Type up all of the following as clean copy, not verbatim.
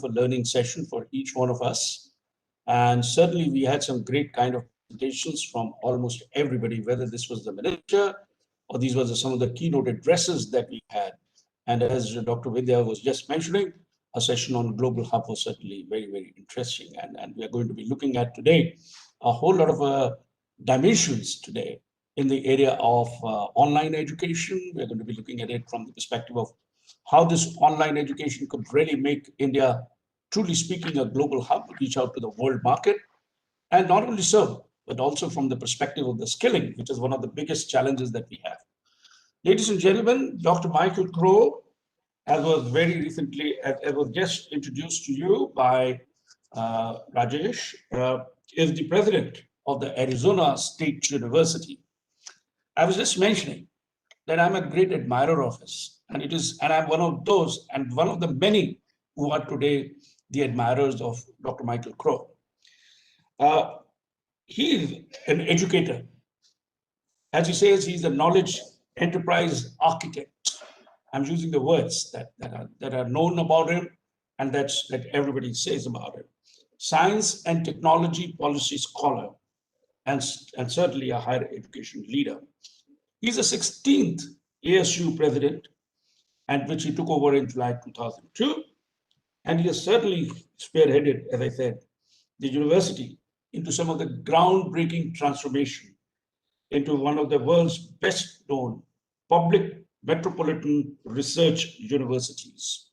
a learning session for each one of us. And certainly we had some great kind of presentations from almost everybody, whether this was the minister or these were some of the keynote addresses that we had. And as Dr. Vidya was just mentioning, a session on Global Hub was certainly very, very interesting. And we are going to be looking at today a whole lot of dimensions today in the area of online education. We're going to be looking at it from the perspective of how this online education could really make India, truly speaking, a global hub, reach out to the world market. And not only so, but also from the perspective of the skilling, which is one of the biggest challenges that we have. Ladies and gentlemen, Dr. Michael Crow, as was very recently, as was just introduced to you by Rajesh, is the president of the Arizona State University. I was just mentioning that I'm a great admirer of his, and I'm one of those, and one of the many who are today the admirers of Dr. Michael Crow. He is an educator. As he says, he's a knowledge enterprise architect. I'm using the words that are known about him and that everybody says about him. Science and technology policy scholar and certainly a higher education leader. He's the 16th ASU president, and which he took over in July 2002. And he has certainly spearheaded, as I said, the university into some of the groundbreaking transformation into one of the world's best known public metropolitan research universities.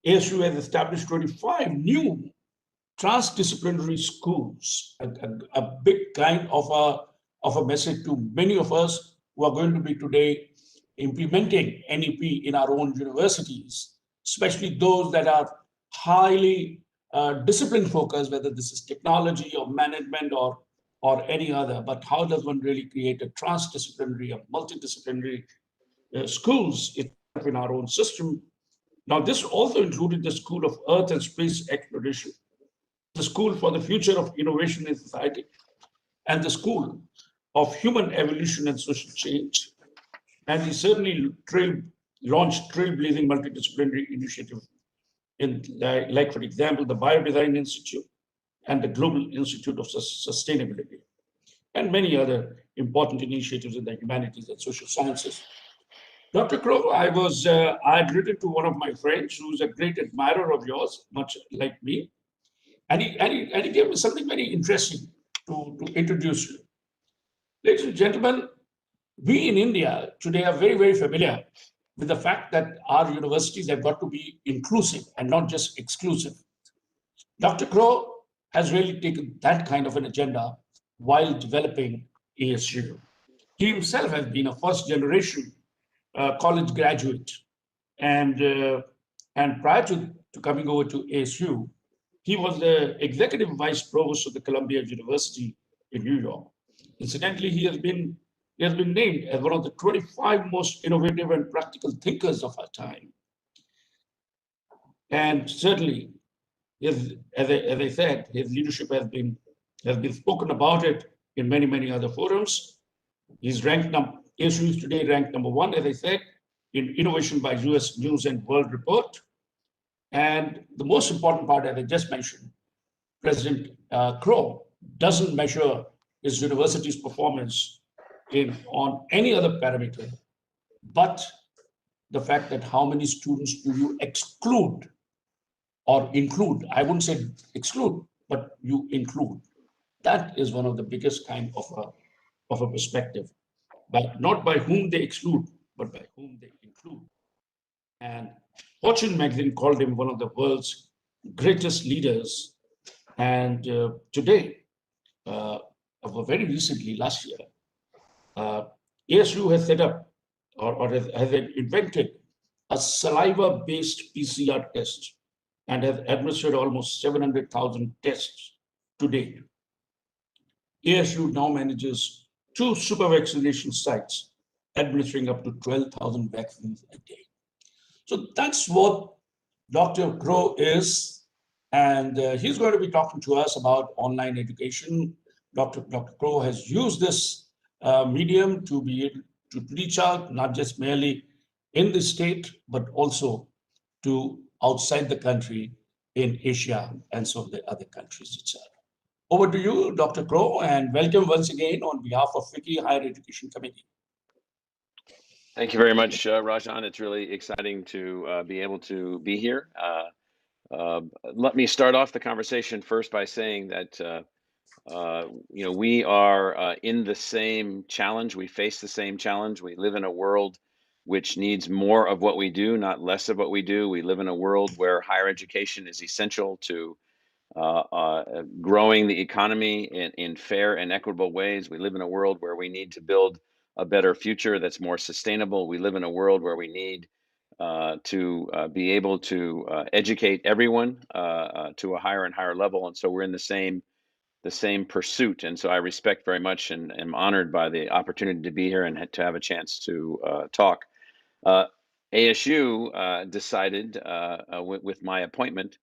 ASU has established 25 new transdisciplinary schools, a big kind of a message to many of us who are going to be today implementing NEP in our own universities, especially those that are highly discipline focused, whether this is technology or management or any other. But how does one really create a transdisciplinary or multidisciplinary schools in our own system? Now, this also included the School of Earth and Space Exploration, the School for the Future of Innovation in Society, and the School of Human Evolution and Social Change. And he certainly launched trailblazing multidisciplinary initiatives in, like for example, the Biodesign Institute and the Global Institute of Sustainability, and many other important initiatives in the humanities and social sciences. Dr. Crow, I had written to one of my friends who's a great admirer of yours, much like me, and he gave me something very interesting to introduce you. Ladies and gentlemen, we in India today are very, very familiar with the fact that our universities have got to be inclusive and not just exclusive. Dr. Crow has really taken that kind of an agenda while developing ASU. He himself has been a first generation college graduate, and prior to coming over to ASU, he was the executive vice provost of the Columbia University in New York. Incidentally, he has been named as one of the 25 most innovative and practical thinkers of our time. And certainly, as I said, his leadership has been spoken about it in many, many other forums. He's ASU is today ranked number 1, as I said, in innovation by US News and World Report. And the most important part, as I just mentioned, President Crow doesn't measure his university's performance on any other parameter, but the fact that how many students do you exclude or include. I wouldn't say exclude, but you include. That is one of the biggest kind of a perspective, but not by whom they exclude, but by whom they include. And Fortune magazine called him one of the world's greatest leaders. And today, very recently, last year, ASU has set up or has invented a saliva-based PCR test and has administered almost 700,000 tests to date. ASU now manages 2 super vaccination sites, administering up to 12,000 vaccines a day. So that's what Dr. Crow is, and he's going to be talking to us about online education. Dr. Crow has used this medium to be able to reach out, not just merely in the state, but also to outside the country in Asia and some of the other countries itself. Over to you, Dr. Crow, and welcome once again on behalf of FICCI Higher Education Committee. Thank you very much, Rajan. It's really exciting to be able to be here. Let me start off the conversation first by saying that we are in the same challenge. We face the same challenge. We live in a world which needs more of what we do, not less of what we do. We live in a world where higher education is essential to growing the economy in fair and equitable ways. We live in a world where we need to build a better future that's more sustainable. We live in a world where we need to be able to educate everyone to a higher and higher level. And so we're in the same pursuit. And so I respect very much and am honored by the opportunity to be here and to have a chance to talk. ASU decided with my appointment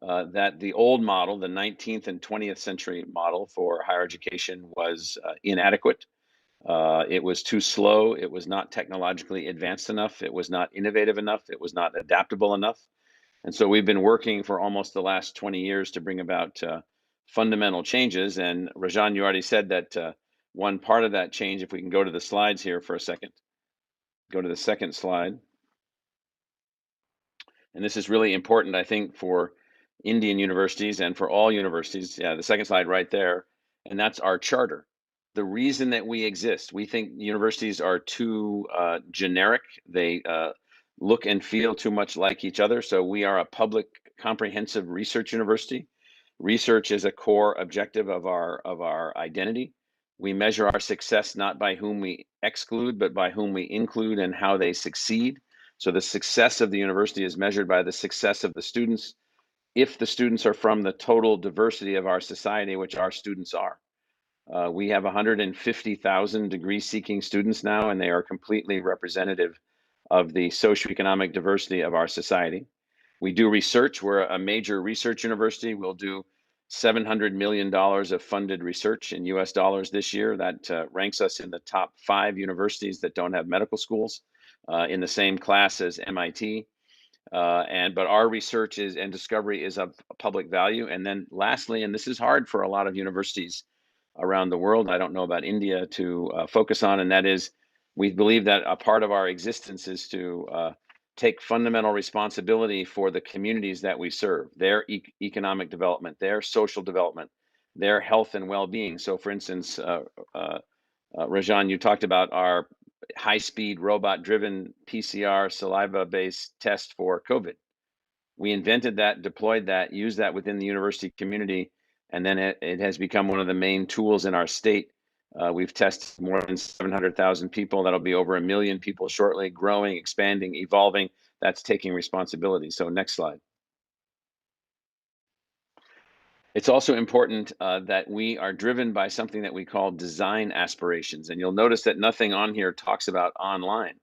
that the old model, the 19th and 20th century model for higher education, was inadequate. It was too slow. It was not technologically advanced enough. It was not innovative enough. It was not adaptable enough. And so we've been working for almost the last 20 years to bring about fundamental changes. And Rajan, you already said that one part of that change, if we can go to the slides here for a second, go to the second slide. And this is really important, I think, for Indian universities and for all universities. Yeah, the second slide right there. And that's our charter. The reason that we exist, we think universities are too generic. They look and feel too much like each other. So we are a public comprehensive research university. Research is a core objective of our identity. We measure our success not by whom we exclude, but by whom we include and how they succeed. So the success of the university is measured by the success of the students, if the students are from the total diversity of our society, which our students are. We have 150,000 degree-seeking students now, and they are completely representative of the socioeconomic diversity of our society. We do research. We're a major research university. We'll do $700 million of funded research in US dollars this year. That ranks us in the top 5 universities that don't have medical schools in the same class as MIT. But our research and discovery is of public value. And then lastly, and this is hard for a lot of universities around the world, I don't know about India, to focus on, and that is we believe that a part of our existence is to take fundamental responsibility for the communities that we serve, their economic development, their social development, their health and well-being. So for instance, Rajan, you talked about our high-speed robot-driven PCR saliva-based test for COVID. We invented that, deployed that, used that within the university community, and then it has become one of the main tools in our state. We've tested more than 700,000 people. That'll be over 1 million people shortly, growing, expanding, evolving. That's taking responsibility. So next slide. It's also important that we are driven by something that we call design aspirations. And you'll notice that nothing on here talks about online.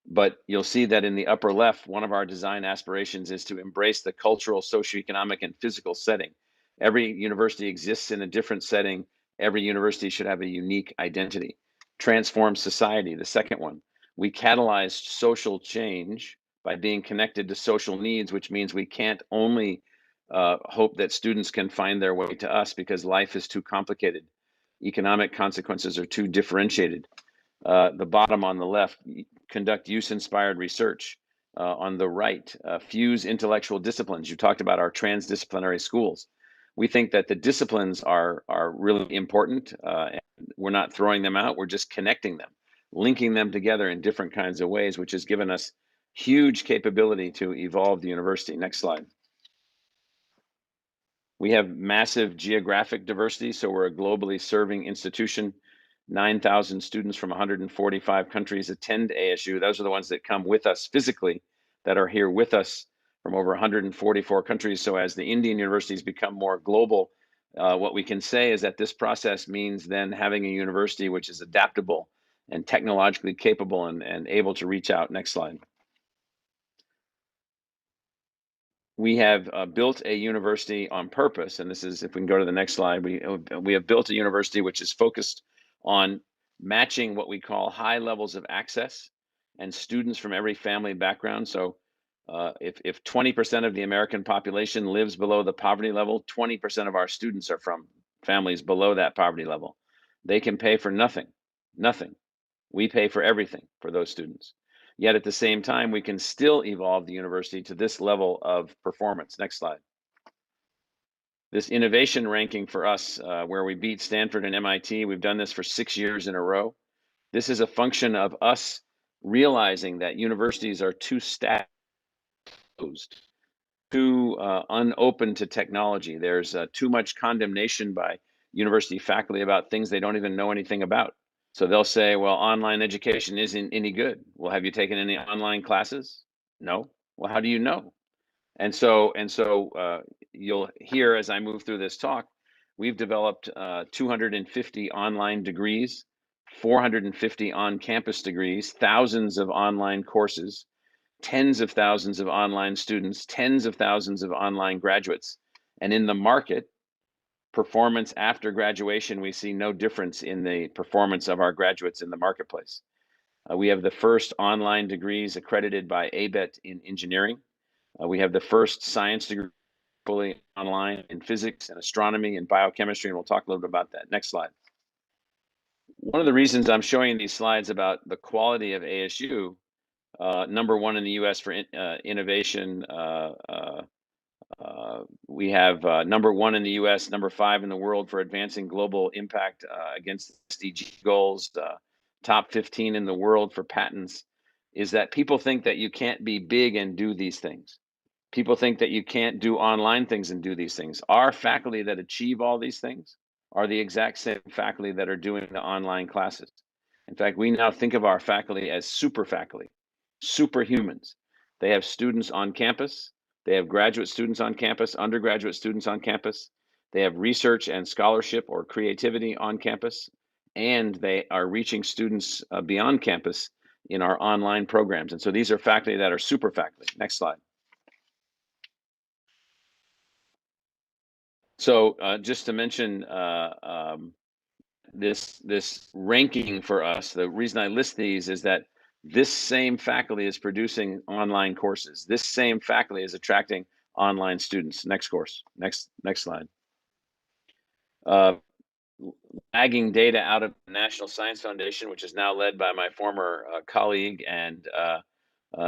But you'll see that in the upper left, one of our design aspirations is to embrace the cultural, socioeconomic, and physical setting. Every university exists in a different setting. Every university should have a unique identity. Transform society, the second one. We catalyze social change by being connected to social needs, which means we can't only hope that students can find their way to us because life is too complicated. Economic consequences are too differentiated. The bottom on the left, conduct use-inspired research. On the right, fuse intellectual disciplines. You talked about our transdisciplinary schools. We think that the disciplines are really important. And we're not throwing them out, we're just connecting them, linking them together in different kinds of ways, which has given us huge capability to evolve the university. Next slide. We have massive geographic diversity, so we're a globally serving institution. 9,000 students from 145 countries attend ASU. Those are the ones that come with us physically, that are here with us from over 144 countries. So as the Indian universities become more global, what we can say is that this process means then having a university which is adaptable and technologically capable and able to reach out. Next slide. We have built a university on purpose, and this is, if we can go to the next slide, we have built a university which is focused on matching what we call high levels of access and students from every family background. So If 20% of the American population lives below the poverty level, 20% of our students are from families below that poverty level. They can pay for nothing, nothing. We pay for everything for those students. Yet at the same time, we can still evolve the university to this level of performance. Next slide. This innovation ranking for us, where we beat Stanford and MIT, we've done this for 6 years in a row. This is a function of us realizing that universities are too static, too unopen to technology. There's too much condemnation by university faculty about things they don't even know anything about. So they'll say, well, online education isn't any good. Well, have you taken any online classes? No. Well, how do you know? And so you'll hear as I move through this talk, we've developed 250 online degrees, 450 on-campus degrees, thousands of online courses, tens of thousands of online students, tens of thousands of online graduates. And in the market, performance after graduation, we see no difference in the performance of our graduates in the marketplace. We have the first online degrees accredited by ABET in engineering. We have the first science degree fully online in physics and astronomy and biochemistry, and we'll talk a little bit about that. Next slide. One of the reasons I'm showing these slides about the quality of ASU, number one in the US for innovation, we have number one in the US, number 5 in the world for advancing global impact against SDG goals, top 15 in the world for patents, is that people think that you can't be big and do these things. People think that you can't do online things and do these things. Our faculty that achieve all these things are the exact same faculty that are doing the online classes. In fact, we now think of our faculty as super faculty, superhumans. They have students on campus. They have graduate students on campus, undergraduate students on campus. They have research and scholarship or creativity on campus, and they are reaching students beyond campus in our online programs. And so these are faculty that are super faculty. Next slide. So just to mention this ranking for us, the reason I list these is that this same faculty is producing online courses. This same faculty is attracting online students. Next course. Next slide. Lagging data out of the National Science Foundation, which is now led by my former colleague and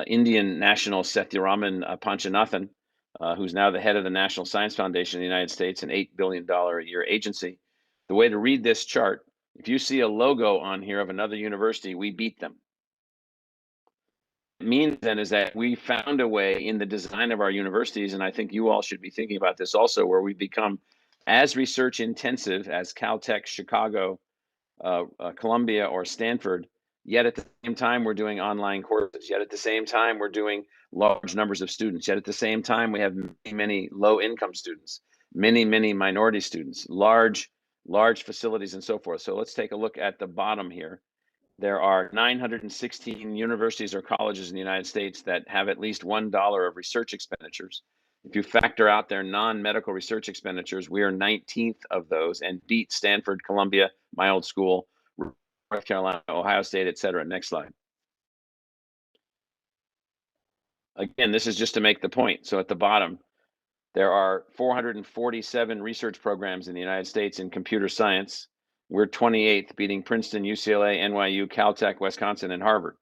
Indian national Sethuraman Panchanathan, who's now the head of the National Science Foundation in the United States, an $8 billion a year agency. The way to read this chart, if you see a logo on here of another university, we beat them. It means then is that we found a way in the design of our universities, and I think you all should be thinking about this also, where we become as research intensive as Caltech, Chicago, Columbia, or Stanford, yet at the same time, we're doing online courses. Yet at the same time, we're doing large numbers of students. Yet at the same time, we have many, many low-income students, many, many minority students, large facilities, and so forth. So let's take a look at the bottom here. There are 916 universities or colleges in the United States that have at least $1 of research expenditures. If you factor out their non-medical research expenditures, we are 19th of those and beat Stanford, Columbia, my old school, North Carolina, Ohio State, et cetera. Next slide. Again, this is just to make the point. So at the bottom, there are 447 research programs in the United States in computer science. We're 28th, beating Princeton, UCLA, NYU, Caltech, Wisconsin, and Harvard.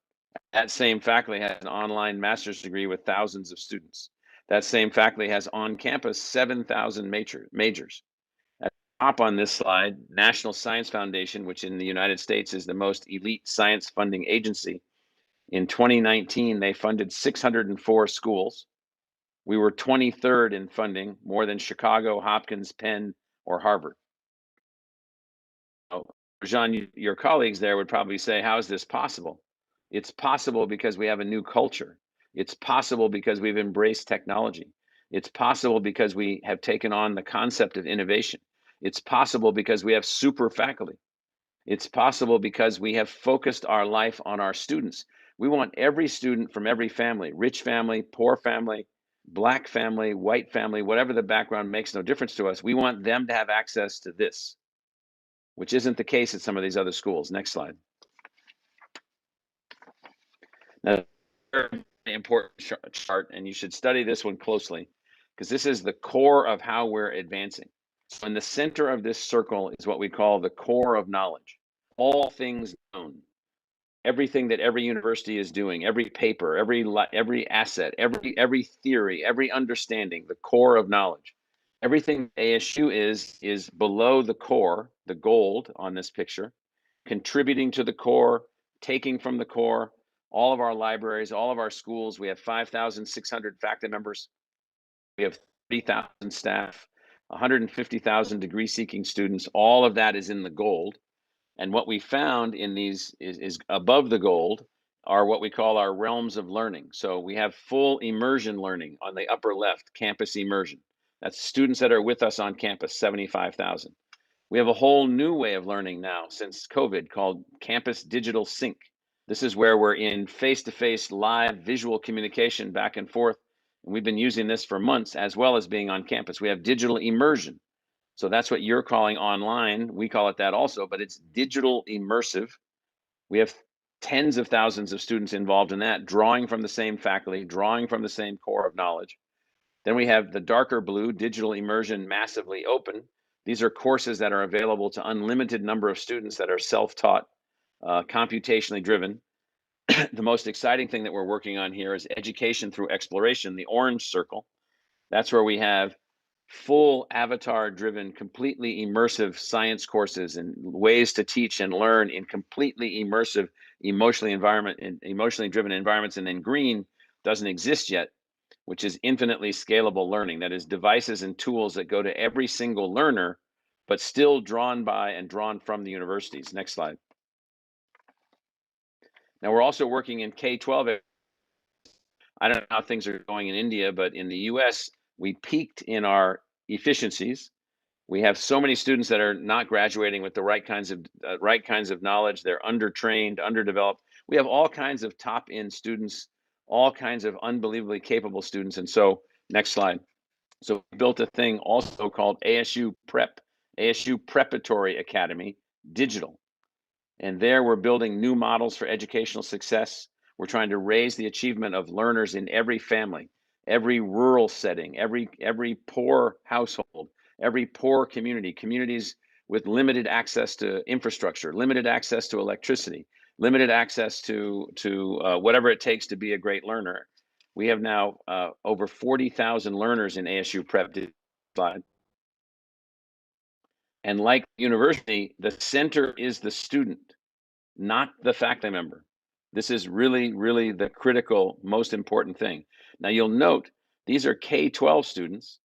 That same faculty has an online master's degree with thousands of students. That same faculty has on campus 7,000 majors. At the top on this slide, National Science Foundation, which in the United States is the most elite science funding agency. In 2019, they funded 604 schools. We were 23rd in funding, more than Chicago, Hopkins, Penn, or Harvard. Oh, Jean, your colleagues there would probably say, how is this possible? It's possible because we have a new culture. It's possible because we've embraced technology. It's possible because we have taken on the concept of innovation. It's possible because we have super faculty. It's possible because we have focused our life on our students. We want every student from every family, rich family, poor family, Black family, white family, whatever the background, makes no difference to us. We want them to have access to this, which isn't the case at some of these other schools. Next slide. Now, important chart, and you should study this one closely because this is the core of how we're advancing. So in the center of this circle is what we call the core of knowledge. All things known, everything that every university is doing, every paper, every asset, every theory, every understanding, the core of knowledge. Everything ASU is below the core, the gold on this picture, contributing to the core, taking from the core. All of our libraries, all of our schools, we have 5,600 faculty members. We have 30,000 staff, 150,000 degree-seeking students. All of that is in the gold. And what we found in these is above the gold are what we call our realms of learning. So we have full immersion learning on the upper left, campus immersion. That's students that are with us on campus, 75,000. We have a whole new way of learning now since COVID called Campus Digital Sync. This is where we're in face-to-face live visual communication back and forth. And we've been using this for months as well as being on campus. We have digital immersion. So that's what you're calling online. We call it that also, but it's digital immersive. We have tens of thousands of students involved in that, drawing from the same faculty, drawing from the same core of knowledge. Then we have the darker blue, digital immersion, massively open. These are courses that are available to unlimited number of students that are self-taught, computationally driven. The most exciting thing that we're working on here is education through exploration, the orange circle. That's where we have full avatar driven, completely immersive science courses and ways to teach and learn in completely immersive, emotionally driven environments. And then green doesn't exist yet, which is infinitely scalable learning. That is devices and tools that go to every single learner, but still drawn by and drawn from the universities. Next slide. Now we're also working in K-12. I don't know how things are going in India, but in the US, we peaked in our efficiencies. We have so many students that are not graduating with the right kinds of knowledge. They're undertrained, underdeveloped. We have all kinds of top-end students, all kinds of unbelievably capable students. And so, next slide. So we built a thing also called ASU Prep, ASU Preparatory Academy Digital. And there we're building new models for educational success. We're trying to raise the achievement of learners in every family, every rural setting, every poor household, every poor community, communities with limited access to infrastructure, limited access to electricity, limited access to whatever it takes to be a great learner. We have now over 40,000 learners in ASU Prep. Slide. And like university, the center is the student, not the faculty member. This is really, really the critical, most important thing. Now you'll note these are K-12 students,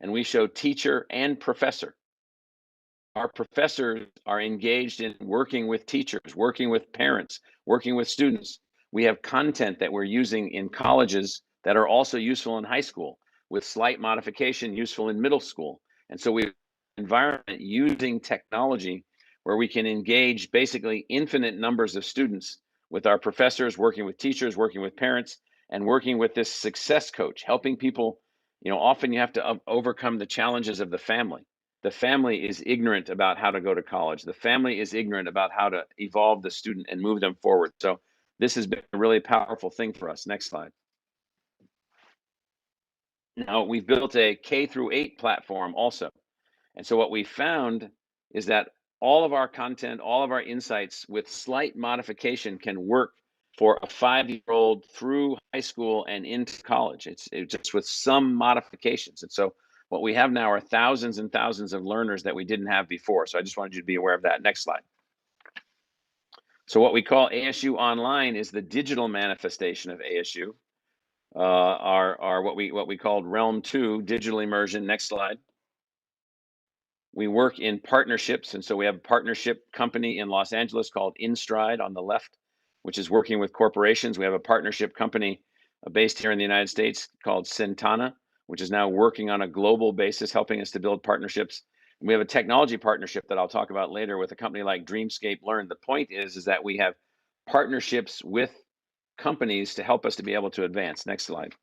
and we show teacher and professor. Our professors are engaged in working with teachers, working with parents, working with students. We have content that we're using in colleges that are also useful in high school, with slight modification useful in middle school. And so we have an environment using technology where we can engage basically infinite numbers of students with our professors, working with teachers, working with parents, and working with this success coach, helping people. Often you have to overcome the challenges of the family. The family is ignorant about how to go to college. The family is ignorant about how to evolve the student and move them forward. So this has been a really powerful thing for us. Next slide. Now we've built a K-8 platform also. And so what we found is that all of our content, all of our insights with slight modification can work for a 5-year-old through high school and into college. It's just with some modifications. And so what we have now are thousands and thousands of learners that we didn't have before. So I just wanted you to be aware of that. Next slide. So what we call ASU Online is the digital manifestation of ASU. Our what we called Realm 2, digital immersion. Next slide. We work in partnerships, and so we have a partnership company in Los Angeles called InStride on the left, which is working with corporations. We have a partnership company based here in the United States called Centana, which is now working on a global basis, helping us to build partnerships. And we have a technology partnership that I'll talk about later with a company like Dreamscape Learn. The point is that we have partnerships with companies to help us to be able to advance. Next slide.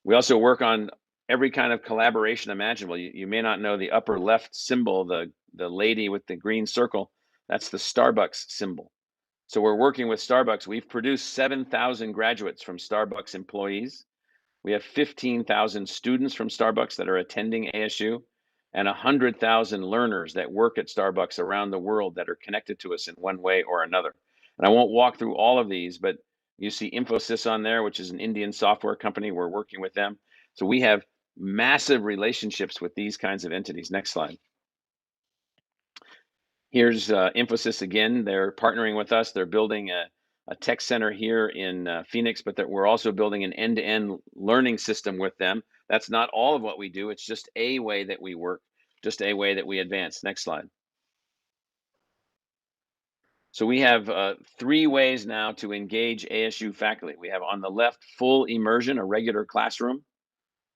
We also work on every kind of collaboration imaginable. You may not know the upper left symbol, the lady with the green circle. That's the Starbucks symbol. So we're working with Starbucks. We've produced 7,000 graduates from Starbucks employees. We have 15,000 students from Starbucks that are attending ASU, and 100,000 learners that work at Starbucks around the world that are connected to us in one way or another. And I won't walk through all of these, but you see Infosys on there, which is an Indian software company. We're working with them. So we have massive relationships with these kinds of entities. Next slide. Here's Infosys again. They're partnering with us. They're building a tech center here in Phoenix, but that we're also building an end-to-end learning system with them. That's not all of what we do. It's just a way that we work, just a way that we advance. Next slide. So we have 3 ways now to engage ASU faculty. We have on the left, full immersion, a regular classroom,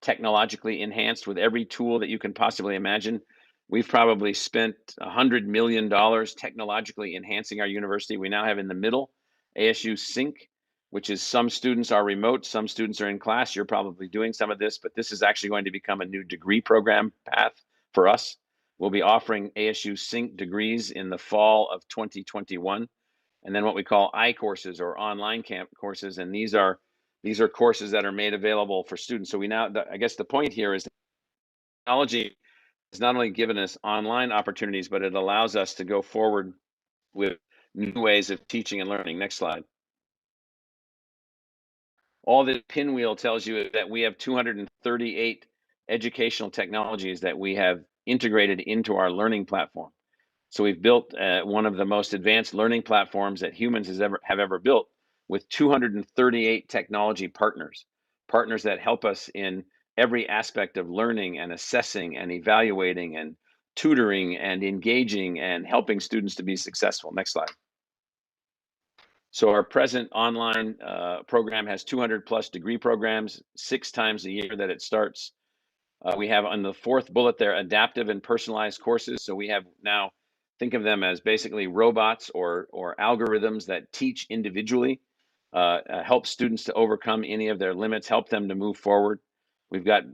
technologically enhanced with every tool that you can possibly imagine. We've probably spent $100 million technologically enhancing our university. We now have in the middle ASU Sync, which is some students are remote, some students are in class. You're probably doing some of this, but this is actually going to become a new degree program path for us. We'll be offering ASU Sync degrees in the fall of 2021. And then what we call I-courses or online camp courses. And these are courses that are made available for students. So we now, I guess the point here is technology has not only given us online opportunities, but it allows us to go forward with new ways of teaching and learning. Next slide. All this pinwheel tells you is that we have 238 educational technologies that we have integrated into our learning platform. So we've built one of the most advanced learning platforms that humans have ever built, with 238 technology partners that help us in every aspect of learning and assessing and evaluating and tutoring and engaging and helping students to be successful. Next slide. So our present online program has 200 plus degree programs, 6 times a year that it starts. We have on the 4th bullet there, adaptive and personalized courses. So we have now, think of them as basically robots or algorithms that teach individually, help students to overcome any of their limits, help them to move forward. We've got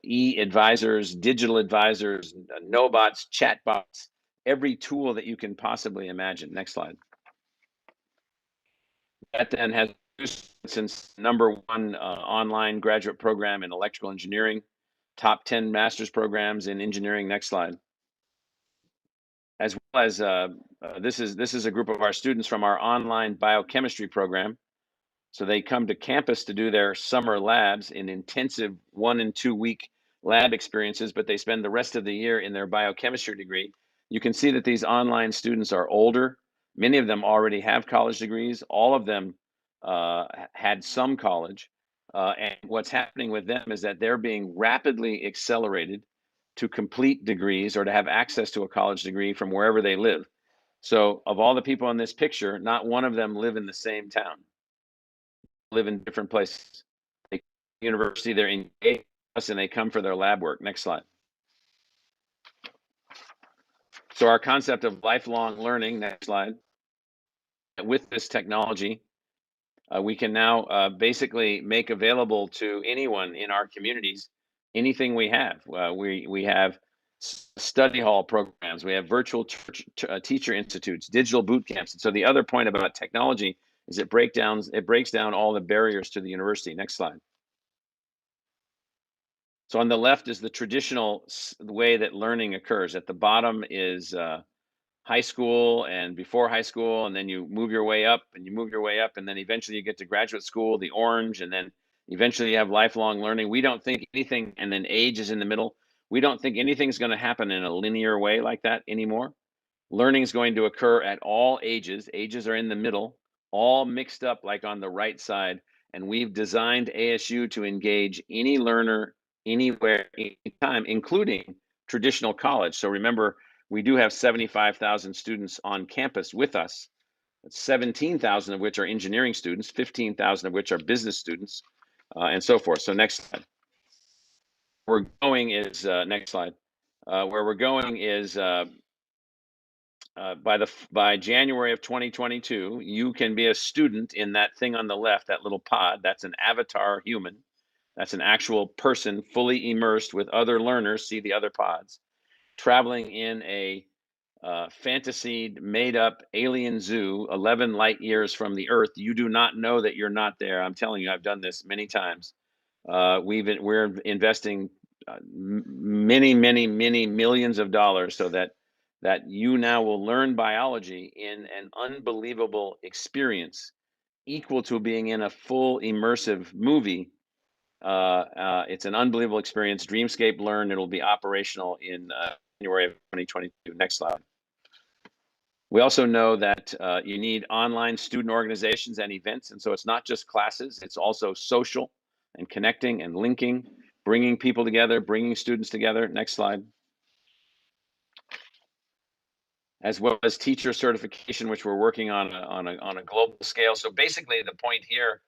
e-advisors, digital advisors, no-bots, chatbots, every tool that you can possibly imagine. Next slide. That then has since #1 online graduate program in electrical engineering, top 10 master's programs in engineering. Next slide. As well as this is a group of our students from our online biochemistry program. So they come to campus to do their summer labs in intensive 1 and 2 week lab experiences, but they spend the rest of the year in their biochemistry degree. You can see that these online students are older. Many of them already have college degrees. All of them had some college. And what's happening with them is that they're being rapidly accelerated to complete degrees or to have access to a college degree from wherever they live. So of all the people in this picture, not one of them live in the same town, live in different places. They university, they're engaged us and they come for their lab work. Next slide. So our concept of lifelong learning, next slide. With this technology, we can now basically make available to anyone in our communities anything we have. We have study hall programs, we have virtual teacher institutes, digital boot camps. And so the other point about technology is it breaks down all the barriers to the university. Next slide. So on the left is the traditional way that learning occurs. At the bottom is high school and before high school, and then you move your way up and you move your way up, and then eventually you get to graduate school, the orange, and then eventually you have lifelong learning. We don't think anything, and then age is in the middle. We don't think anything's going to happen in a linear way like that anymore. Learning is going to occur at all ages. Ages are in the middle, all mixed up like on the right side. And we've designed ASU to engage any learner, anywhere, anytime, including traditional college. So remember, we do have 75,000 students on campus with us, 17,000 of which are engineering students, 15,000 of which are business students, and so forth. So next slide. Where we're going is, next slide. Where we're going is by January of 2022, you can be a student in that thing on the left, that little pod. That's an avatar human. That's an actual person fully immersed with other learners. See the other pods, traveling in a fantasied, made up alien zoo 11 light years from the Earth. You do not know that you're not there. I'm telling you, I've done this many times. We're investing many, many, many millions of dollars so that you now will learn biology in an unbelievable experience equal to being in a full immersive movie. It's an unbelievable experience. Dreamscape Learn. It'll be operational in January of 2022. Next slide. We also know that you need online student organizations and events. And so it's not just classes, it's also social and connecting and linking, bringing people together, bringing students together. Next slide. As well as teacher certification, which we're working on a global scale. So basically the point here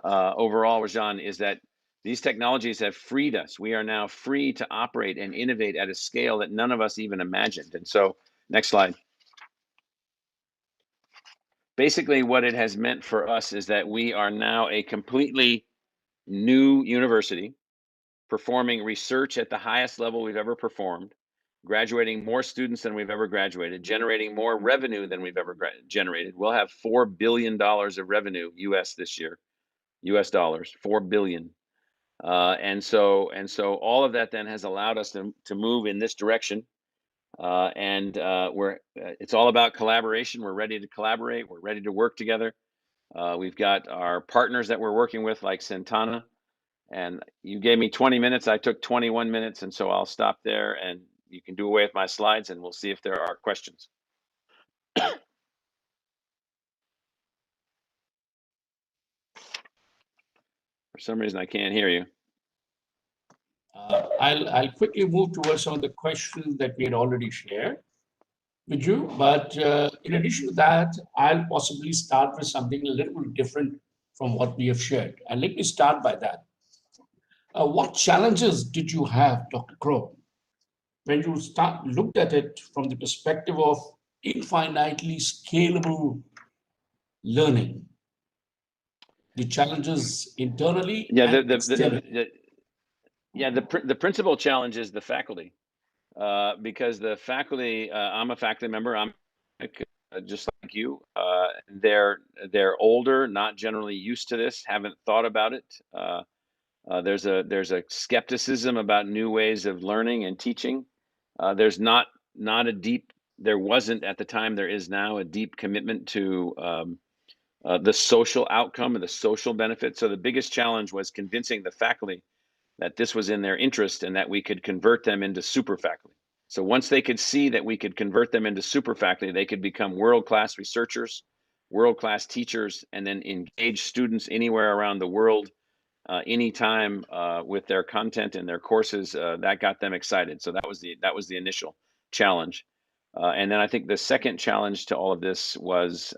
overall, Rajan, is that these technologies have freed us. We are now free to operate and innovate at a scale that none of us even imagined. And so, next slide. Basically, what it has meant for us is that we are now a completely new university performing research at the highest level we've ever performed, graduating more students than we've ever graduated, generating more revenue than we've ever generated. We'll have $4 billion of revenue US this year, US dollars, 4 billion. And so all of that then has allowed us to move in this direction. It's all about collaboration. We're ready to collaborate. We're ready to work together. We've got our partners that we're working with, like Centana. And you gave me 20 minutes. I took 21 minutes. And so I'll stop there and you can do away with my slides and we'll see if there are questions. For some reason, I can't hear you. I'll quickly move towards some of the questions that we had already shared with you. But in addition to that, I'll possibly start with something a little bit different from what we have shared. And let me start by that. What challenges did you have, Dr. Crow, when you looked at it from the perspective of infinitely scalable learning? The challenges internally and externally. The principal challenge is the faculty, because the faculty, I'm a faculty member, I'm just like you, they're older, not generally used to this, haven't thought about it. There's a skepticism about new ways of learning and teaching. There's there wasn't at the time, there is now a deep commitment to the social outcome and the social benefit. So the biggest challenge was convincing the faculty that this was in their interest and that we could convert them into super faculty. So once they could see that we could convert them into super faculty, they could become world-class researchers, world-class teachers, and then engage students anywhere around the world, anytime, with their content and their courses. That got them excited. So that was the initial challenge. And then I think the second challenge to all of this was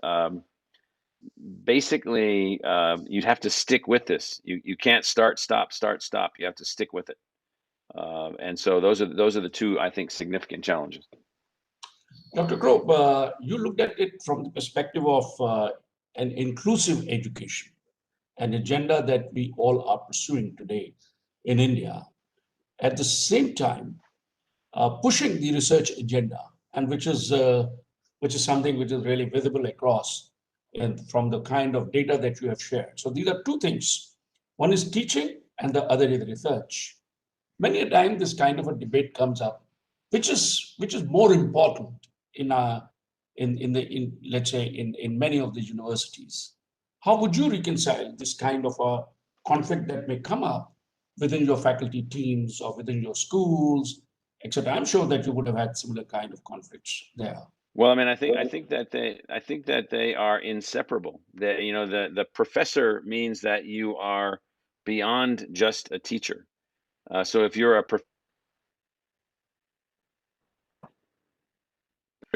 basically you'd have to stick with this. You can't start, stop, start, stop. You have to stick with it. And so those are the two, I think, significant challenges. Dr. Crow, you looked at it from the perspective of an inclusive education, an agenda that we all are pursuing today in India. At the same time, pushing the research agenda, and which is something which is really visible across and from the kind of data that you have shared. So these are two things. One is teaching and the other is research. Many a time this kind of a debate comes up, which is more important in let's say in many of the universities. How would you reconcile this kind of a conflict that may come up within your faculty teams or within your schools, etc.? I'm sure that you would have had similar kind of conflicts there. Well, I mean, I think that they are inseparable. The professor means that you are beyond just a teacher. So if you're a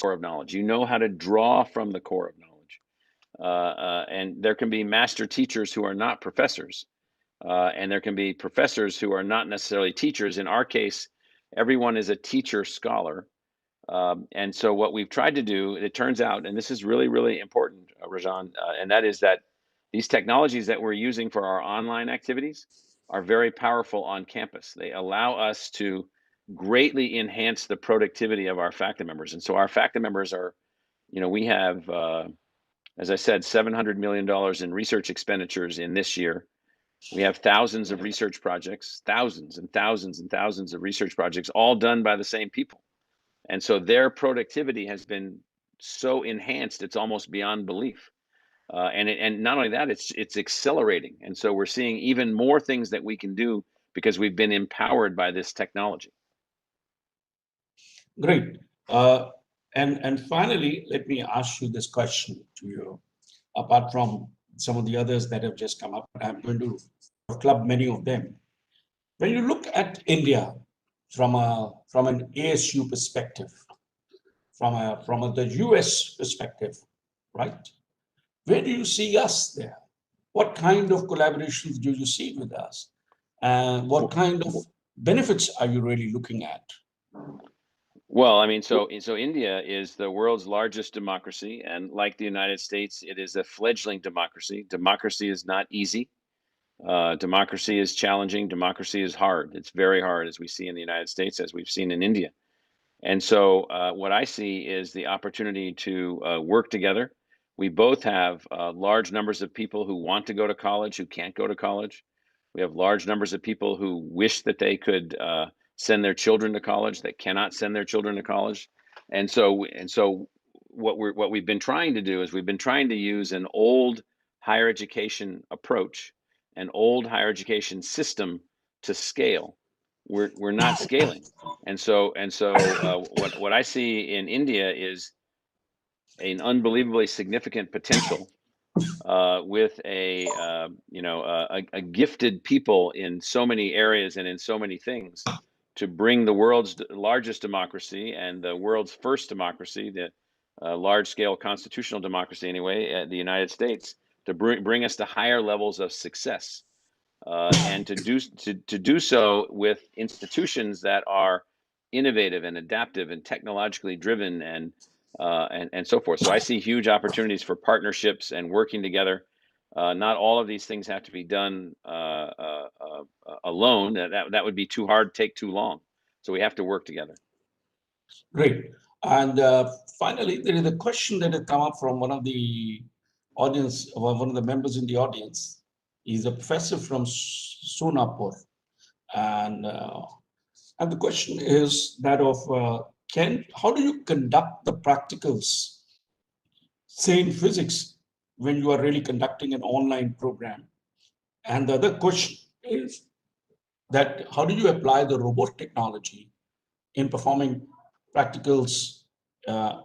core of knowledge, you know how to draw from the core of knowledge. And there can be master teachers who are not professors, and there can be professors who are not necessarily teachers. In our case, everyone is a teacher scholar. And so what we've tried to do, it turns out, and this is really, really important, Rajan, and that is that these technologies that we're using for our online activities are very powerful on campus. They allow us to greatly enhance the productivity of our faculty members. And so our faculty members are, we have, as I said, $700 million in research expenditures in this year. We have thousands of research projects, thousands and thousands and thousands of research projects, all done by the same people. And so their productivity has been so enhanced, it's almost beyond belief. And not only that, it's accelerating. And so we're seeing even more things that we can do because we've been empowered by this technology. Great. And finally, let me ask you this question to you. Apart from some of the others that have just come up, I'm going to club many of them. When you look at India from an ASU perspective, from the US perspective, right? Where do you see us there? What kind of collaborations do you see with us? And what kind of benefits are you really looking at? Well, I mean, so India is the world's largest democracy, and like the United States, it is a fledgling democracy. Democracy is not easy. Democracy is challenging. Democracy is hard. It's very hard, as we see in the United States, as we've seen in India. And so, what I see is the opportunity to work together. We both have large numbers of people who want to go to college, who can't go to college. We have large numbers of people who wish that they could send their children to college, that cannot send their children to college. And so, what we've been trying to do is we've been trying to use an old higher education approach, an old higher education system to scale. We're not scaling. And so what I see in India is an unbelievably significant potential with a gifted people in so many areas and in so many things to bring the world's largest democracy and the world's first democracy, the large scale constitutional democracy anyway, the United States, to bring us to higher levels of success. And to do so with institutions that are innovative and adaptive and technologically driven and so forth. So I see huge opportunities for partnerships and working together. Not all of these things have to be done alone. That would be too hard, take too long. So we have to work together. Great. And finally, there is a question that has come up from one of the audience, one of the members in the audience. He's a professor from Sonapur. And the question is that of, how do you conduct the practicals, say in physics, when you are really conducting an online program? And the other question is that how do you apply the robot technology in performing practicals I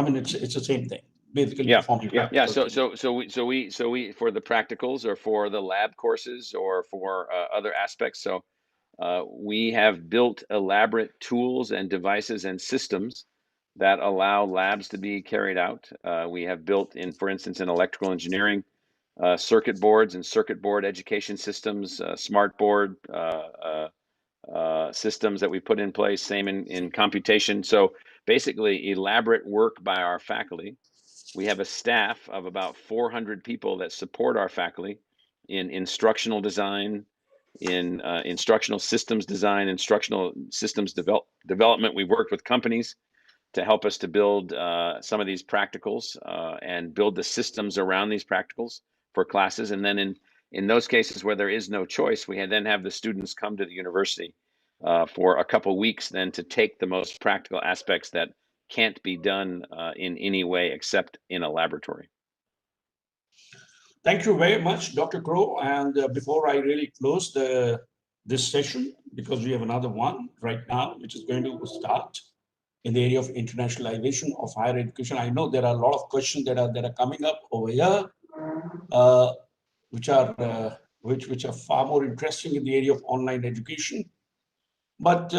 mean, it's the same thing, basically performing practicals. So we for the practicals or for the lab courses or for other aspects. So we have built elaborate tools and devices and systems that allow labs to be carried out. We have built for instance, in electrical engineering, circuit boards and circuit board education systems, smart board systems that we put in place, same in computation. So basically elaborate work by our faculty. We have a staff of about 400 people that support our faculty in instructional design, in instructional systems design, instructional systems development. We've worked with companies to help us to build some of these practicals and build the systems around these practicals for classes. And then in those cases where there is no choice, we then have the students come to the university for a couple of weeks then to take the most practical aspects that can't be done in any way except in a laboratory. Thank you very much, Dr. Crow. And before I really close this session, because we have another one right now, which is going to start in the area of internationalization of higher education. I know there are a lot of questions that are coming up over here, which are far more interesting in the area of online education. But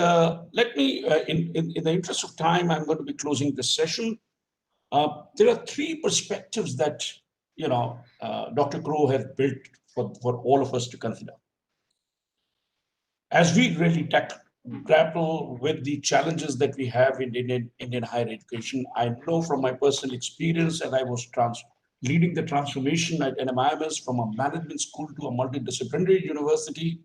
let me, in the interest of time, I'm going to be closing this session. There are three perspectives that Dr. Crow has built for all of us to consider. As we really grapple with the challenges that we have in Indian higher education, I know from my personal experience, and I was leading the transformation at NMIMS from a management school to a multidisciplinary university,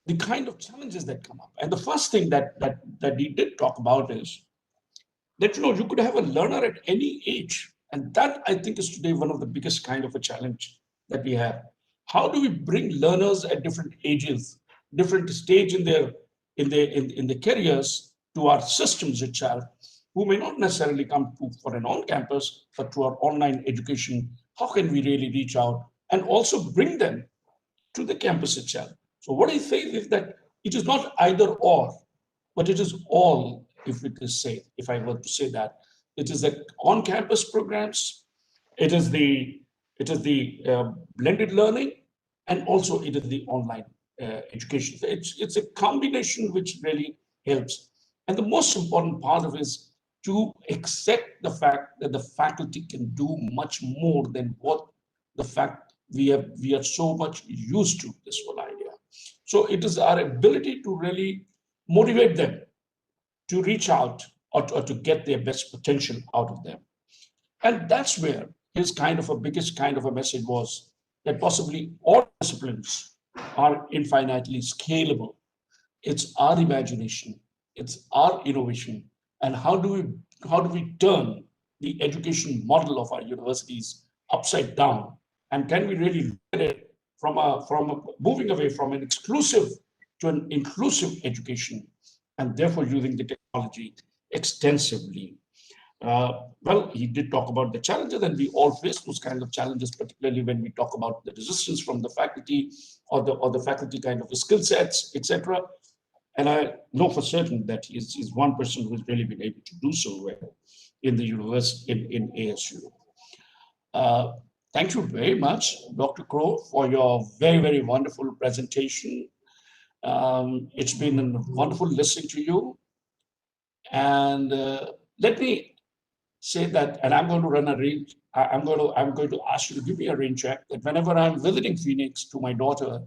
the kind of challenges that come up. And the first thing that he did talk about is that, you could have a learner at any age. And that, I think, is today one of the biggest kind of a challenge that we have. How do we bring learners at different ages, different stage in their careers to our systems itself, who may not necessarily come to for an on-campus, but to our online education? How can we really reach out and also bring them to the campus itself? So what I say is that it is not either or, but it is all, if I were to say that. It is the on-campus programs, it is the blended learning, and also it is the online education. It's a combination which really helps. And the most important part of it is to accept the fact that the faculty can do much more than what the fact we are so much used to this whole idea. So it is our ability to really motivate them to reach out or to get their best potential out of them. And that's where his kind of a biggest kind of a message was, that possibly all disciplines are infinitely scalable. It's our imagination, it's our innovation, and how do we turn the education model of our universities upside down? And can we really look at it from moving away from an exclusive to an inclusive education, and therefore using the technology extensively? Well, he did talk about the challenges, and we all face those kinds of challenges, particularly when we talk about the resistance from the faculty, or the faculty kind of skill sets, etc. And I know for certain that he's one person who has really been able to do so well in the university, in ASU. Thank you very much, Dr. Crow, for your very, very wonderful presentation. It's been wonderful listening to you. And let me say that, and I'm going to run a range. I'm going to ask you to give me a rain check that whenever I'm visiting Phoenix to my daughter,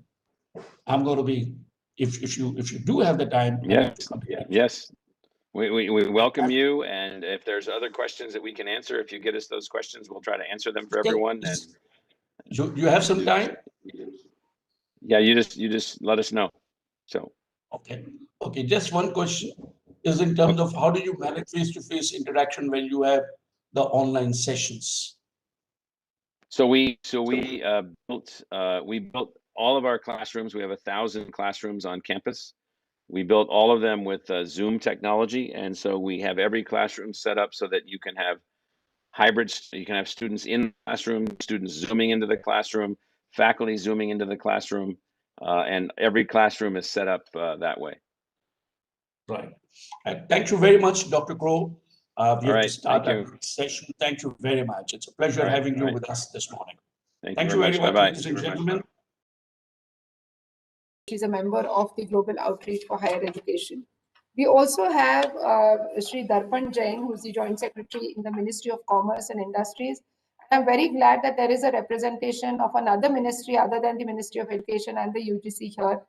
I'm going to be, if you do have the time. Yes. We welcome you, and if there's other questions that we can answer, if you get us those questions, we'll try to answer them for everyone. And you have some time? Yeah, you just let us know. So okay, just one question is in terms of how do you manage face-to-face interaction when you have the online sessions? So we built all of our classrooms. We have 1,000 classrooms on campus. We built all of them with Zoom technology, and so we have every classroom set up so that you can have hybrids. You can have students in the classroom, students zooming into the classroom, faculty zooming into the classroom, and every classroom is set up that way. Right. Thank you very much, Dr. Crow. We have to start our session. Thank you very much. It's a pleasure having you with us this morning. Thank you very much, ladies and gentlemen. She's a member of the Global Outreach for Higher Education. We also have Sri Darpan Jain, who's the Joint Secretary in the Ministry of Commerce and Industries. I'm very glad that there is a representation of another ministry other than the Ministry of Education and the UGC here,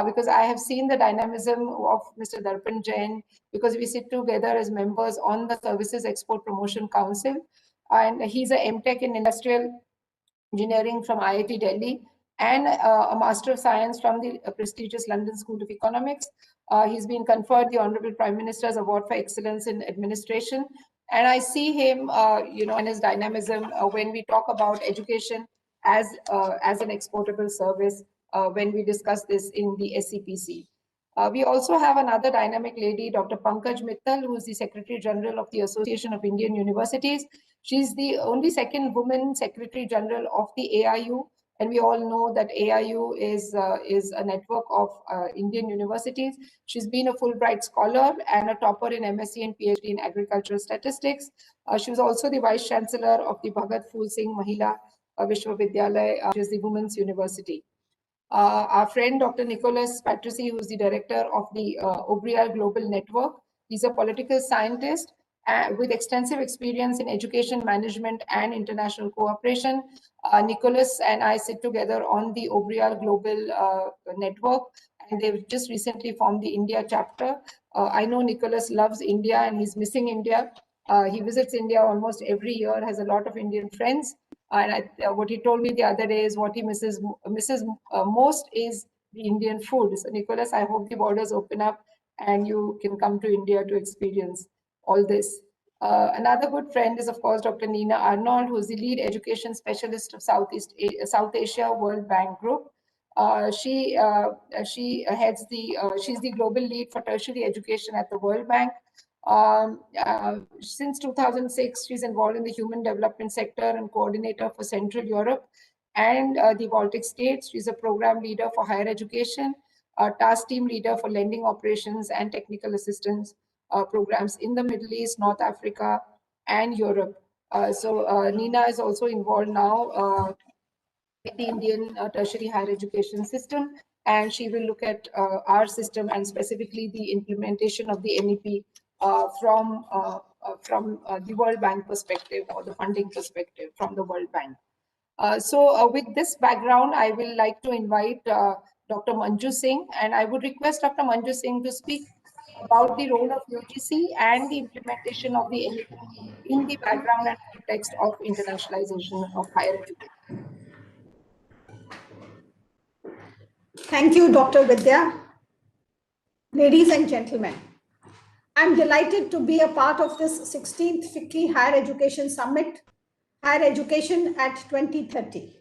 because I have seen the dynamism of Mr. Darpan Jain, because we sit together as members on the Services Export Promotion Council, and he's a MTech in Industrial Engineering from IIT Delhi, and a Master of Science from the prestigious London School of Economics. He's been conferred the Honorable Prime Minister's Award for Excellence in Administration. And I see him, and his dynamism when we talk about education as an exportable service when we discuss this in the SCPC. We also have another dynamic lady, Dr. Pankaj Mittal, who is the Secretary General of the Association of Indian Universities. She's the only second woman Secretary General of the AIU. And we all know that AIU is a network of Indian universities. She's been a Fulbright scholar and a topper in MSc and PhD in agricultural statistics. She was also the Vice Chancellor of the Bhagat Phul Singh Mahila Vishwavidyalaya, which is the Women's University. Our friend Dr. Nicholas Patrici, who is the director of the Obrial Global Network. He's a political scientist with extensive experience in education management and international cooperation. Nicholas and I sit together on the Obrial Global Network, and they've just recently formed the India chapter. I know Nicholas loves India and he's missing India. He visits India almost every year, has a lot of Indian friends. And what he told me the other day is what he misses most is the Indian food. So Nicholas, I hope the borders open up and you can come to India to experience all this. Another good friend is, of course, Dr. Nina Arnold, who's the lead education specialist of South Asia World Bank Group. She heads she's the global lead for tertiary education at the World Bank. Since 2006, she's involved in the human development sector and coordinator for Central Europe and the Baltic states. She's a program leader for higher education, a task team leader for lending operations and technical assistance programs in the Middle East, North Africa, and Europe. So Nina is also involved now with the Indian tertiary higher education system, and she will look at our system and specifically the implementation of the NEP from the World Bank perspective or the funding perspective from the World Bank. So with this background, I will like to invite Dr. Manju Singh, and I would request Dr. Manju Singh to speak about the role of UGC and the implementation of the NEP in the background and context of internationalization of higher education. Thank you, Dr. Vidya. Ladies and gentlemen, I'm delighted to be a part of this 16th FICCI Higher Education Summit, Higher Education at 2030.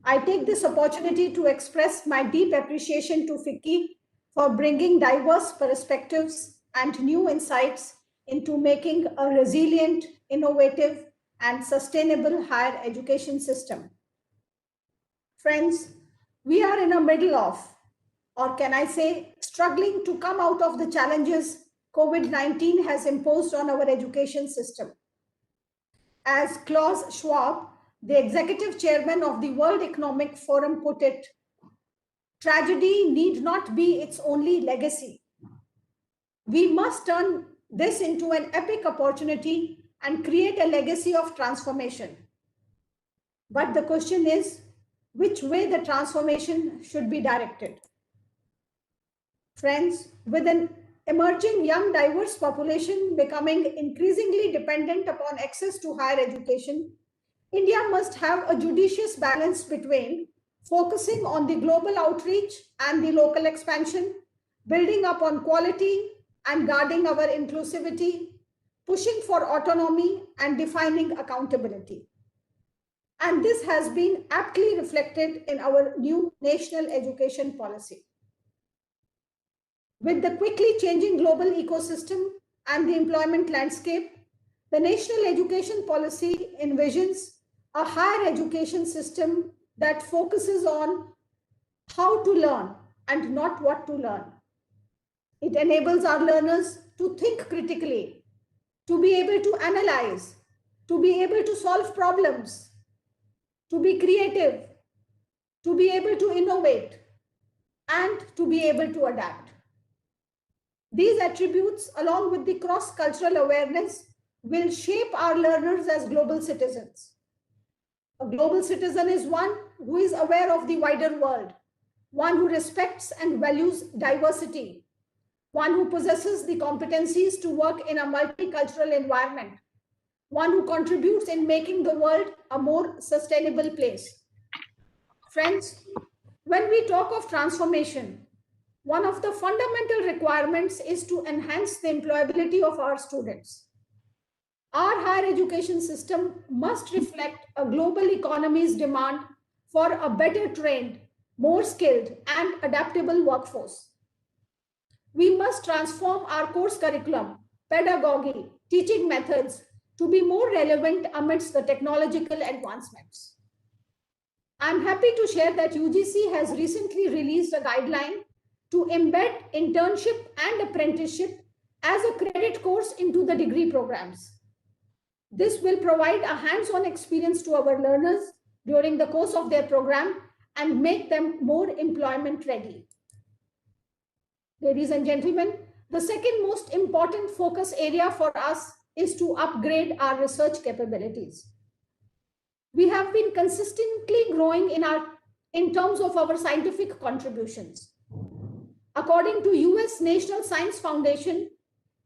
I take this opportunity to express my deep appreciation to FICCI for bringing diverse perspectives and new insights into making a resilient, innovative, and sustainable higher education system. Friends, we are in the middle of, or can I say, struggling to come out of the challenges COVID-19 has imposed on our education system. As Klaus Schwab, the executive chairman of the World Economic Forum, put it, tragedy need not be its only legacy. We must turn this into an epic opportunity and create a legacy of transformation. But the question is, which way the transformation should be directed? Friends, with an emerging young diverse population becoming increasingly dependent upon access to higher education, India must have a judicious balance between focusing on the global outreach and the local expansion, building upon quality and guarding our inclusivity, pushing for autonomy and defining accountability. And this has been aptly reflected in our new national education policy. With the quickly changing global ecosystem and the employment landscape, the national education policy envisions a higher education system that focuses on how to learn and not what to learn. It enables our learners to think critically, to be able to analyze, to be able to solve problems, to be creative, to be able to innovate, and to be able to adapt. These attributes, along with the cross-cultural awareness, will shape our learners as global citizens. A global citizen is one who is aware of the wider world, one who respects and values diversity, one who possesses the competencies to work in a multicultural environment, one who contributes in making the world a more sustainable place. Friends, when we talk of transformation, one of the fundamental requirements is to enhance the employability of our students. Our higher education system must reflect a global economy's demand for a better trained, more skilled, and adaptable workforce. We must transform our course curriculum, pedagogy, teaching methods to be more relevant amidst the technological advancements. I'm happy to share that UGC has recently released a guideline to embed internship and apprenticeship as a credit course into the degree programs. This will provide a hands-on experience to our learners during the course of their program and make them more employment ready. Ladies and gentlemen, the second most important focus area for us is to upgrade our research capabilities. We have been consistently growing in terms of our scientific contributions. According to US National Science Foundation,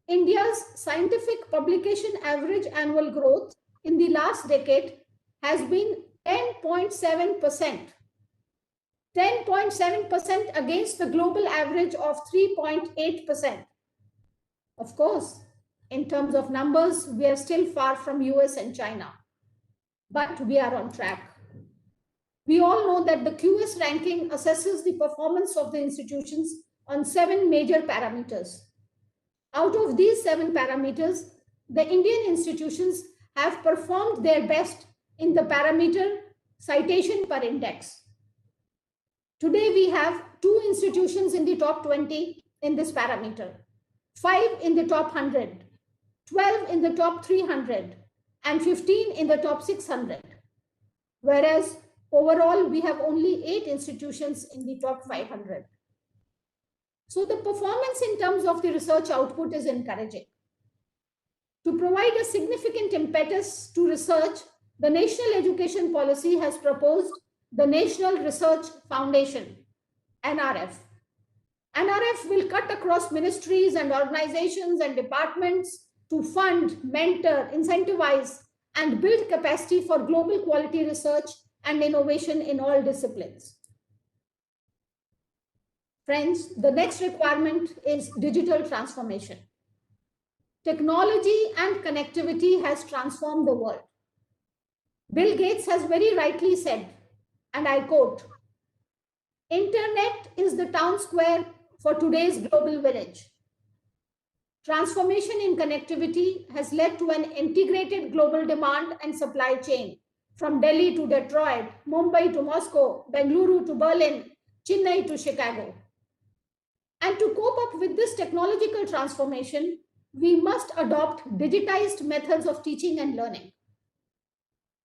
India's scientific publication average annual growth in the last decade has been 10.7%. 10.7% against the global average of 3.8%. Of course, in terms of numbers, we are still far from US and China, but we are on track. We all know that the QS ranking assesses the performance of the institutions on 7 major parameters. Out of these 7 parameters, the Indian institutions have performed their best in the parameter citation per index. Today, we have 2 institutions in the top 20 in this parameter, 5 in the top 100, 12 in the top 300, and 15 in the top 600. Whereas overall, we have only 8 institutions in the top 500. So the performance in terms of the research output is encouraging. To provide a significant impetus to research, the National Education Policy has proposed the National Research Foundation, NRF. NRF will cut across ministries and organizations and departments to fund, mentor, incentivize, and build capacity for global quality research and innovation in all disciplines. Friends, the next requirement is digital transformation. Technology and connectivity has transformed the world. Bill Gates has very rightly said, and I quote, "Internet is the town square for today's global village." Transformation in connectivity has led to an integrated global demand and supply chain from Delhi to Detroit, Mumbai to Moscow, Bengaluru to Berlin, Chennai to Chicago. And to cope up with this technological transformation, we must adopt digitized methods of teaching and learning.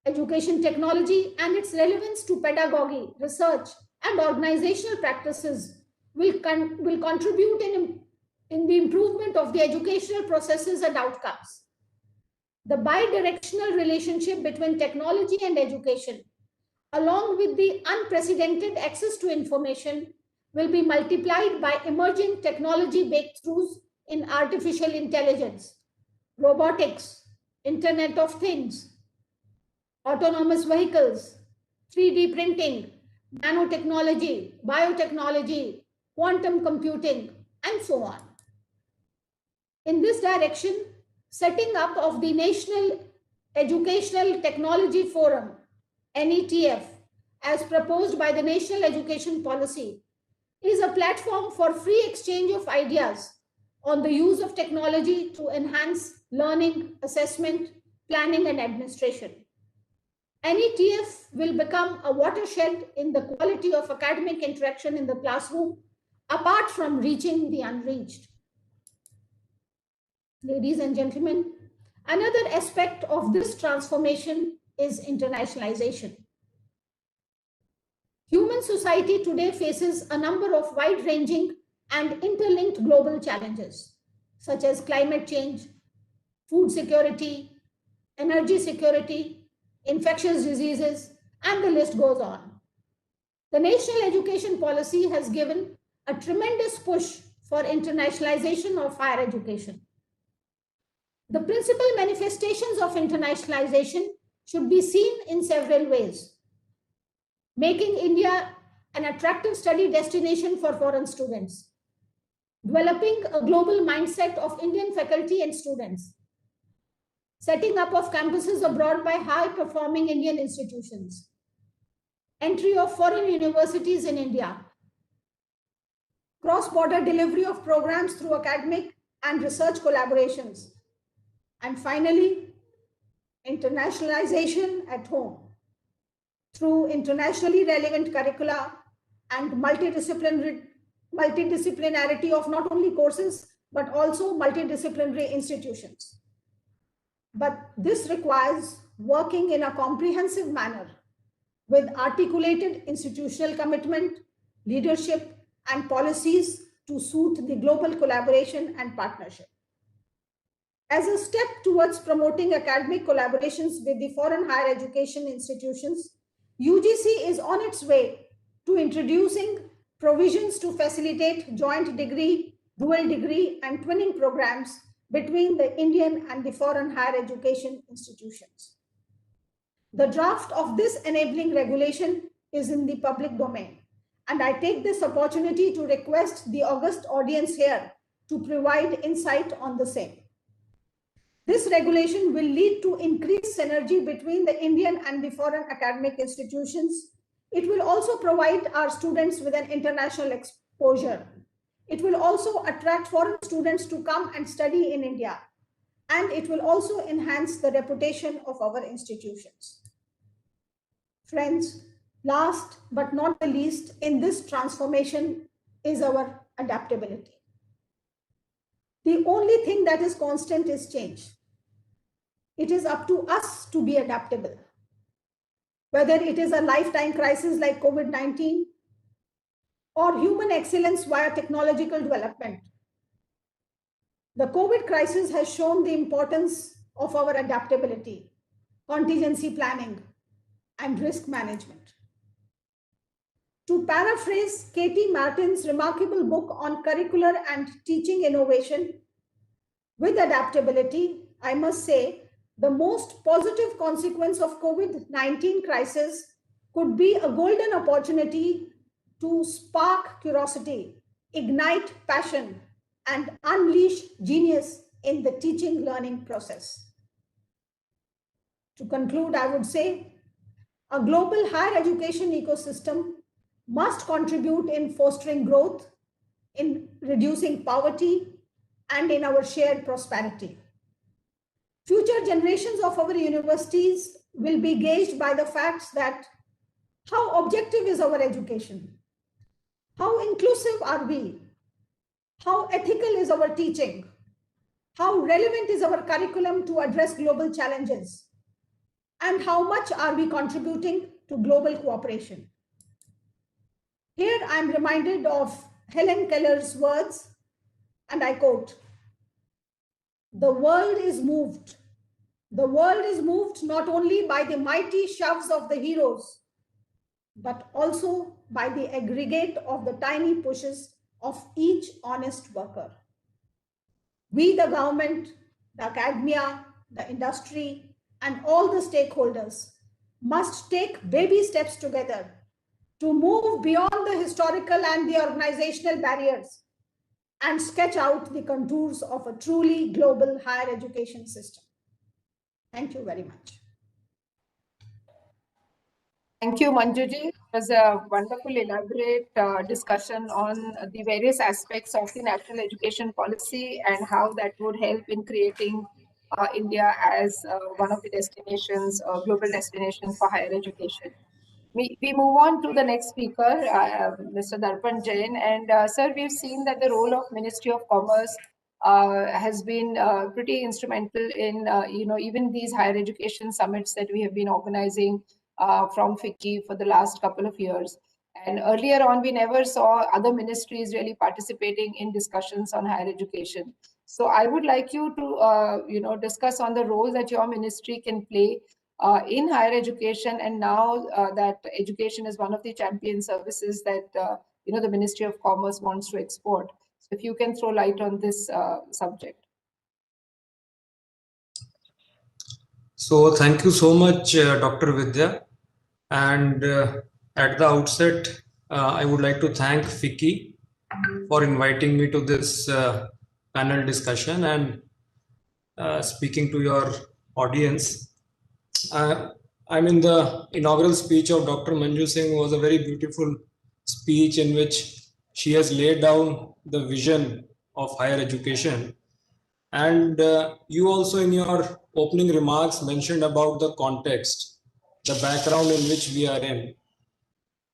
Education technology and its relevance to pedagogy, research, and organizational practices will contribute in the improvement of the educational processes and outcomes. The bidirectional relationship between technology and education, along with the unprecedented access to information, will be multiplied by emerging technology breakthroughs in artificial intelligence, robotics, Internet of Things, autonomous vehicles, 3D printing, nanotechnology, biotechnology, quantum computing, and so on. In this direction, setting up of the National Educational Technology Forum, NETF, as proposed by the National Education Policy, is a platform for free exchange of ideas on the use of technology to enhance learning, assessment, planning, and administration. NETF will become a watershed in the quality of academic interaction in the classroom, apart from reaching the unreached. Ladies and gentlemen, another aspect of this transformation is internationalization. Human society today faces a number of wide-ranging and interlinked global challenges, such as climate change, food security, energy security, infectious diseases, and the list goes on. The National Education Policy has given a tremendous push for internationalization of higher education. The principal manifestations of internationalization should be seen in several ways. Making India an attractive study destination for foreign students, developing a global mindset of Indian faculty and students, setting up of campuses abroad by high-performing Indian institutions, entry of foreign universities in India, cross-border delivery of programs through academic and research collaborations, and finally, internationalization at home through internationally relevant curricula and multidisciplinarity of not only courses, but also multidisciplinary institutions. But this requires working in a comprehensive manner with articulated institutional commitment, leadership, and policies to suit the global collaboration and partnership. As a step towards promoting academic collaborations with the foreign higher education institutions, UGC is on its way to introducing provisions to facilitate joint degree, dual degree, and twinning programs between the Indian and the foreign higher education institutions. The draft of this enabling regulation is in the public domain, And I take this opportunity to request the august audience here to provide insight on the same. This regulation will lead to increased synergy between the Indian and the foreign academic institutions. It will also provide our students with an international exposure. It will also attract foreign students to come and study in India. And it will also enhance the reputation of our institutions. Friends, last but not the least in this transformation is our adaptability. The only thing that is constant is change. It is up to us to be adaptable. Whether it is a lifetime crisis like COVID-19 or human excellence via technological development. The COVID crisis has shown the importance of our adaptability, contingency planning, and risk management. To paraphrase Katie Martin's remarkable book on curricular and teaching innovation, with adaptability, I must say, the most positive consequence of COVID-19 crisis could be a golden opportunity to spark curiosity, ignite passion, and unleash genius in the teaching learning process. To conclude, I would say, a global higher education ecosystem must contribute in fostering growth, in reducing poverty, and in our shared prosperity. Future generations of our universities will be gauged by the facts that how objective is our education? How inclusive are we? How ethical is our teaching? How relevant is our curriculum to address global challenges? And how much are we contributing to global cooperation? Here I'm reminded of Helen Keller's words, and I quote, "The world is moved. The world is moved not only by the mighty shoves of the heroes, but also by the aggregate of the tiny pushes of each honest worker. We, the government, the academia, the industry, and all the stakeholders must take baby steps together to move beyond the historical and the organizational barriers and sketch out the contours of a truly global higher education system." Thank you very much. Thank you, Manjuji. It was a wonderful, elaborate discussion on the various aspects of the national education policy and how that would help in creating India as one of the destinations, global destinations for higher education. We move on to the next speaker, Mr. Darpan Jain. And sir, we've seen that the role of Ministry of Commerce has been pretty instrumental in even these higher education summits that we have been organizing from FICCI for the last couple of years. And earlier on, we never saw other ministries really participating in discussions on higher education. So I would like you to discuss on the role that your ministry can play in higher education, and now that education is one of the champion services that the Ministry of Commerce wants to export. So if you can throw light on this subject. So thank you so much, Dr. Vidya. And at the outset, I would like to thank FICCI for inviting me to this panel discussion and speaking to your audience. I mean, the inaugural speech of Dr. Manju Singh was a very beautiful speech in which she has laid down the vision of higher education. And you also in your opening remarks mentioned about the context, the background in which we are in.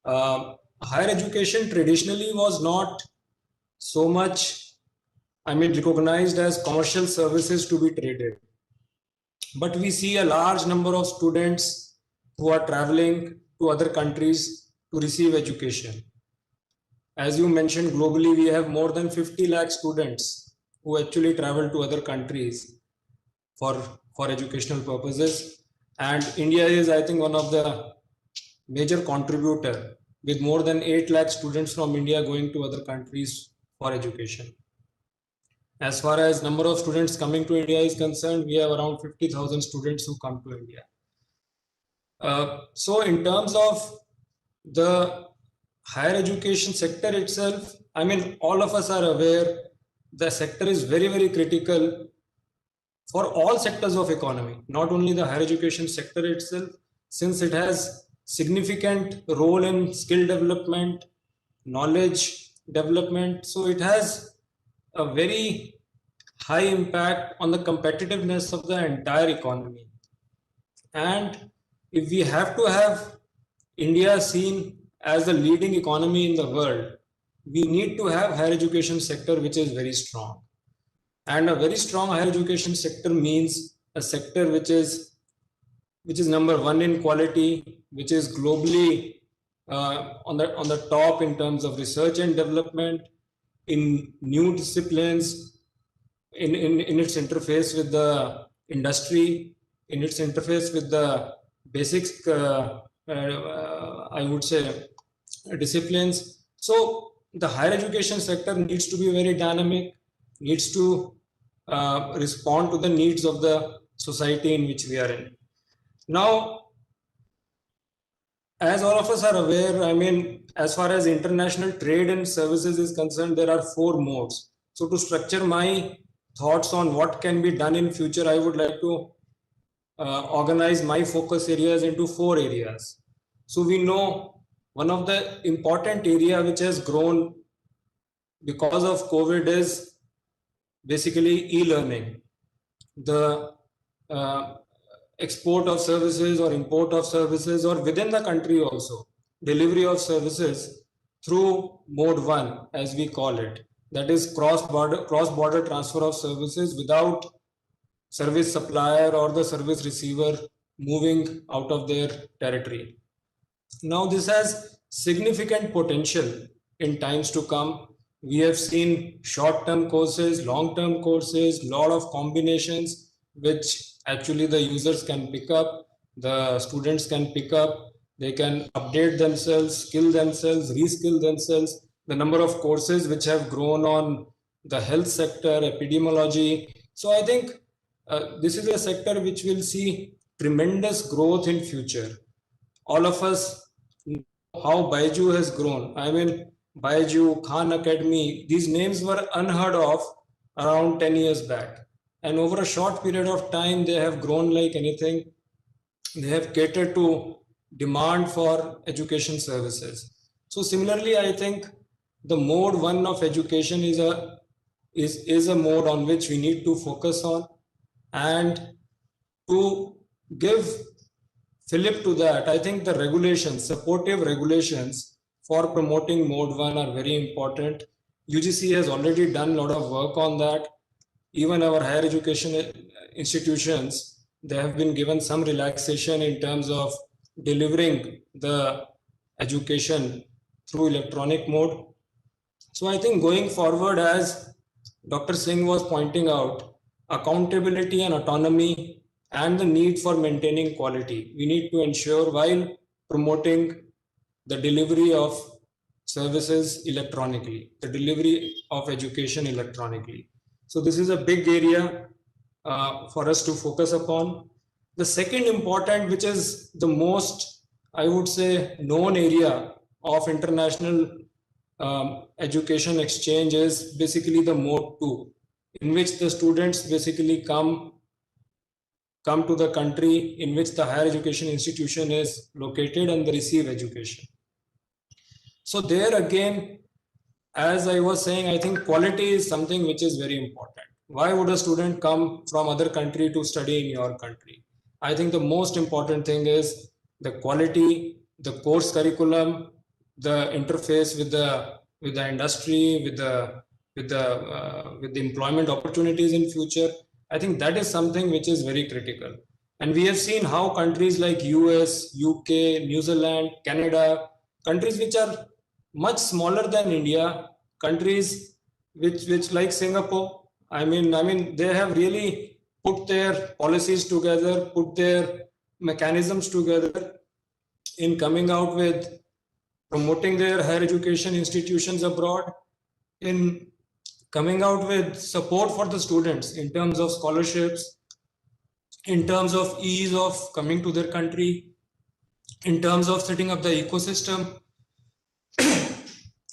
Higher education traditionally was not so much, recognized as commercial services to be traded. But we see a large number of students who are traveling to other countries to receive education. As you mentioned, globally, we have more than 50 lakh students who actually travel to other countries for educational purposes. And India is, I think, one of the major contributor, with more than 8 lakh students from India going to other countries for education. As far as number of students coming to India is concerned, we have around 50,000 students who come to India. So in terms of the higher education sector itself, I mean, all of us are aware the sector is very, very critical for all sectors of economy, not only the higher education sector itself, since it has significant role in skill development, knowledge development. So it has a very high impact on the competitiveness of the entire economy. And if we have to have India seen as the leading economy in the world, we need to have higher education sector which is very strong. And a very strong higher education sector means a sector which is number one in quality, which is globally on the top in terms of research and development, in new disciplines, in its interface with the industry, in its interface with the basics, I would say, disciplines. So the higher education sector needs to be very dynamic, needs to respond to the needs of the society in which we are in. Now, as all of us are aware, I mean, as far as international trade and services is concerned, there are 4 modes. So to structure my thoughts on what can be done in future, I would like to organize my focus areas into 4 areas. So we know one of the important area which has grown because of COVID is basically e-learning. The export of services or import of services, or within the country also, delivery of services through mode 1, as we call it, that is cross-border transfer of services without service supplier or the service receiver moving out of their territory. Now this has significant potential in times to come. We have seen short-term courses, long-term courses, lot of combinations which actually the users can pick up, the students can pick up, they can update themselves, skill themselves, reskill themselves. The number of courses which have grown on the health sector, epidemiology. So I think this is a sector which will see tremendous growth in future. All of us know how Baiju has grown. I mean, Baiju, Khan Academy, these names were unheard of around 10 years back. And over a short period of time, they have grown like anything. They have catered to demand for education services. So similarly, I think the mode 1 of education is a mode on which we need to focus on. And to give fillip to that, I think the regulations, supportive regulations for promoting mode 1 are very important. UGC has already done a lot of work on that. Even our higher education institutions, they have been given some relaxation in terms of delivering the education through electronic mode. So I think going forward, as Dr. Singh was pointing out, accountability and autonomy and the need for maintaining quality, we need to ensure while promoting the delivery of services electronically, the delivery of education electronically. So this is a big area for us to focus upon. The second important, which is the most, I would say, known area of international education exchange, is basically the mode 2, in which the students basically come to the country in which the higher education institution is located and they receive education. So there again, as I was saying, I think quality is something which is very important. Why would a student come from other country to study in your country? I think the most important thing is the quality, the course curriculum, the interface with the industry, with the employment opportunities in future. I think that is something which is very critical. And we have seen how countries like US, UK, New Zealand, Canada, countries which are much smaller than India, countries which like Singapore, I mean, they have really put their policies together, put their mechanisms together in coming out with promoting their higher education institutions abroad, in coming out with support for the students in terms of scholarships, in terms of ease of coming to their country, in terms of setting up the ecosystem.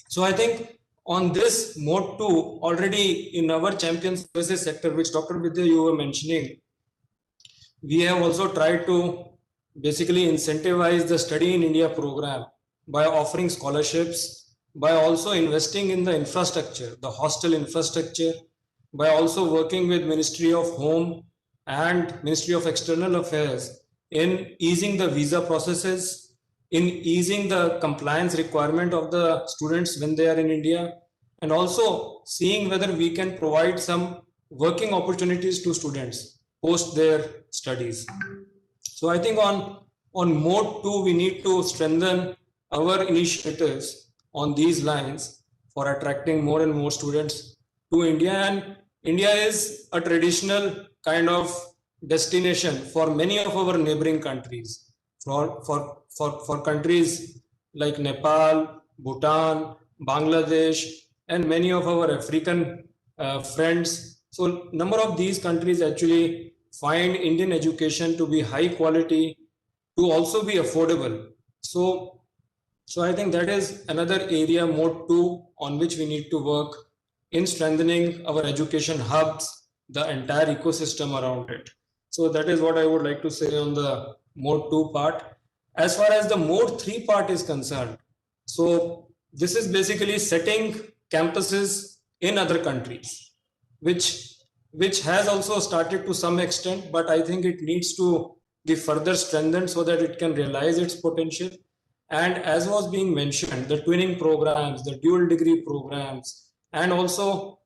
So I think on this mode 2, already in our champion services sector, which Dr. Vidya you were mentioning, we have also tried to basically incentivize the Study in India program by offering scholarships, by also investing in the infrastructure, the hostel infrastructure, by also working with Ministry of Home and Ministry of External Affairs in easing the visa processes, in easing the compliance requirement of the students when they are in India, and also seeing whether we can provide some working opportunities to students post their studies. So I think on mode 2, we need to strengthen our initiatives on these lines for attracting more and more students to India. And India is a traditional kind of destination for many of our neighboring countries. For countries like Nepal, Bhutan, Bangladesh, and many of our African friends. So number of these countries actually find Indian education to be high quality, to also be affordable. So I think that is another area, mode 2, on which we need to work in strengthening our education hubs, the entire ecosystem around it. So that is what I would like to say on the mode 2 part. As far as the mode 3 part is concerned, so this is basically setting campuses in other countries, which has also started to some extent, but I think it needs to be further strengthened so that it can realize its potential. And as was being mentioned, the twinning programs, the dual degree programs, and also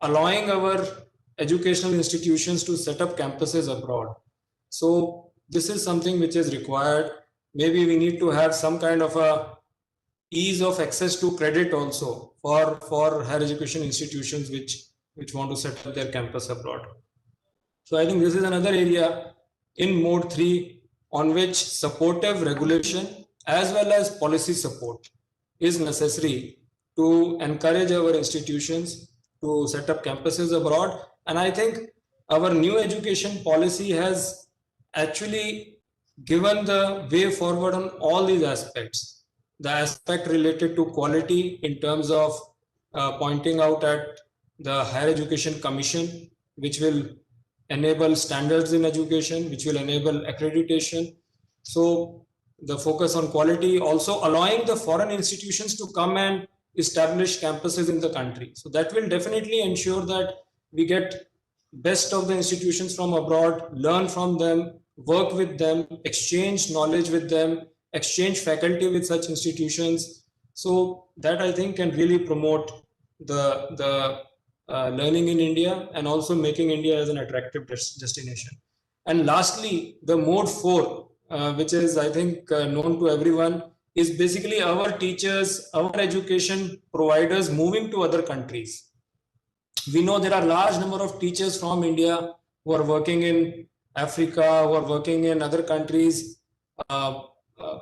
allowing our educational institutions to set up campuses abroad. So this is something which is required. Maybe we need to have some kind of a ease of access to credit also for higher education institutions which want to set up their campus abroad. So I think this is another area in mode 3 on which supportive regulation as well as policy support is necessary to encourage our institutions to set up campuses abroad. And I think our new education policy has actually given the way forward on all these aspects. The aspect related to quality in terms of pointing out at the Higher Education Commission, which will enable standards in education, which will enable accreditation. So the focus on quality, also allowing the foreign institutions to come and establish campuses in the country. So that will definitely ensure that we get best of the institutions from abroad, learn from them, work with them, exchange knowledge with them, exchange faculty with such institutions. So that I think can really promote the learning in India and also making India as an attractive destination. And lastly, the mode 4, which is I think known to everyone, is basically our teachers, our education providers moving to other countries. We know there are a large number of teachers from India who are working in Africa, who are working in other countries,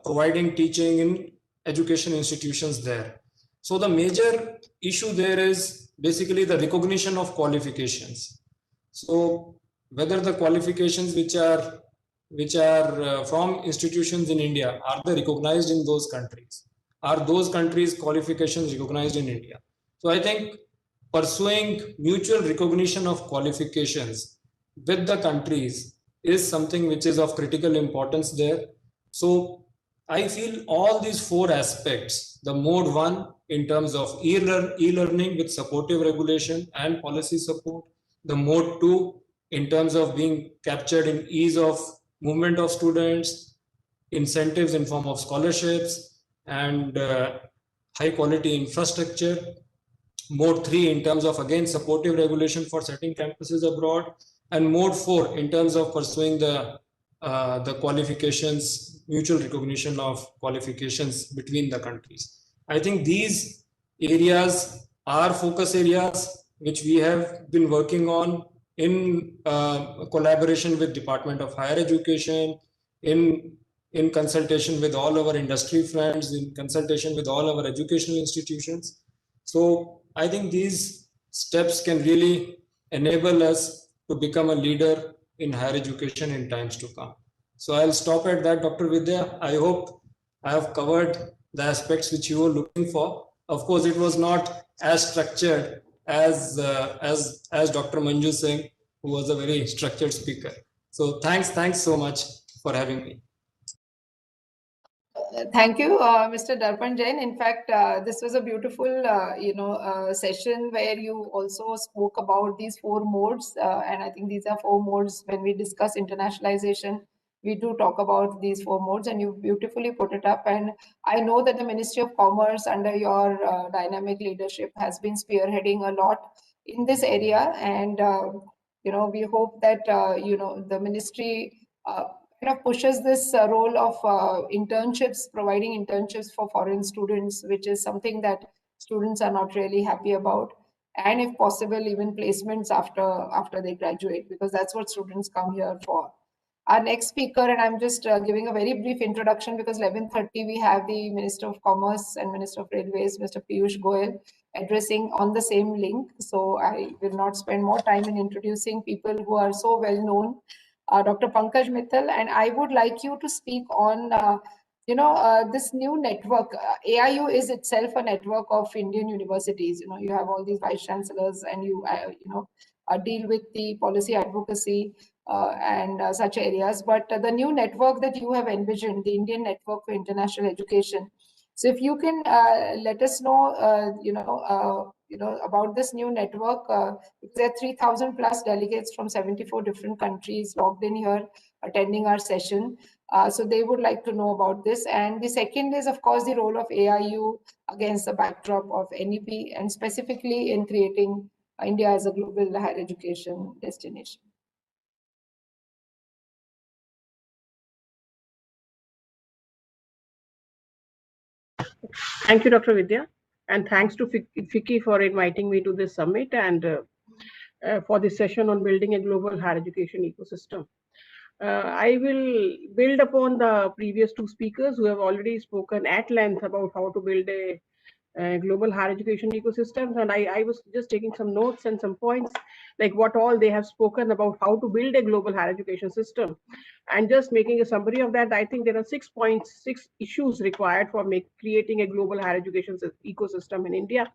providing teaching in education institutions there. So the major issue there is basically the recognition of qualifications. So whether the qualifications which are from institutions in India, are they recognized in those countries? Are those countries' qualifications recognized in India? So I think pursuing mutual recognition of qualifications with the countries is something which is of critical importance there. So I feel all these 4 aspects, the mode 1 in terms of e-learning with supportive regulation and policy support, the mode 2 in terms of being captured in ease of movement of students, incentives in form of scholarships and high quality infrastructure, mode 3 in terms of again supportive regulation for setting campuses abroad, and mode 4 in terms of pursuing the qualifications, mutual recognition of qualifications between the countries. I think these areas are focus areas which we have been working on in collaboration with Department of Higher Education, in consultation with all our industry friends, in consultation with all our educational institutions. So I think these steps can really enable us to become a leader in higher education in times to come. So I'll stop at that, Dr. Vidya. I hope I have covered the aspects which you were looking for. Of course, it was not as structured as Dr. Manju Singh, who was a very structured speaker. So thanks so much for having me. Thank you, Mr. Darpan Jain. In fact, this was a beautiful, session where you also spoke about these 4 modes, and I think these are 4 modes. When we discuss internationalization, we do talk about these 4 modes, and you beautifully put it up. And I know that the Ministry of Commerce, under your dynamic leadership, has been spearheading a lot in this area, and we hope that the ministry pushes this role of internships, providing internships for foreign students, which is something that students are not really happy about, and if possible, even placements after they graduate, because that's what students come here for. Our next speaker, and I'm just giving a very brief introduction because 11:30 we have the Minister of Commerce and Minister of Railways, Mr. Piyush Goyal, addressing on the same link. So I will not spend more time in introducing people who are so well known. Dr. Pankaj Mittal, and I would like you to speak on, this new network. AIU is itself a network of Indian universities. You have all these vice chancellors, and you deal with the policy advocacy and such areas. But the new network that you have envisioned, the Indian Network for International Education. So if you can let us know, about this new network. There are 3,000 plus delegates from 74 different countries logged in here, attending our session. So they would like to know about this. And the second is, of course, the role of AIU against the backdrop of NEP, and specifically in creating India as a global higher education destination. Thank you, Dr. Vidya, and thanks to FICCI for inviting me to this summit and for this session on building a global higher education ecosystem. I will build upon the previous 2 speakers who have already spoken at length about how to build a global higher education ecosystems, and I was just taking some notes and some points, like what all they have spoken about how to build a global higher education system, and just making a summary of that. I think there are 6 points, 6 issues required for creating a global higher education ecosystem in India.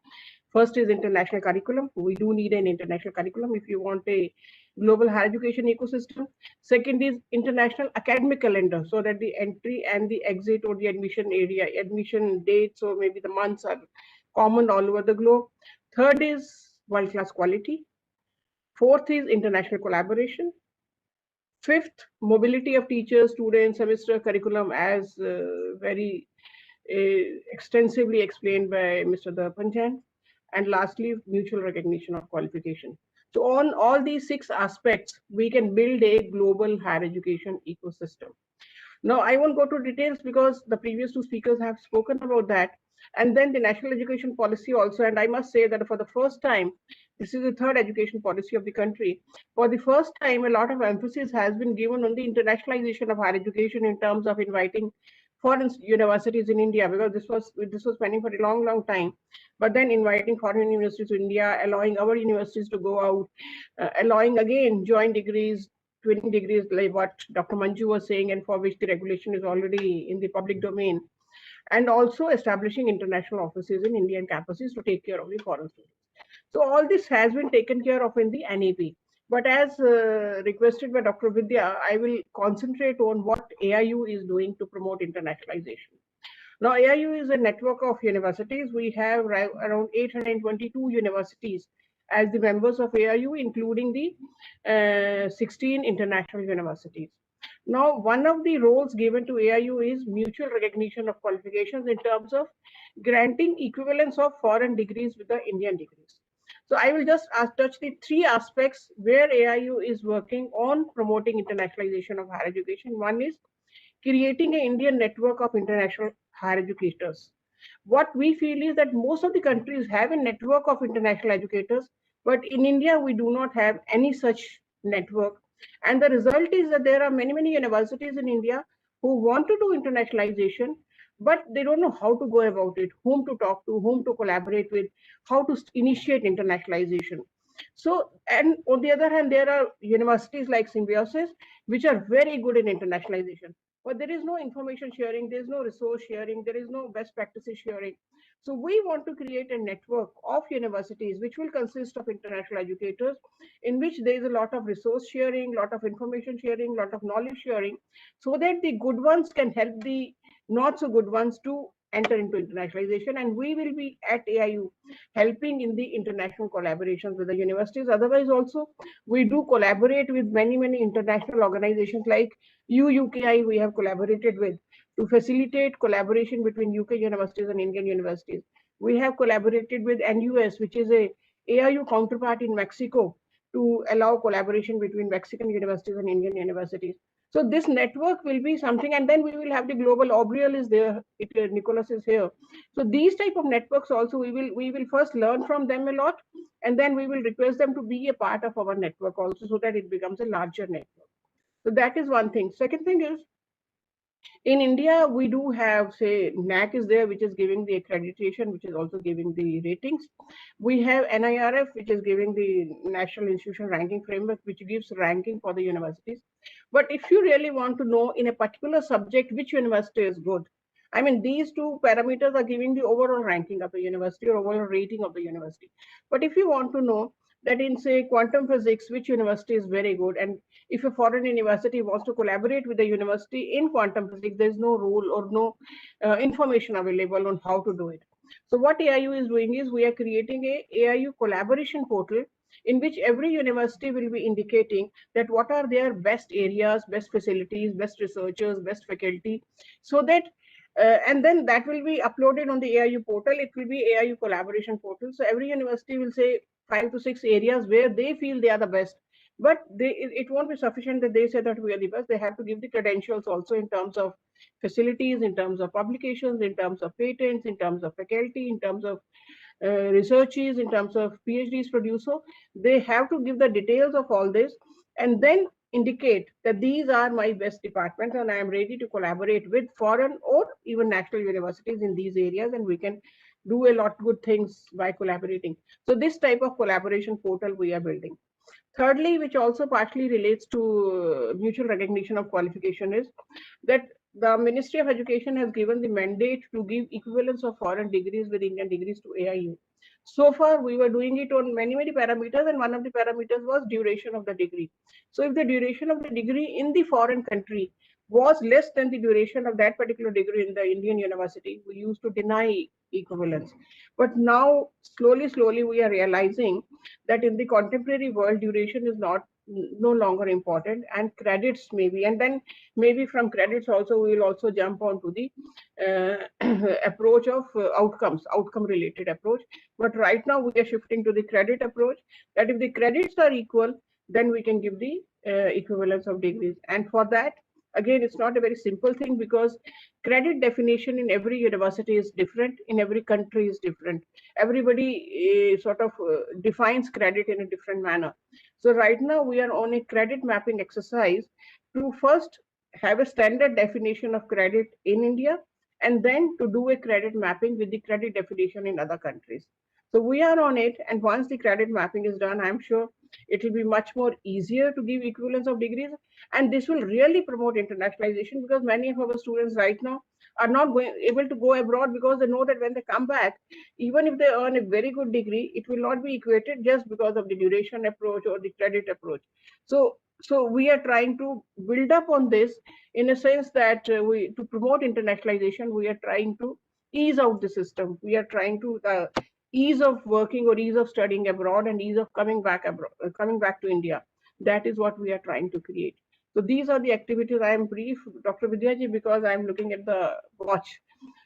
First is international curriculum. We do need an international curriculum if you want a global higher education ecosystem. Second is international academic calendar, so that the entry and the exit or the admission dates or maybe the months are common all over the globe. Third is world-class quality. Fourth is international collaboration. Fifth, mobility of teachers, students, semester curriculum, as very extensively explained by Mr. Darpan Jain. And lastly, mutual recognition of qualification. So on all these 6 aspects, we can build a global higher education ecosystem. Now, I won't go to details because the previous 2 speakers have spoken about that. And then the national education policy also, and I must say that for the first time, this is the 3rd education policy of the country. For the first time, a lot of emphasis has been given on the internationalization of higher education in terms of inviting foreign universities in India, because this was pending for a long time. But then inviting foreign universities to India, allowing our universities to go out, allowing again joint degrees, twinning degrees, like what Dr. Manju was saying, and for which the regulation is already in the public domain, and also establishing international offices in Indian campuses to take care of the foreign students. So all this has been taken care of in the NEP. But as requested by Dr. Vidya, I will concentrate on what AIU is doing to promote internationalization. Now, AIU is a network of universities. We have around 822 universities as the members of AIU, including the 16 international universities. Now, one of the roles given to AIU is mutual recognition of qualifications in terms of granting equivalence of foreign degrees with the Indian degrees. So I will just touch the 3 aspects where AIU is working on promoting internationalization of higher education. One is creating an Indian network of international higher educators. What we feel is that most of the countries have a network of international educators, but in India, we do not have any such network. And the result is that there are many universities in India who want to do internationalization, but they don't know how to go about it, whom to talk to, whom to collaborate with, how to initiate internationalization. So, and on the other hand, there are universities like Symbiosis, which are very good in internationalization. But there is no information sharing, there is no resource sharing, there is no best practices sharing. So we want to create a network of universities which will consist of international educators, in which there is a lot of resource sharing, lot of information sharing, lot of knowledge sharing, so that the good ones can help the not so good ones to enter into internationalization. And we will be at AIU helping in the international collaborations with the universities. Otherwise also, we do collaborate with many international organizations like UUKI. We have collaborated with to facilitate collaboration between UK universities and Indian universities. We have collaborated with NUS, which is a AIU counterpart in Mexico, to allow collaboration between Mexican universities and Indian universities. So this network will be something, and then we will have the global. Aubriel is there, Nicholas is here. So these type of networks also, we will first learn from them a lot, and then we will request them to be a part of our network also, so that it becomes a larger network. So that is one thing. Second thing is, in India, we do have, say, NAC is there, which is giving the accreditation, which is also giving the ratings. We have NIRF, which is giving the National Institution Ranking Framework, which gives ranking for the universities. But if you really want to know in a particular subject which university is good, I mean, these two parameters are giving the overall ranking of the university or overall rating of the university. But if you want to know that in, say, quantum physics, which university is very good, and if a foreign university wants to collaborate with the university in quantum physics, there's no rule or no information available on how to do it. So what AIU is doing is, we are creating a AIU collaboration portal in which every university will be indicating that what are their best areas, best facilities, best researchers, best faculty, so that and then that will be uploaded on the AIU portal. It will be AIU collaboration portal. So every university will say 5 to 6 areas where they feel they are the best. But it won't be sufficient that they say that we are the best. They have to give the credentials also in terms of facilities, in terms of publications, in terms of patents, in terms of faculty, in terms of researches, in terms of PhDs produced. So they have to give the details of all this, and then indicate that these are my best departments, and I am ready to collaborate with foreign or even national universities in these areas, and we can do a lot of good things by collaborating. So this type of collaboration portal we are building. Thirdly, which also partially relates to mutual recognition of qualification, is that the Ministry of Education has given the mandate to give equivalence of foreign degrees with Indian degrees to AIU. So far, we were doing it on many parameters, and one of the parameters was duration of the degree. So if the duration of the degree in the foreign country was less than the duration of that particular degree in the Indian university, we used to deny equivalence. But now, slowly, we are realizing that in the contemporary world, duration is no longer important, and credits maybe, and then maybe from credits also we will also jump on to the approach of outcome related approach. But right now we are shifting to the credit approach, that if the credits are equal, then we can give the equivalence of degrees. And for that, again, it's not a very simple thing, because credit definition in every university is different, in every country is different. Everybody sort of defines credit in a different manner. So right now we are on a credit mapping exercise to first have a standard definition of credit in India, and then to do a credit mapping with the credit definition in other countries. So we are on it, and once the credit mapping is done, I'm sure it will be much more easier to give equivalence of degrees, and this will really promote internationalization, because many of our students right now are not able to go abroad, because they know that when they come back, even if they earn a very good degree, it will not be equated just because of the duration approach or the credit approach. So we are trying to build up on this, in a sense that to promote internationalization, we are trying to ease out the system. We are trying to ease of working or ease of studying abroad, and ease of coming back to India. That is what we are trying to create. So these are the activities. I am brief, Dr. Vidyaji, because I am looking at the watch.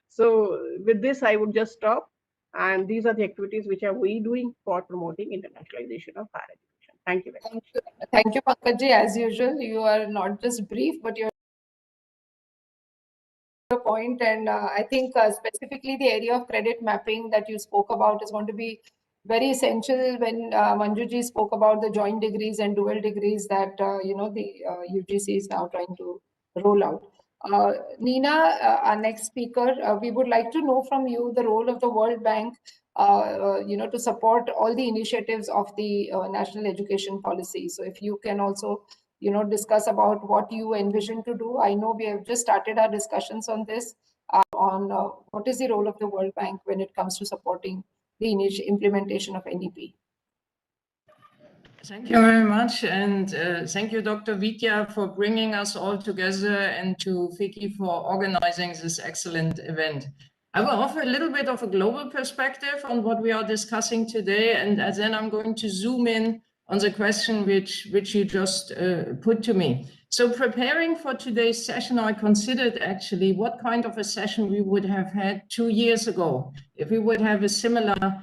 So with this, I would just stop. And these are the activities which are we doing for promoting internationalization of higher education. Thank you very much. Thank you, Pankaj. As usual, you are not just brief, but you're point. And I think specifically the area of credit mapping that you spoke about is going to be very essential when Manjuji spoke about the joint degrees and dual degrees that the UGC is now trying to roll out. Nina, our next speaker, we would like to know from you the role of the World Bank to support all the initiatives of the national education policy. So if you can also discuss about what you envision to do. I know we have just started our discussions on this, on what is the role of the World Bank when it comes to supporting the initial implementation of NEP. Thank you very much, and thank you, Dr. Vidya, for bringing us all together, and to Vicky for organizing this excellent event. I will offer a little bit of a global perspective on what we are discussing today, and then I'm going to zoom in on the question which you just put to me. So preparing for today's session, I considered actually what kind of a session we would have had 2 years ago, if we would have a similar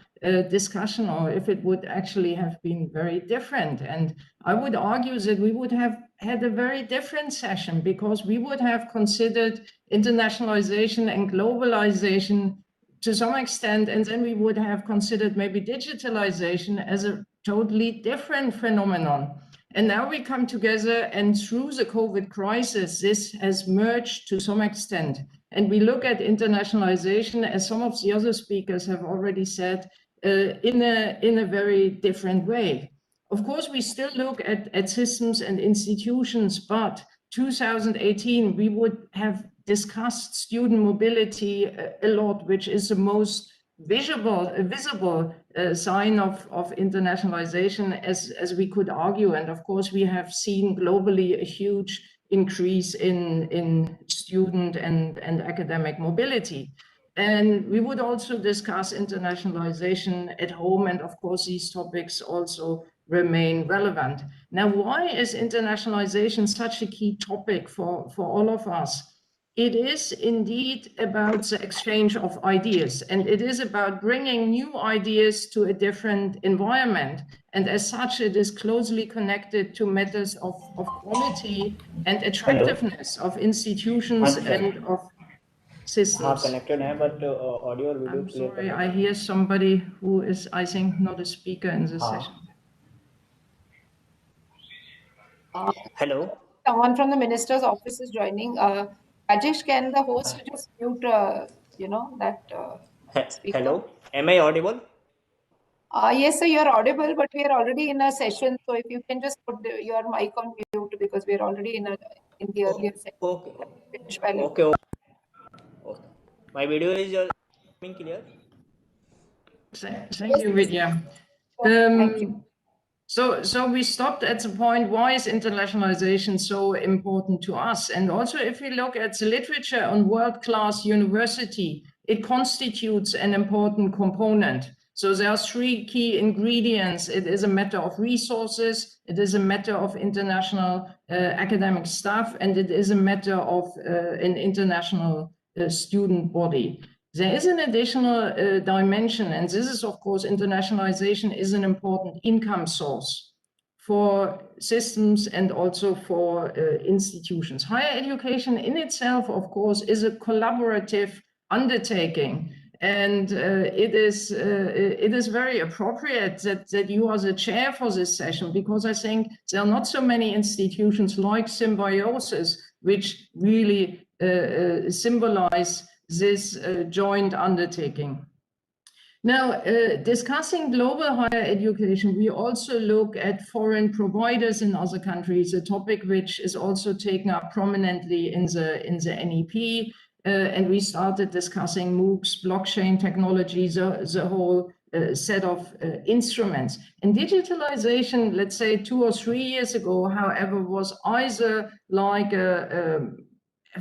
discussion, or if it would actually have been very different. And I would argue that we would have had a very different session, because we would have considered internationalization and globalization to some extent, and then we would have considered maybe digitalization as a totally different phenomenon. And now we come together, and through the COVID crisis, this has merged to some extent. And we look at internationalization, as some of the other speakers have already said, in a very different way. Of course, we still look at systems and institutions, but 2018, we would have discussed student mobility a lot, which is the most visible sign of internationalization, as we could argue. And of course, we have seen globally a huge increase in student and academic mobility. And we would also discuss internationalization at home, and of course, these topics also remain relevant. Now, why is internationalization such a key topic for all of us? It is indeed about the exchange of ideas, and it is about bringing new ideas to a different environment. And as such, it is closely connected to matters of quality and attractiveness of institutions and of systems. Connected hai, but audio or video I'm clear. sorry, I hear somebody who is, I think, not a speaker in this session. Hello. Someone from the minister's office is joining. Rajesh, can the host just mute, that speaker? Hello. Am I audible? Yes, sir, you're audible, but we are already in a session. So if you can just put your mic on mute, because we are already in the earlier session. Okay. Okay. My video is coming clear. Thank you, Vidya. Thank you. So we stopped at the point, why is internationalization so important to us? And also, if we look at the literature on world-class university, it constitutes an important component. So there are 3 key ingredients. It is a matter of resources, it is a matter of international academic staff, and it is a matter of an international student body. There is an additional dimension, and this is, of course, internationalization is an important income source for systems and also for institutions. Higher education in itself, of course, is a collaborative undertaking. And it is very appropriate that you are the chair for this session, because I think there are not so many institutions like Symbiosis which really symbolize this joint undertaking. Now, discussing global higher education, we also look at foreign providers in other countries, a topic which is also taken up prominently in the NEP. And we started discussing MOOCs, blockchain technology, the whole set of instruments. And digitalization, let's say 2 or 3 years ago, however, was either like a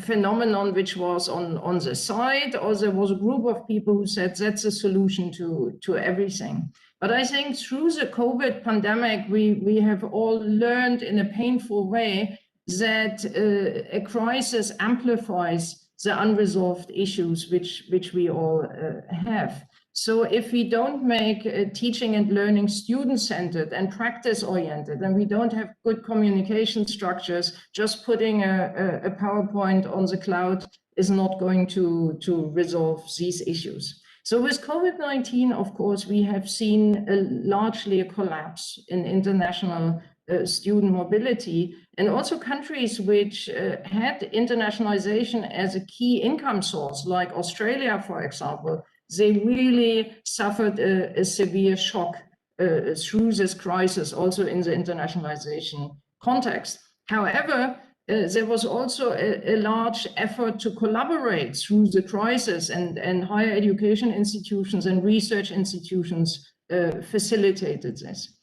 phenomenon which was on the side, or there was a group of people who said that's a solution to everything. But I think through the COVID pandemic, we have all learned in a painful way that a crisis amplifies the unresolved issues which we all have. So if we don't make teaching and learning student-centered and practice-oriented, and we don't have good communication structures, just putting a PowerPoint on the cloud is not going to resolve these issues. So with COVID-19, of course, we have seen largely a collapse in international student mobility, and also countries which had internationalization as a key income source, like Australia, for example, they really suffered a severe shock through this crisis, also in the internationalization context. However, there was also a large effort to collaborate through the crisis, and higher education institutions and research institutions facilitated this.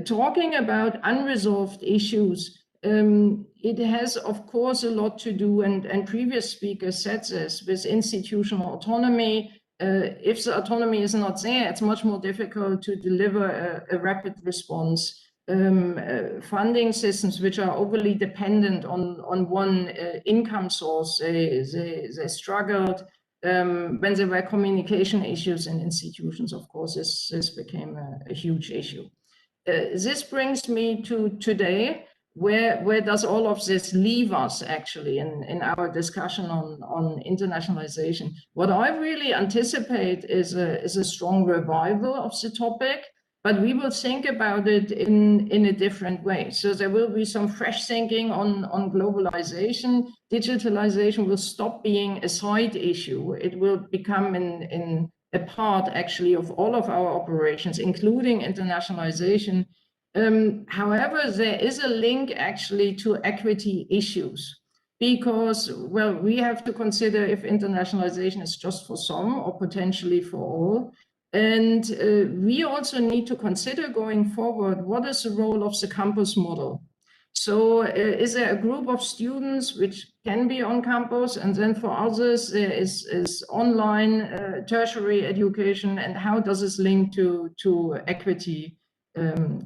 Talking about unresolved issues, it has, of course, a lot to do, and previous speakers said this, with institutional autonomy. If the autonomy is not there, it's much more difficult to deliver a rapid response. Funding systems which are overly dependent on one income source, they struggled. When there were communication issues in institutions, of course, this became a huge issue. This brings me to today. Where does all of this leave us actually in our discussion on internationalization? What I really anticipate is a strong revival of the topic, but we will think about it in a different way. So there will be some fresh thinking on globalization. Digitalization will stop being a side issue. It will become in a part actually of all of our operations, including internationalization. However, there is a link actually to equity issues, because, well, we have to consider if internationalization is just for some or potentially for all. And we also need to consider going forward, what is the role of the campus model? So is there a group of students which can be on campus, and then for others there is online tertiary education, and how does this link to equity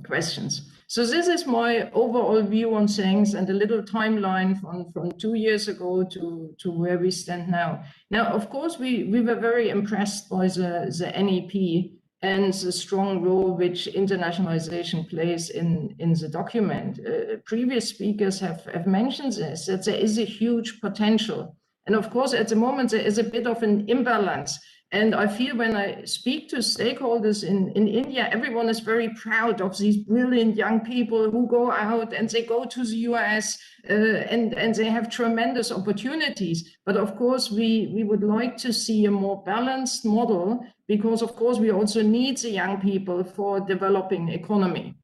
questions? So this is my overall view on things, and a little timeline from 2 years ago to where we stand now. Now, of course, we were very impressed by the NEP and the strong role which internationalization plays in the document. Previous speakers have mentioned this, that there is a huge potential. And of course, at the moment, there is a bit of an imbalance. And I feel when I speak to stakeholders in India, everyone is very proud of these brilliant young people who go out and they go to the US and they have tremendous opportunities. But of course, we would like to see a more balanced model, because of course, we also need the young people for developing economy.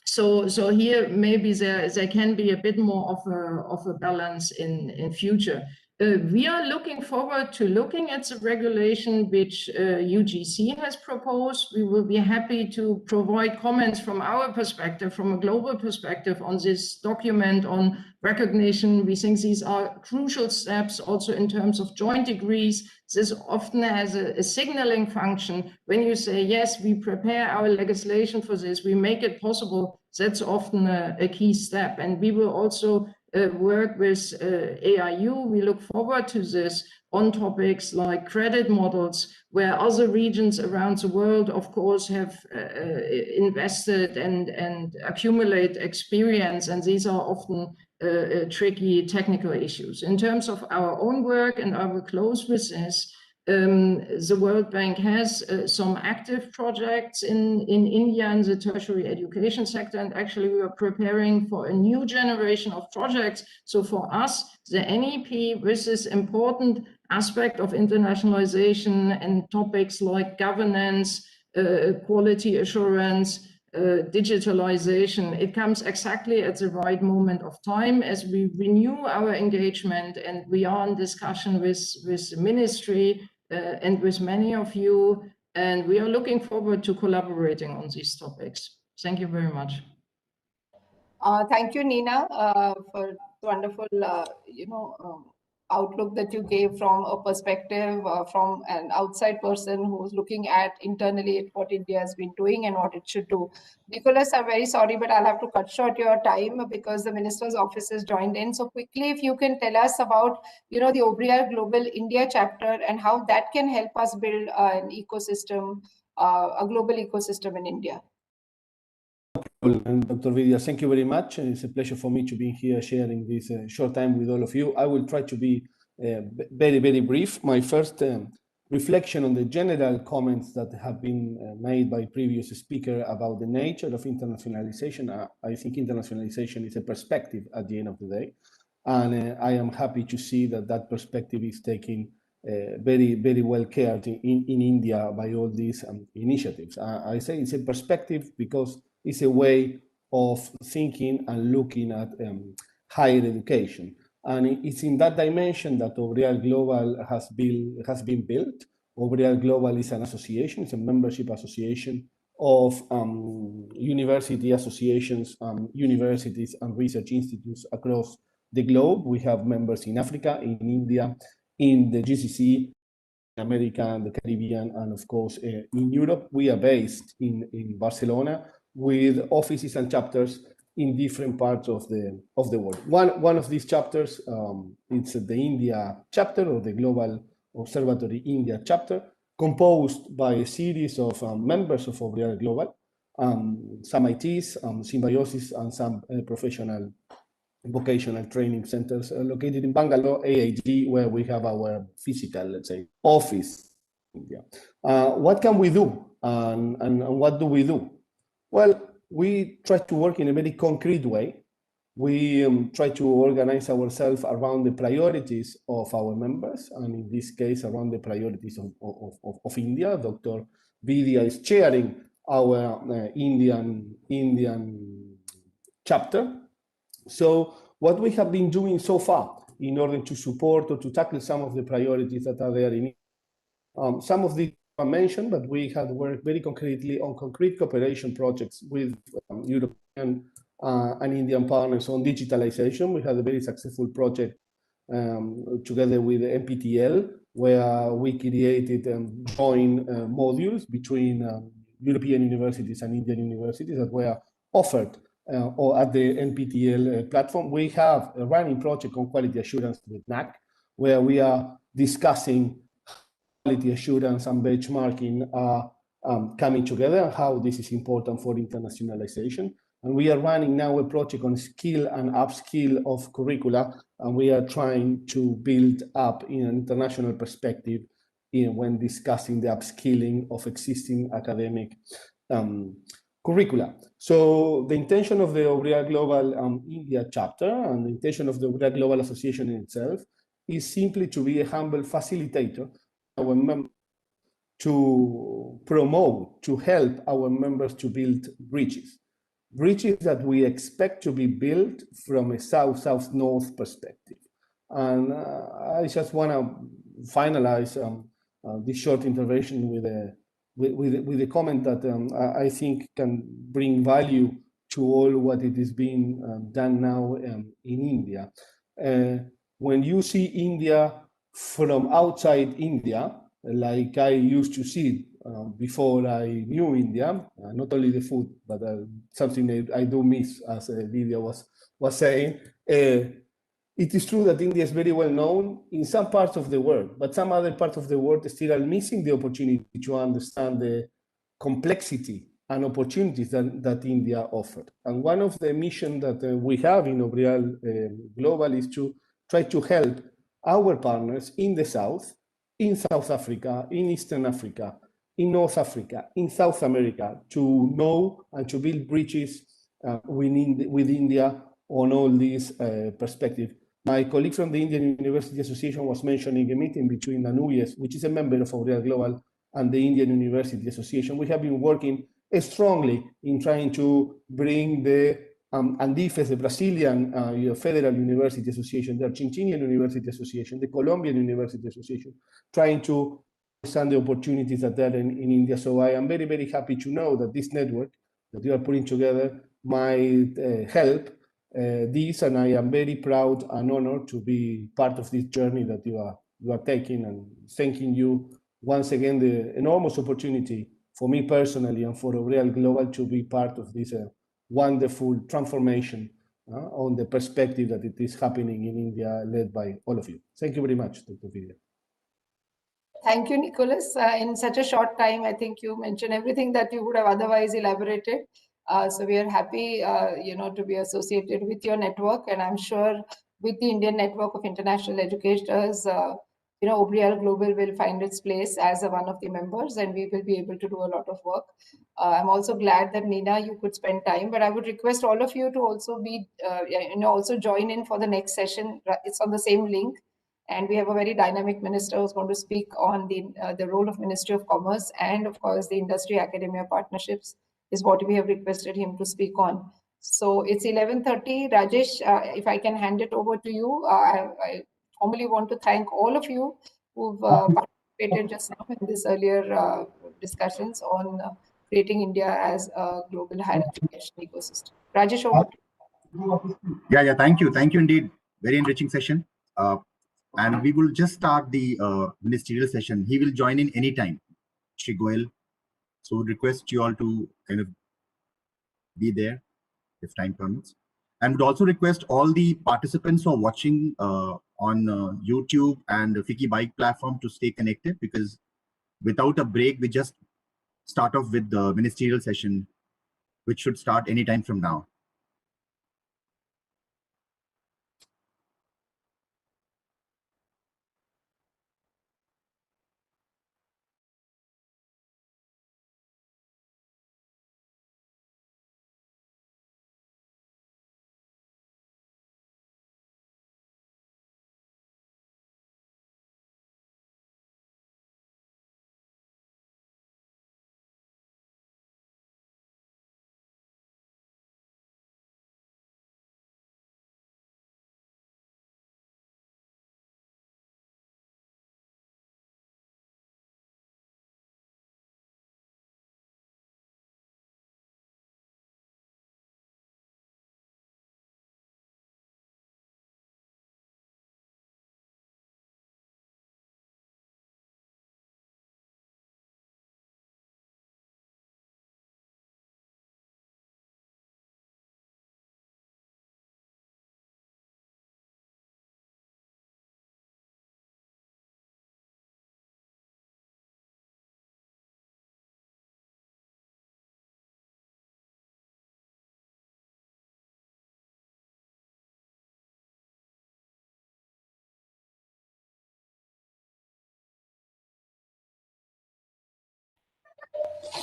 So here, maybe there can be a bit more of a balance in future. We are looking forward to looking at the regulation which UGC has proposed. We will be happy to provide comments from our perspective, from a global perspective, on this document on recognition. We think these are crucial steps also in terms of joint degrees. This often has a signaling function. When you say, yes, we prepare our legislation for this, we make it possible, that's often a key step. And we will also work with AIU. We look forward to this on topics like credit models, where other regions around the world, of course, have invested and accumulate experience, and these are often tricky technical issues. In terms of our own work, and I will close with this, the World Bank has some active projects in India in the tertiary education sector, and actually we are preparing for a new generation of projects. So for us, the NEP, with this important aspect of internationalization and topics like governance, quality assurance, digitalization, it comes exactly at the right moment of time as we renew our engagement, and we are in discussion with the ministry and with many of you, and we are looking forward to collaborating on these topics. Thank you very much. Thank you, Nina, for wonderful, outlook that you gave from a perspective from an outside person who's looking at internally at what India has been doing and what it should do. Nicholas, I'm very sorry, but I'll have to cut short your time because the Minister's office has joined in. So quickly, if you can tell us about, the OBRIAR Global India chapter and how that can help us build an ecosystem, a global ecosystem in India. And Dr. Vidya, thank you very much. It's a pleasure for me to be here sharing this short time with all of you. I will try to be very, very brief. My first reflection on the general comments that have been made by previous speaker about the nature of internationalization. I think internationalization is a perspective at the end of the day. And I am happy to see that that perspective is taken very, very well cared in India by all these initiatives. I say it's a perspective because it's a way of thinking and looking at higher education. And it's in that dimension that Obrial Global has been built. Obrial Global is an association, it's a membership association of university associations, universities and research institutes across the globe. We have members in Africa, in India, in the GCC, America and the Caribbean, and of course in Europe. We are based in Barcelona with offices and chapters in different parts of the world. One of these chapters, it's the India chapter, or the Global Observatory India chapter, composed by a series of members of Obrial Global, some ITs, Symbiosis, and some professional vocational training centers located in Bangalore, AIG, where we have our physical, let's say, office. What can we do, and what do we do? Well, we try to work in a very concrete way. We try to organize ourselves around the priorities of our members, and in this case, around the priorities of India. Dr. Vidya is chairing our Indian chapter. So what we have been doing so far in order to support or to tackle some of the priorities that are there in some of these are mentioned, but we have worked very concretely on concrete cooperation projects with European and Indian partners on digitalization. We had a very successful project together with NPTEL, where we created joint modules between European universities and Indian universities that were offered or at the NPTEL platform. We have a running project on quality assurance with NAC, where we are discussing quality assurance and benchmarking are coming together, and how this is important for internationalization. And we are running now a project on skill and upskill of curricula, and we are trying to build up in an international perspective when discussing the upskilling of existing academic curricula. So the intention of the Obrial Global India chapter, and the intention of the Obrial Global Association in itself, is simply to be a humble facilitator our members, to promote, to help our members to build bridges that we expect to be built from a south-south-north perspective. And I just want to finalize this short intervention with a comment that I think can bring value to all what it is being done now in India. When you see India from outside India, like I used to see before I knew India, not only the food, but something that I do miss, as Vidya was saying. It is true that India is very well known in some parts of the world, but some other parts of the world still are missing the opportunity to understand the complexity and opportunities that India offered. And one of the missions that we have in Obrial Global is to try to help our partners in the South, in South Africa, in Eastern Africa, in North Africa, in South America, to know and to build bridges with India on all these perspectives. My colleague from the Indian University Association was mentioning a meeting between Anuyes, which is a member of Obrial Global, and the Indian University Association. We have been working strongly in trying to bring the ANDIFES, the Brazilian Federal University Association, the Argentinian University Association, the Colombian University Association, trying to understand the opportunities that are in India. So I am very, very happy to know that this network that you are putting together might help this, and I am very proud and honored to be part of this journey that you are taking, and thanking you once again the enormous opportunity for me personally and for Obrial Global to be part of this wonderful transformation on the perspective that it is happening in India, led by all of you. Thank you very much, Dr. Vidya. Thank you, Nicholas. In such a short time, I think you mentioned everything that you would have otherwise elaborated. So we are happy, to be associated with your network, and I'm sure with the Indian Network of International Educators, Obrial Global will find its place as one of the members, and we will be able to do a lot of work. I'm also glad that Nina, you could spend time, but I would request all of you to also be, also join in for the next session. It's on the same link, and we have a very dynamic minister who's going to speak on the role of Ministry of Commerce, and of course the industry academia partnerships is what we have requested him to speak on. So it's 11:30. Rajesh, if I can hand it over to you. I formally want to thank all of you who've participated just now in this earlier discussions on creating India as a global higher education ecosystem. Rajesh, over to you. Yeah, thank you. Thank you indeed. Very enriching session. And we will just start the ministerial session. He will join in anytime, Shri Goel. So request you all to kind of be there if time permits. And would also request all the participants who are watching on YouTube and Fiki Bike platform to stay connected, because without a break, we just start off with the ministerial session, which should start anytime from now.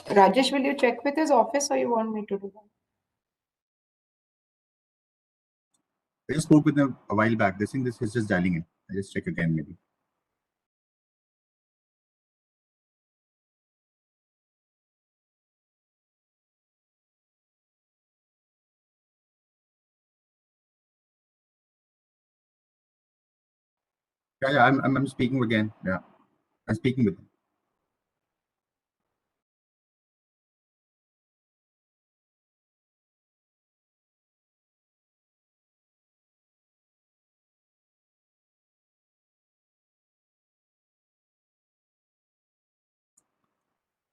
Rajesh, will you check with his office or you want me to do that? I just spoke with him a while back. This is just dialing in. I just check again maybe. Yeah, I'm speaking again. Yeah, I'm speaking with him.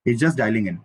He's just dialing in.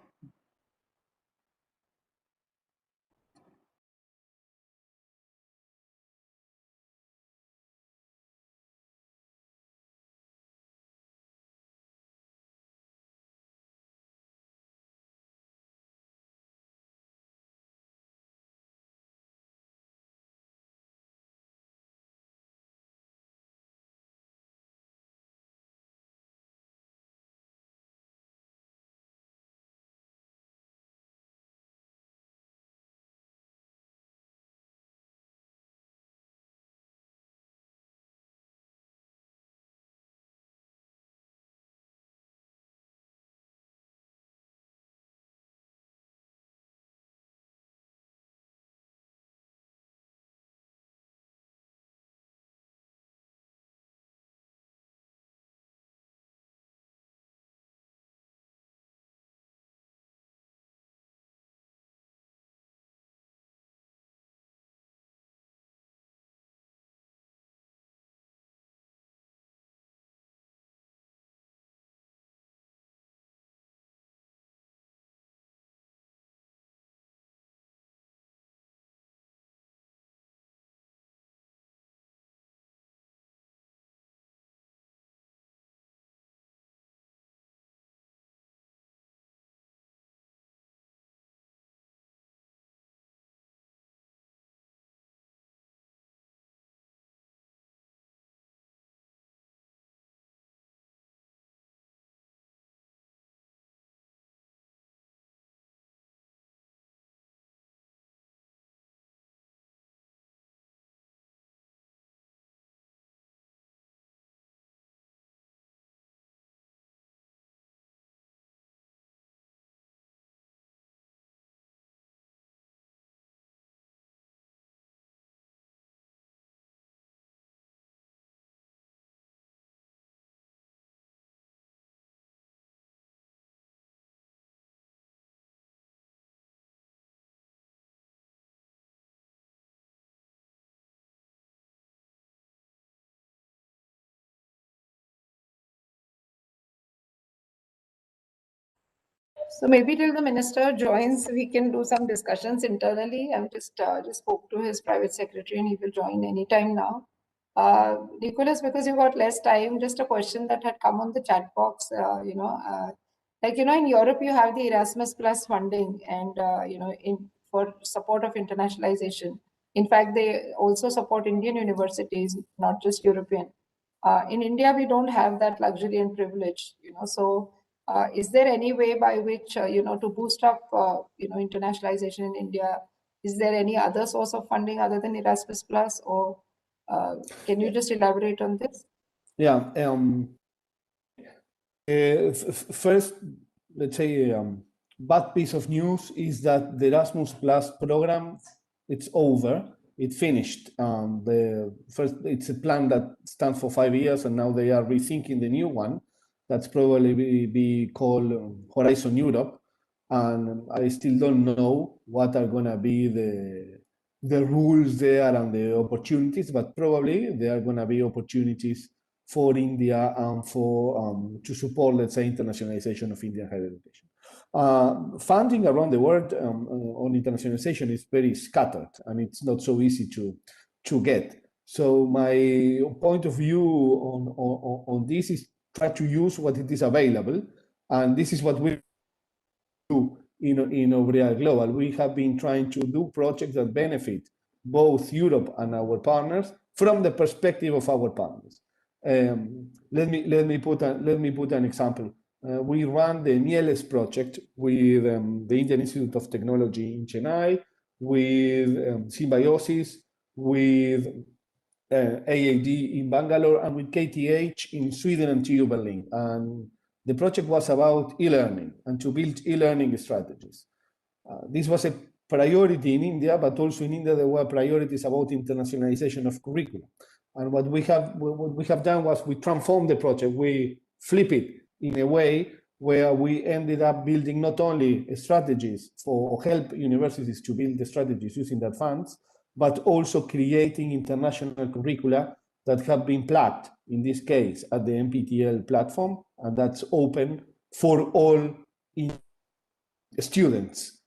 So maybe till the minister joins, we can do some discussions internally. I'm just spoke to his private secretary and he will join anytime now. Nicholas, because you got less time, just a question that had come on the chat box, in Europe, you have the Erasmus Plus funding and, for support of internationalization. In fact, they also support Indian universities, not just European. In India, we don't have that luxury and privilege, so is there any way by which, to boost up, internationalization in India, is there any other source of funding other than Erasmus Plus, or can you just elaborate on this? Yeah. First, let's say bad piece of news is that the Erasmus Plus program, it's over. It finished. It's a plan that stands for 5 years, and now they are rethinking the new one. That's probably be called Horizon Europe, and I still don't know what are going to be the rules there and the opportunities, but probably there are going to be opportunities for India and for to support, let's say, internationalization of Indian higher education. Funding around the world on internationalization is very scattered, and it's not so easy to get. So my point of view on this is try to use what it is available, and this is what we do in Obrial Global. We have been trying to do projects that benefit both Europe and our partners from the perspective of our partners. Let me put an example. We run the Mieles project with the Indian Institute of Technology in Chennai, with Symbiosis, with AAD in Bangalore, and with KTH in Sweden and TU Berlin. And the project was about e-learning and to build e-learning strategies. This was a priority in India, but also in India there were priorities about internationalization of curriculum. And what we have done was we transformed the project. We flip it in a way where we ended up building not only strategies for help universities to build the strategies using that funds, but also creating international curricula that have been plugged, in this case, at the NPTEL platform, and that's open for all students.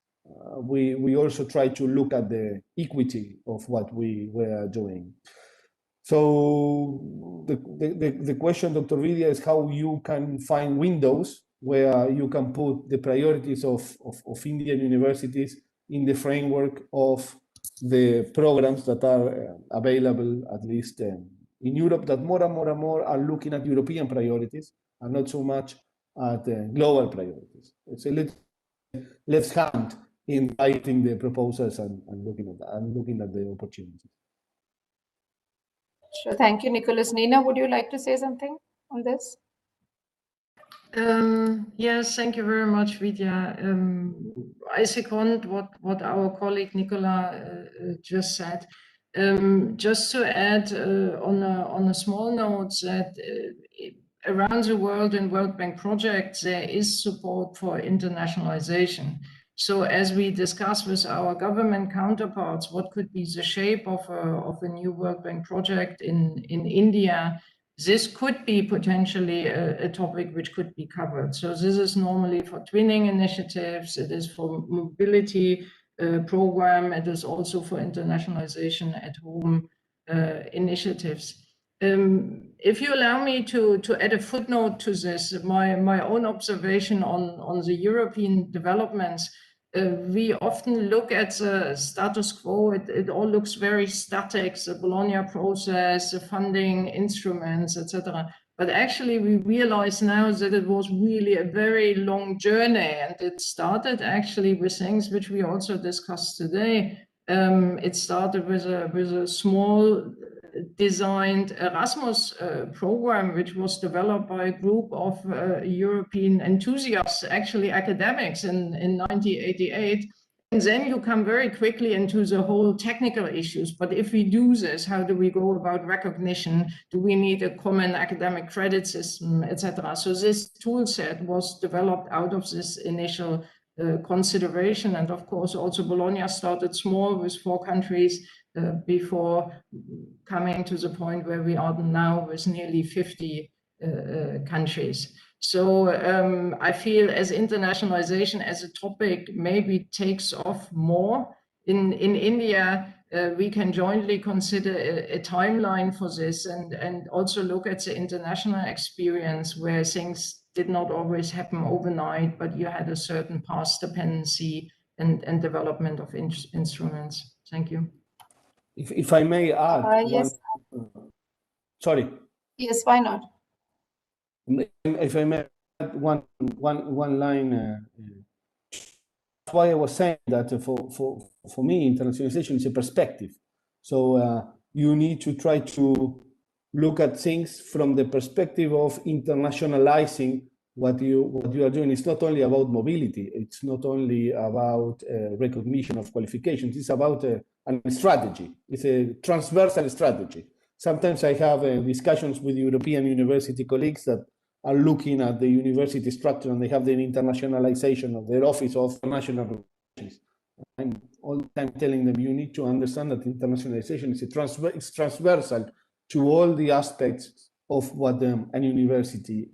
We also try to look at the equity of what we were doing. So the question, Dr. Vidya, is how you can find windows where you can put the priorities of Indian universities in the framework of the programs that are available, at least in Europe, that more and more are looking at European priorities and not so much at global priorities. It's a little less hand in writing the proposals and looking at that, and looking at the opportunities. Sure, thank you, Nicholas. Nina, would you like to say something on this? Yes, thank you very much, Vidya. I second what our colleague Nicola just said. Just to add on a small note that around the world in World Bank projects, there is support for internationalization. So as we discuss with our government counterparts, what could be the shape of a new World Bank project in India, this could be potentially a topic which could be covered. So this is normally for twinning initiatives, it is for mobility program, it is also for internationalization at home initiatives. If you allow me to add a footnote to this, my own observation on the European developments, we often look at the status quo. It all looks very static, the Bologna process, the funding instruments, etc. But actually, we realize now that it was really a very long journey, and it started actually with things which we also discussed today. It started with a small designed Erasmus program, which was developed by a group of European enthusiasts, actually academics in 1988. And then you come very quickly into the whole technical issues. But if we do this, how do we go about recognition? Do we need a common academic credit system, etc.? So this tool set was developed out of this initial consideration. And of course, also Bologna started small with 4 countries before coming to the point where we are now with nearly 50 countries. So I feel as internationalization as a topic maybe takes off more in India, we can jointly consider a timeline for this and also look at the international experience where things did not always happen overnight, but you had a certain past dependency and development of instruments. Thank you. If I may add Yes. Sorry. Yes, why not? If I may add one line, that's why I was saying that for me, internationalization is a perspective. So you need to try to look at things from the perspective of internationalizing what you are doing. It's not only about mobility. It's not only about recognition of qualifications. It's about a strategy. It's a transversal strategy. Sometimes I have discussions with European university colleagues that are looking at the university structure, and they have the internationalization of their Office of International Relations. I'm all the time telling them, you need to understand that internationalization is it's transversal to all the aspects of what a university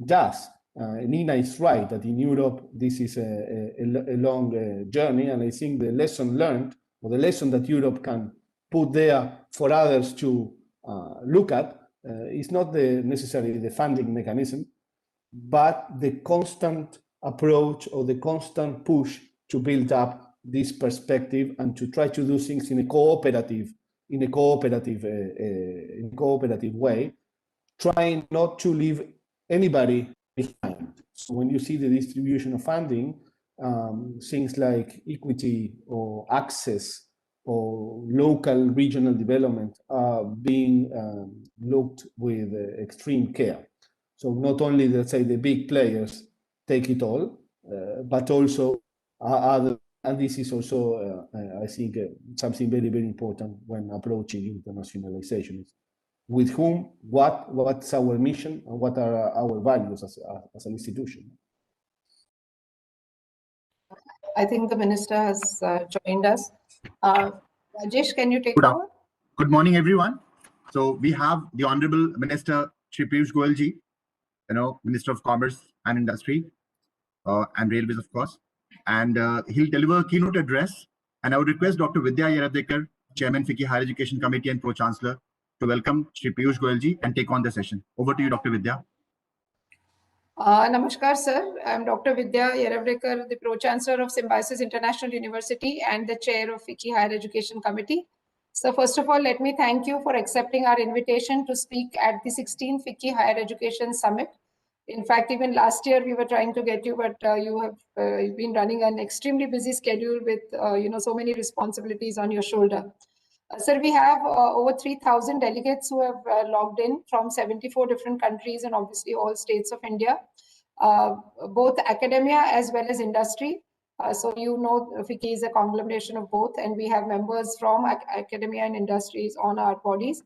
does. Nina is right that in Europe, this is a long journey, and I think the lesson learned, or the lesson that Europe can put there for others to look at, is not necessarily the funding mechanism, but the constant approach or the constant push to build up this perspective and to try to do things in a cooperative way, trying not to leave anybody behind. So when you see the distribution of funding, things like equity or access or local regional development are being looked with extreme care. So not only, let's say, the big players take it all, but also other, and this is also, I think, something very, very important when approaching internationalization. With whom, what's our mission, and what are our values as an institution? I think the minister has joined us. Rajesh, can you take over? Good morning, everyone. So we have the Honorable Minister Shri Piyush Goyal ji, Minister of Commerce and Industry, and Railways, of course. And he'll deliver a keynote address. And I would request Dr. Vidya Yeravdekar, Chairman, FICCI Higher Education Committee and Pro-Chancellor, to welcome Shri Piyush Goyal ji and take on the session. Over to you, Dr. Vidya. Namaskar, sir. I'm Dr. Vidya Yeravdekar, the Pro-Chancellor of Symbiosis International University and the Chair of FICCI Higher Education Committee. So first of all, let me thank you for accepting our invitation to speak at the 16th FICCI Higher Education Summit. In fact, even last year we were trying to get you, but you have been running an extremely busy schedule with so many responsibilities on your shoulder. Sir, we have over 3,000 delegates who have logged in from 74 different countries and obviously all states of India, both academia as well as industry. So FICCI is a conglomeration of both, and we have members from academia and industries on our bodies.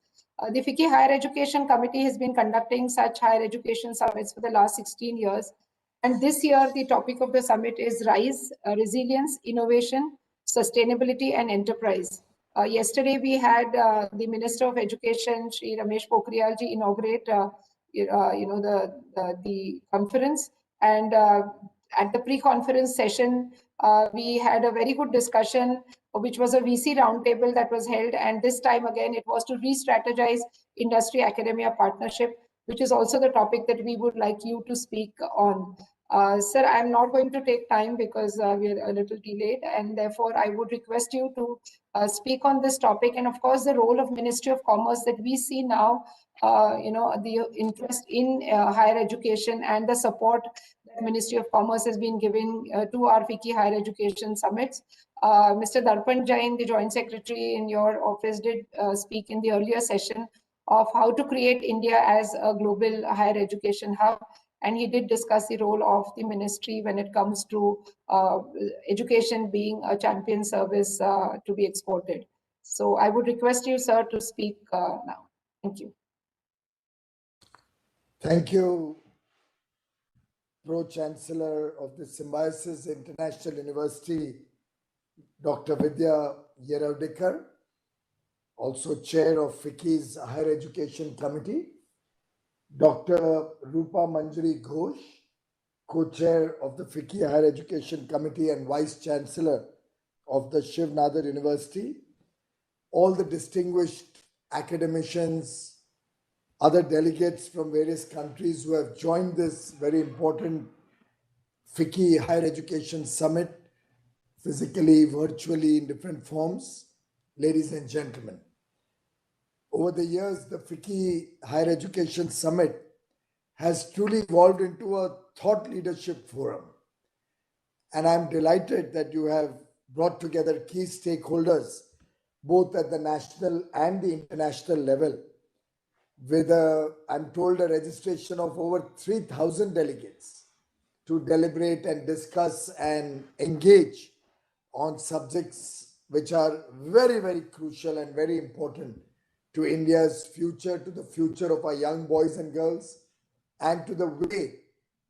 The FICCI Higher Education Committee has been conducting such higher education summits for the last 16 years. And this year, the topic of the summit is RISE, Resilience, Innovation, Sustainability and Enterprise. Yesterday, we had the Minister of Education, Shri Ramesh Pokhriyal ji, inaugurate the conference. And at the pre-conference session, we had a very good discussion, which was a VC roundtable that was held. And this time again, it was to re-strategize industry-academia partnership, which is also the topic that we would like you to speak on. Sir, I'm not going to take time because we are a little delayed, and therefore I would request you to speak on this topic. And of course, the role of Ministry of Commerce that we see now, the interest in higher education and the support that Ministry of Commerce has been giving to our FICCI Higher Education Summits. Mr. Darpan Jain, the Joint Secretary in your office, did speak in the earlier session of how to create India as a global higher education hub. And he did discuss the role of the ministry when it comes to education being a champion service to be exported. So I would request you, sir, to speak now. Thank you. Thank you, Pro-Chancellor of the Symbiosis International University, Dr. Vidya Dr. Rupa Manjari Ghosh, co-chair of the FICCI Higher Education Committee and Vice Chancellor of the Shiv Nadar University, all the distinguished academicians, other delegates from various countries who have joined this very important FICCI Higher Education Summit, physically, virtually, in different forms. Ladies and gentlemen, over the years, the FICCI Higher Education Summit has truly evolved into a thought leadership forum. And I'm delighted that you have brought together key stakeholders, both at the national and the international level, with I'm told, a registration of over 3,000 delegates to deliberate and discuss and engage on subjects which are very, very crucial and very important to India's future, to the future of our young boys and girls, and to the way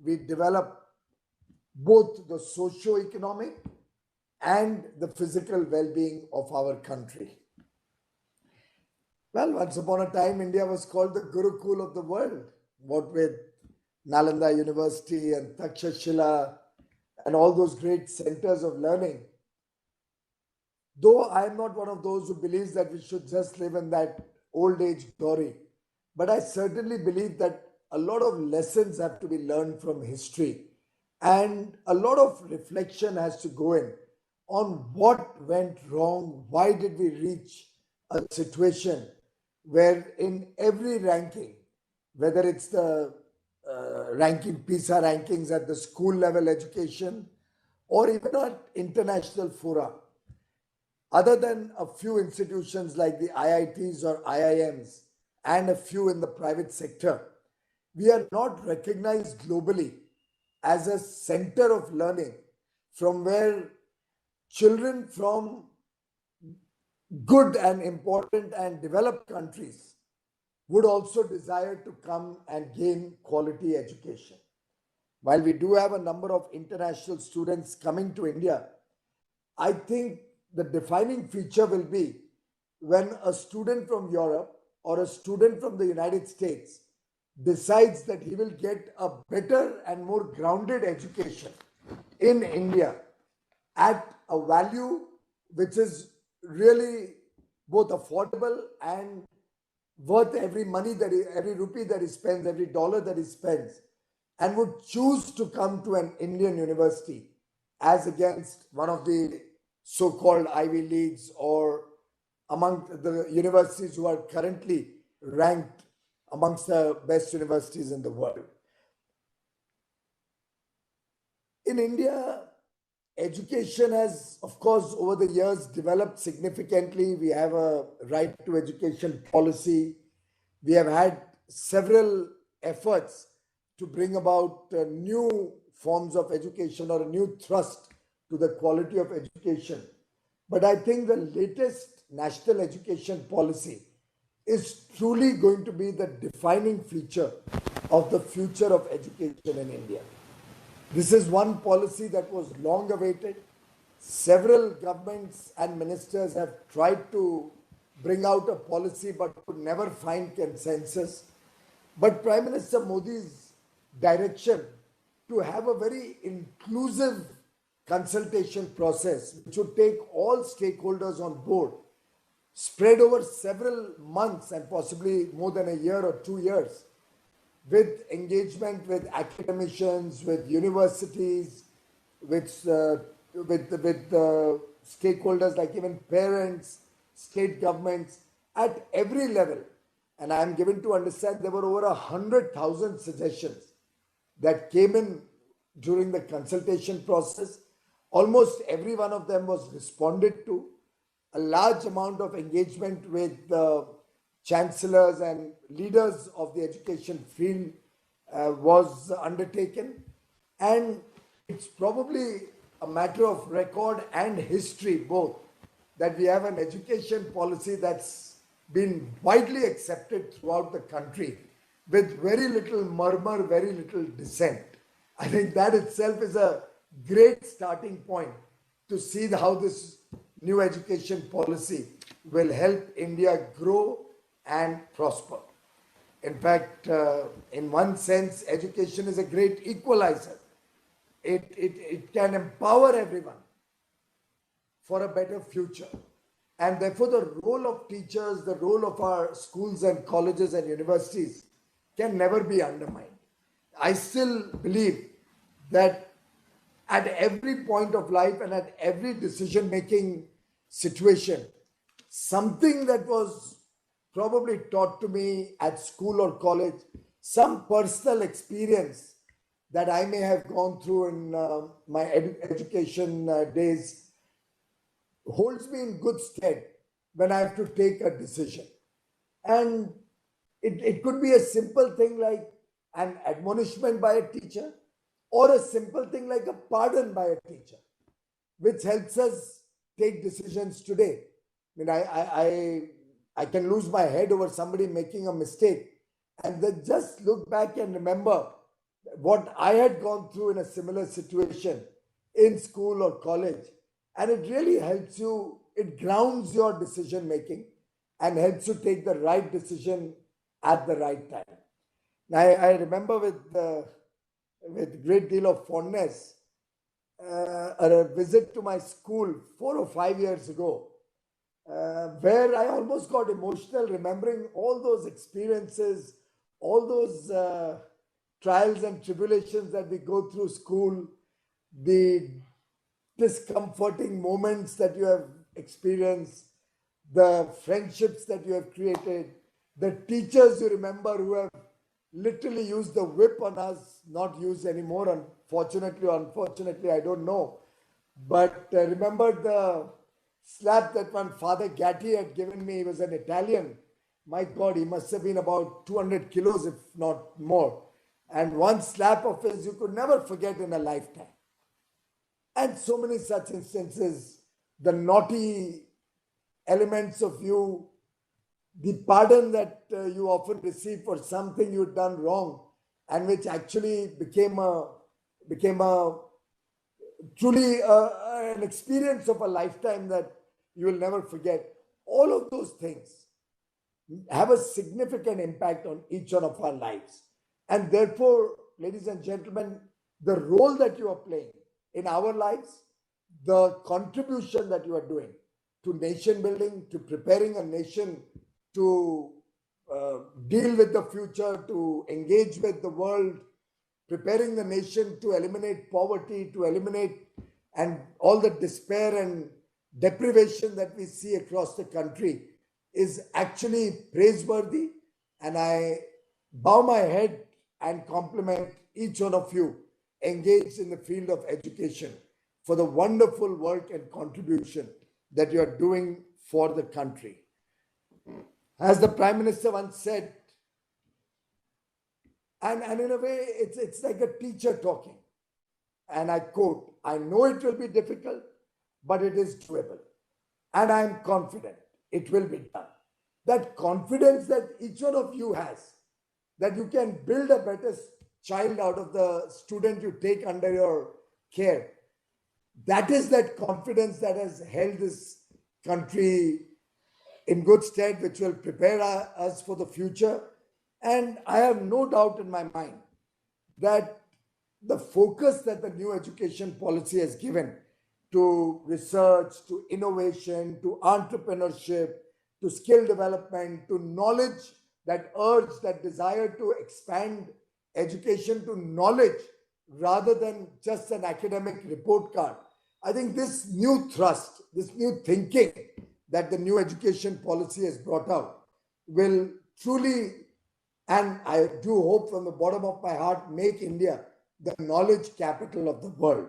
we develop both the socio-economic and the physical well-being of our country. Well, once upon a time, India was called the Gurukul of the world, what with Nalanda University and Takshashila and all those great centers of learning. Though I am not one of those who believes that we should just live in that old age glory, but I certainly believe that a lot of lessons have to be learned from history and a lot of reflection has to go in on what went wrong, why did we reach a situation where in every ranking, whether it's the ranking PISA rankings at the school level education or even at international fora, other than a few institutions like the IITs or IIMs and a few in the private sector, we are not recognized globally as a center of learning from where children from good and important and developed countries would also desire to come and gain quality education. While we do have a number of international students coming to India, I think the defining feature will be when a student from Europe or a student from the United States decides that he will get a better and more grounded education in India at a value which is really both affordable and worth every money every rupee that he spends, every dollar that he spends, and would choose to come to an Indian university as against one of the so-called Ivy Leagues or among the universities who are currently ranked amongst the best universities in the world. In India, education has, of course, over the years developed significantly. We have a right to education policy. We have had several efforts to bring about new forms of education or a new thrust to the quality of education. But I think the latest national education policy is truly going to be the defining feature of the future of education in India. This is one policy that was long awaited. Several governments and ministers have tried to bring out a policy but could never find consensus. But Prime Minister Modi's direction to have a very inclusive consultation process, which would take all stakeholders on board, spread over several months and possibly more than a year or 2 years, with engagement with academicians, with universities, with stakeholders like even parents, state governments, at every level. And I'm given to understand there were over 100,000 suggestions that came in during the consultation process. Almost every one of them was responded to. A large amount of engagement with chancellors and leaders of the education field was undertaken. And it's probably a matter of record and history both that we have an education policy that's been widely accepted throughout the country with very little murmur, very little dissent. I think that itself is a great starting point to see how this new education policy will help India grow and prosper. In fact, in one sense, education is a great equalizer. It can empower everyone for a better future. And therefore, the role of teachers, the role of our schools and colleges and universities can never be undermined. I still believe that at every point of life and at every decision-making situation, something that was probably taught to me at school or college, some personal experience that I may have gone through in my education days holds me in good stead when I have to take a decision. And it could be a simple thing like an admonishment by a teacher, or a simple thing like a pardon by a teacher, which helps us take decisions today. I mean, I can lose my head over somebody making a mistake and then just look back and remember what I had gone through in a similar situation in school or college. And it really helps you, it grounds your decision making and helps you take the right decision at the right time. Now, I remember with great deal of fondness a visit to my school 4 or 5 years ago, where I almost got emotional remembering all those experiences, all those trials and tribulations that we go through school, the discomforting moments that you have experienced, the friendships that you have created, the teachers you remember who have literally used the whip on us, not used anymore, unfortunately or unfortunately, I don't know. But remember the slap that one Father Gatti had given me. He was an Italian. My God, he must have been about 200 kilos, if not more. And one slap of his you could never forget in a lifetime. And so many such instances, the naughty elements of you, the pardon that you often receive for something you've done wrong, and which actually became a truly an experience of a lifetime that you will never forget. All of those things have a significant impact on each one of our lives. And therefore, ladies and gentlemen, the role that you are playing in our lives, the contribution that you are doing to nation building, to preparing a nation to deal with the future, to engage with the world, preparing the nation to eliminate poverty, to eliminate and all the despair and deprivation that we see across the country is actually praiseworthy. And I bow my head and compliment each one of you engaged in the field of education for the wonderful work and contribution that you are doing for the country. As the Prime Minister once said, and in a way, it's like a teacher talking. And I quote, "I know it will be difficult, but it is doable. And I'm confident it will be done." That confidence that each one of you has, that you can build a better child out of the student you take under your care, that is that confidence that has held this country in good stead, which will prepare us for the future. And I have no doubt in my mind that the focus that the new education policy has given to research, to innovation, to entrepreneurship, to skill development, to knowledge, that urge, that desire to expand education to knowledge rather than just an academic report card. I think this new thrust, this new thinking that the new education policy has brought out will truly, and I do hope from the bottom of my heart, make India the knowledge capital of the world.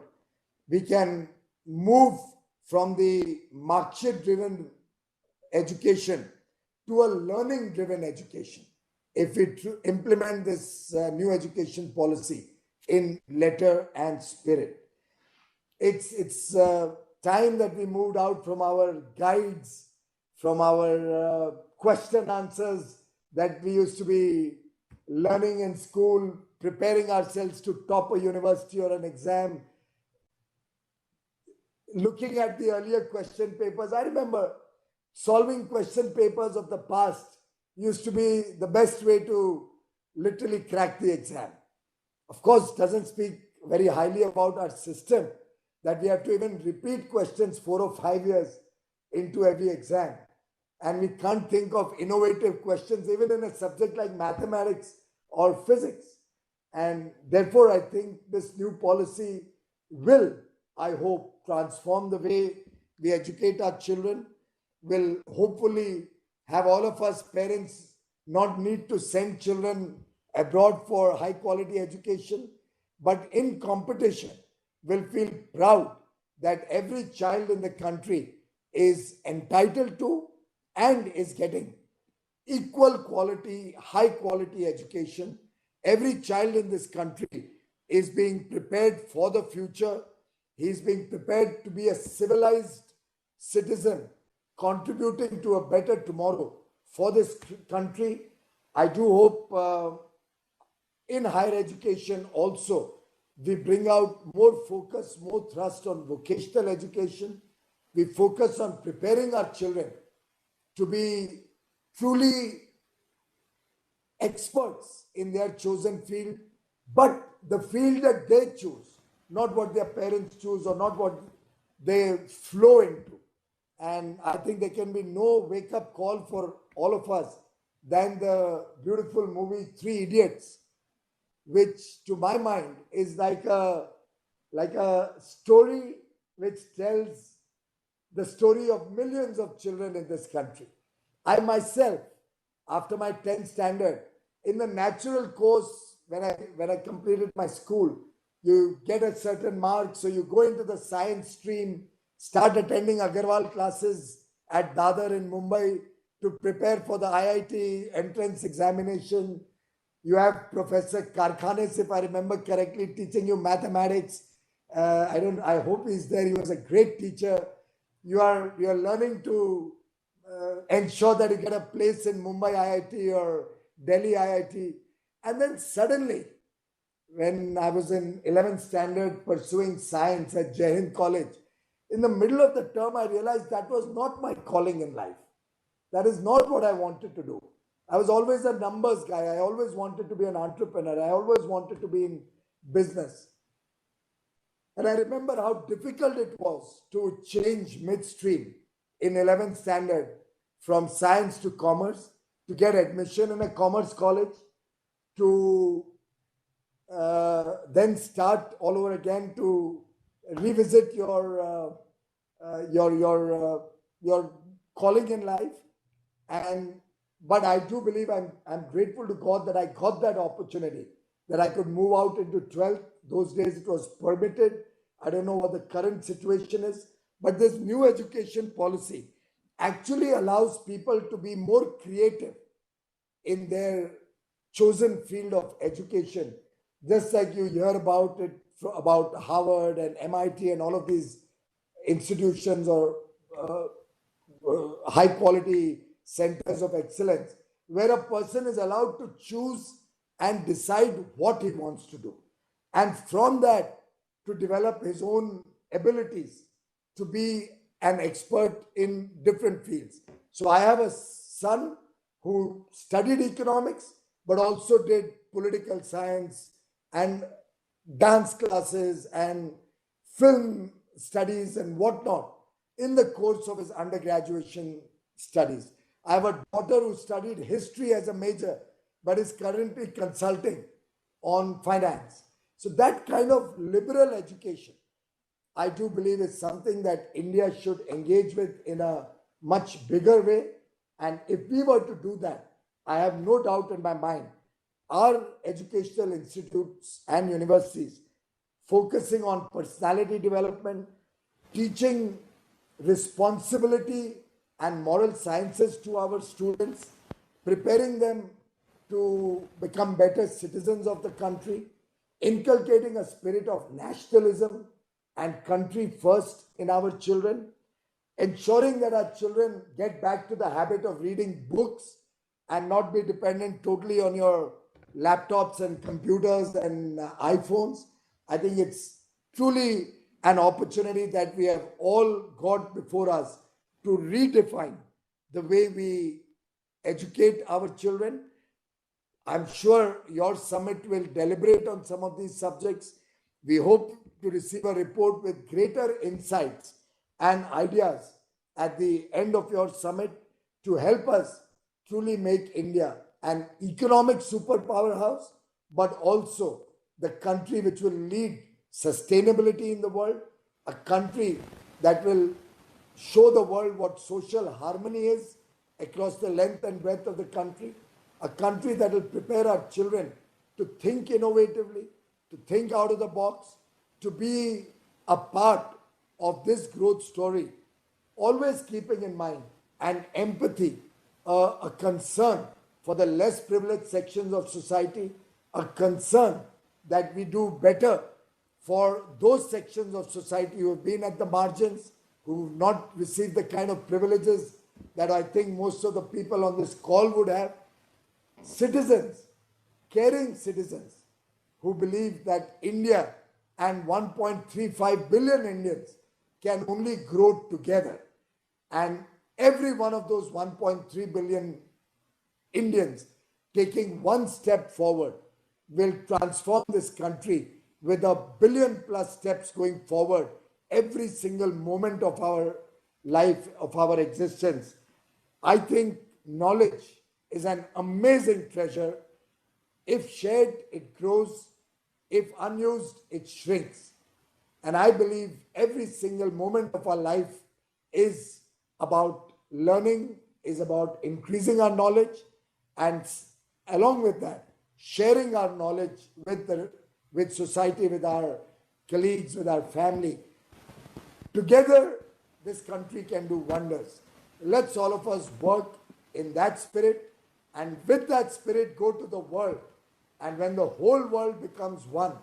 We can move from the market-driven education to a learning-driven education if we implement this new education policy in letter and spirit. It's time that we moved out from our guides, from our question answers that we used to be learning in school, preparing ourselves to top a university or an exam, looking at the earlier question papers. I remember solving question papers of the past used to be the best way to literally crack the exam. Of course, doesn't speak very highly about our system that we have to even repeat questions 4 or 5 years into every exam. And we can't think of innovative questions even in a subject like mathematics or physics. And therefore, I think this new policy will, I hope, transform the way we educate our children, will hopefully have all of us parents not need to send children abroad for high quality education, but in competition will feel proud that every child in the country is entitled to and is getting equal quality, high quality education. Every child in this country is being prepared for the future. He is being prepared to be a civilized citizen, contributing to a better tomorrow for this country. I do hope in higher education also, we bring out more focus, more thrust on vocational education. We focus on preparing our children to be truly experts in their chosen field, but the field that they choose, not what their parents choose or not what they flow into. And I think there can be no wake-up call for all of us than the beautiful movie Three Idiots, which to my mind is like a story which tells the story of millions of children in this country. I myself, after my 10th standard, in the natural course, when I completed my school, you get a certain mark, so you go into the science stream, start attending Agarwal classes at Dadar in Mumbai to prepare for the IIT entrance examination. You have Professor Karkhanes, if I remember correctly, teaching you mathematics. I hope he's there. He was a great teacher. You are learning to ensure that you get a place in Mumbai IIT or Delhi IIT. And then suddenly, when I was in 11th standard pursuing science at Jai Hind College, in the middle of the term, I realized that was not my calling in life. That is not what I wanted to do. I was always a numbers guy. I always wanted to be an entrepreneur. I always wanted to be in business. And I remember how difficult it was to change midstream in 11th standard from science to commerce, to get admission in a commerce college, to then start all over again to revisit your calling in life. But I do believe I'm grateful to God that I got that opportunity, that I could move out into 12th. Those days it was permitted. I don't know what the current situation is, but this new education policy actually allows people to be more creative in their chosen field of education. Just like you hear about it, about Harvard and MIT and all of these institutions or high quality centers of excellence, where a person is allowed to choose and decide what he wants to do. And from that, to develop his own abilities to be an expert in different fields. So I have a son who studied economics, but also did political science and dance classes and film studies and whatnot in the course of his undergraduate studies. I have a daughter who studied history as a major, but is currently consulting on finance. So that kind of liberal education, I do believe, is something that India should engage with in a much bigger way. And if we were to do that, I have no doubt in my mind, our educational institutes and universities focusing on personality development, teaching responsibility and moral sciences to our students, preparing them to become better citizens of the country, inculcating a spirit of nationalism and country first in our children, ensuring that our children get back to the habit of reading books and not be dependent totally on your laptops and computers and iPhones. I think it's truly an opportunity that we have all got before us to redefine the way we educate our children. I'm sure your summit will deliberate on some of these subjects. We hope to receive a report with greater insights and ideas at the end of your summit to help us truly make India an economic superpower house, but also the country which will lead sustainability in the world, a country that will show the world what social harmony is across the length and breadth of the country, a country that will prepare our children to think innovatively, to think out of the box, to be a part of this growth story, always keeping in mind an empathy, a concern for the less privileged sections of society, a concern that we do better for those sections of society who have been at the margins, who have not received the kind of privileges that I think most of the people on this call would have. Citizens, caring citizens who believe that India and 1.35 billion Indians can only grow together. And every one of those 1.3 billion Indians taking one step forward will transform this country with 1 billion plus steps going forward every single moment of our life, of our existence. I think knowledge is an amazing treasure. If shared, it grows. If unused, it shrinks. And I believe every single moment of our life is about learning, is about increasing our knowledge, and along with that, sharing our knowledge with society, with our colleagues, with our family. Together, this country can do wonders. Let's all of us work in that spirit, and with that spirit go to the world. And when the whole world becomes one,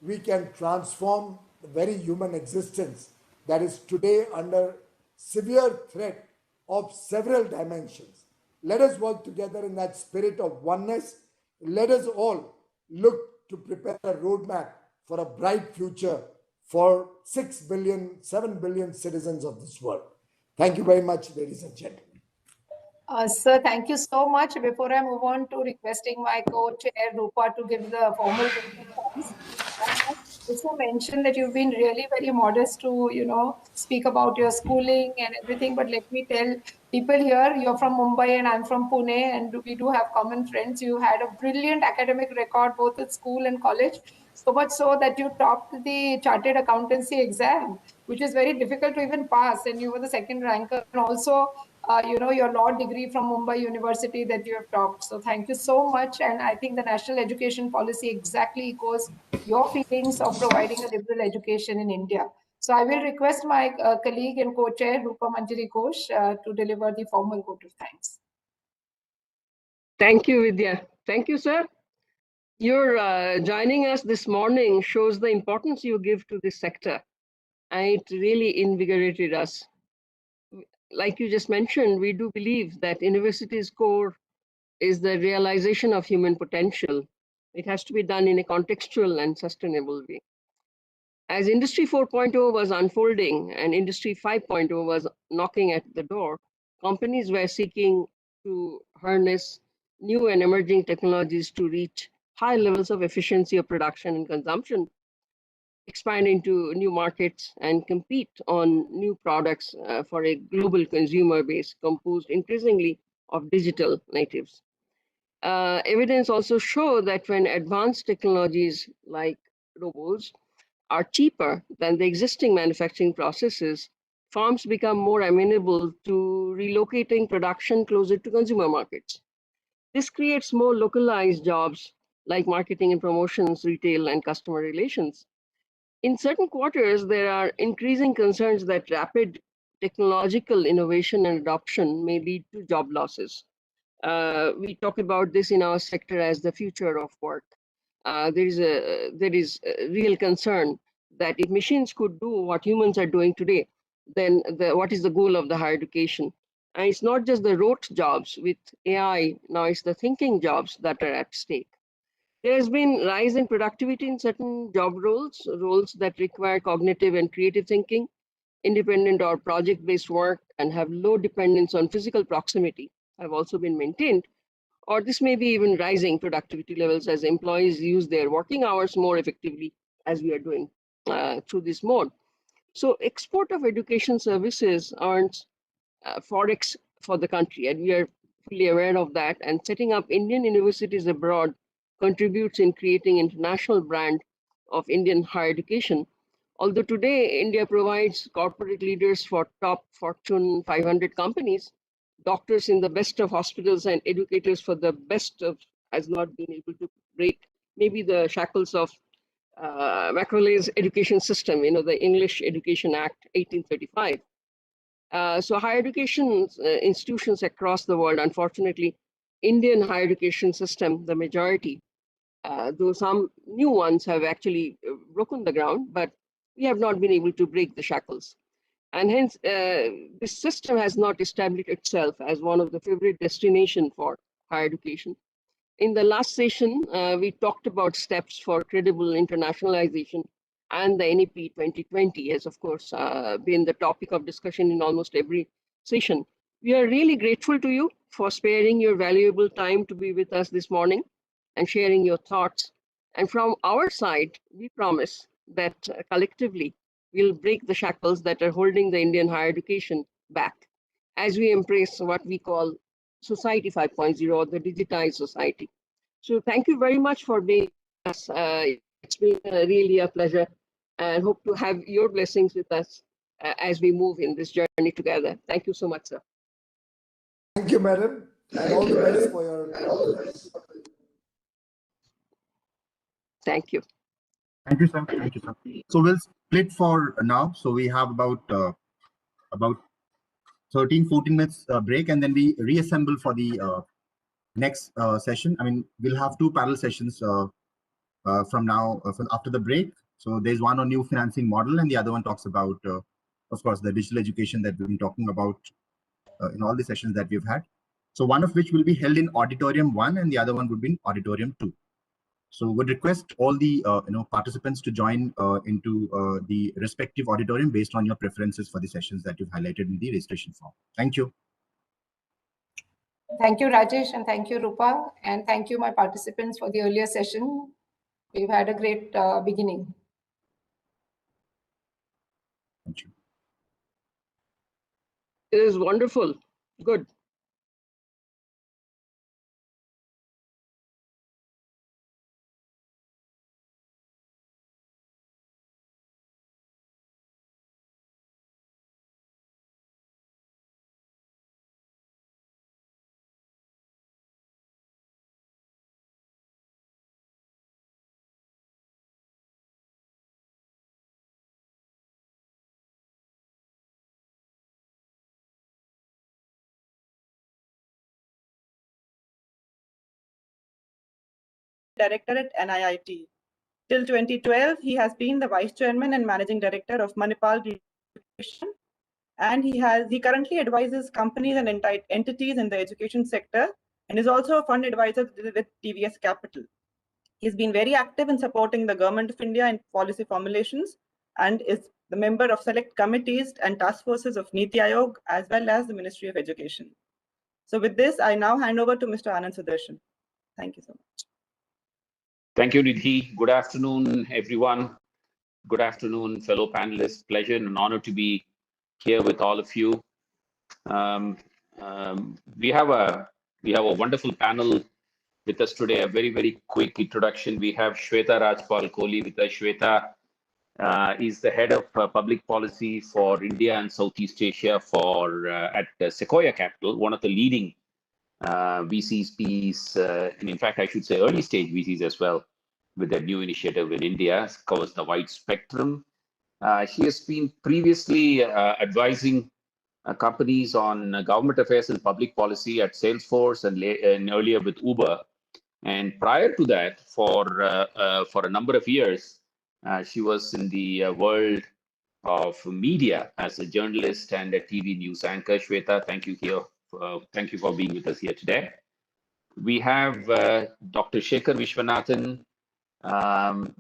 we can transform the very human existence that is today under severe threat of several dimensions. Let us work together in that spirit of oneness. Let us all look to prepare a roadmap for a bright future for 6 billion, 7 billion citizens of this world. Thank you very much, ladies and gentlemen. Sir, thank you so much. Before I move on to requesting my co-chair Rupa to give the formal response, I must also mention that you've been really very modest to, speak about your schooling and everything. But let me tell people here, you're from Mumbai and I'm from Pune, and we do have common friends. You had a brilliant academic record both at school and college, so much so that you topped the chartered accountancy exam, which is very difficult to even pass, and you were the second ranker. And also, your law degree from Mumbai University that you have topped. So thank you so much. And I think the national education policy exactly echoes your feelings of providing a liberal education in India. So I will request my colleague and co-chair, Rupa Manjari Ghosh, to deliver the formal vote of thanks. Thank you, Vidya. Thank you, sir. Your joining us this morning shows the importance you give to this sector, and it really invigorated us. Like you just mentioned, we do believe that university's core is the realization of human potential. It has to be done in a contextual and sustainable way. As Industry 4.0 was unfolding and Industry 5.0 was knocking at the door, companies were seeking to harness new and emerging technologies to reach high levels of efficiency of production and consumption, expand into new markets, and compete on new products for a global consumer base composed increasingly of digital natives. Evidence also show that when advanced technologies like robots are cheaper than the existing manufacturing processes, firms become more amenable to relocating production closer to consumer markets. This creates more localized jobs like marketing and promotions, retail, and customer relations. In certain quarters, there are increasing concerns that rapid technological innovation and adoption may lead to job losses. We talk about this in our sector as the future of work. There is a real concern that if machines could do what humans are doing today, then what is the goal of the higher education? And it's not just the rote jobs with AI, now it's the thinking jobs that are at stake. There has been rise in productivity in certain job roles that require cognitive and creative thinking, independent or project-based work, and have low dependence on physical proximity have also been maintained, or this may be even rising productivity levels as employees use their working hours more effectively, as we are doing through this mode. So export of education services earns forex for the country, and we are fully aware of that. And setting up Indian universities abroad contributes in creating international brand of Indian higher education. Although today India provides corporate leaders for top Fortune 500 companies, doctors in the best of hospitals and educators for the best of has not been able to break maybe the shackles of Macaulay's education system, the English Education Act 1835. So higher education institutions across the world, unfortunately, Indian higher education system, the majority, though some new ones have actually broken the ground, but we have not been able to break the shackles. And hence, this system has not established itself as one of the favorite destination for higher education. In the last session, we talked about steps for credible internationalization, and the NEP 2020 has, of course, been the topic of discussion in almost every session. We are really grateful to you for sparing your valuable time to be with us this morning and sharing your thoughts. And from our side, we promise that collectively, we'll break the shackles that are holding the Indian higher education back as we embrace what we call Society 5.0, or the digitized society. So thank you very much for being with us. It's been really a pleasure, and hope to have your blessings with us as we move in this journey together. Thank you so much, sir. Thank you, madam, and all the best for your conference. Thank you. Thank you, sir. Thank you, sir. So we'll split for now. So we have about 13, 14 minutes break, and then we reassemble for the next session. I mean, we'll have two parallel sessions from now, after the break. So there's one on new financing model, and the other one talks about, of course, the digital education that we've been talking about in all the sessions that we've had. So one of which will be held in Auditorium 1, and the other one would be in Auditorium 2. So would request all the participants to join into the respective auditorium based on your preferences for the sessions that you've highlighted in the registration form. Thank you. Thank you, Rajesh, and thank you, Rupa, and thank you, my participants, for the earlier session. We've had a great beginning. Thank you. It is wonderful. Good. Director at NIIT. Till 2012, he has been the Vice Chairman and Managing Director of Manipal Education, and he currently advises companies and entities in the education sector, and is also a fund advisor with TVS Capital. He's been very active in supporting the Government of India in policy formulations, and is the member of select committees and task forces of Niti Aayog, as well as the Ministry of Education. So with this, I now hand over to Mr. Anand Sudarshan. Thank you so much. Thank you, Nidhi. Good afternoon, everyone. Good afternoon, fellow panelists. Pleasure and an honor to be here with all of you. We have a wonderful panel with us today. A very, very quick introduction. We have Shweta Rajpal Kohli with us. Shweta is the head of public policy for India and Southeast Asia at Sequoia Capital, one of the leading VCs, and in fact, I should say early stage VCs as well, with their new initiative in India, covers the wide spectrum. She has been previously advising companies on government affairs and public policy at Salesforce and earlier with Uber. And prior to that, for a number of years, she was in the world of media as a journalist and a TV news anchor. Shweta, thank you for being with us here today. We have Dr. Shekhar Vishwanathan.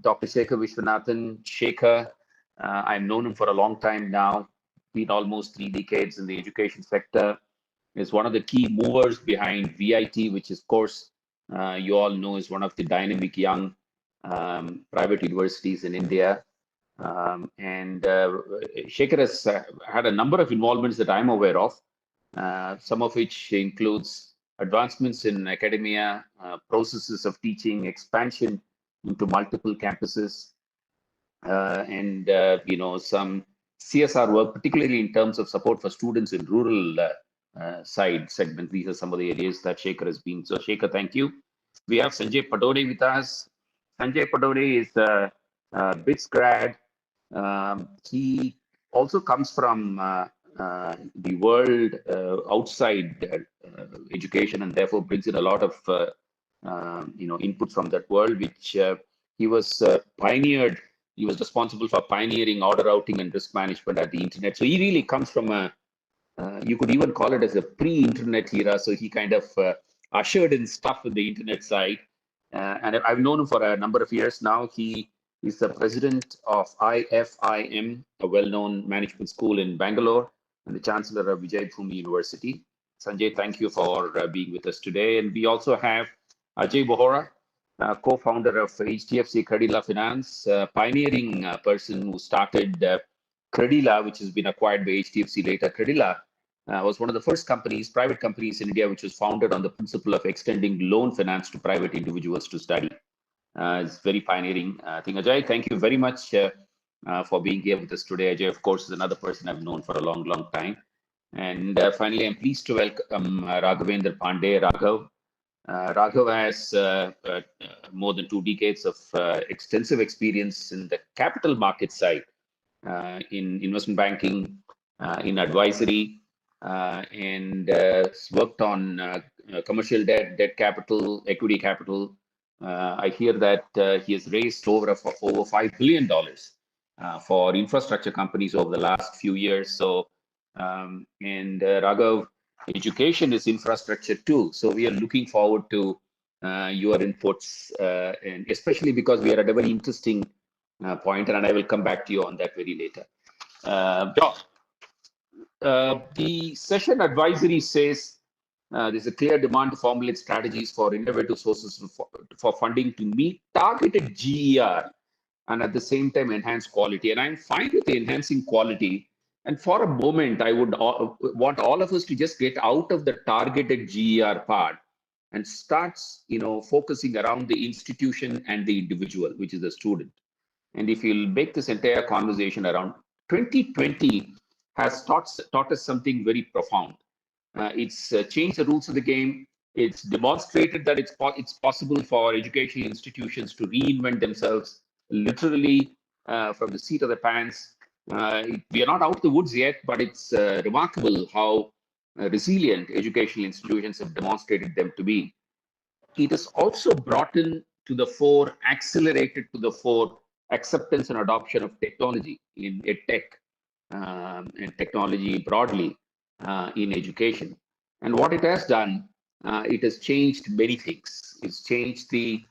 Dr. Shekhar Vishwanathan, Shekhar, I've known him for a long time now, been almost 3 decades in the education sector. is one of the key movers behind VIT, which is, of course, you all know is one of the dynamic young private universities in India. Shekhar has had a number of involvements that I'm aware of, some of which includes advancements in academia, processes of teaching, expansion into multiple campuses, and some CSR work, particularly in terms of support for students in rural side segment. These are some of the areas that Shekhar has been. So Shekhar, thank you. We have Sanjay Padode with us. Sanjay Padode is a BITS grad. He also comes from the world outside education, and therefore brings in a lot of input from that world, which he was pioneered. He was responsible for pioneering order routing and risk management at the internet. So he really comes from a you could even call it as a pre-internet era. So he kind of ushered in stuff in the internet side. And I've known him for a number of years now. He is the president of IFIM, a well-known management school in Bangalore, and the chancellor of Vijay Bhumi University. Sanjay, thank you for being with us today. And we also have Ajay Bohra, co-founder of HDFC Credila Finance, pioneering person who started Credila, which has been acquired by HDFC later. Credila was one of the first companies, private companies in India, which was founded on the principle of extending loan finance to private individuals to study. It's very pioneering thing. Ajay, thank you very much for being here with us today. Ajay, of course, is another person I've known for a long, long time. And finally, I'm pleased to welcome Raghavendra Pandey. Raghav has more than 2 decades of extensive experience in the capital market side, in investment banking, in advisory, and worked on commercial debt capital, equity capital. I hear that he has raised over $5 billion for infrastructure companies over the last few years. So, Raghav, education is infrastructure too. So we are looking forward to your inputs, and especially because we are at a very interesting point, and I will come back to you on that very later. The session advisory says there's a clear demand to formulate strategies for innovative sources for funding to meet targeted GER and at the same time enhance quality. And I'm fine with enhancing quality. And for a moment, I would want all of us to just get out of the targeted GER part and start, focusing around the institution and the individual, which is the student. And if you'll make this entire conversation around 2020 has taught us something very profound. It's changed the rules of the game. It's demonstrated that it's possible for educational institutions to reinvent themselves literally from the seat of the pants. We are not out of the woods yet, but it's remarkable how resilient educational institutions have demonstrated them to be. It has also brought in to the fore, accelerated to the fore, acceptance and adoption of technology in EdTech and technology broadly in education. And what it has done, it has changed many things. It's changed the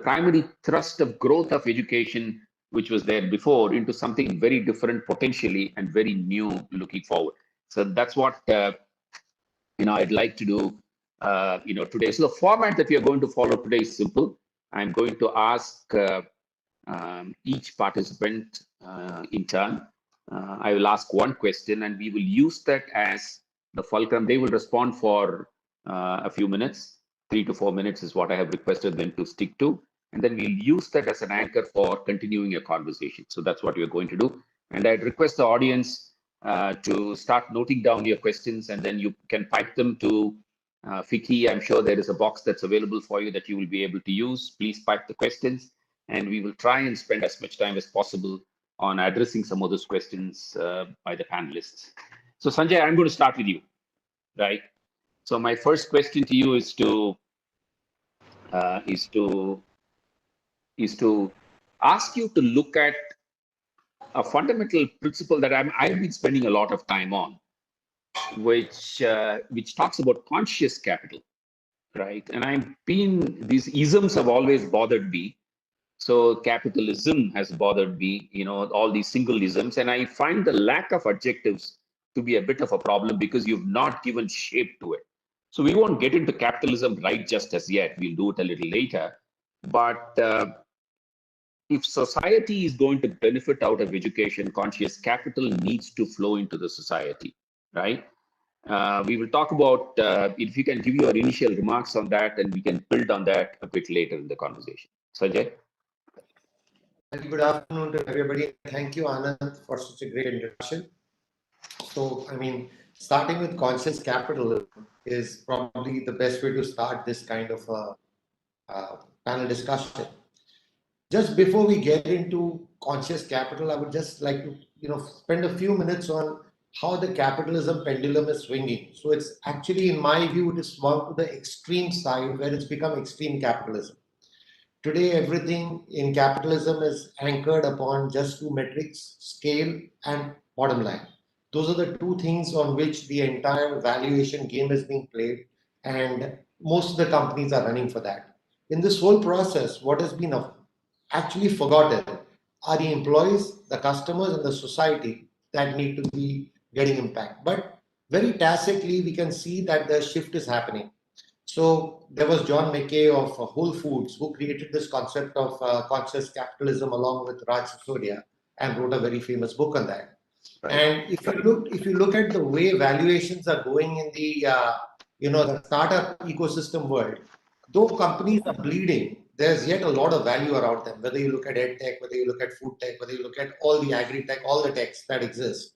primary thrust of growth of education, which was there before, into something very different potentially and very new looking forward. So that's what I'd like to do today. So the format that we are going to follow today is simple. I'm going to ask each participant in turn. I will ask one question, and we will use that as the fulcrum. They will respond for a few minutes. 3 to 4 minutes is what I have requested them to stick to. And then we'll use that as an anchor for continuing a conversation. So that's what we're going to do. And I'd request the audience to start noting down your questions, and then you can pipe them to Fiki. I'm sure there is a box that's available for you that you will be able to use. Please pipe the questions, and we will try and spend as much time as possible on addressing some of those questions by the panelists. So Sanjay, I'm going to start with you, right? So my first question to you is to ask you to look at a fundamental principle that I've been spending a lot of time on, which talks about conscious capital, right? And these isms have always bothered me. So capitalism has bothered me, all these single isms, and I find the lack of adjectives to be a bit of a problem because you've not given shape to it. So we won't get into capitalism right just as yet. We'll do it a little later. But if society is going to benefit out of education, conscious capital needs to flow into the society, right? We will talk about, if you can give your initial remarks on that, and we can build on that a bit later in the conversation. Sanjay? Very good afternoon to everybody. Thank you, Anand, for such a great introduction. So, I mean, starting with conscious capital is probably the best way to start this kind of panel discussion. Just before we get into conscious capital, I would just like to, spend a few minutes on how the capitalism pendulum is swinging. So it's actually, in my view, it is swung to the extreme side where it's become extreme capitalism. Today, everything in capitalism is anchored upon just two metrics: scale and bottom line. Those are the two things on which the entire valuation game is being played, and most of the companies are running for that. In this whole process, what has been actually forgotten are the employees, the customers, and the society that need to be getting impact. But very tacitly, we can see that the shift is happening. So there was John Mackay of Whole Foods who created this concept of conscious capitalism along with Raj Sisodia and wrote a very famous book on that. Right. And if you look at the way valuations are going in the the startup ecosystem world, though companies are bleeding, there's yet a lot of value around them. Whether you look at ed tech, whether you look at food tech, whether you look at all the agri tech, all the techs that exist.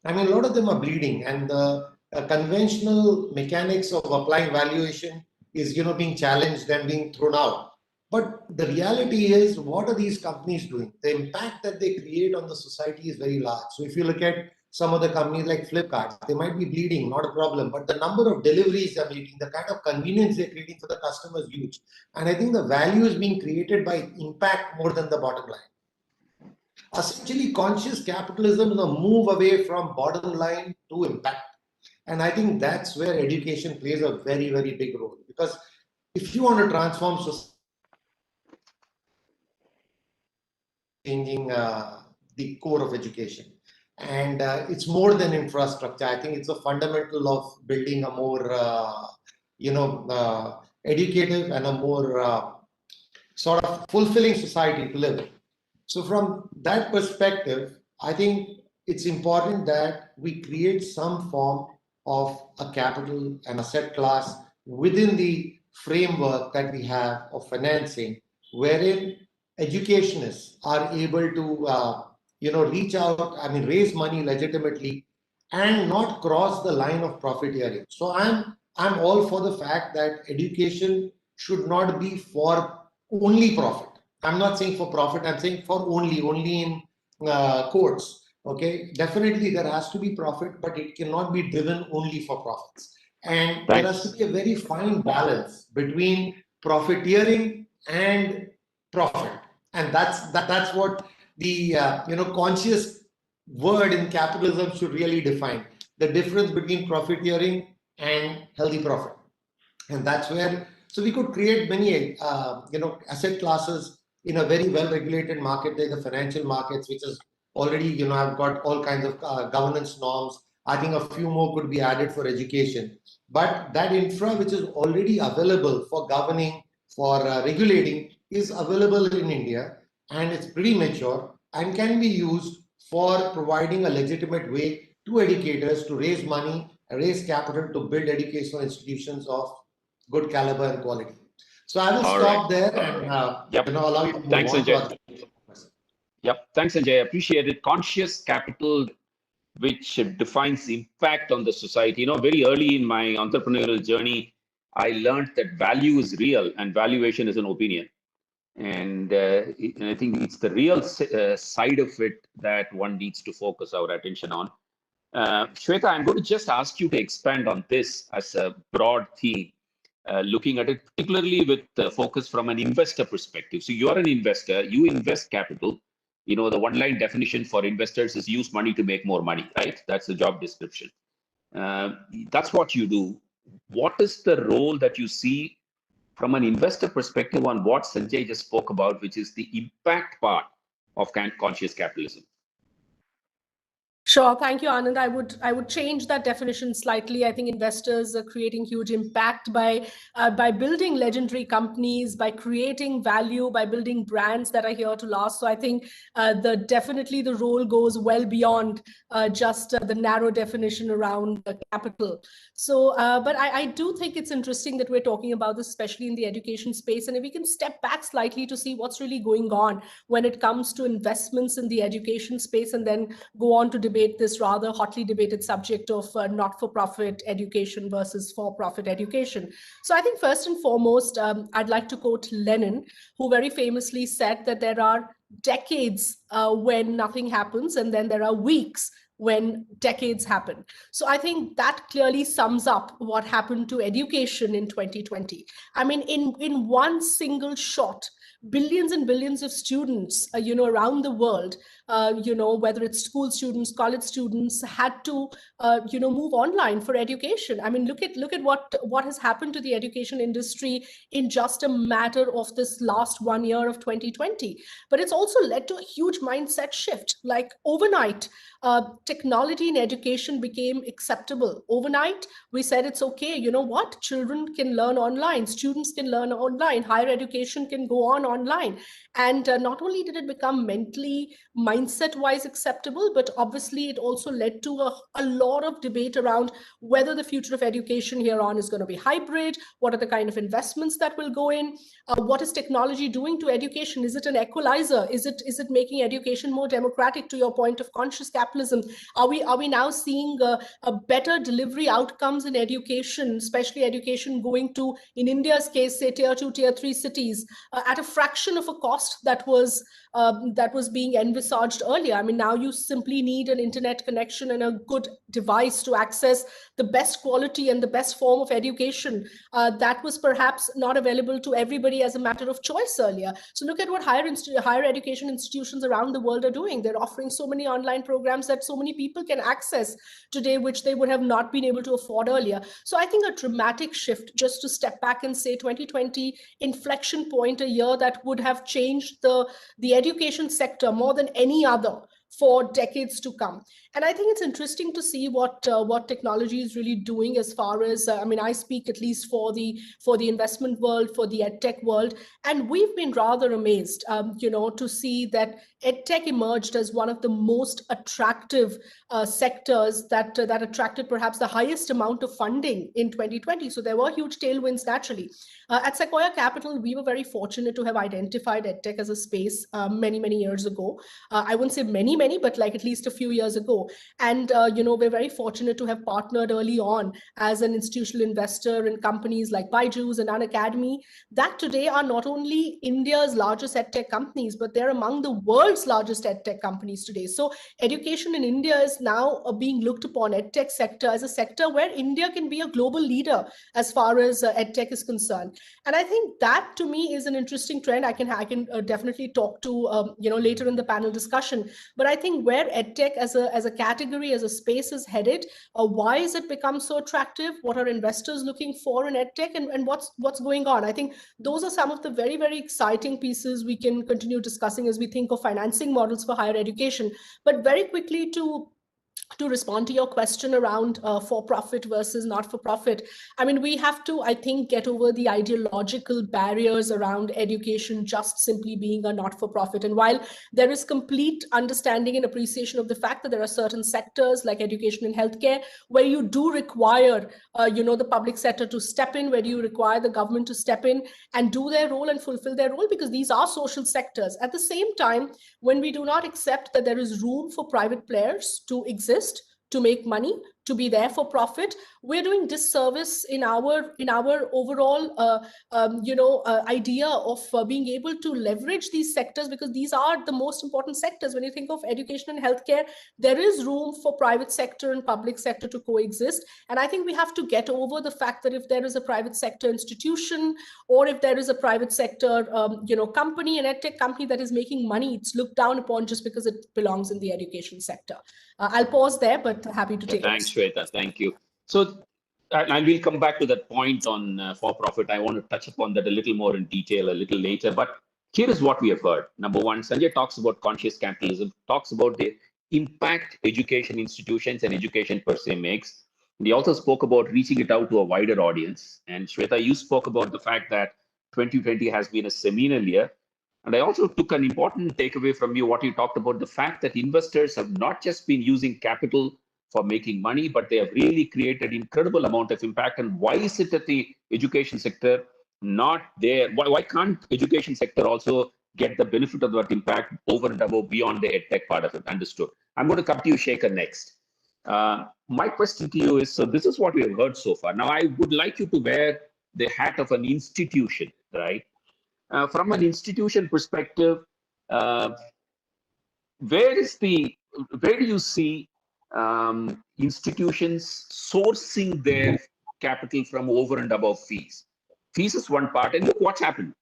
I mean, a lot of them are bleeding, and the conventional mechanics of applying valuation is being challenged and being thrown out. But the reality is, what are these companies doing? The impact that they create on the society is very large. So if you look at some of the companies like Flipkart, they might be bleeding, not a problem, but the number of deliveries they're making, the kind of convenience they're creating for the customer is huge. And I think the value is being created by impact more than the bottom line. Essentially, conscious capitalism is a move away from bottom line to impact. And I think that's where education plays a very, very big role. Because if you want to transform society, changing the core of education. And it's more than infrastructure. I think it's a fundamental of building a more, educative and a more sort of fulfilling society to live in. So from that perspective, I think it's important that we create some form of a capital and asset class within the framework that we have of financing, wherein educationists are able to, reach out, raise money legitimately and not cross the line of profiteering. So I'm all for the fact that education should not be for only profit. I'm not saying for profit, I'm saying for only in quotes. Okay, definitely there has to be profit, but it cannot be driven only for profits. And there has to be a very fine balance between profiteering and profit. And that's what the conscious word in capitalism should really define the difference between profiteering and healthy profit. And that's where, so we could create many asset classes in a very well regulated market like the financial markets, which is already I've got all kinds of governance norms. I think a few more could be added for education, but that infra which is already available for governing, for regulating, is available in India, and it's pretty mature and can be used for providing a legitimate way to educators to raise money, raise capital to build educational institutions of good caliber and quality. So I will stop there and allow you to move Thanks, on Sanjay. Yep, thanks, Sanjay. I appreciate it. Conscious capital, which defines impact on the society. Very early in my entrepreneurial journey, I learned that value is real and valuation is an opinion. And I think it's the real side of it that one needs to focus our attention on. Shweta, I'm going to just ask you to expand on this as a broad theme, looking at it particularly with the focus from an investor perspective. So you're an investor, you invest capital. The one-line definition for investors is use money to make more money, right? That's the job description. That's what you do. What is the role that you see from an investor perspective on what Sanjay just spoke about, which is the impact part of conscious capitalism? Sure. Thank you, Anand. I would change that definition slightly. I think investors are creating huge impact by building legendary companies, by creating value, by building brands that are here to last. So I think definitely the role goes well beyond just the narrow definition around capital. So, but I do think it's interesting that we're talking about this, especially in the education space. And if we can step back slightly to see what's really going on when it comes to investments in the education space, and then go on to debate this rather hotly debated subject of not-for-profit education versus for-profit education. So I think first and foremost, I'd like to quote Lenin, who very famously said that there are decades when nothing happens, and then there are weeks when decades happen. So I think that clearly sums up what happened to education in 2020. I mean, in one single shot, billions and billions of students, around the world, whether it's school students, college students, had to, move online for education. I mean, look at what has happened to the education industry in just a matter of this last 1 year of 2020. But it's also led to a huge mindset shift. Like overnight, technology in education became acceptable. Overnight, we said it's okay. You know what? Children can learn online. Students can learn online. Higher education can go on online. And not only did it become mentally, mindset-wise acceptable, but obviously it also led to a lot of debate around whether the future of education here on is going to be hybrid. What are the kind of investments that will go in? What is technology doing to education? Is it an equalizer? Is it making education more democratic? To your point of conscious capitalism, are we now seeing a better delivery outcomes in education, especially education going to, in India's case, say tier 2, tier 3 cities at a fraction of a cost that was being envisaged earlier? I mean, now you simply need an internet connection and a good device to access the best quality and the best form of education that was perhaps not available to everybody as a matter of choice earlier. So look at what higher education institutions around the world are doing. They're offering so many online programs that so many people can access today, which they would have not been able to afford earlier. So I think a dramatic shift, just to step back and say 2020 inflection point, a year that would have changed the education sector more than any other for decades to come. And I think it's interesting to see what technology is really doing as far as, I mean, I speak at least for the investment world, for the edtech world, and we've been rather amazed, to see that edtech emerged as one of the most attractive sectors that attracted perhaps the highest amount of funding in 2020. So there were huge tailwinds naturally. At Sequoia Capital, we were very fortunate to have identified edtech as a space many, many years ago. I wouldn't say many, but like at least a few years ago. And, we're very fortunate to have partnered early on as an institutional investor in companies like Byju's and Unacademy that today are not only India's largest edtech companies, but they're among the world's largest edtech companies today. So education in India is now being looked upon, edtech sector, as a sector where India can be a global leader as far as edtech is concerned. And I think that to me is an interesting trend. I can definitely talk to, later in the panel discussion. But I think where edtech as a category, as a space is headed, why has it become so attractive? What are investors looking for in edtech, and what's going on? I think those are some of the very, very exciting pieces we can continue discussing as we think of financing models for higher education. But very quickly to respond to your question around for-profit versus not-for-profit, I mean, we have to, I think, get over the ideological barriers around education just simply being a not-for-profit. And while there is complete understanding and appreciation of the fact that there are certain sectors like education and healthcare where you do require, the public sector to step in, where you require the government to step in and do their role and fulfill their role, because these are social sectors. At the same time, when we do not accept that there is room for private players to exist, to make money, to be there for profit, we're doing disservice in our overall idea of being able to leverage these sectors, because these are the most important sectors. When you think of education and healthcare, there is room for private sector and public sector to coexist. And I think we have to get over the fact that if there is a private sector institution, or if there is a private sector company, an edtech company that is making money, it's looked down upon just because it belongs in the education sector. I'll pause there, but happy to take Thanks, Shweta. Thank you. So, and we'll come back to that point on for-profit. I want to touch upon that a little more in detail a little later. But here is what we have heard. Number one, Sanjay talks about conscious capitalism, talks about the impact education institutions and education per se makes. And he also spoke about reaching it out to a wider audience. And Shweta, you spoke about the fact that 2020 has been a seminal year. And I also took an important takeaway from you, what you talked about, the fact that investors have not just been using capital for making money, but they have really created incredible amount of impact. And why is it that the education sector not there? Why can't education sector also get the benefit of that impact over and above beyond the edtech part of it? Understood. I'm going to come to you, Shekhar, next. My question to you is, so this is what we have heard so far. Now, I would like you to wear the hat of an institution, right? From an institution perspective, where do you see institutions sourcing their capital from over and above fees? Fees is one part, and look what's happened.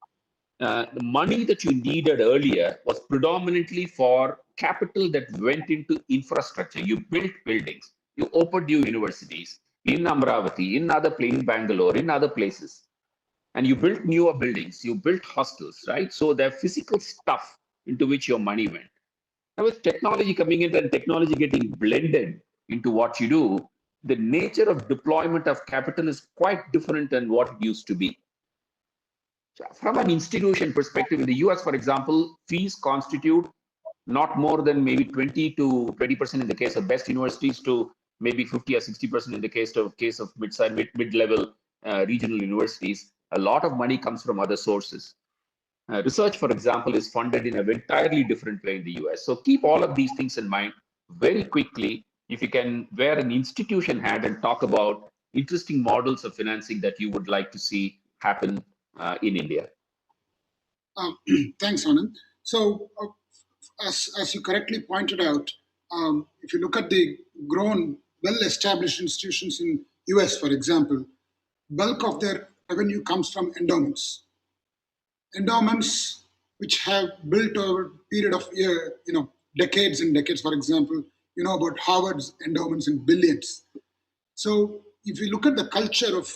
The money that you needed earlier was predominantly for capital that went into infrastructure. You built buildings, you opened new universities in Amravati, in other places, in Bangalore, in other places. And you built newer buildings, you built hostels, right? So they're physical stuff into which your money went. Now with technology coming in and technology getting blended into what you do, the nature of deployment of capital is quite different than what it used to be. So from an institution perspective, in the US, for example, fees constitute not more than maybe 20 to 20% in the case of best universities to maybe 50 or 60% in the case of mid-level regional universities. A lot of money comes from other sources. Research, for example, is funded in an entirely different way in the US. So keep all of these things in mind very quickly. If you can wear an institution hat and talk about interesting models of financing that you would like to see happen in India. Thanks, Anand. So as you correctly pointed out, if you look at the grown, well-established institutions in US, for example, bulk of their revenue comes from endowments. Endowments which have built over a period of decades and decades. For example, you know about Harvard's endowments in billions. So if you look at the culture of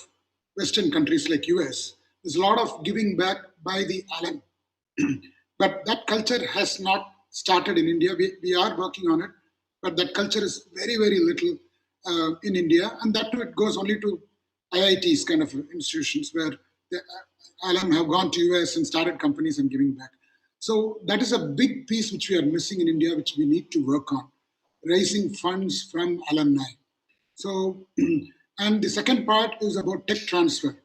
Western countries like US, there's a lot of giving back by the alum. But that culture has not started in India. We are working on it, but that culture is very, very little in India. And that too, it goes only to IITs kind of institutions where the alum have gone to US and started companies and giving back. So that is a big piece which we are missing in India, which we need to work on, raising funds from alumni. So, and the second part is about tech transfer,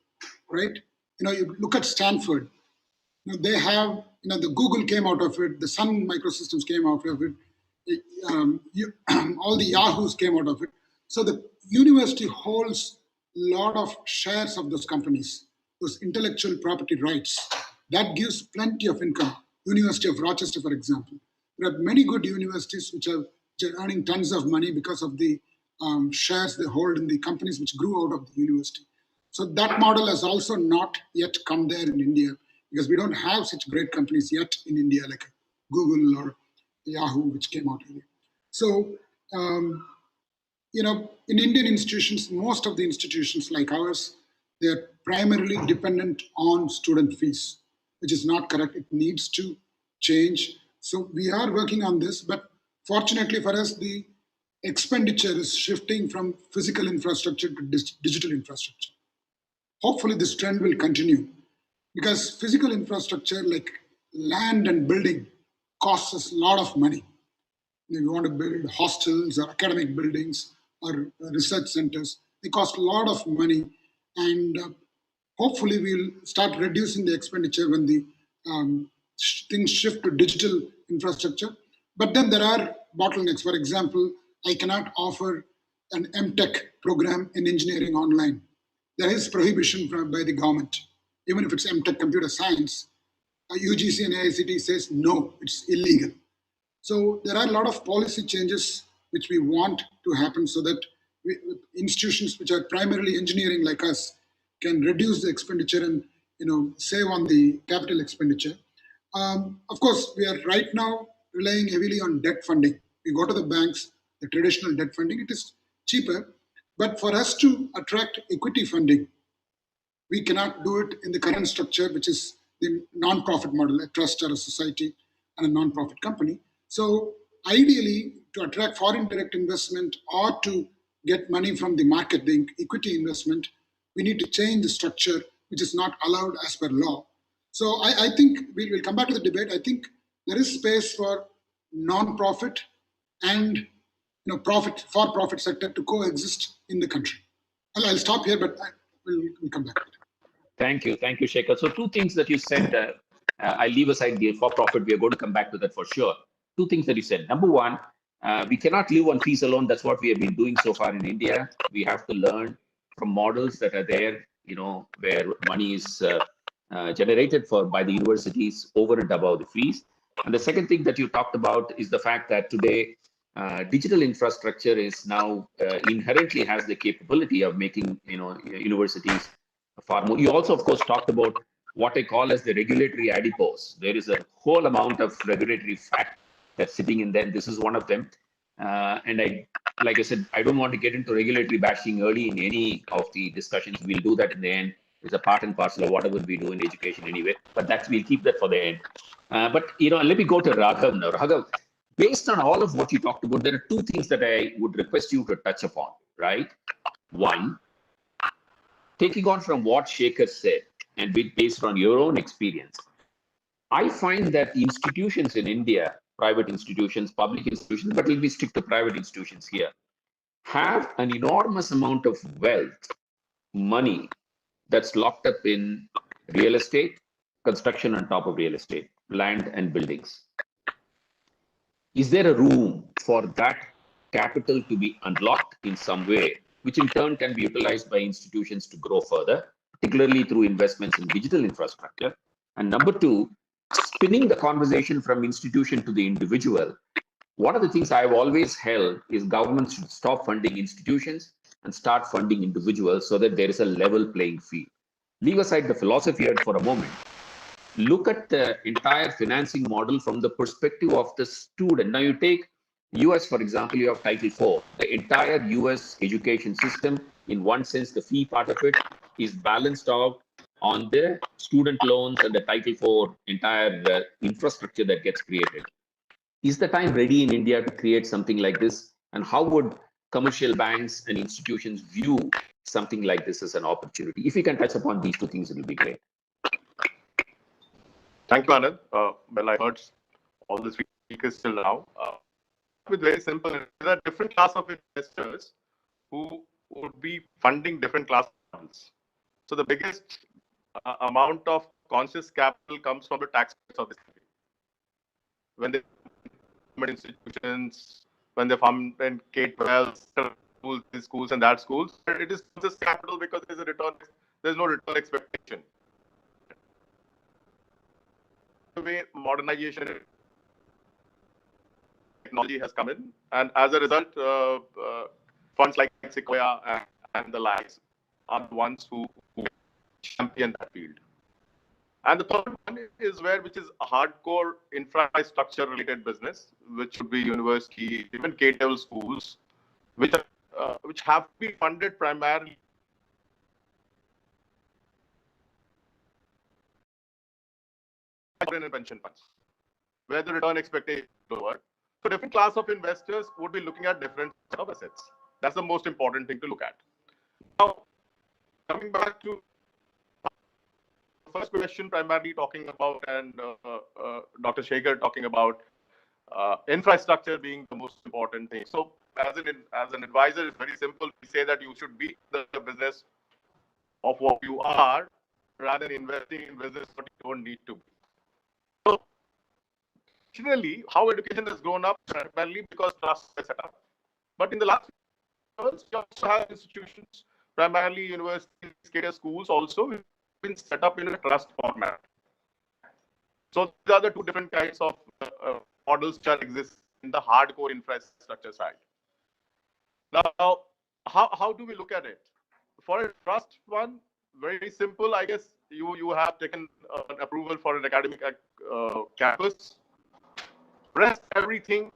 right? You look at Stanford, they have, the Google came out of it, the Sun Microsystems came out of it, all the Yahoos came out of it. So the university holds a lot of shares of those companies, those intellectual property rights. That gives plenty of income. University of Rochester, for example. There are many good universities which are earning tons of money because of the shares they hold in the companies which grew out of the university. So that model has also not yet come there in India because we don't have such great companies yet in India like Google or Yahoo, which came out earlier. So, in Indian institutions, most of the institutions like ours, they're primarily dependent on student fees, which is not correct. It needs to change. So we are working on this, but fortunately for us, the expenditure is shifting from physical infrastructure to digital infrastructure. Hopefully this trend will continue because physical infrastructure like land and building costs us a lot of money. If you want to build hostels or academic buildings or research centers, they cost a lot of money. And hopefully we'll start reducing the expenditure when the things shift to digital infrastructure. But then there are bottlenecks. For example, I cannot offer an MTech program in engineering online. There is prohibition by the government. Even if it's MTech computer science, UGC and AICTE says no, it's illegal. So there are a lot of policy changes which we want to happen so that institutions which are primarily engineering like us can reduce the expenditure and save on the capital expenditure. Of course, we are right now relying heavily on debt funding. We go to the banks, the traditional debt funding, it is cheaper. But for us to attract equity funding, we cannot do it in the current structure, which is the non-profit model, a trust or a society and a non-profit company. So ideally, to attract foreign direct investment or to get money from the market, the equity investment, we need to change the structure, which is not allowed as per law. So I think we'll come back to the debate. I think there is space for non-profit and for-profit sector to coexist in the country. I'll stop here, but we'll come back. Thank you, Shekhar. So two things that you said. I'll leave aside the for-profit. We are going to come back to that for sure. Two things that you said. Number one, we cannot live on fees alone. That's what we have been doing so far in India. We have to learn from models that are there, where money is generated by the universities over and above the fees. And the second thing that you talked about is the fact that today digital infrastructure is now inherently has the capability of making universities far more. You also, of course, talked about what I call as the regulatory adipose. There is a whole amount of regulatory fat that's sitting in there. This is one of them. And like I said, I don't want to get into regulatory bashing early in any of the discussions. We'll do that in the end. It's a part and parcel of whatever we do in education anyway. But we'll keep that for the end. But let me go to Raghav now. Raghav, based on all of what you talked about, there are two things that I would request you to touch upon, right? One, taking on from what Shekhar said, and based on your own experience, I find that institutions in India, private institutions, public institutions, but let me stick to private institutions here, have an enormous amount of wealth, money that's locked up in real estate, construction on top of real estate, land and buildings. Is there a room for that capital to be unlocked in some way, which in turn can be utilized by institutions to grow further, particularly through investments in digital infrastructure? And number two, spinning the conversation from institution to the individual, one of the things I've always held is governments should stop funding institutions and start funding individuals so that there is a level playing field. Leave aside the philosophy here for a moment. Look at the entire financing model from the perspective of the student. Now you take US, for example, you have Title IV. The entire US education system, in one sense, the fee part of it is balanced out on the student loans and the Title IV entire infrastructure that gets created. Is the time ready in India to create something like this? And how would commercial banks and institutions view something like this as an opportunity? If you can touch upon these two things, it will be great. Thank you, Anand. Well, I heard all the speakers till now. It's very simple. There are different class of investors who would be funding different class funds. So the biggest amount of conscious capital comes from the taxpayers of this country. When they fund institutions, when they fund K-12 schools and that schools, it is conscious capital because there's a return. There's no return expectation. The way modernization technology has come in, and as a result, funds like Sequoia and the likes are the ones who champion that field. And the third one is which is a hardcore infrastructure related business, which would be university, even K-12 schools, which have to be funded primarily in pension funds, where the return expectation is lower. So different class of investors would be looking at different set of assets. That's the most important thing to look at. Now, coming back to the first question, primarily talking about, and Dr. Shekhar talking about infrastructure being the most important thing. So as an advisor, it's very simple. We say that you should be the business of what you are rather than investing in business what you don't need to be. So generally, how education has grown up primarily because trusts are set up. But in the last years, you also have institutions, primarily universities, career schools, also been set up in a trust format. So these are the two different kinds of models that exist in the hardcore infrastructure side. Now, how do we look at it? For a trust one, very simple. I guess you have taken an approval for an academic campus. Rest everything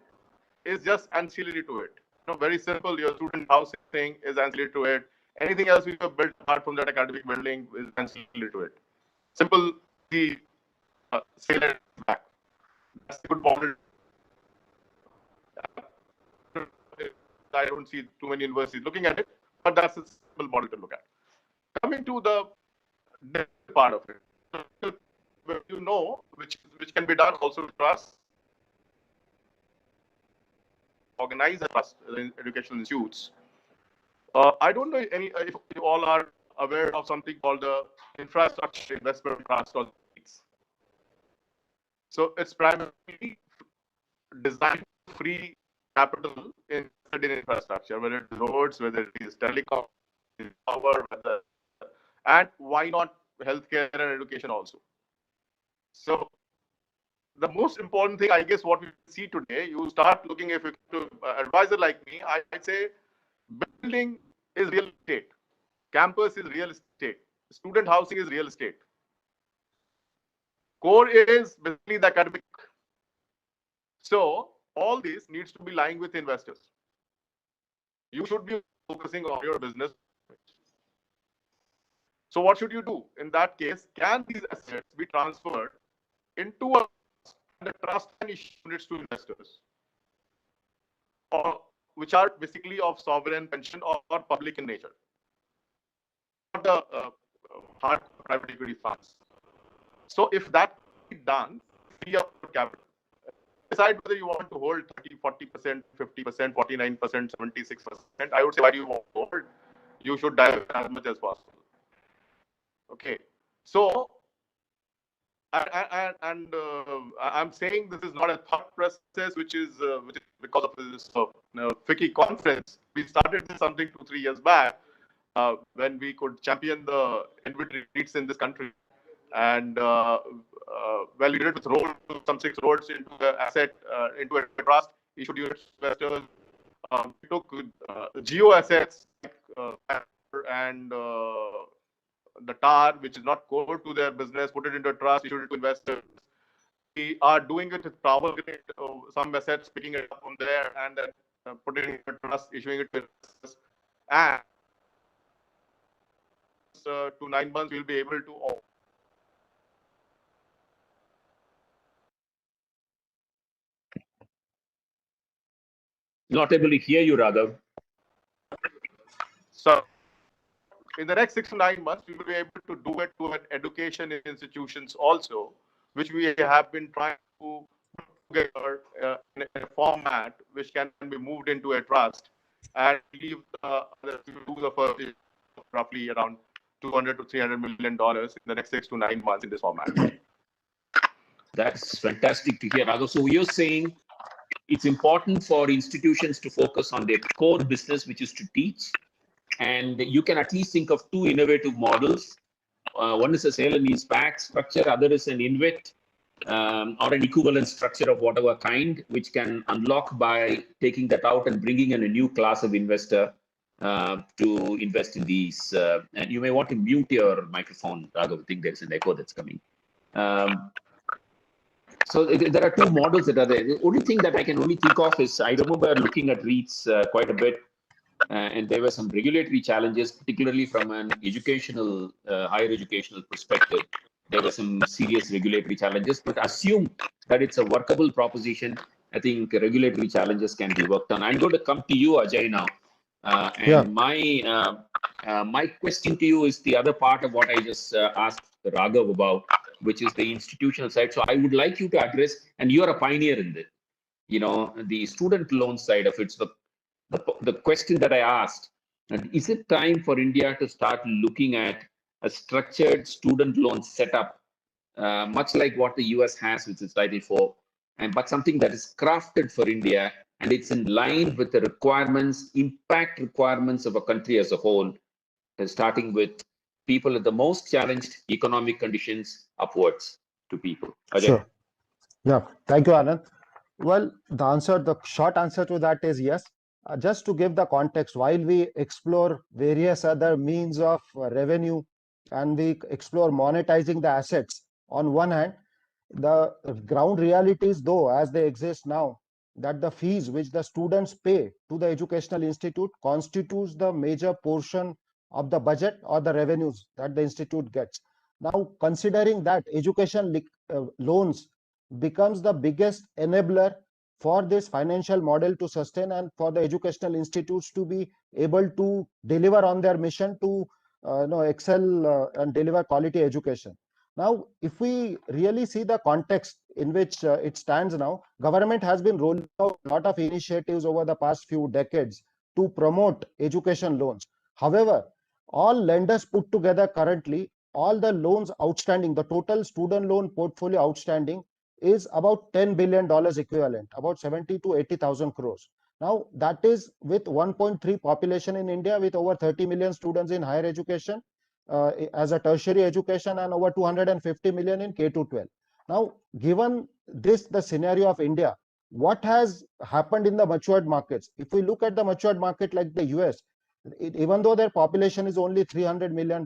is just ancillary to it. Very simple. Your student housing is ancillary to it. Anything else we have built apart from that academic building is ancillary to it. Simple. Say that back. That's a good model. I don't see too many universities looking at it, but that's a simple model to look at. Coming to the debt part of it, you know, which can be done also with trust, organize a trust in educational institutes. I don't know if you all are aware of something called the Infrastructure Investment Trust or IITs. So it's primarily designed to free capital invested in infrastructure, whether it's roads, whether it is telecom, power, and why not healthcare and education also. So the most important thing, I guess, what we see today, you start looking, if you to advisor like me, I'd say building is real estate, campus is real estate, student housing is real estate. Core is basically the academic. So all this needs to be lying with investors. You should be focusing on your business. So what should you do? In that case, can these assets be transferred into a trust and issue units to investors, or which are basically of sovereign pension or public in nature, not the hard private equity funds. So if that is done, free up capital. Decide whether you want to hold 30, 40%, 50%, 49%, 76%. I would say, why do you want to hold? You should divest as much as possible. Okay. So, I'm saying this is not a thought process, which is because of this FICCI conference. We started this something 2-3 years back when we could champion the InvIT REITs in this country. And well, we did it with some 6 roads into the asset, into a trust, issued units to investors. We took geo assets and the TAR, which is not core to their business, put it into a trust, issued it to investors. We are doing it with Power Grid, some assets, picking it up from there, and then putting it in a trust, issuing it to investors. And 2 to 9 months, we'll be able to Not able to hear you, Raghav. So, in the next 6 to 9 months, we will be able to do it to education institutions also, which we have been trying to put together in a format which can be moved into a trust and leave the first roughly around $200 to $300 million in the next 6 to 9 months in this format. That's fantastic to hear, Raghav. So you're saying it's important for institutions to focus on their core business, which is to teach. And you can at least think of 2 innovative models. One is a sale and leaseback structure, other is an InvIT or an equivalent structure of whatever kind, which can unlock by taking that out and bringing in a new class of investor to invest in these. And you may want to mute your microphone, Raghav. I think there's an echo that's coming. So there are 2 models that are there. The only thing that I can only think of is, I remember looking at REITs quite a bit, and there were some regulatory challenges, particularly from an educational, higher educational perspective. There were some serious regulatory challenges, but assume that it's a workable proposition. I think regulatory challenges can be worked on. I'm going to come to you, Ajay, now. My question to you is the other part of what I just asked Raghav about, which is the institutional side. So I would like you to address, and you're a pioneer in this, the student loan side of it. So the question that I asked, is it time for India to start looking at a structured student loan setup, much like what the US has, which is Title IV, but something that is crafted for India, and it's in line with the requirements, impact requirements of a country as a whole, starting with people at the most challenged economic conditions upwards to people. Ajay. Sure. Yeah, thank you, Anand. Well, the short answer to that is yes. Just to give the context, while we explore various other means of revenue and we explore monetizing the assets, on one hand, the ground realities, though, as they exist now, that the fees which the students pay to the educational institute constitutes the major portion of the budget or the revenues that the institute gets. Now, considering that education loans becomes the biggest enabler for this financial model to sustain and for the educational institutes to be able to deliver on their mission to excel and deliver quality education. Now, if we really see the context in which it stands now, government has been rolling out a lot of initiatives over the past few decades to promote education loans. However, all lenders put together currently, all the loans outstanding, the total student loan portfolio outstanding is about $10 billion equivalent, about 70 to 80,000 crores. Now, that is with 1.3 population in India, with over 30 million students in higher education as a tertiary education and over 250 million in K-12. Now, given this, the scenario of India, what has happened in the matured markets? If we look at the matured market like the US, even though their population is only $300 million,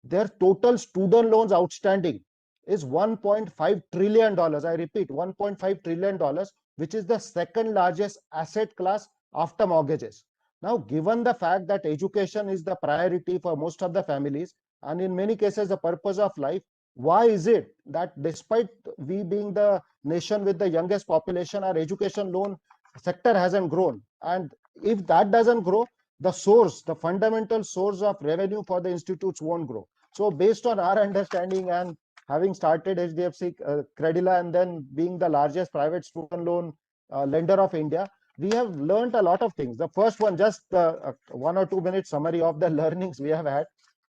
their total student loans outstanding is $1.5 trillion. I repeat, $1.5 trillion, which is the second largest asset class after mortgages. Now, given the fact that education is the priority for most of the families, and in many cases the purpose of life, why is it that despite we being the nation with the youngest population, our education loan sector hasn't grown? And if that doesn't grow, the source, the fundamental source of revenue for the institutes won't grow. So based on our understanding and having started HDFC Credila and then being the largest private student loan lender of India, we have learned a lot of things. The first one, just 1 or 2 minute summary of the learnings we have had.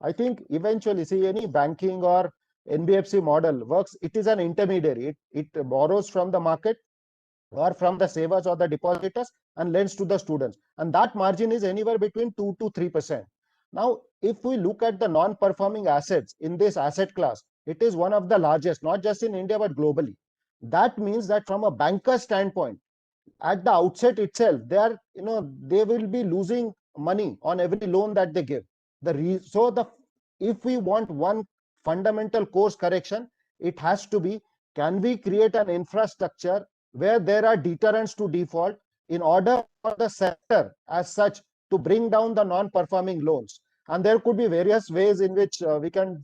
I think eventually, see, any banking or NBFC model works, it is an intermediary. It borrows from the market or from the savers or the depositors and lends to the students. And that margin is anywhere between 2 to 3%. Now, if we look at the non-performing assets in this asset class, it is one of the largest, not just in India, but globally. That means that from a banker standpoint, at the outset itself, they will be losing money on every loan that they give. If we want one fundamental course correction, it has to be, can we create an infrastructure where there are deterrents to default in order for the sector as such to bring down the non-performing loans? And there could be various ways in which we can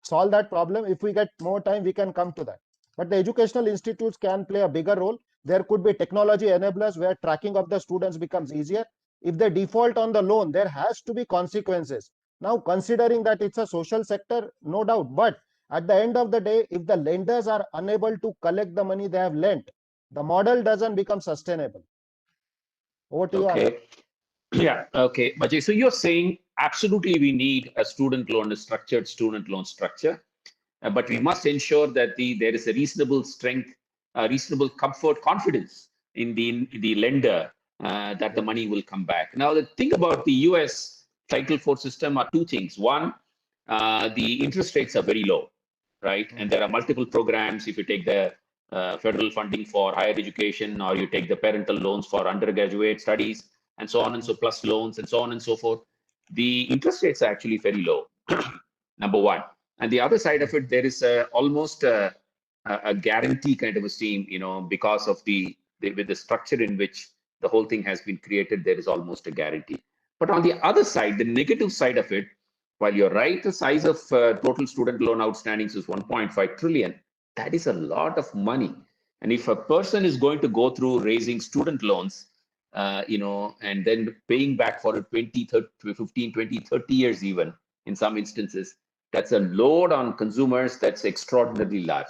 solve that problem. If we get more time, we can come to that. But the educational institutes can play a bigger role. There could be technology enablers where tracking of the students becomes easier. If they default on the loan, there has to be consequences. Now, considering that it's a social sector, no doubt, but at the end of the day, if the lenders are unable to collect the money they have lent, the model doesn't become sustainable. Over to you, Anand. Yeah, okay. Bajay, so you're saying absolutely we need a student loan, a structured student loan structure, but we must ensure that there is a reasonable strength, reasonable comfort, confidence in the lender that the money will come back. Now, the thing about the US Title IV system are two things. One, the interest rates are very low, right? And there are multiple programs. If you take the federal funding for higher education, or you take the parental loans for undergraduate studies, and so on and so plus loans and so on and so forth, the interest rates are actually very low, number one. And the other side of it, there is almost a guarantee kind of a scheme, because of with the structure in which the whole thing has been created, there is almost a guarantee. But on the other side, the negative side of it, while you're right, the size of total student loan outstandings is 1.5 trillion. That is a lot of money. And if a person is going to go through raising student loans, and then paying back for 20, 30, 15, 20, 30 years even, in some instances, that's a load on consumers that's extraordinarily large.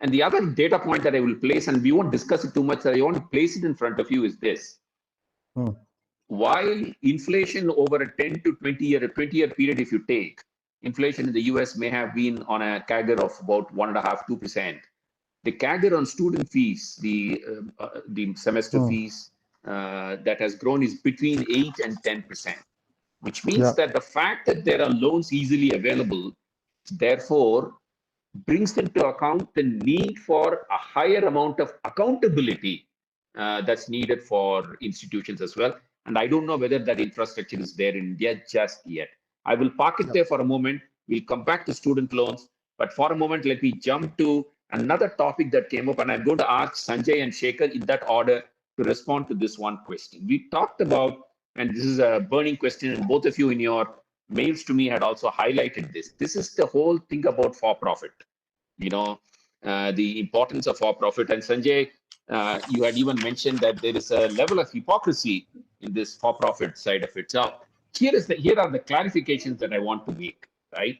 And the other data point that I will place, and we won't discuss it too much, I want to place it in front of you, is this. While inflation over a 10 to 20-year period, if you take, inflation in the US may have been on a CAGR of about 1.5%, 2%. The CAGR on student fees, the semester fees, that has grown is between 8 and 10%, which means that the fact that there are loans easily available, therefore, brings into account the need for a higher amount of accountability that's needed for institutions as well. And I don't know whether that infrastructure is there in India just yet. I will park it there for a moment. We'll come back to student loans. But for a moment, let me jump to another topic that came up. And I'm going to ask Sanjay and Shekhar in that order to respond to this one question. We talked about, and this is a burning question, and both of you in your mails to me had also highlighted this. This is the whole thing about for-profit, the importance of for-profit. And Sanjay, You had even mentioned that there is a level of hypocrisy in this for-profit side of it. So here are the clarifications that I want to make, right?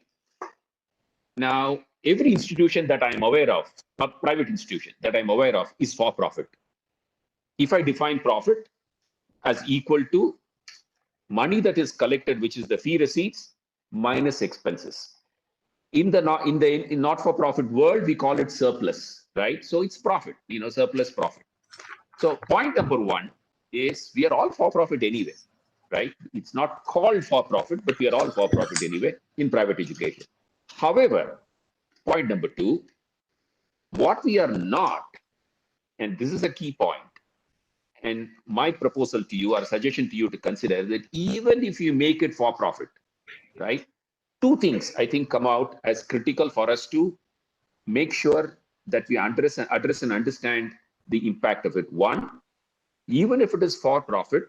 Now, every institution that I'm aware of, a private institution that I'm aware of, is for-profit. If I define profit as equal to money that is collected, which is the fee receipts, minus expenses. In not-for-profit world, we call it surplus, right? So it's profit, surplus profit. So point number one is we are all for-profit anyway, right? It's not called for-profit, but we are all for-profit anyway in private education. However, point number two, what we are not, and this is a key point, and my proposal to you or suggestion to you to consider that even if you make it for profit, right? Two things I think come out as critical for us to make sure that we address and understand the impact of it. One, even if it is for profit,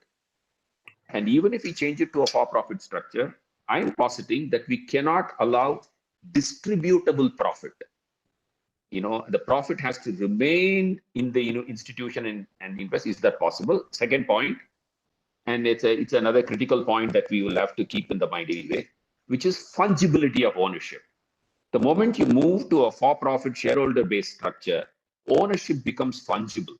and even if we change it to a for-profit structure, I'm positing that we cannot allow distributable profit. The profit has to remain in the institution and invest. Is that possible? Second point, and it's another critical point that we will have to keep in the mind anyway, which is fungibility of ownership. The moment you move to a for-profit shareholder-based structure, ownership becomes fungible.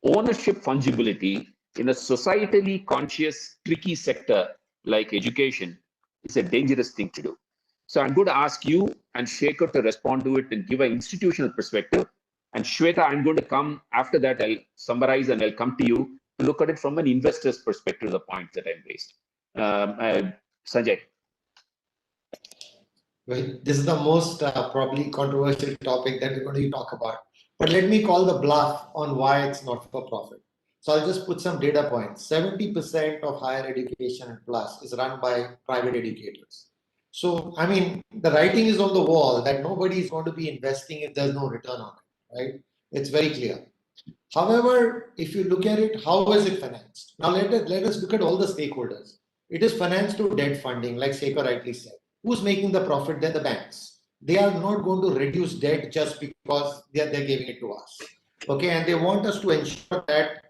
Ownership fungibility in a societally conscious, tricky sector like education is a dangerous thing to do. So I'm going to ask you and Shekhar to respond to it and give an institutional perspective. And Shweta, I'm going to come after that. I'll summarize and I'll come to you to look at it from an investor's perspective, the points that I've raised. Sanjay. Well, this is the most probably controversial topic that we're going to talk about. But let me call the bluff on why it's not for profit. So I'll just put some data points. 70% of higher education plus is run by private educators. So, I mean, the writing is on the wall that nobody is going to be investing if there's no return on it, right? It's very clear. However, if you look at it, how is it financed? Now, let us look at all the stakeholders. It is financed through debt funding, like Shekhar rightly said. Who's making the profit? They're the banks. They are not going to reduce debt just because they're giving it to us. Okay, and they want us to ensure that,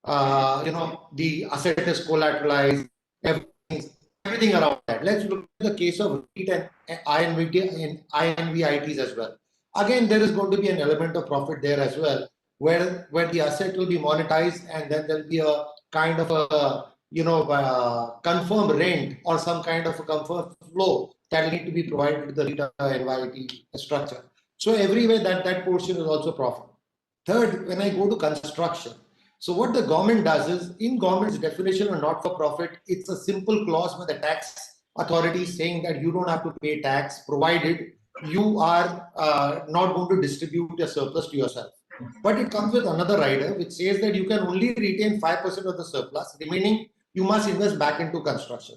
the asset is collateralized, everything around that. Let's look at the case of REIT and INVITs as well. Again, there is going to be an element of profit there as well, where the asset will be monetized and then there'll be a kind of a confirmed rent or some kind of a confirmed flow that will need to be provided to the REIT INVIT structure. So everywhere that portion is also profit. Third, when I go to construction, so what the government does is, in government's definition of not-for-profit, it's a simple clause with the tax authority saying that you don't have to pay tax, provided you are not going to distribute your surplus to yourself. But it comes with another rider, which says that you can only retain 5% of the surplus, remaining you must invest back into construction.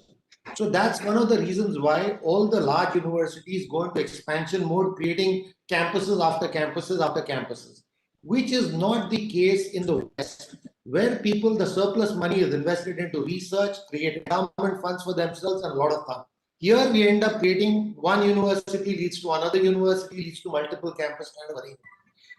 So that's one of the reasons why all the large universities go into expansion mode, creating campuses after campuses after campuses, which is not the case in the West, where the surplus money is invested into research, create endowment funds for themselves, and a lot of fun. Here we end up creating one university leads to another university, leads to multiple campus kind of arrangement.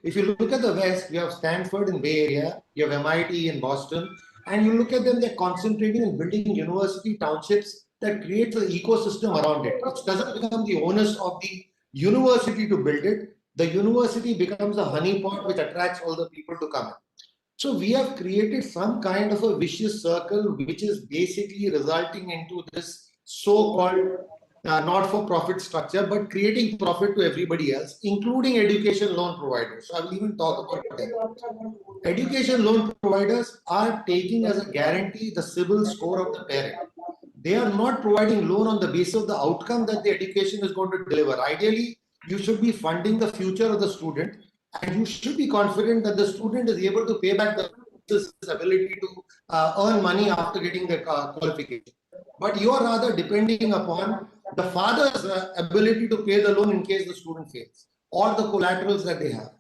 If you look at the West, you have Stanford in Bay Area, you have MIT in Boston, and you look at them, they're concentrating and building university townships that creates an ecosystem around it. It doesn't become the onus of the university to build it. The university becomes a honeypot which attracts all the people to come in. So we have created some kind of a vicious circle, which is basically resulting into this so-called not-for-profit structure, but creating profit to everybody else, including education loan providers. So I will even talk about them. Education loan providers are taking as a guarantee the CIBIL score of the parent. They are not providing loan on the basis of the outcome that the education is going to deliver. Ideally, you should be funding the future of the student, and you should be confident that the student is able to pay back the ability to earn money after getting the qualification. But you are rather depending upon the father's ability to pay the loan in case the student fails, or the collaterals that they have.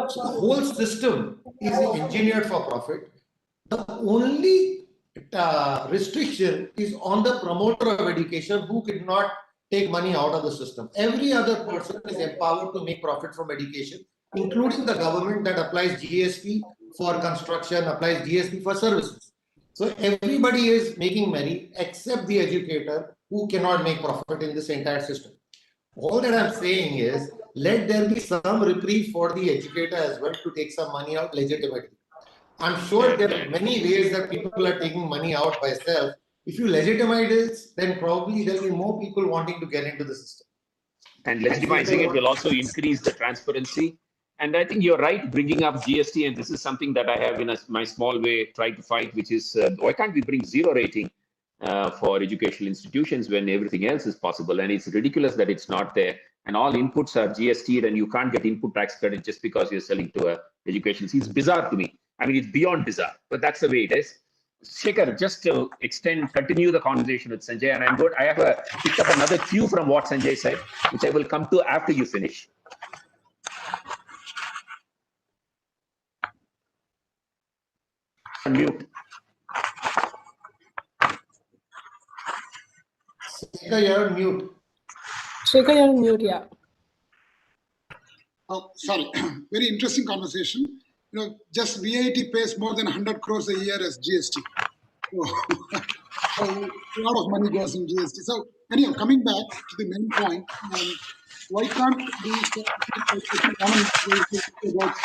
So the whole system is engineered for profit. The only restriction is on the promoter of education who could not take money out of the system. Every other person is empowered to make profit from education, including the government that applies GST for construction, applies GST for services. So everybody is making money except the educator who cannot make profit in this entire system. All that I'm saying is, let there be some reprieve for the educator as well to take some money out legitimately. I'm sure there are many ways that people are taking money out by self. If you legitimize this, then probably there'll be more people wanting to get into the system. And legitimizing it will also increase the transparency. And I think you're right, bringing up GST, and this is something that I have in my small way tried to fight, which is why can't we bring zero rating for educational institutions when everything else is possible? And it's ridiculous that it's not there. And all inputs are GST'd, and you can't get input tax credit just because you're selling to a education. It's bizarre to me. I mean, it's beyond bizarre, but that's the way it is. Shekhar, just to continue the conversation with Sanjay, and I have picked up another cue from what Sanjay said, which I will come to after you finish. Mute. Shekhar, you're on mute. Shekhar, you're on mute, yeah. Oh, sorry. Very interesting conversation. You know, just VIT pays more than 100 crores a year as GST. So a lot of money goes in GST. So anyhow, coming back to the main point, why can't we about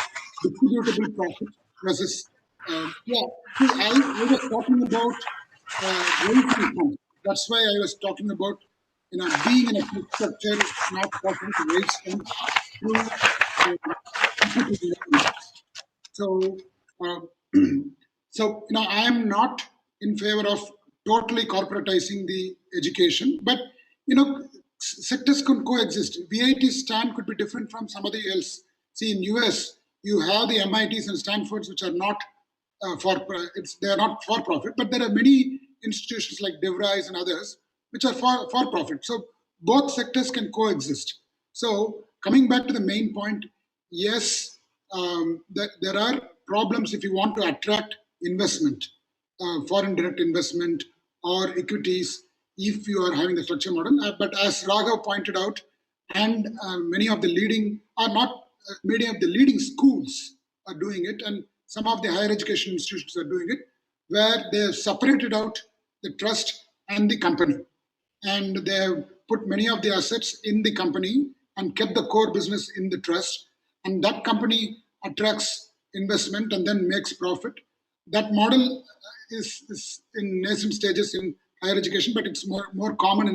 distributable profit versus I was talking about raising funds. That's why I was talking about being in a fixed structure, not possible to raise funds. So, I am not in favor of totally corporatizing the education, but sectors can coexist. VIT's stand could be different from somebody else. See, in US, you have the MITs and Stanfords, which are not they are not for profit, but there are many institutions like DeVry's and others which are for profit. So both sectors can coexist. So coming back to the main point, yes, there are problems if you want to attract investment, foreign direct investment or equities, if you are having the structure model. But as Raghav pointed out, and many of the leading schools are doing it, and some of the higher education institutions are doing it, where they have separated out the trust and the company. And they have put many of the assets in the company and kept the core business in the trust. And that company attracts investment and then makes profit. That model is in nascent stages in higher education, but it's more common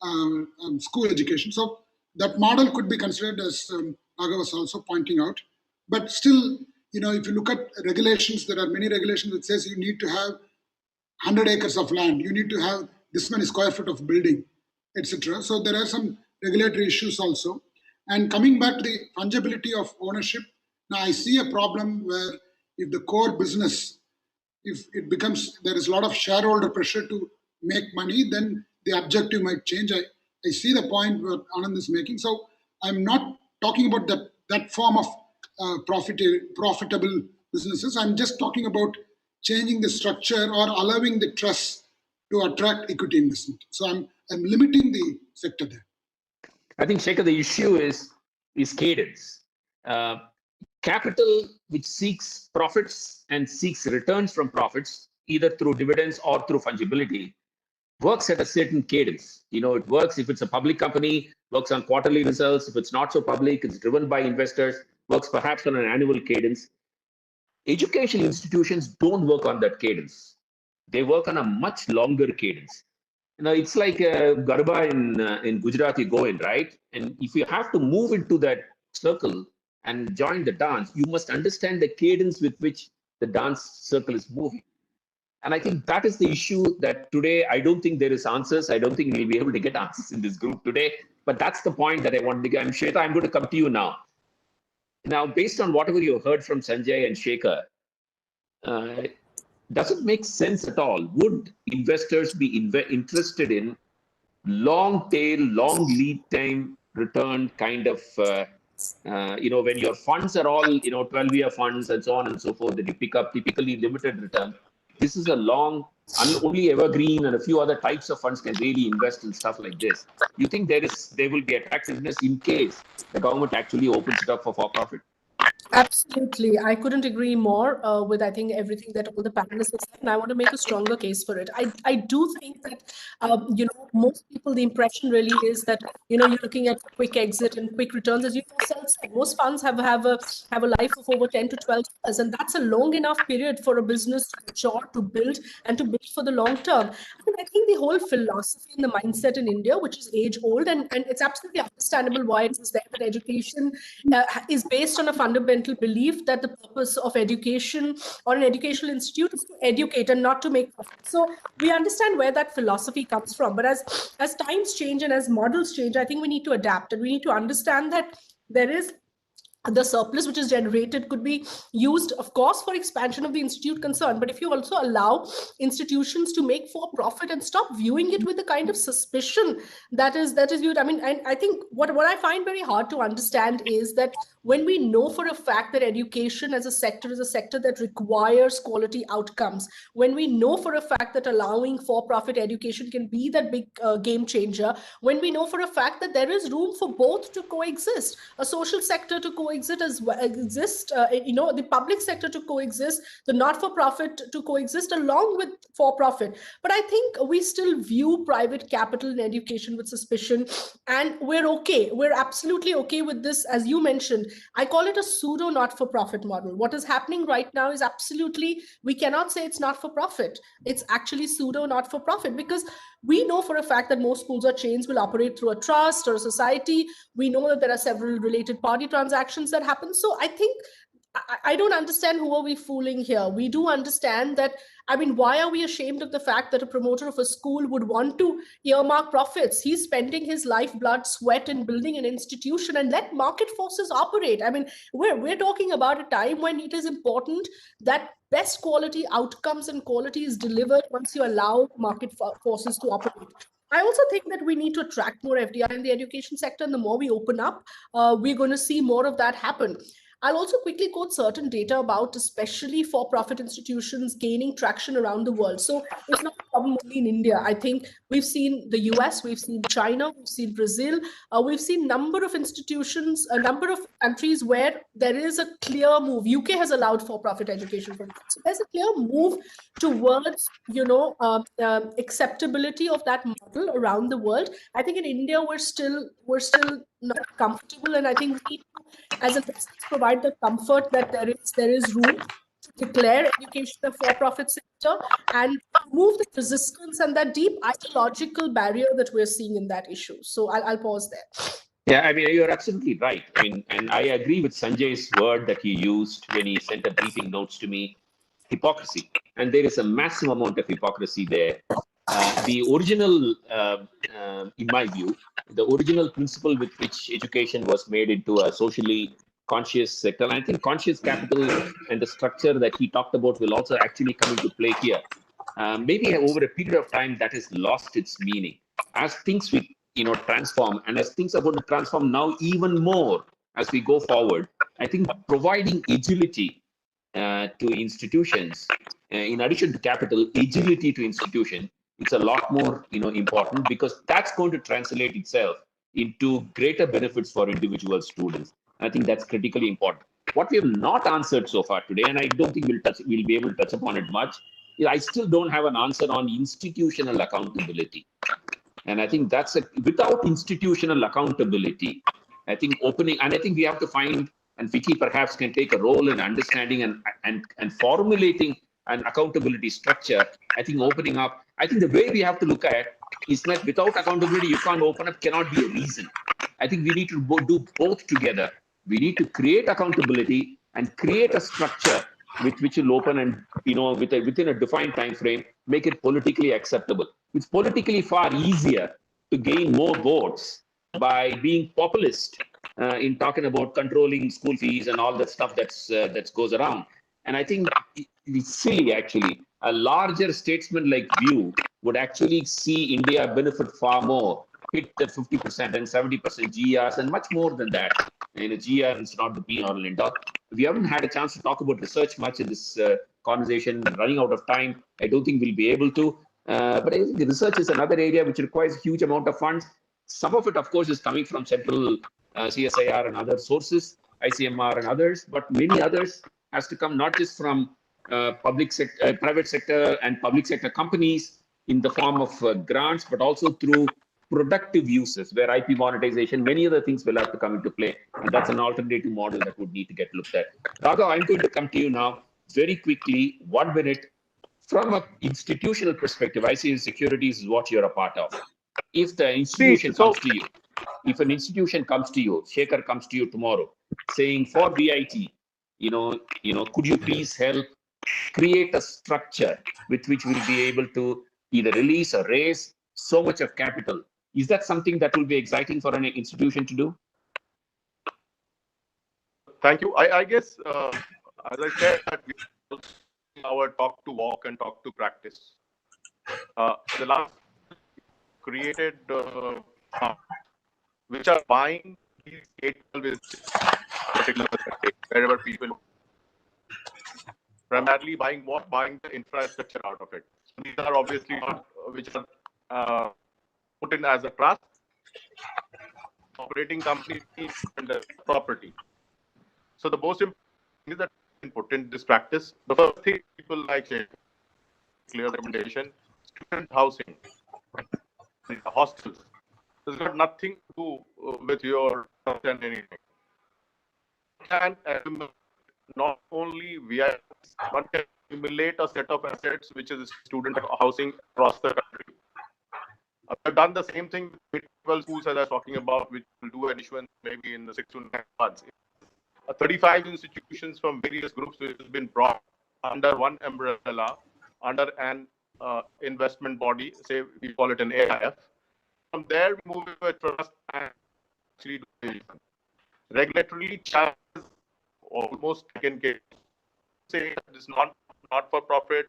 in school education. So that model could be considered, as Raghav was also pointing out. But still, if you look at regulations, there are many regulations that says you need to have 100 acres of land, you need to have this many square foot of building, etc. So there are some regulatory issues also. And coming back to the fungibility of ownership, now I see a problem where if the core business, if it becomes, there is a lot of shareholder pressure to make money, then the objective might change. I see the point where Anand is making. So I'm not talking about that form of profitable businesses. I'm just talking about changing the structure or allowing the trust to attract equity investment. So I'm limiting the sector there. I think, Shekhar, the issue is cadence. Capital which seeks profits and seeks returns from profits, either through dividends or through fungibility, works at a certain cadence. It works if it's a public company, works on quarterly results. If it's not so public, it's driven by investors, works perhaps on an annual cadence. Educational institutions don't work on that cadence. They work on a much longer cadence. It's like Garba in Gujarat you go in, right? And if you have to move into that circle and join the dance, you must understand the cadence with which the dance circle is moving. And I think that is the issue that today, I don't think there is answers. I don't think we'll be able to get answers in this group today. But that's the point that I wanted to get. And Shweta, I'm going to come to you now. Now, based on whatever you heard from Sanjay and Shekhar, does it make sense at all? Would investors be interested in long tail, long lead time return kind of, when your funds are all, 12-year funds and so on and so forth, that you pick up typically limited return. This is a long, only evergreen and a few other types of funds can really invest in stuff like this. You think there will be attractiveness in case the government actually opens it up for profit? Absolutely. I couldn't agree more with, I think, everything that all the panelists have said, and I want to make a stronger case for it. I do think that, most people, the impression really is that, you're looking at quick exit and quick returns. As you yourself said, most funds have a life of over 10 to 12 years, and that's a long enough period for a business to mature, to build, and to build for the long term. And I think the whole philosophy and the mindset in India, which is age old, and it's absolutely understandable why it is there, that education is based on a fundamental belief that the purpose of education or an educational institute is to educate and not to make profit. So we understand where that philosophy comes from. But as times change and as models change, I think we need to adapt, and we need to understand that there is the surplus which is generated could be used, of course, for expansion of the institute concern. But if you also allow institutions to make for profit and stop viewing it with the kind of suspicion that is viewed, I think what I find very hard to understand is that when we know for a fact that education as a sector is a sector that requires quality outcomes, when we know for a fact that allowing for-profit education can be that big game changer, when we know for a fact that there is room for both to coexist, a social sector to coexist as well, the public sector to coexist, the not-for-profit to coexist along with for-profit. But I think we still view private capital in education with suspicion, and we're okay. We're absolutely okay with this, as you mentioned. I call it a pseudo not-for-profit model. What is happening right now is absolutely, we cannot say it's not for profit. It's actually pseudo not-for-profit, because we know for a fact that most schools or chains will operate through a trust or a society. We know that there are several related party transactions that happen. So I think I don't understand who are we fooling here. We do understand that, why are we ashamed of the fact that a promoter of a school would want to earmark profits? He's spending his life, blood, sweat in building an institution, and let market forces operate. We're talking about a time when it is important that best quality outcomes and quality is delivered once you allow market forces to operate. I also think that we need to attract more FDI in the education sector, and the more we open up, we're going to see more of that happen. I'll also quickly quote certain data about especially for-profit institutions gaining traction around the world. So it's not a problem only in India. I think we've seen the US, we've seen China, we've seen Brazil, we've seen a number of institutions, a number of countries where there is a clear move. UK has allowed for-profit education. So there's a clear move towards, acceptability of that model around the world. I think in India, we're still not comfortable, and I think we need to, as a business, provide the comfort that there is room to declare education a for-profit sector and remove the resistance and that deep ideological barrier that we're seeing in that issue. So I'll pause there. Yeah, you're absolutely right. And I agree with Sanjay's word that he used when he sent the briefing notes to me, hypocrisy. And there is a massive amount of hypocrisy there. The original, in my view, the original principle with which education was made into a socially conscious sector, and I think conscious capital and the structure that he talked about will also actually come into play here. Maybe over a period of time that has lost its meaning. As things transform, and as things are going to transform now even more as we go forward, I think providing agility to institutions, in addition to capital, agility to institution, it's a lot more important, because that's going to translate itself into greater benefits for individual students. I think that's critically important. What we have not answered so far today, and I don't think we'll be able to touch upon it much, is I still don't have an answer on institutional accountability. And I think that's without institutional accountability, I think I think we have to find, and Vicky perhaps can take a role in understanding and formulating an accountability structure. I think opening up, I think the way we have to look at it is that without accountability, you can't open up, cannot be a reason. I think we need to do both together. We need to create accountability and create a structure which will open and, within a defined time frame, make it politically acceptable. It's politically far easier to gain more votes by being populist in talking about controlling school fees and all that stuff that goes around. And I think it's silly, actually. A larger statesman-like view would actually see India benefit far more, hit the 50% and 70% GRs and much more than that. And a GR is not the be-all and end-all. We haven't had a chance to talk about research much in this conversation. Running out of time, I don't think we'll be able to. But I think the research is another area which requires a huge amount of funds. Some of it, of course, is coming from central CSIR and other sources. ICMR and others, but many others has to come not just from public sector, private sector and public sector companies in the form of grants, but also through productive uses where IP monetization, many other things will have to come into play. And that's an alternative model that would need to get looked at. Raghav, I'm going to come to you now very quickly, 1 minute. From an institutional perspective, ICICI Securities is what you're a part of. If the institution comes to you, if an institution comes to you, Shekhar comes to you tomorrow saying for VIT, could you please help create a structure with which we'll be able to either release or raise so much of capital. Is that something that will be exciting for an institution to do? Thank you. I guess, as I said, that we our talk to walk and talk to practice. The last created which are buying these capital particular wherever people primarily buying the infrastructure out of it. So these are obviously not which are put in as a trust, operating company and the property. So the most important thing is that put in this practice. The first thing people like clear recommendation, student housing, hostels. It's got nothing to do with your and anything. And not only one can accumulate a set of assets which is student housing across the country. I've done the same thing with 12 schools as I was talking about, which will do an issuance maybe in the 6 to 9 months. 35 institutions from various groups which has been brought under one umbrella, under an investment body, say we call it an AIF. From there, we move to a trust and actually do it. Regulatorily charges almost can say it's not for profit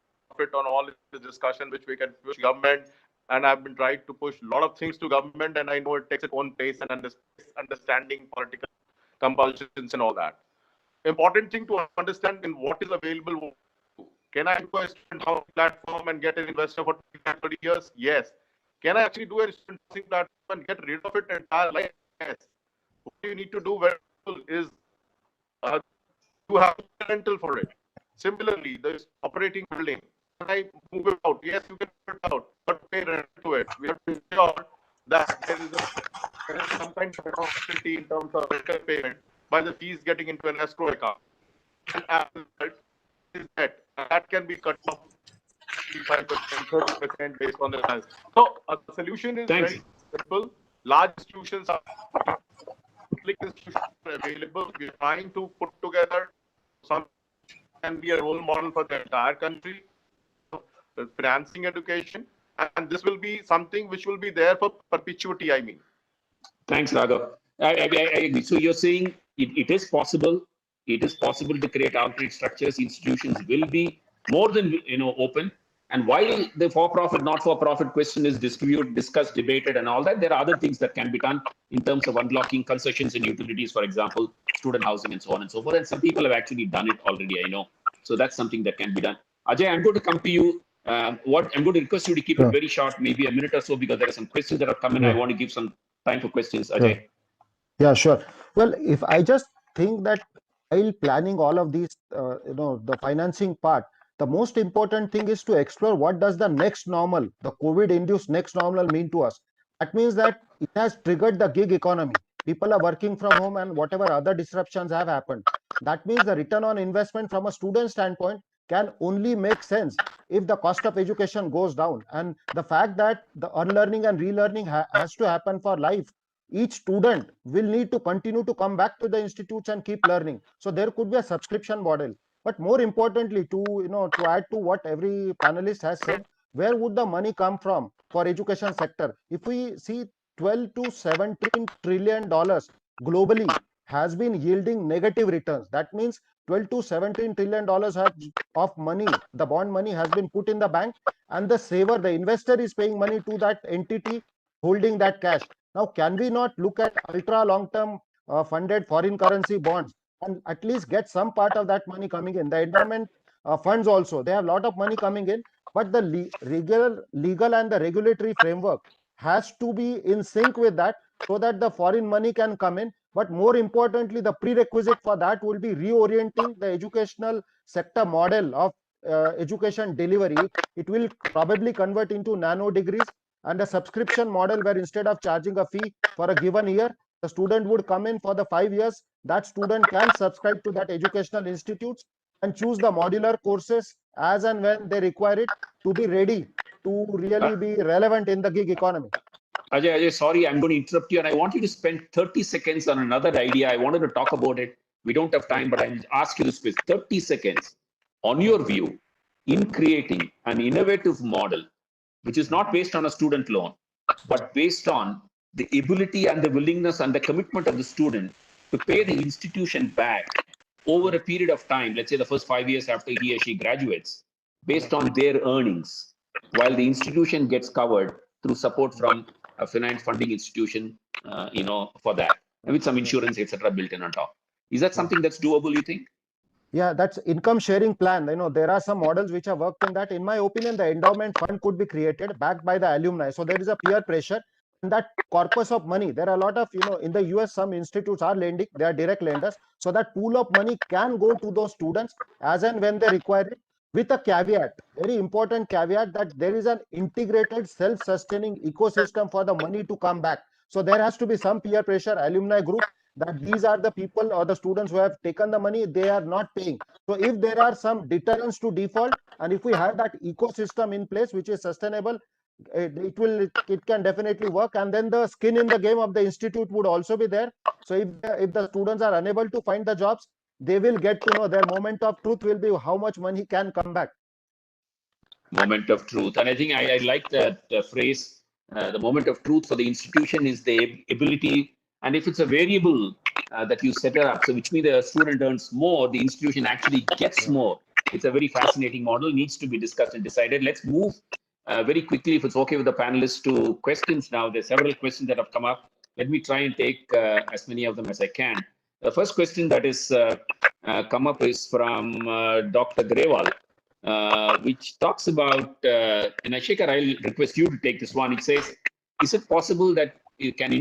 on all the discussion which we can push government. And I've been trying to push a lot of things to government, and I know it takes its own pace and understanding political compulsions and all that. Important thing to understand in what is available. Can I do a student housing platform and get an investor for 30 years? Yes. Can I actually do a student housing platform and get rid of it entirely? Yes. What you need to do is to have rental for it. Similarly, there's operating building. Can I move it out? Yes, you can move it out, but pay rent to it. We have to ensure that there is some kind of accountability in terms of rental payment by the fees getting into an escrow account. And as a result, is that can be cut off 35%, 30% based on the size. So the solution is very simple. Large institutions are public institutions are available. We're trying to put together some can be a role model for the entire country. Financing education, and this will be something which will be there for perpetuity, I mean. Thanks, Raghav. I agree. So you're saying it is possible. It is possible to create alternate structures. Institutions will be more than open. And while the for-profit, not-for-profit question is discussed, debated, and all that, there are other things that can be done in terms of unlocking concessions and utilities, for example, student housing and so on and so forth. And some people have actually done it already, I know. So that's something that can be done. Ajay, I'm going to come to you. I'm going to request you to keep it very short, maybe a minute or so, because there are some questions that have come in. I want to give some time for questions. Ajay. Yeah, sure. Well, if I just think that while planning all of these, the financing part, the most important thing is to explore what does the next normal, the COVID-induced next normal mean to us. That means that it has triggered the gig economy. People are working from home and whatever other disruptions have happened. That means the return on investment from a student standpoint can only make sense if the cost of education goes down. And the fact that the unlearning and relearning has to happen for life, each student will need to continue to come back to the institutes and keep learning. So there could be a subscription model. But more importantly, to add to what every panelist has said, where would the money come from for education sector? If we see 12 to 17 trillion dollars globally has been yielding negative returns. That means 12 to 17 trillion dollars of money, the bond money has been put in the bank, and the saver, the investor, is paying money to that entity holding that cash. Now, can we not look at ultra long-term funded foreign currency bonds and at least get some part of that money coming in? The endowment funds also, they have a lot of money coming in, but the legal and the regulatory framework has to be in sync with that so that the foreign money can come in But more importantly, the prerequisite for that will be reorienting the educational sector model of education delivery. It will probably convert into nano degrees and a subscription model where instead of charging a fee for a given year, the student would come in for the 5 years. That student can subscribe to that educational institutes and choose the modular courses as and when they require it to be ready to really be relevant in the gig economy. Ajay, sorry, I'm going to interrupt you, and I want you to spend 30 seconds on another idea. I wanted to talk about it. We don't have time, but I'll ask you this question. 30 seconds on your view in creating an innovative model, which is not based on a student loan, but based on the ability and the willingness and the commitment of the student to pay the institution back over a period of time, let's say the first 5 years after he or she graduates, based on their earnings, while the institution gets covered through support from a finance funding institution, for that, and with some insurance, etc., built in on top. Is that something that's doable, you think? Yeah, that's income sharing plan. There are some models which have worked in that. In my opinion, the endowment fund could be created backed by the alumni. So there is a peer pressure. And that corpus of money, there are a lot of, in the US, some institutes are lending, they are direct lenders. So that pool of money can go to those students as and when they require it, with a caveat, very important caveat, that there is an integrated self-sustaining ecosystem for the money to come back. So there has to be some peer pressure, alumni group, that these are the people or the students who have taken the money, they are not paying. So if there are some deterrents to default, and if we have that ecosystem in place which is sustainable, it can definitely work. And then the skin in the game of the institute would also be there. So if the students are unable to find the jobs, they will get to know, their moment of truth will be how much money can come back. Moment of truth. And I think I like that phrase. The moment of truth for the institution is the ability, and if it's a variable that you set up, so which means the student earns more, the institution actually gets more. It's a very fascinating model, needs to be discussed and decided. Let's move very quickly, if it's okay with the panelists, to questions now. There's several questions that have come up. Let me try and take as many of them as I can. The first question that is come up is from Dr. Grewal, which talks about, and Shekhar, I'll request you to take this one. It says, is it possible that we can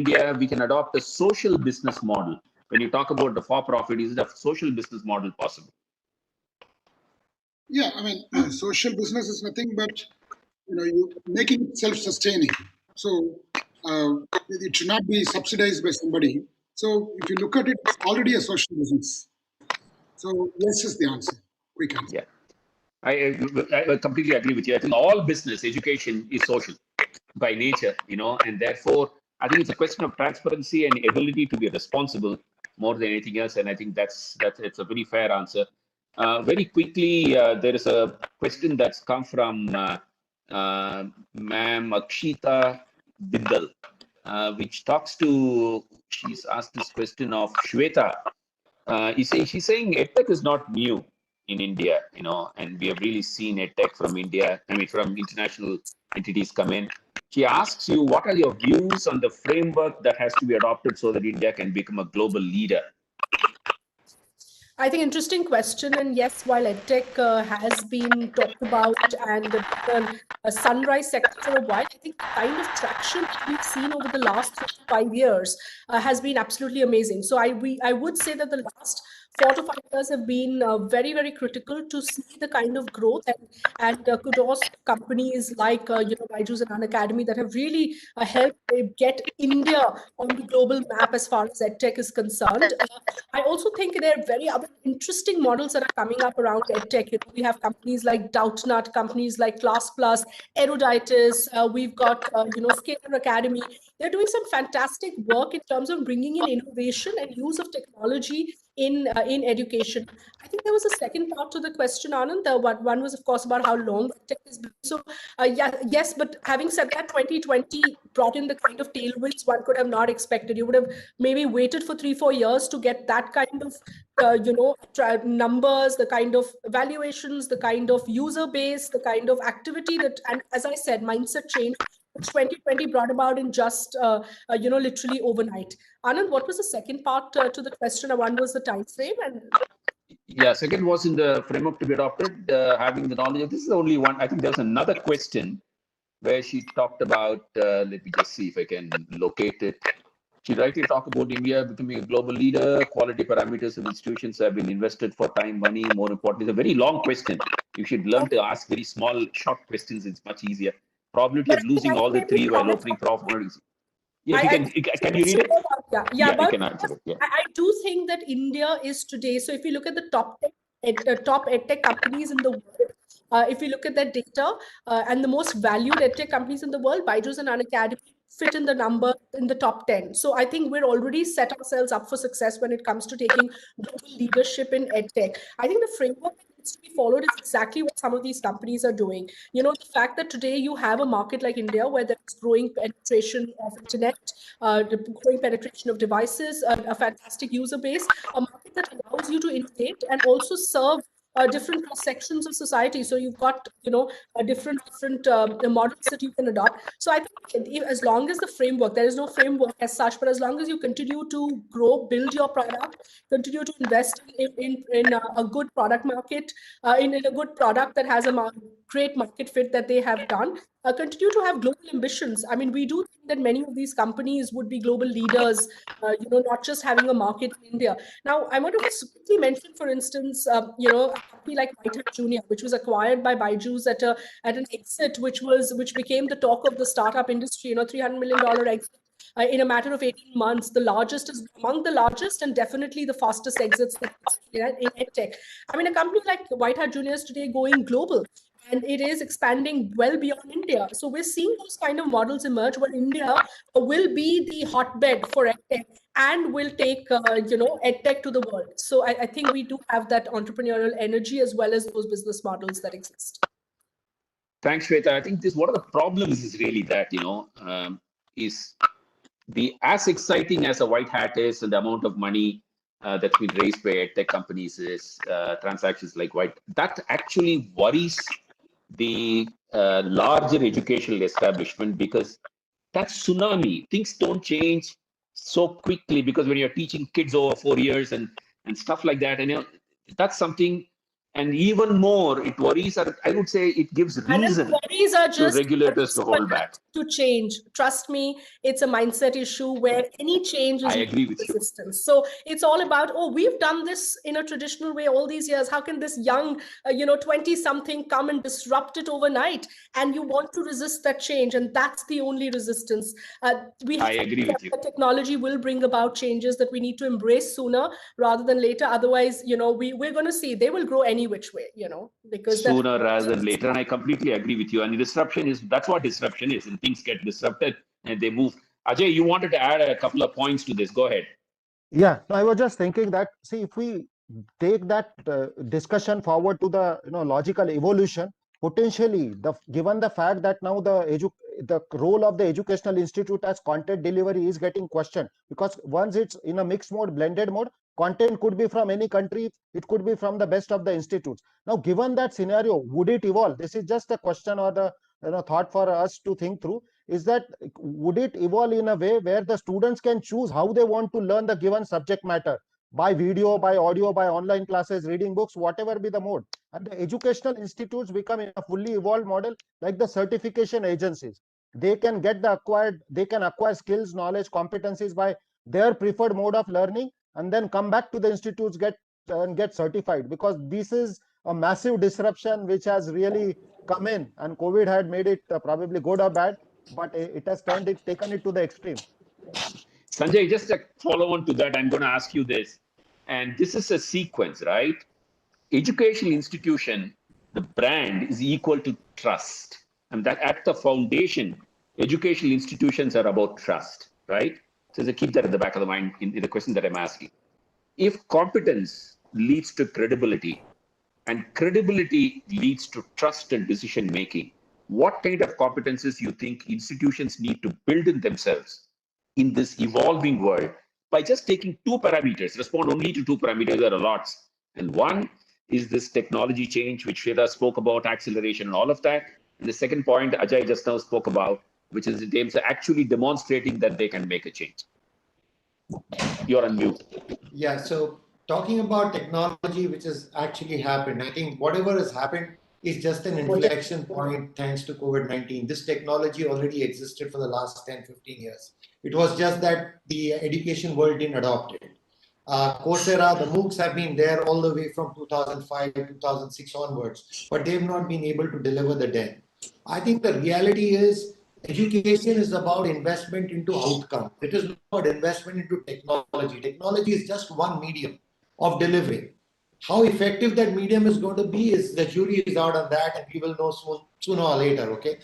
adopt a social business model? When you talk about the for-profit, is it a social business model possible? Yeah, I mean, social business is nothing but, you making it self-sustaining. So it should not be subsidized by somebody. So if you look at it, it's already a social business. So yes is the answer. Quick answer. Yeah, I completely agree with you. I think all business, education is social by nature, and therefore I think it's a question of transparency and ability to be responsible more than anything else. And I think it's a very fair answer. Very quickly, there is a question that's come from Ma'am Akshita Bindal, which talks to, she's asked this question of Shweta. She's saying EdTech is not new in India, and we have really seen EdTech from India, from international entities come in. She asks you, what are your views on the framework that has to be adopted so that India can become a global leader? I think interesting question. And yes, while EdTech has been talked about and a sunrise sector for a while, I think the kind of traction that we've seen over the last 5 years has been absolutely amazing. So I would say that the last 4 to 5 years have been very, very critical to see the kind of growth, and kudos to companies like Byju's and Unacademy that have really helped get India on the global map as far as EdTech is concerned. I also think there are very other interesting models that are coming up around EdTech. We have companies like Doubtnut, companies like ClassPlus, Eruditus. We've got Scalar Academy. They're doing some fantastic work in terms of bringing in innovation and use of technology in education. I think there was a second part to the question, Anand. One was, of course, about how long tech has been. So, yes, but having said that, 2020 brought in the kind of tailwinds one could have not expected. You would have maybe waited for 3-4 years to get that kind of, numbers, the kind of valuations, the kind of user base, the kind of activity that, and as I said, mindset change, which 2020 brought about in just, literally overnight. Anand, what was the second part to the question? One was the time frame, and yeah, second was in the framework to be adopted, having the knowledge. This is the only one. I think there's another question where she talked about. Let me just see if I can locate it. She rightly talked about India becoming a global leader. Quality parameters of institutions have been invested for time, money. More important, it's a very long question. You should learn to ask very small, short questions. It's much easier. Probability of losing all the three while opening profit. Yeah, can you read it? Yeah, you can answer it. Yeah. I do think that India is today. So if you look at the top edtech companies in the world, if you look at that data and the most valued edtech companies in the world, Byju's and Unacademy fit in the number in the top 10. So I think we're already set ourselves up for success when it comes to taking global leadership in edtech. I think the framework that needs to be followed is exactly what some of these companies are doing. You know, the fact that today you have a market like India where there's growing penetration of internet, growing penetration of devices, a fantastic user base, a market that allows you to innovate and also serve different cross sections of society. So you've got, you know, different models that you can adopt. So I think as long as the framework, there is no framework as such, but as long as you continue to grow, build your product, continue to invest in a good product market, in a good product that has a great market fit that they have done, continue to have global ambitions. I mean, we do think that many of these companies would be global leaders, you know, not just having a market in India. Now, I want to quickly mention, for instance, you know, a company like White Hat Junior, which was acquired by Byju's at an exit, which became the talk of the startup industry. You know, $300 million exit. In a matter of 18 months, the largest is among the largest and definitely the fastest exits in edtech. I mean, a company like White Hat Junior is today going global, and it is expanding well beyond India. So we're seeing those kind of models emerge where India will be the hotbed for edtech and will take, you know, edtech to the world. So I think we do have that entrepreneurial energy as well as those business models that exist. Thanks, Shweta. I think one of the problems is really that, you know, is as exciting as a White Hat is and the amount of money that's been raised by tech companies is transactions like that actually worries the larger educational establishment, because that's tsunami. Things don't change so quickly, because when you're teaching kids over 4 years and stuff like that, and you know, that's something. And even more, it worries, or I would say it gives reason to regulators to hold back. To change. Trust me, it's a mindset issue where any change is resistance. So it's all about, oh, we've done this in a traditional way all these years. How can this young, you know, 20-something come and disrupt it overnight? And you want to resist that change. And that's the only resistance. I agree with you. The technology will bring about changes that we need to embrace sooner rather than later. Otherwise, you know, we're going to see they will grow any which way, you know, because sooner rather than later. And I completely agree with you. And disruption that's what disruption is. And things get disrupted and they move. Ajay, you wanted to add a couple of points to this. Go ahead. Yeah, I was just thinking that, see, if we take that discussion forward to the, you know, logical evolution, potentially, given the fact that now the role of the educational institute as content delivery is getting questioned, because once it's in a mixed mode, blended mode, content could be from any country, it could be from the best of the institutes. Now, given that scenario, would it evolve? This is just a question or the, you know, thought for us to think through, is that would it evolve in a way where the students can choose how they want to learn the given subject matter, by video, by audio, by online classes, reading books, whatever be the mode. And the educational institutes become in a fully evolved model like the certification agencies. They can acquire skills, knowledge, competencies by their preferred mode of learning, and then come back to the institutes and get certified, because this is a massive disruption which has really come in, and COVID had made it probably good or bad, but it has taken it to the extreme. Sanjay, just a follow on to that, I'm going to ask you this, and this is a sequence, right? Educational institution, the brand is equal to trust, and that at the foundation, educational institutions are about trust, right? So keep that at the back of the mind in the question that I'm asking. If competence leads to credibility and credibility leads to trust and decision making, what kind of competences you think institutions need to build in themselves in this evolving world by just taking two parameters, respond only to two parameters, there are lots. And one is this technology change, which Shweta spoke about, acceleration and all of that. And the second point Ajay just now spoke about, which is in terms of actually demonstrating that they can make a change. You're on mute. Yeah, so talking about technology, which has actually happened, I think whatever has happened is just an inflection point thanks to COVID-19. This technology already existed for the last 10, 15 years. It was just that the education world didn't adopt it. Coursera, the MOOCs have been there all the way from 2005, 2006 onwards, but they've not been able to deliver the den. I think the reality is education is about investment into outcome. It is not about investment into technology. Technology is just one medium of delivery. How effective that medium is going to be is the jury is out on that, and we will know sooner or later. Okay,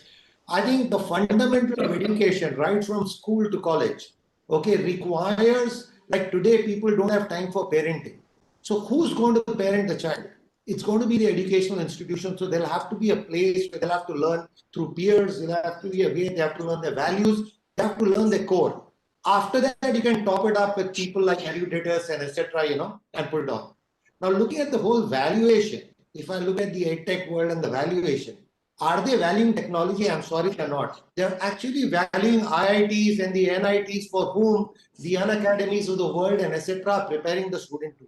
I think the fundamental of education, right from school to college, okay, requires, like today, people don't have time for parenting. So who's going to parent the child? It's going to be the educational institution. So there'll have to be a place where they'll have to learn through peers. There'll have to be a way they have to learn their values. They have to learn their core. After that, you can top it up with people like eruditus and etc. And put it on. Now, looking at the whole valuation, if I look at the EdTech world and the valuation, are they valuing technology? I'm sorry, they're not. They're actually valuing IITs and the NITs for whom the unacademies of the world and etc. are preparing the student to.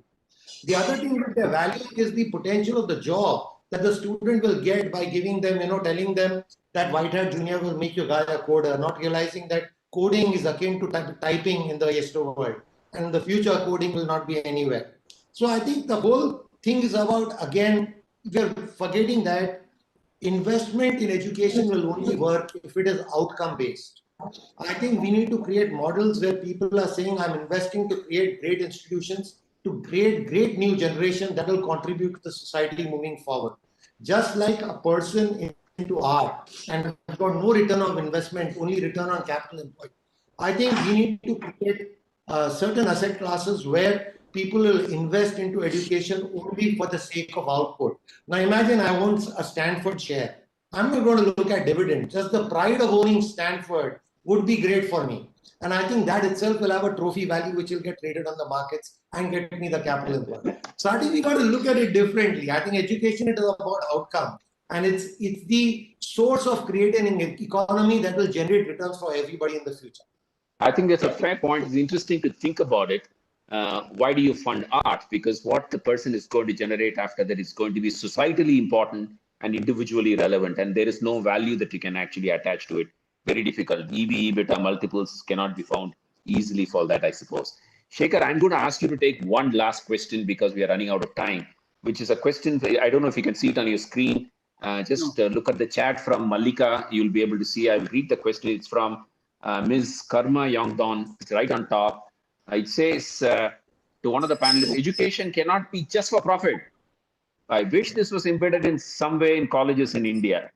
The other thing that they're valuing is the potential of the job that the student will get by giving them, telling them that White Hat Junior will make your guy a coder, not realizing that coding is akin to typing in the yesterday world. And in the future, coding will not be anywhere. So I think the whole thing is about, again, we're forgetting that investment in education will only work if it is outcome based. I think we need to create models where people are saying, I'm investing to create great institutions, to create great new generation that will contribute to the society moving forward. Just like a person into art and got no return on investment, only return on capital employed. I think we need to create certain asset classes where people will invest into education only for the sake of output. Now imagine I own a Stanford share. I'm not going to look at dividend. Just the pride of owning Stanford would be great for me. And I think that itself will have a trophy value which will get traded on the markets and get me the capital employed. So I think we got to look at it differently. I think education is about outcome. And it's the source of creating an economy that will generate returns for everybody in the future. I think that's a fair point. It's interesting to think about it. Why do you fund art? Because what the person is going to generate after that is going to be societally important and individually relevant. And there is no value that you can actually attach to it. Very difficult. EV, EBITDA multiples cannot be found easily for that, I suppose. Shekhar, I'm going to ask you to take one last question because we are running out of time, which is a question. I don't know if you can see it on your screen. Look at the chat from Malika. You'll be able to see. I'll read the question. It's from Ms. Karma Yongdon. It's right on top. It says to one of the panelists, education cannot be just for profit. I wish this was embedded in some way in colleges in India.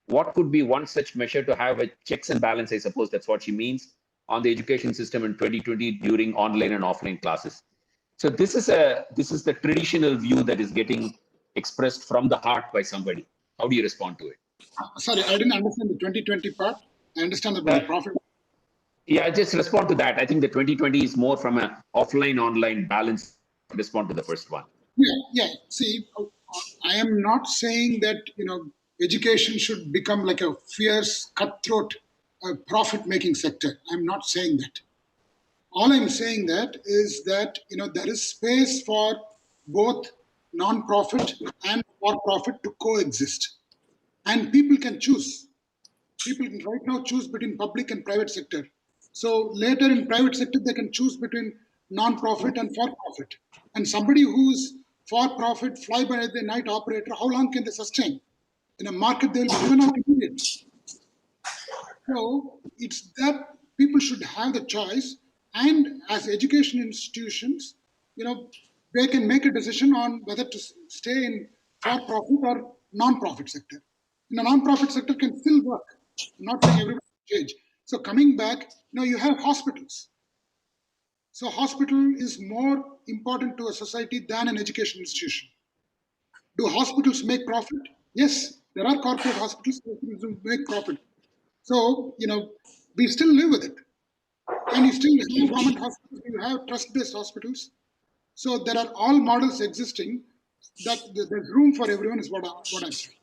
What could be one such measure to have a checks and balance, I suppose that's what she means, on the education system in 2020 during online and offline classes? So this is the traditional view that is getting expressed from the heart by somebody. How do you respond to it? Sorry, I didn't understand the 2020 part. I understand about the profit. Yeah, just respond to that. I think the 2020 is more from an offline-online balance. Respond to the first one. Yeah. See, I am not saying that, education should become like a fierce, cutthroat, profit-making sector. I'm not saying that. All I'm saying that is that, there is space for both non-profit and for-profit to coexist. And people can choose. People can right now choose between public and private sector. So later in private sector, they can choose between non-profit and for-profit. And somebody who's for-profit, fly-by-the-night operator, how long can they sustain? In a market, they'll be given out immediately. So it's that people should have the choice. And as education institutions, they can make a decision on whether to stay in for-profit or non-profit sector. In a non-profit sector can still work. I'm not saying everybody change. So coming back, you have hospitals. So hospital is more important to a society than an education institution. Do hospitals make profit? Yes, there are corporate hospitals that make profit. So, we still live with it. And you still have government hospitals, you have trust-based hospitals. So there are all models existing that there's room for everyone is what I'm saying.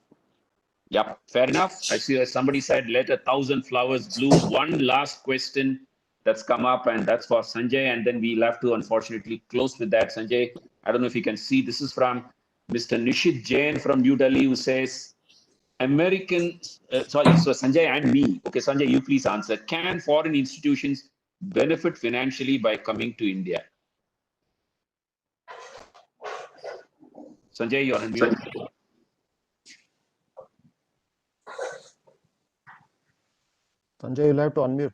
Yep, fair enough. I see somebody said, let 1,000 flowers bloom. One last question that's come up, and that's for Sanjay. And then we'll have to, unfortunately, close with that. Sanjay, I don't know if you can see. This is from Mr. Nishit Jain from New Delhi, who says, so Sanjay and me. Okay, Sanjay, you please answer. Can foreign institutions benefit financially by coming to India? Sanjay, you're on mute. Sanjay, you'll have to unmute.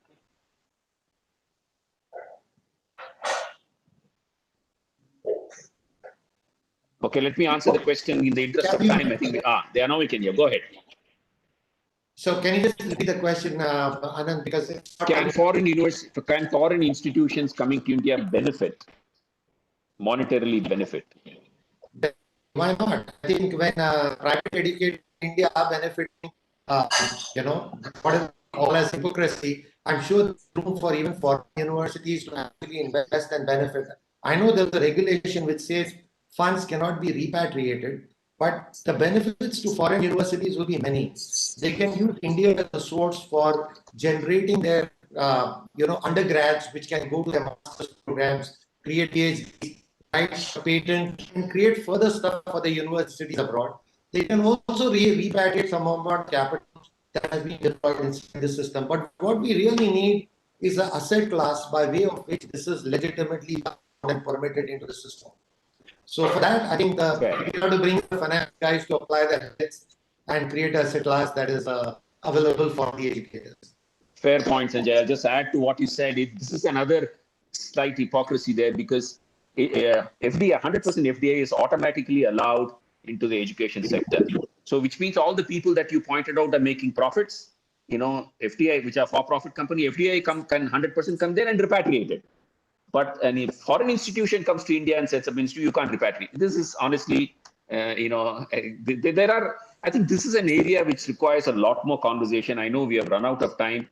Okay, let me answer the question in the interest of time. I think now we can hear. Go ahead. So can you just repeat the question, Anand? Because can foreign institutions coming to India monetarily benefit? Why not? I think when private education in India are benefiting, whatever all as hypocrisy, I'm sure there's room for even foreign universities to actually invest and benefit. I know there's a regulation which says funds cannot be repatriated, but the benefits to foreign universities will be many. They can use India as a source for generating their, undergrads, which can go to their master's programs, create PhDs, write a patent, and create further stuff for the universities abroad. They can also repatriate some amount of capital that has been deployed in the system. But what we really need is an asset class by way of which this is legitimately and permitted into the system. So for that, I think we have to bring the finance guys to apply their heads and create a asset class that is available for the educators. Fair point, Sanjay. I'll just add to what you said. This is another slight hypocrisy there, because FDI, 100% FDI is automatically allowed into the education sector. So which means all the people that you pointed out are making profits. FDI, which are for-profit company, FDI can 100% come there and repatriate it. But any foreign institution comes to India and sets up institute, you can't repatriate. This is honestly, I think this is an area which requires a lot more conversation. I know we have run out of time.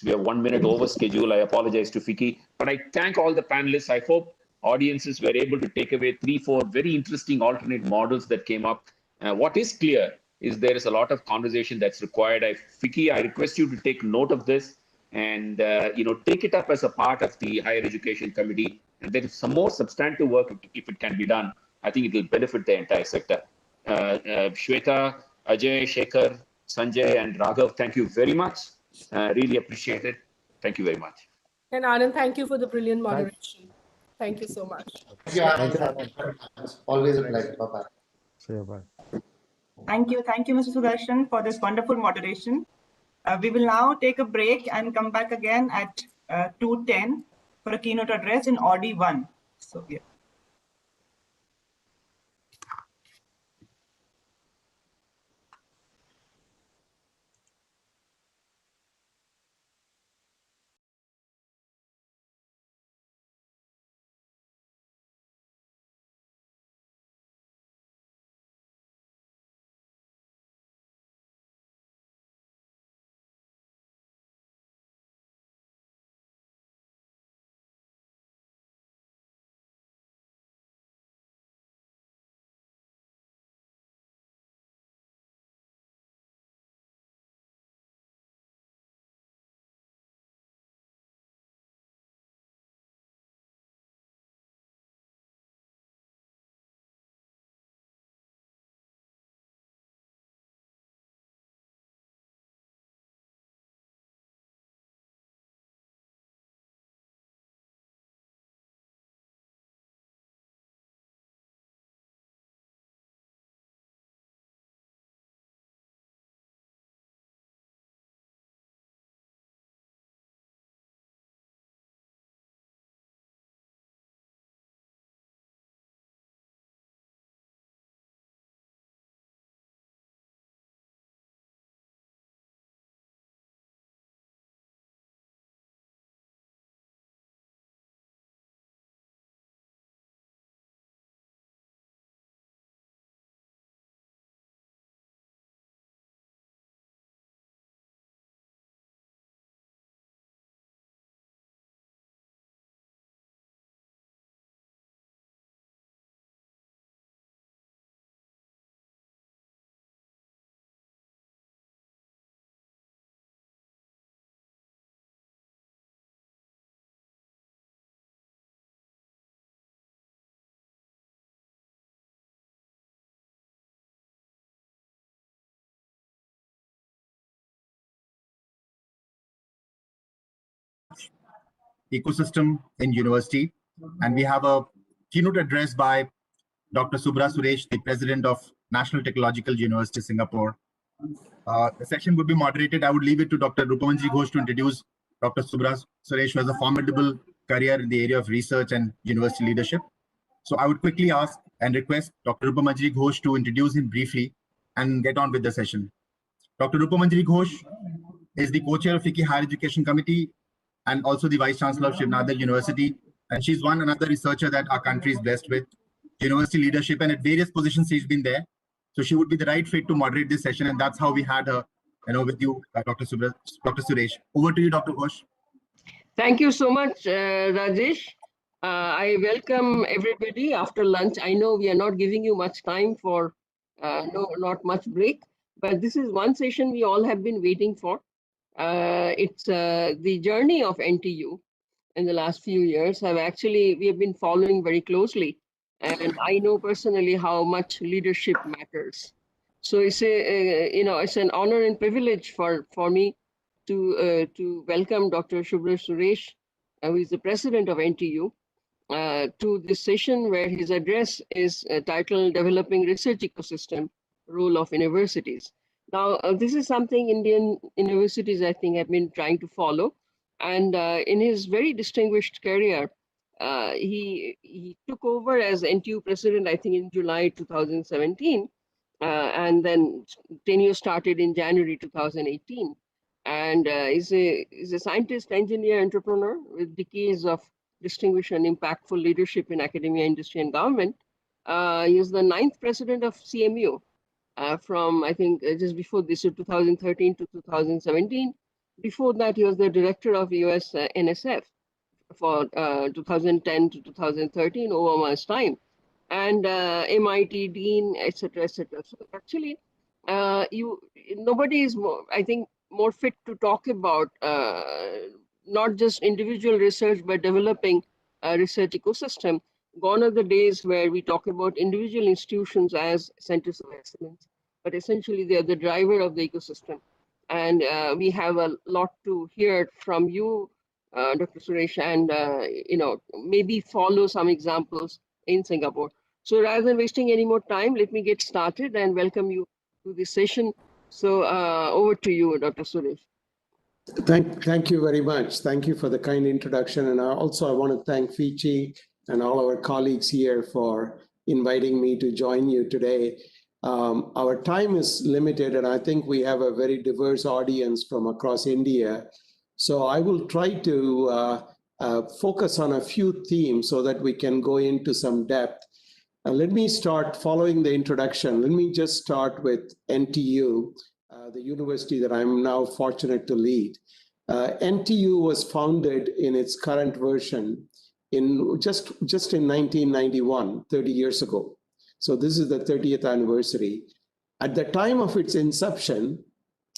We are 1 minute over schedule. I apologize to Fiki, but I thank all the panelists. I hope audiences were able to take away 3-4 very interesting alternate models that came up. What is clear is there is a lot of conversation that's required. Fiki, I request you to take note of this and take it up as a part of the higher education committee. And there is some more substantive work if it can be done. I think it will benefit the entire sector. Shweta, Ajay, Shekhar, Sanjay, and Raghav, thank you very much. Really appreciate it. Thank you very much. And Anand, thank you for the brilliant moderation. Thank you so much. Thank you, Anand. Always a pleasure. Bye-bye. See you. Bye. Thank you, Mr. Sudarshan, for this wonderful moderation. We will now take a break and come back again at 2:10 for a keynote address in Audi 1. So, yeah. ecosystem in university. And we have a keynote address by Dr. Subra Suresh, the president of National Technological University, Singapore. The session would be moderated. I would leave it to Dr. Rupamanjri Ghosh to introduce Dr. Subra Suresh, who has a formidable career in the area of research and university leadership. So I would quickly ask and request Dr. Rupamanjri Ghosh to introduce him briefly and get on with the session. Dr. Rupamanjri Ghosh is the co-chair of FICCI Higher Education Committee and also the Vice Chancellor of Shiv Nadar University. And she's one another researcher that our country is blessed with. University leadership, and at various positions she's been there. So she would be the right fit to moderate this session, and that's how we had her, with you, Dr. Suresh. Over to you, Dr. Ghosh. Thank you so much, Rajesh. I welcome everybody after lunch. I know we are not giving you much time for not much break, but this is one session we all have been waiting for. It's the journey of NTU in the last few years. We have been following very closely, and I know personally how much leadership matters. So it's it's an honor and privilege for me to welcome Dr. Subra Suresh, who is the president of NTU, to this session where his address is titled Developing Research Ecosystem, Role of Universities. Now, this is something Indian universities, I think, have been trying to follow. And in his very distinguished career, he took over as NTU president, I think, in July 2017. And then tenure started in January 2018. And is a scientist, engineer, entrepreneur with decades of distinguished and impactful leadership in academia, industry, and government. He is the 9th president of CMU from, I think, just before this, so 2013 to 2017. Before that, he was the director of US NSF for 2010 to 2013, Obama's time, and MIT dean, etc., etc. So actually, nobody is more, I think, more fit to talk about not just individual research, but developing a research ecosystem. Gone are the days where we talk about individual institutions as centers of excellence, but essentially they are the driver of the ecosystem. And we have a lot to hear from you, Dr. Suresh, and maybe follow some examples in Singapore. So rather than wasting any more time, let me get started and welcome you to this session. So over to you, Dr. Suresh. Thank you very much. Thank you for the kind introduction. And I want to thank FICCI and all our colleagues here for inviting me to join you today. Our time is limited, and I think we have a very diverse audience from across India. So I will try to focus on a few themes so that we can go into some depth. Let me start following the introduction. Let me just start with NTU, the university that I'm now fortunate to lead. NTU was founded in its current version in just in 1991, 30 years ago. So this is the 30th anniversary. At the time of its inception,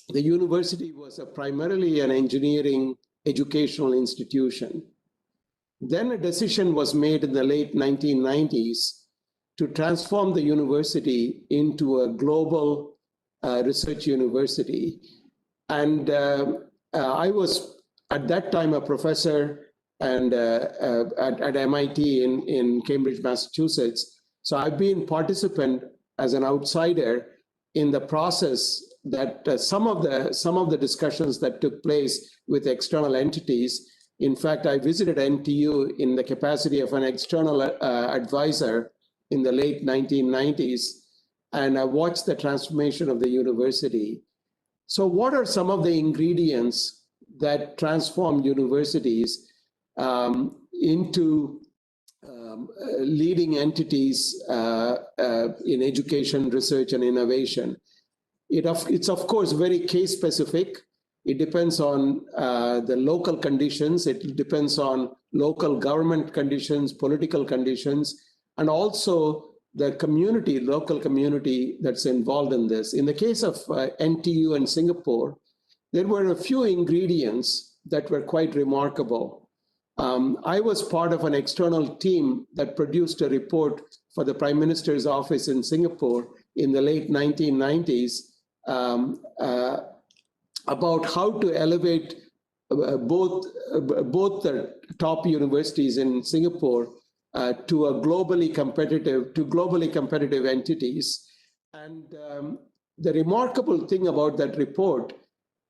the university was primarily an engineering educational institution. Then a decision was made in the late 1990s to transform the university into a global research university. And I was at that time a professor and at MIT in Cambridge, Massachusetts. So I've been participant as an outsider in the process that some of the discussions that took place with external entities. In fact, I visited NTU in the capacity of an external advisor in the late 1990s, and I watched the transformation of the university. So what are some of the ingredients that transform universities into leading entities in education, research, and innovation? It's of course very case specific. It depends on the local conditions. It depends on local government conditions, political conditions, and also the community, local community that's involved in this. In the case of NTU and Singapore, there were a few ingredients that were quite remarkable. I was part of an external team that produced a report for the Prime Minister's office in Singapore in the late 1990s about how to elevate both the top universities in Singapore to globally competitive entities. And the remarkable thing about that report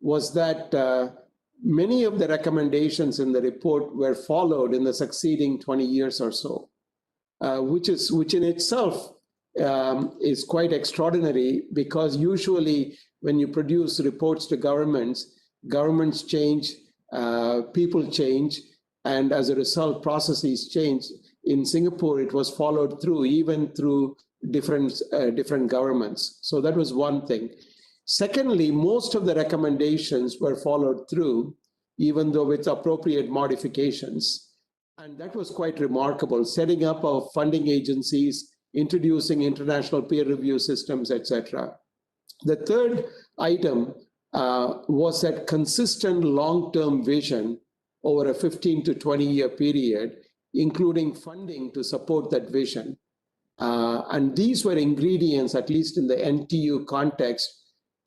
was that many of the recommendations in the report were followed in the succeeding 20 years or so, which in itself is quite extraordinary, because usually when you produce reports to governments change, people change, and as a result, processes change. In Singapore, it was followed through, even through different governments. So that was one thing. Secondly, most of the recommendations were followed through, even though with appropriate modifications. And that was quite remarkable, setting up of funding agencies, introducing international peer review systems, etc. The third item was that consistent long-term vision over a 15 to 20-year period, including funding to support that vision. And these were ingredients, at least in the NTU context,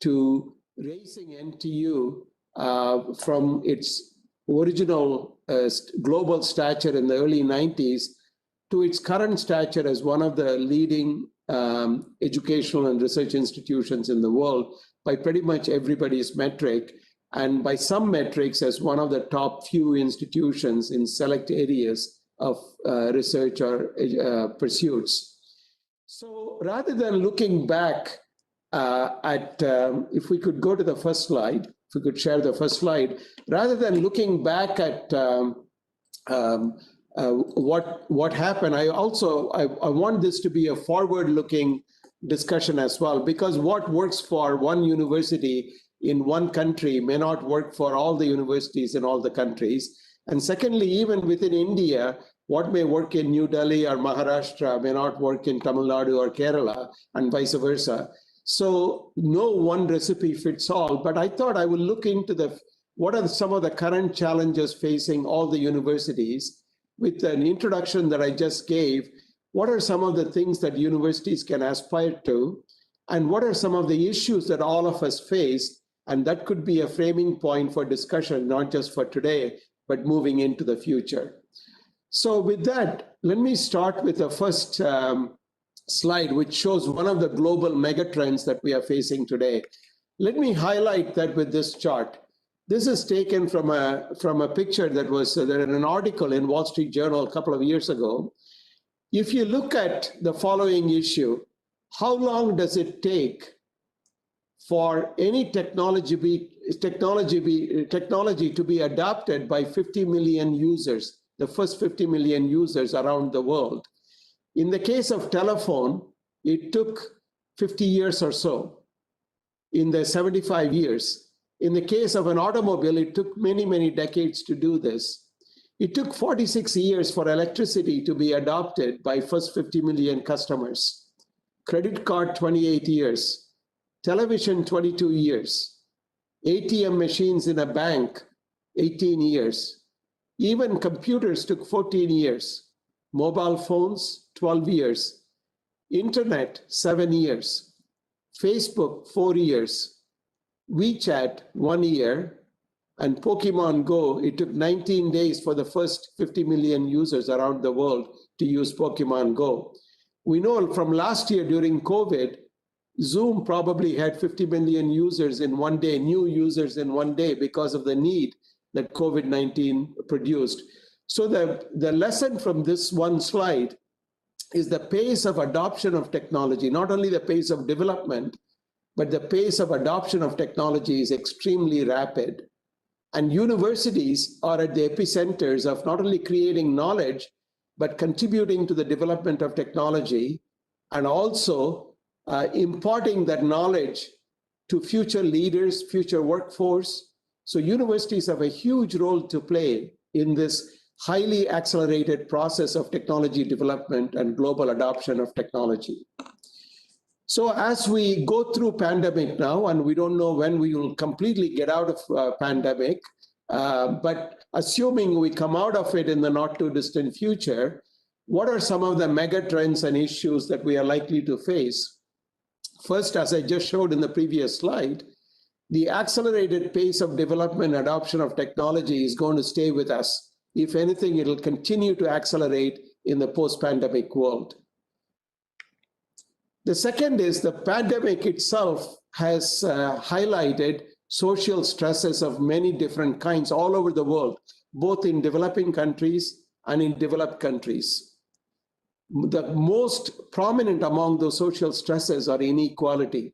to raising NTU from its original global stature in the early 90s to its current stature as one of the leading educational and research institutions in the world by pretty much everybody's metric, and by some metrics as one of the top few institutions in select areas of research or pursuits. So rather than looking back if we could go to the first slide, if we could share the first slide, rather than looking back at what happened, I want this to be a forward-looking discussion as well, because what works for one university in one country may not work for all the universities in all the countries. And secondly, even within India, what may work in New Delhi or Maharashtra may not work in Tamil Nadu or Kerala, and vice versa. So no one recipe fits all, but I thought I would look into what are some of the current challenges facing all the universities. With an introduction that I just gave, what are some of the things that universities can aspire to, and what are some of the issues that all of us face? And that could be a framing point for discussion, not just for today, but moving into the future. So with that, let me start with the first slide, which shows one of the global megatrends that we are facing today. Let me highlight that with this chart. This is taken from a picture that was in an article in Wall Street Journal a couple of years ago. If you look at the following issue, how long does it take for any technology to be adopted by 50 million users, the first 50 million users around the world? In the case of telephone, it took 50 years or so, in the 75 years. In the case of an automobile, it took many, many decades to do this. It took 46 years for electricity to be adopted by first 50 million customers. Credit card, 28 years. Television, 22 years. ATM machines in a bank, 18 years. Even computers took 14 years. Mobile phones, 12 years. Internet, 7 years. Facebook, 4 years. WeChat, 1 year. And Pokemon Go, it took 19 days for the first 50 million users around the world to use Pokemon Go. We know from last year during COVID, Zoom probably had 50 million users in one day, new users in one day, because of the need that COVID-19 produced. So the lesson from this one slide is the pace of adoption of technology, not only the pace of development, but the pace of adoption of technology is extremely rapid. And universities are at the epicenters of not only creating knowledge, but contributing to the development of technology, and also imparting that knowledge to future leaders, future workforce. So universities have a huge role to play in this highly accelerated process of technology development and global adoption of technology. So as we go through pandemic now, and we don't know when we will completely get out of pandemic, but assuming we come out of it in the not too distant future, what are some of the mega trends and issues that we are likely to face? First, as I just showed in the previous slide, the accelerated pace of development and adoption of technology is going to stay with us. If anything, it'll continue to accelerate in the post-pandemic world. The second is the pandemic itself has highlighted social stresses of many different kinds all over the world, both in developing countries and in developed countries. The most prominent among those social stresses are inequality.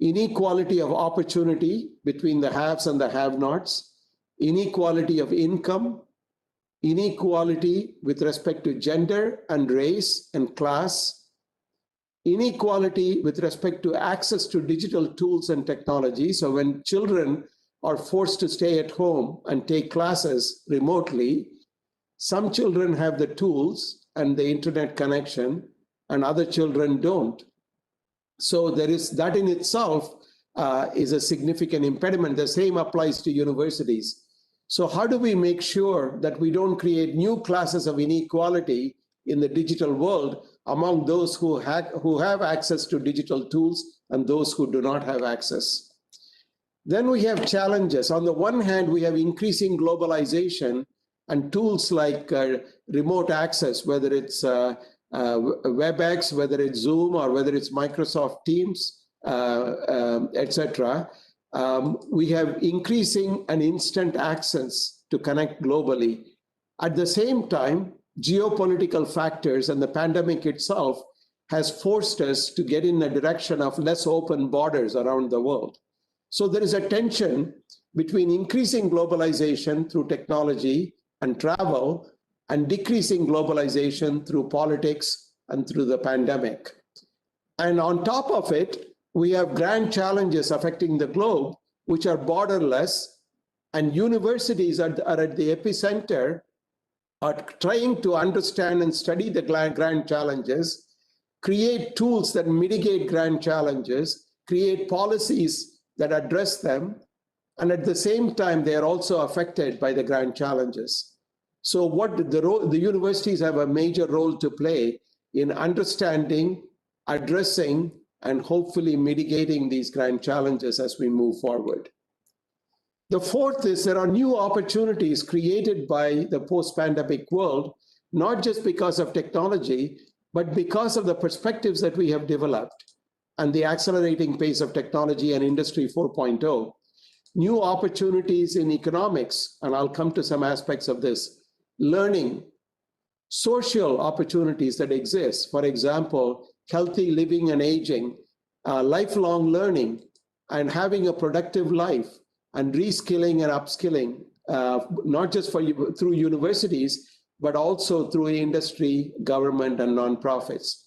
Inequality of opportunity between the haves and the have-nots, inequality of income, inequality with respect to gender and race and class, inequality with respect to access to digital tools and technology. So when children are forced to stay at home and take classes remotely, some children have the tools and the internet connection, and other children don't. So there is that in itself is a significant impediment. The same applies to universities. So how do we make sure that we don't create new classes of inequality in the digital world among those who have access to digital tools and those who do not have access? Then we have challenges. On the one hand, we have increasing globalization and tools like remote access, whether it's WebEx, whether it's Zoom, or whether it's Microsoft Teams, etc. We have increasing and instant access to connect globally. At the same time, geopolitical factors and the pandemic itself has forced us to get in a direction of less open borders around the world. So there is a tension between increasing globalization through technology and travel and decreasing globalization through politics and through the pandemic. And on top of it, we have grand challenges affecting the globe, which are borderless, and universities are at the epicenter, are trying to understand and study the grand challenges, create tools that mitigate grand challenges, create policies that address them, and at the same time, they are also affected by the grand challenges. So what the universities have a major role to play in understanding, addressing, and hopefully mitigating these grand challenges as we move forward. The fourth is there are new opportunities created by the post-pandemic world, not just because of technology, but because of the perspectives that we have developed and the accelerating pace of technology and Industry 4.0. New opportunities in economics, and I'll come to some aspects of this, learning, social opportunities that exist, for example, healthy living and aging, lifelong learning, and having a productive life, and reskilling and upskilling, not just through universities, but also through industry, government, and nonprofits.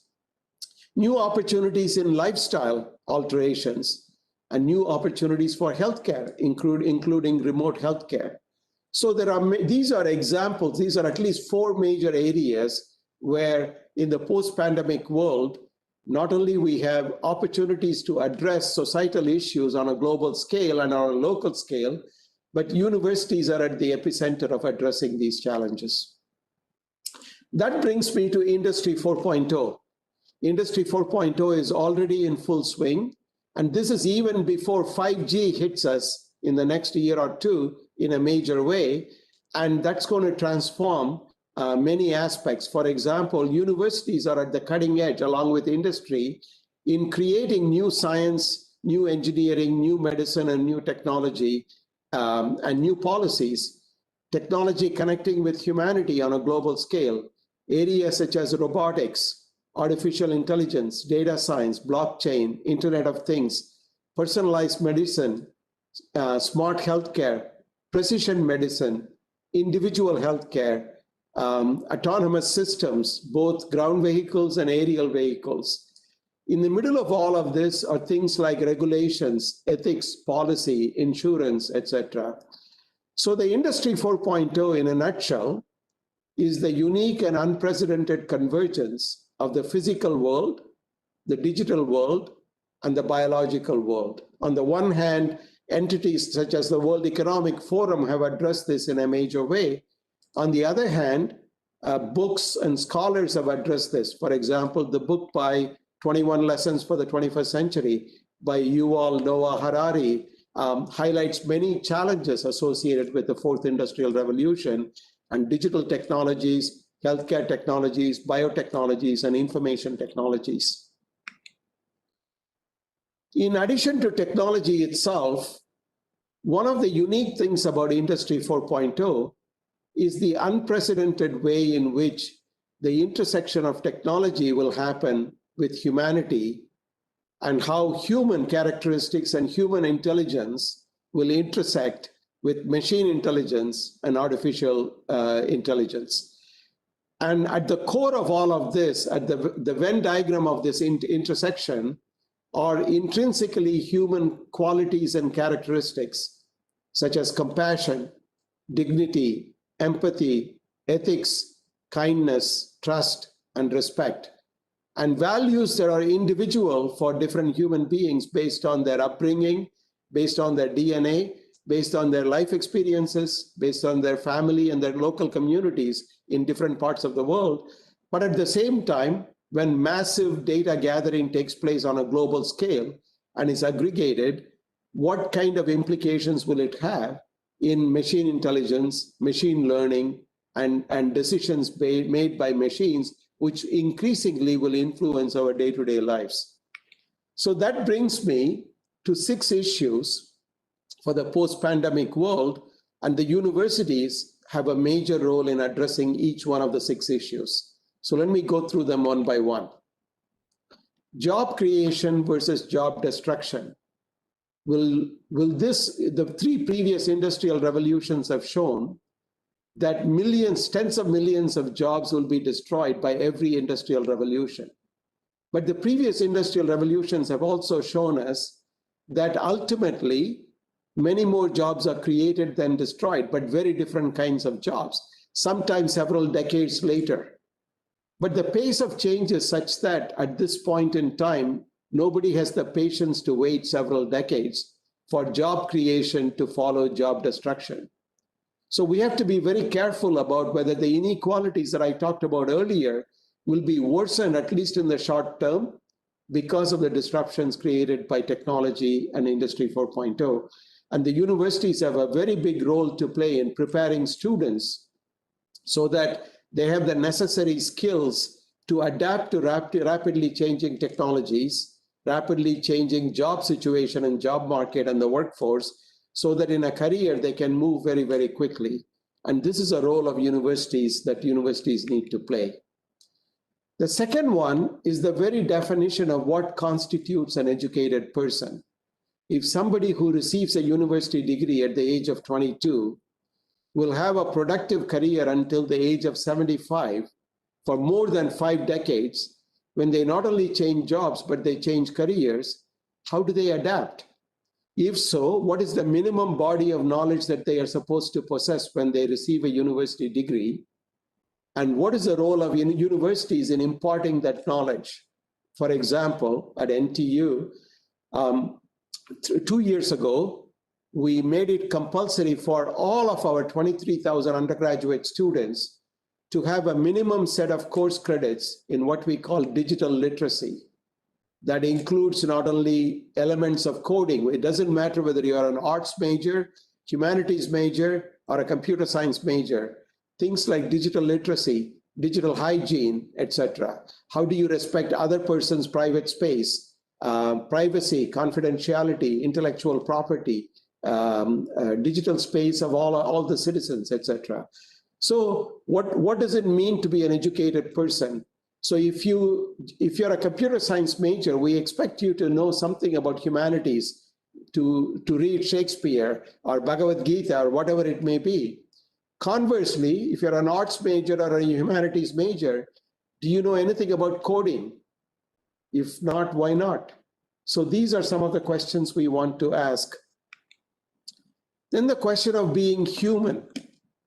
New opportunities in lifestyle alterations, and new opportunities for healthcare, including remote healthcare. So these are examples, these are at least 4 major areas where in the post-pandemic world, not only we have opportunities to address societal issues on a global scale and on a local scale, but universities are at the epicenter of addressing these challenges. That brings me to Industry 4.0. Industry 4.0 is already in full swing, and this is even before 5G hits us in the next year or two in a major way, and that's going to transform many aspects. For example, universities are at the cutting edge along with industry in creating new science, new engineering, new medicine, and new technology, and new policies. Technology connecting with humanity on a global scale. Areas such as robotics, artificial intelligence, data science, blockchain, Internet of Things, personalized medicine, smart healthcare, precision medicine, individual healthcare, autonomous systems, both ground vehicles and aerial vehicles. In the middle of all of this are things like regulations, ethics, policy, insurance, etc. So the Industry 4.0 in a nutshell is the unique and unprecedented convergence of the physical world, the digital world, and the biological world. On the one hand, entities such as the World Economic Forum have addressed this in a major way. On the other hand, books and scholars have addressed this. For example, the book by 21 Lessons for the 21st Century by Yuval Noah Harari highlights many challenges associated with the fourth industrial revolution and digital technologies, healthcare technologies, biotechnologies, and information technologies. In addition to technology itself, one of the unique things about Industry 4.0 is the unprecedented way in which the intersection of technology will happen with humanity and how human characteristics and human intelligence will intersect with machine intelligence and artificial intelligence. And at the core of all of this, at the Venn diagram of this intersection, are intrinsically human qualities and characteristics, such as compassion, dignity, empathy, ethics, kindness, trust, and respect, and values that are individual for different human beings based on their upbringing, based on their DNA, based on their life experiences, based on their family and their local communities in different parts of the world. But at the same time, when massive data gathering takes place on a global scale and is aggregated, what kind of implications will it have in machine intelligence, machine learning, and decisions made by machines, which increasingly will influence our day-to-day lives? So that brings me to 6 issues for the post-pandemic world, and the universities have a major role in addressing each one of the 6 issues. So let me go through them one by one. Job creation versus job destruction. The 3 previous industrial revolutions have shown that millions, tens of millions of jobs will be destroyed by every industrial revolution. But the previous industrial revolutions have also shown us that ultimately, many more jobs are created than destroyed, but very different kinds of jobs, sometimes several decades later. But the pace of change is such that at this point in time, nobody has the patience to wait several decades for job creation to follow job destruction. So we have to be very careful about whether the inequalities that I talked about earlier will be worsened, at least in the short term, because of the disruptions created by technology and Industry 4.0. And the universities have a very big role to play in preparing students so that they have the necessary skills to adapt to rapidly changing technologies, rapidly changing job situation and job market and the workforce, so that in a career they can move very, very quickly. And this is a role of universities that universities need to play. The second one is the very definition of what constitutes an educated person. If somebody who receives a university degree at the age of 22 will have a productive career until the age of 75 for more than 5 decades, when they not only change jobs, but they change careers, how do they adapt? If so, what is the minimum body of knowledge that they are supposed to possess when they receive a university degree? And what is the role of universities in imparting that knowledge? For example, at NTU, 2 years ago, we made it compulsory for all of our 23,000 undergraduate students to have a minimum set of course credits in what we call digital literacy. That includes not only elements of coding. It doesn't matter whether you're an arts major, humanities major, or a computer science major. Things like digital literacy, digital hygiene, etc. How do you respect other person's private space, privacy, confidentiality, intellectual property, digital space of all the citizens, etc. So what does it mean to be an educated person? So if you're a computer science major, we expect you to know something about humanities, to read Shakespeare or Bhagavad Gita or whatever it may be. Conversely, if you're an arts major or a humanities major, do you know anything about coding? If not, why not? So these are some of the questions we want to ask. Then the question of being human.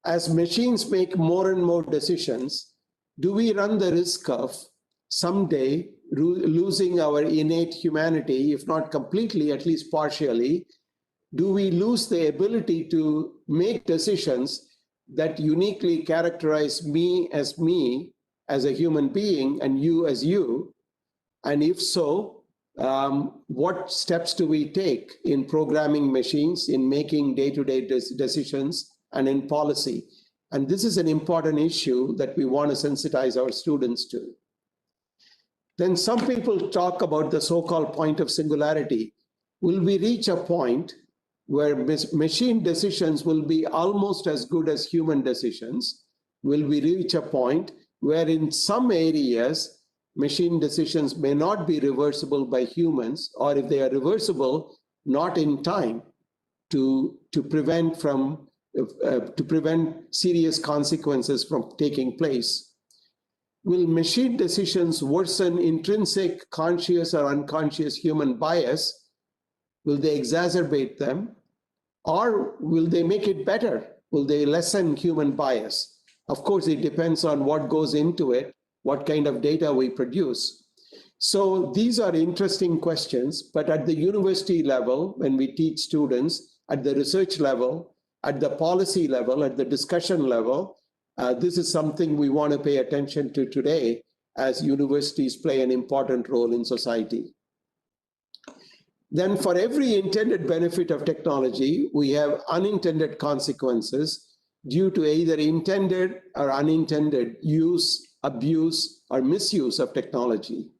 As machines make more and more decisions, do we run the risk of someday losing our innate humanity, if not completely, at least partially? Do we lose the ability to make decisions that uniquely characterize me as a human being and you as you? And if so, What steps do we take in programming machines, in making day-to-day decisions, and in policy? And this is an important issue that we want to sensitize our students to. Then some people talk about the so-called point of singularity. Will we reach a point where machine decisions will be almost as good as human decisions? Will we reach a point where in some areas, machine decisions may not be reversible by humans, or if they are reversible, not in time to prevent serious consequences from taking place? Will machine decisions worsen intrinsic conscious or unconscious human bias? Will they exacerbate them? Or will they make it better? Will they lessen human bias? Of course, it depends on what goes into it, what kind of data we produce. So these are interesting questions, but at the university level, when we teach students, at the research level, at the policy level, at the discussion level, this is something we want to pay attention to today as universities play an important role in society. Then for every intended benefit of technology, we have unintended consequences due to either intended or unintended use, abuse, or misuse of technology.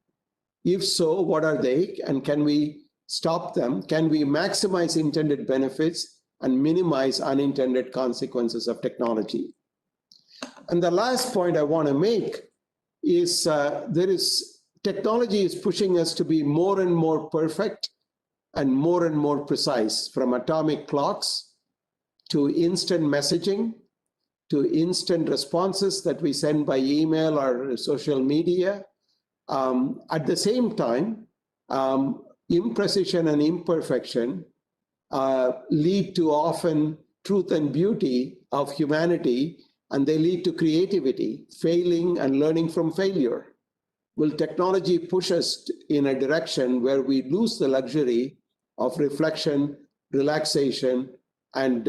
If so, what are they, and can we stop them? Can we maximize intended benefits and minimize unintended consequences of technology? And the last point I want to make is technology is pushing us to be more and more perfect and more precise, from atomic clocks to instant messaging to instant responses that we send by email or social media. At the same time, imprecision and imperfection lead to often truth and beauty of humanity, and they lead to creativity, failing and learning from failure. Will technology push us in a direction where we lose the luxury of reflection, relaxation, and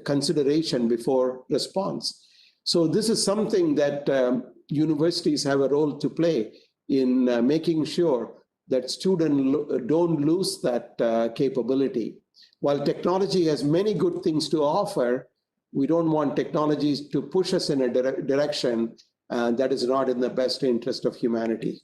consideration before response? So this is something that universities have a role to play in making sure that students don't lose that capability. While technology has many good things to offer, we don't want technologies to push us in a direction that is not in the best interest of humanity.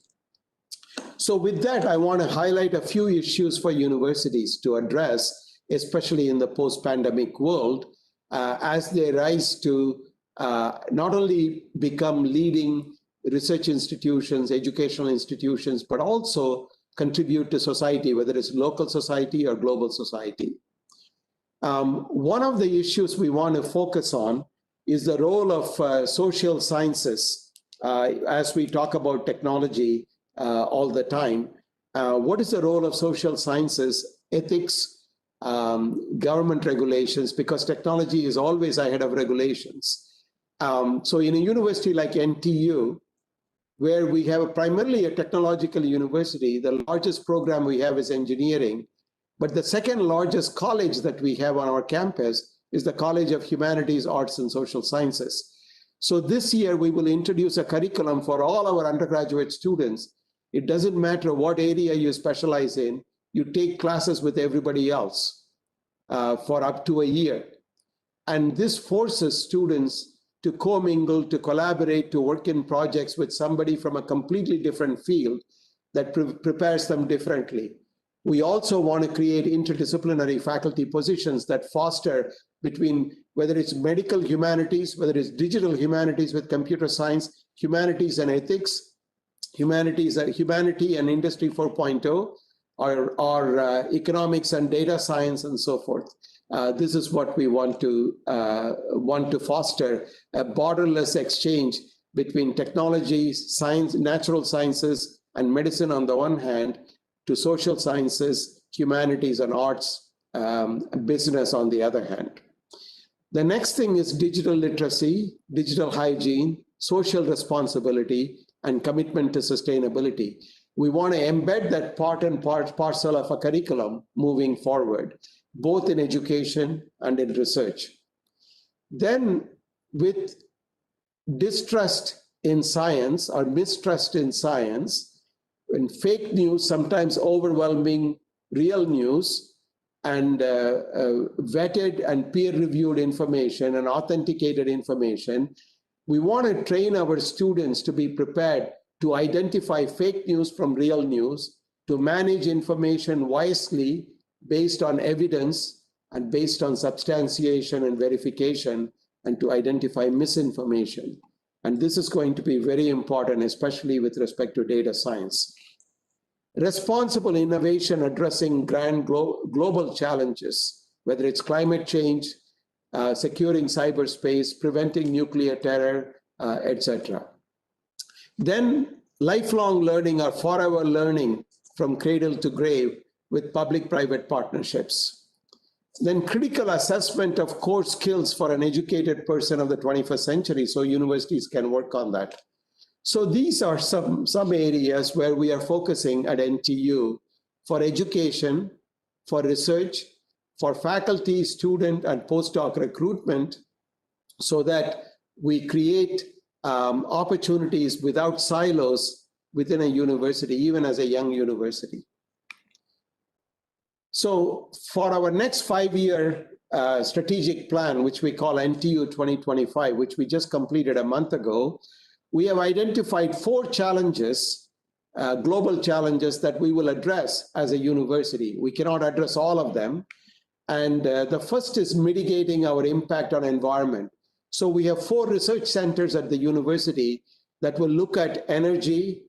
So with that, I want to highlight a few issues for universities to address, especially in the post-pandemic world, as they rise to not only become leading research institutions, educational institutions, but also contribute to society, whether it's local society or global society. One of the issues we want to focus on is the role of social sciences as we talk about technology all the time. What is the role of social sciences, ethics, government regulations, because technology is always ahead of regulations. So in a university like NTU, where we have primarily a technological university, the largest program we have is engineering, but the second largest college that we have on our campus is the College of Humanities, Arts, and Social Sciences. So this year, we will introduce a curriculum for all our undergraduate students. It doesn't matter what area you specialize in, you take classes with everybody else for up to a year. And this forces students to commingle, to collaborate, to work in projects with somebody from a completely different field that prepares them differently. We also want to create interdisciplinary faculty positions that foster between, whether it's medical humanities, whether it's digital humanities with computer science, humanities and ethics, humanity and industry 4.0, or economics and data science and so forth. This is what we want to foster, a borderless exchange between technology, science, natural sciences, and medicine on the one hand, to social sciences, humanities, and arts, business on the other hand. The next thing is digital literacy, digital hygiene, social responsibility, and commitment to sustainability. We want to embed that part and parcel of a curriculum moving forward, both in education and in research. Then with distrust in science or mistrust in science, when fake news, sometimes overwhelming real news, and vetted and peer-reviewed information and authenticated information. We want to train our students to be prepared to identify fake news from real news, to manage information wisely based on evidence and based on substantiation and verification, and to identify misinformation. And this is going to be very important, especially with respect to data science. Responsible innovation addressing grand global challenges, whether it's climate change, securing cyberspace, preventing nuclear terror, etc. Then lifelong learning or forever learning from cradle to grave with public-private partnerships. Then critical assessment of core skills for an educated person of the 21st century, so universities can work on that. So these are some areas where we are focusing at NTU for education, for research, for faculty, student, and postdoc recruitment, so that we create opportunities without silos within a university, even as a young university. So for our next 5-year strategic plan, which we call NTU 2025, which we just completed a month ago, we have identified 4 challenges, global challenges that we will address as a university. We cannot address all of them. And the first is mitigating our impact on environment. So we have 4 research centers at the university that will look at energy,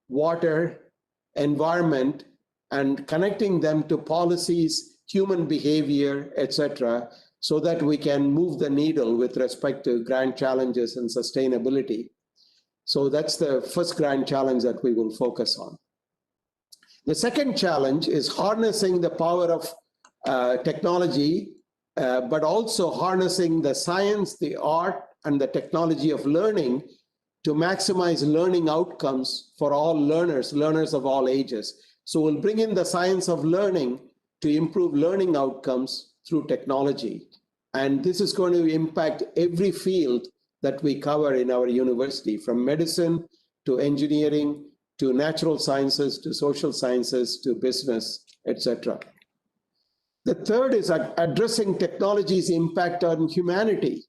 water, environment, and connecting them to policies, human behavior, etc., so that we can move the needle with respect to grand challenges and sustainability. So that's the first grand challenge that we will focus on. The second challenge is harnessing the power of technology, but also harnessing the science, the art, and the technology of learning to maximize learning outcomes for all learners of all ages. So we'll bring in the science of learning to improve learning outcomes through technology. And this is going to impact every field that we cover in our university, from medicine to engineering, to natural sciences, to social sciences, to business, etc. The third is addressing technology's impact on humanity.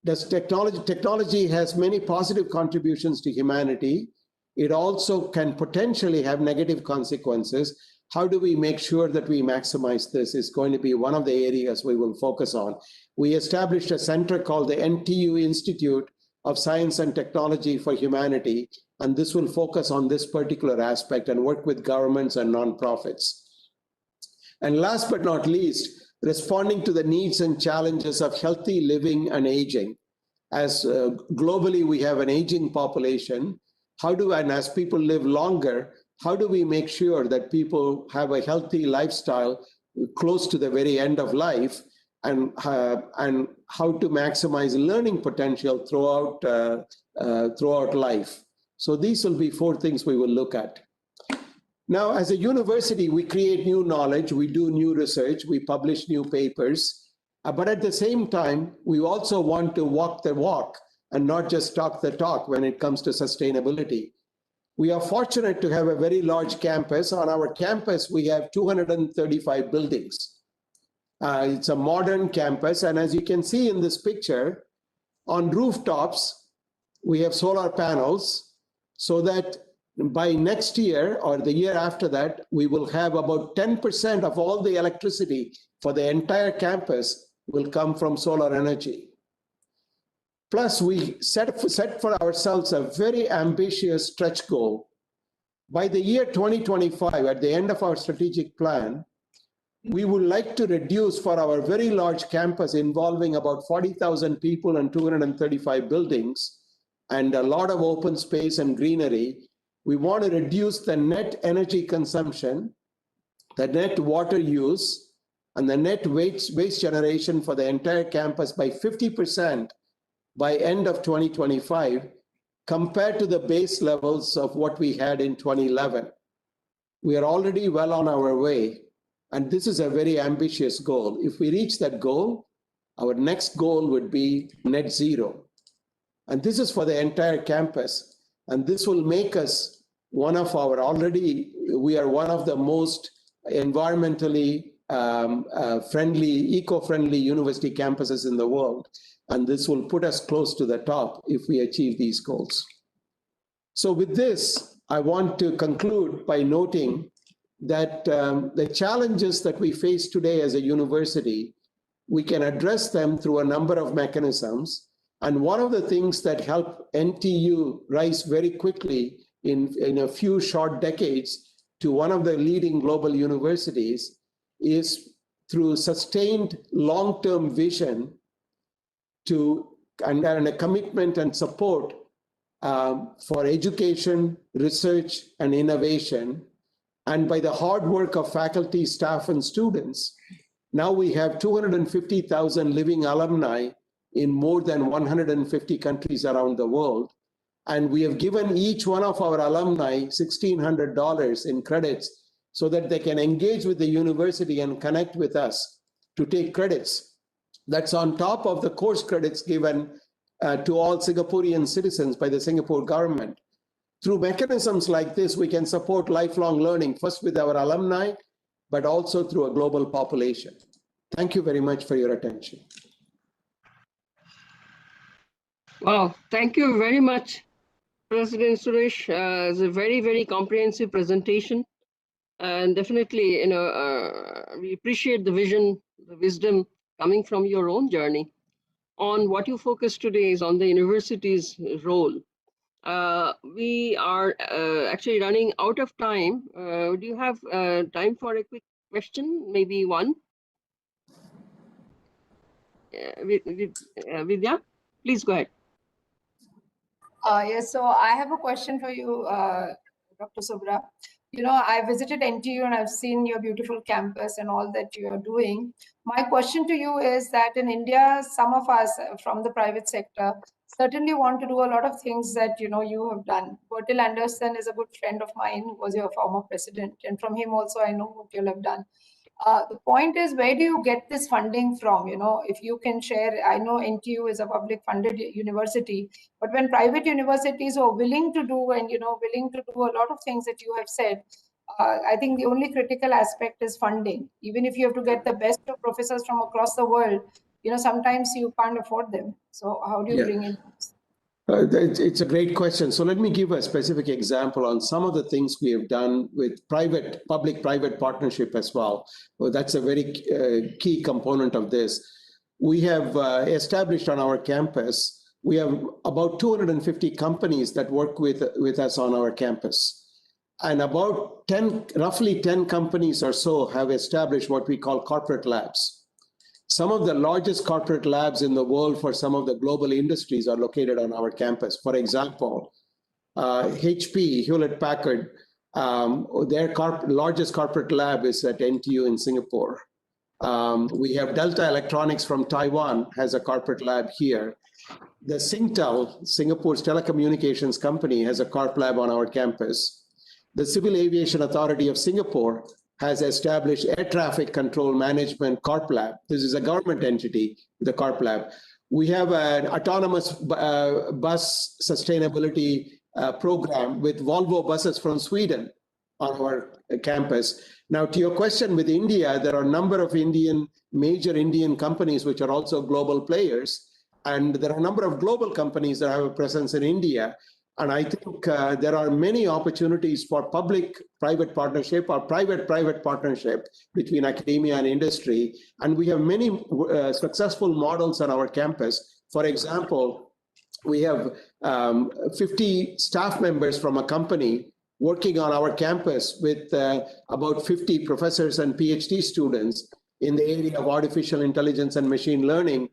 Technology has many positive contributions to humanity. It also can potentially have negative consequences. How do we make sure that we maximize this is going to be one of the areas we will focus on. We established a center called the NTU Institute of Science and Technology for Humanity, and this will focus on this particular aspect and work with governments and nonprofits. And last but not least, responding to the needs and challenges of healthy living and aging. As globally we have an aging population, and as people live longer, how do we make sure that people have a healthy lifestyle close to the very end of life, and how to maximize learning potential throughout life? So these will be 4 things we will look at. Now, as a university, we create new knowledge, we do new research, we publish new papers, but at the same time, we also want to walk the walk and not just talk the talk when it comes to sustainability. We are fortunate to have a very large campus. On our campus, we have 235 buildings. It's a modern campus, and as you can see in this picture, on rooftops, we have solar panels, so that by next year or the year after that, we will have about 10% of all the electricity for the entire campus will come from solar energy. Plus, we set for ourselves a very ambitious stretch goal. By the year 2025, at the end of our strategic plan, we would like to reduce for our very large campus involving about 40,000 people and 235 buildings and a lot of open space and greenery. We want to reduce the net energy consumption, the net water use, and the net waste generation for the entire campus by 50% by end of 2025, compared to the base levels of what we had in 2011. We are already well on our way, and this is a very ambitious goal. If we reach that goal, our next goal would be net zero. And this is for the entire campus. And this will make us one of our we are one of the most environmentally eco-friendly university campuses in the world. And this will put us close to the top if we achieve these goals. So with this, I want to conclude by noting that the challenges that we face today as a university, we can address them through a number of mechanisms. And one of the things that helped NTU rise very quickly in a few short decades to one of the leading global universities is through sustained long-term vision and a commitment and support for education, research, and innovation. And by the hard work of faculty, staff, and students, now we have 250,000 living alumni in more than 150 countries around the world. And we have given each one of our alumni $1,600 in credits so that they can engage with the university and connect with us to take credits. That's on top of the course credits given to all Singaporean citizens by the Singapore government. Through mechanisms like this, we can support lifelong learning, first with our alumni, but also through a global population. Thank you very much for your attention. Wow, thank you very much, President Suresh. It's a very, very comprehensive presentation. And definitely, we appreciate the vision, the wisdom coming from your own journey. On what you focus today is on the university's role. We are actually running out of time. Do you have time for a quick question? Maybe one? Vidya, please go ahead. Yes, so I have a question for you, Dr. Subra. I visited NTU and I've seen your beautiful campus and all that you are doing. My question to you is that in India, some of us from the private sector certainly want to do a lot of things that you have done. Bertil Anderson is a good friend of mine who was your former president, and from him also I know what you'll have done. The point is, where do you get this funding from? If you can share, I know NTU is a public funded university, but when private universities are willing to do and willing to do a lot of things that you have said, I think the only critical aspect is funding. Even if you have to get the best of professors from across the world, sometimes you can't afford them. So how do you bring in this? It's a great question. So let me give a specific example on some of the things we have done with public-private partnership as well. Well, that's a very key component of this. We have established on our campus, we have about 250 companies that work with us on our campus. And about roughly 10 companies or so have established what we call corporate labs. Some of the largest corporate labs in the world for some of the global industries are located on our campus. For example, HP, Hewlett-Packard, their largest corporate lab is at NTU in Singapore. We have Delta Electronics from Taiwan has a corporate lab here. The Singtel, Singapore's telecommunications company, has a corp lab on our campus. The Civil Aviation Authority of Singapore has established Air Traffic Control Management Corp Lab. This is a government entity, the Corp Lab. We have an autonomous bus sustainability program with Volvo buses from Sweden on our campus. Now, to your question with India, there are a number of major Indian companies which are also global players. And there are a number of global companies that have a presence in India. And I think there are many opportunities for public-private partnership or private-private partnership between academia and industry. And we have many successful models on our campus. For example, we have 50 staff members from a company working on our campus with about 50 professors and PhD students in the area of artificial intelligence and machine learning,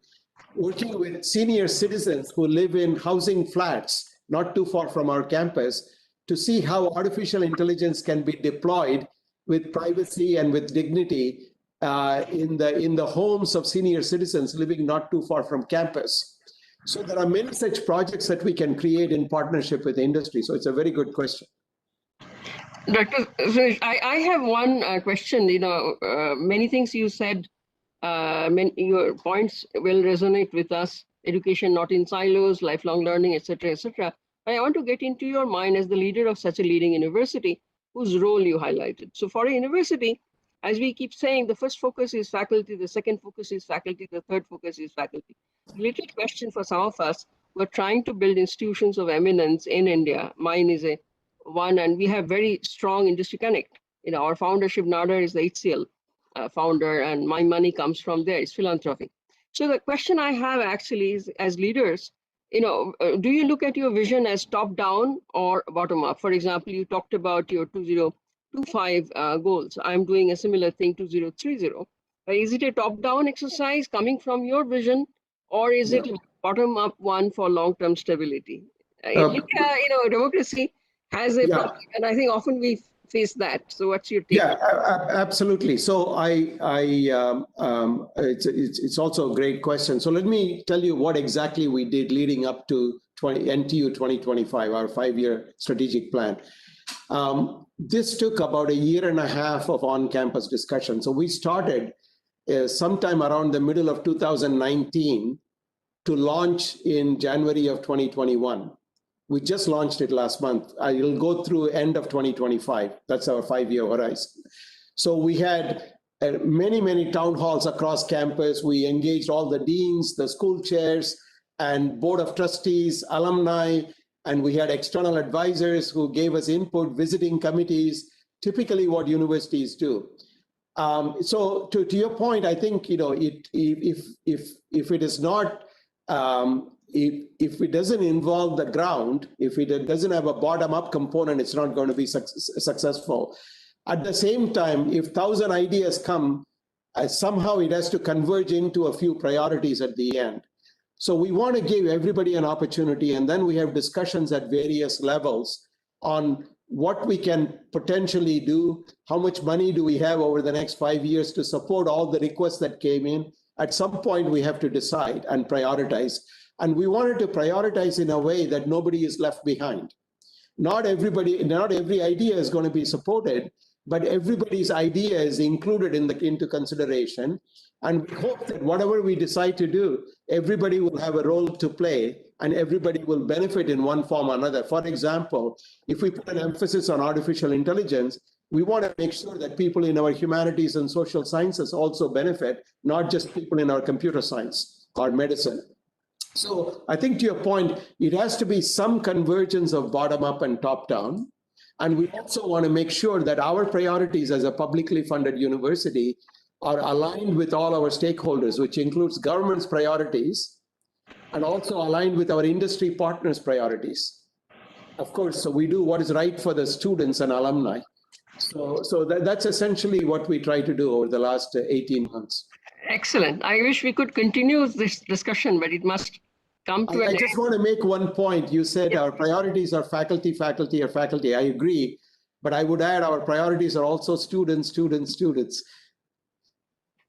working with senior citizens who live in housing flats not too far from our campus, to see how artificial intelligence can be deployed with privacy and with dignity in the homes of senior citizens living not too far from campus. So there are many such projects that we can create in partnership with industry. So it's a very good question. Dr. Suresh, I have one question. Many things you said, your points will resonate with us. Education not in silos, lifelong learning, etc., etc. I want to get into your mind as the leader of such a leading university, whose role you highlighted. So for a university, as we keep saying, the first focus is faculty, the second focus is faculty, the third focus is faculty. Little question for some of us who are trying to build institutions of eminence in India. Mine is a one, and we have very strong industry connect. You know, our founder, Shiv Nadar, is the HCL founder, and my money comes from there. It's philanthropy. So the question I have actually is, as leaders, you know, do you look at your vision as top down or bottom up? For example, you talked about your 2025 goals. I'm doing a similar thing, 2030. Is it a top down exercise coming from your vision, or is it a bottom up one for long term stability? India, you know, democracy has a problem, and I think often we face that. So what's your take? Yeah, absolutely. So it's also a great question. So let me tell you what exactly we did leading up to NTU 2025, our 5-year strategic plan. This took about a year and a half of on-campus discussion. So we started sometime around the middle of 2019 to launch in January of 2021. We just launched it last month. It'll go through end of 2025. That's our 5-year horizon. So we had many town halls across campus. We engaged all the deans, the school chairs, and board of trustees, alumni, and we had external advisors who gave us input, visiting committees, typically what universities do. So to your point, I think, you know, if it is not, if it doesn't involve the ground, if it doesn't have a bottom-up component, it's not going to be successful. At the same time, if 1,000 ideas come, somehow it has to converge into a few priorities at the end. So we want to give everybody an opportunity, and then we have discussions at various levels on what we can potentially do, how much money do we have over the next 5 years to support all the requests that came in. At some point, we have to decide and prioritize. And we wanted to prioritize in a way that nobody is left behind. Not every idea is going to be supported, but everybody's idea is included into consideration. And we hope that whatever we decide to do, everybody will have a role to play and everybody will benefit in one form or another. For example, if we put an emphasis on artificial intelligence, we want to make sure that people in our humanities and social sciences also benefit, not just people in our computer science or medicine. So I think to your point, it has to be some convergence of bottom up and top down. And we also want to make sure that our priorities as a publicly funded university are aligned with all our stakeholders, which includes government's priorities and also aligned with our industry partners' priorities. Of course, so we do what is right for the students and alumni. So that's essentially what we try to do over the last 18 months. Excellent. I wish we could continue this discussion, but it must come to an end. I just want to make one point. You said our priorities are faculty. I agree, but I would add our priorities are also students.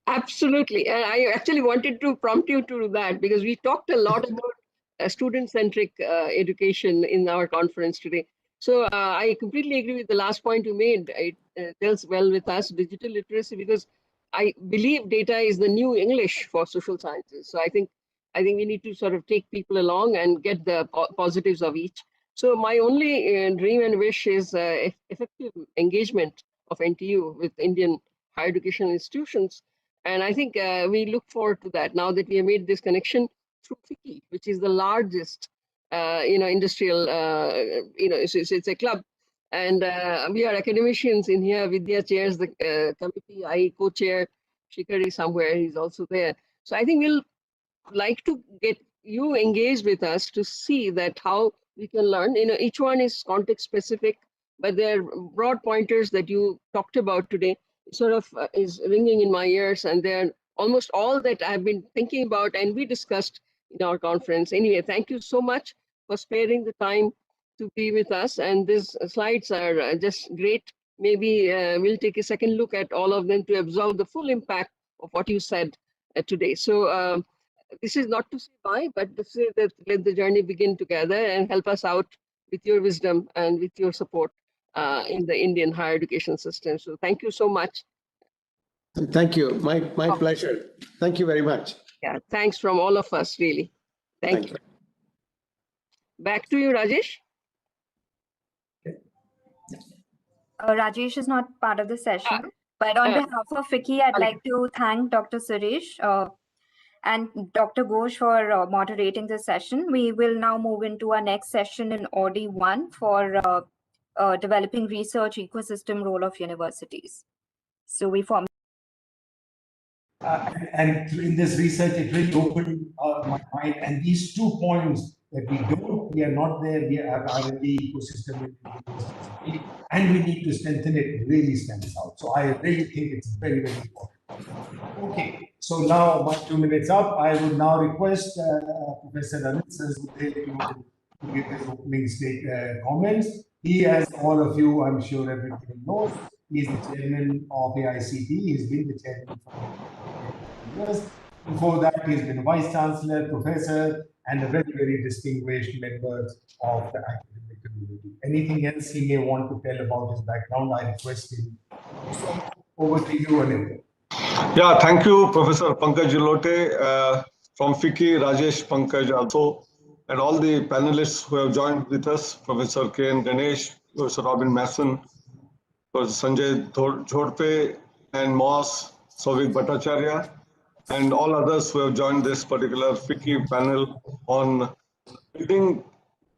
Absolutely. And I actually wanted to prompt you to do that because we talked a lot about student-centric education in our conference today. So I completely agree with the last point you made. It tells well with us, digital literacy, because I believe data is the new English for social sciences. So I think we need to sort of take people along and get the positives of each. So my only dream and wish is effective engagement of NTU with Indian higher education institutions. And I think we look forward to that now that we have made this connection through FICCI, which is the largest, industrial, it's a club. And we are academicians in here. Vidya chairs the committee. I co-chair. Shikhar is somewhere. He's also there. So I think we'll like to get you engaged with us to see that how we can learn. Each one is context specific, but they're broad pointers that you talked about today. Sort of is ringing in my ears, and they're almost all that I've been thinking about and we discussed in our conference. Anyway, thank you so much for sparing the time to be with us, and these slides are just great. Maybe we'll take a second look at all of them to absorb the full impact of what you said today. So this is not to say bye, but to say that let the journey begin together and help us out with your wisdom and with your support in the Indian higher education system. So thank you so much. Thank you. My pleasure. Thank you very much. Yeah, thanks from all of us, really. Thank you. Back to you, Rajesh. Rajesh is not part of the session, but on behalf of FICCI, I'd like to thank Dr. Suresh and Dr. Ghosh for moderating this session. We will now move into our next session in OD 1 for developing research ecosystem role of universities. So we form. And in this research, it really opened my mind. And these 2 points that we are not there, we are R&D ecosystem, and we need to strengthen it, really stands out. So I really think it's very, very important. Okay, so now my 2 minutes up. I would now request Professor Anant Saraswate to give his opening comments. He, as all of you, I'm sure everybody knows, he is the chairman of AICT. He's been the chairman for years. Before that, he's been a vice chancellor, professor, and a very, very distinguished member of the academic community. Anything else he may want to tell about his background, I request him. So, over to you, Anil. Yeah, thank you, Professor Pankaj Jalote, from FICCI, Rajesh, Pankaj also, and all the panelists who have joined with us, Professor K.N. Ganesh, Professor Robin Masson, Professor Sanjay Jhodpe, and Moss, Souvik Bhattacharya, and all others who have joined this particular FICCI panel on building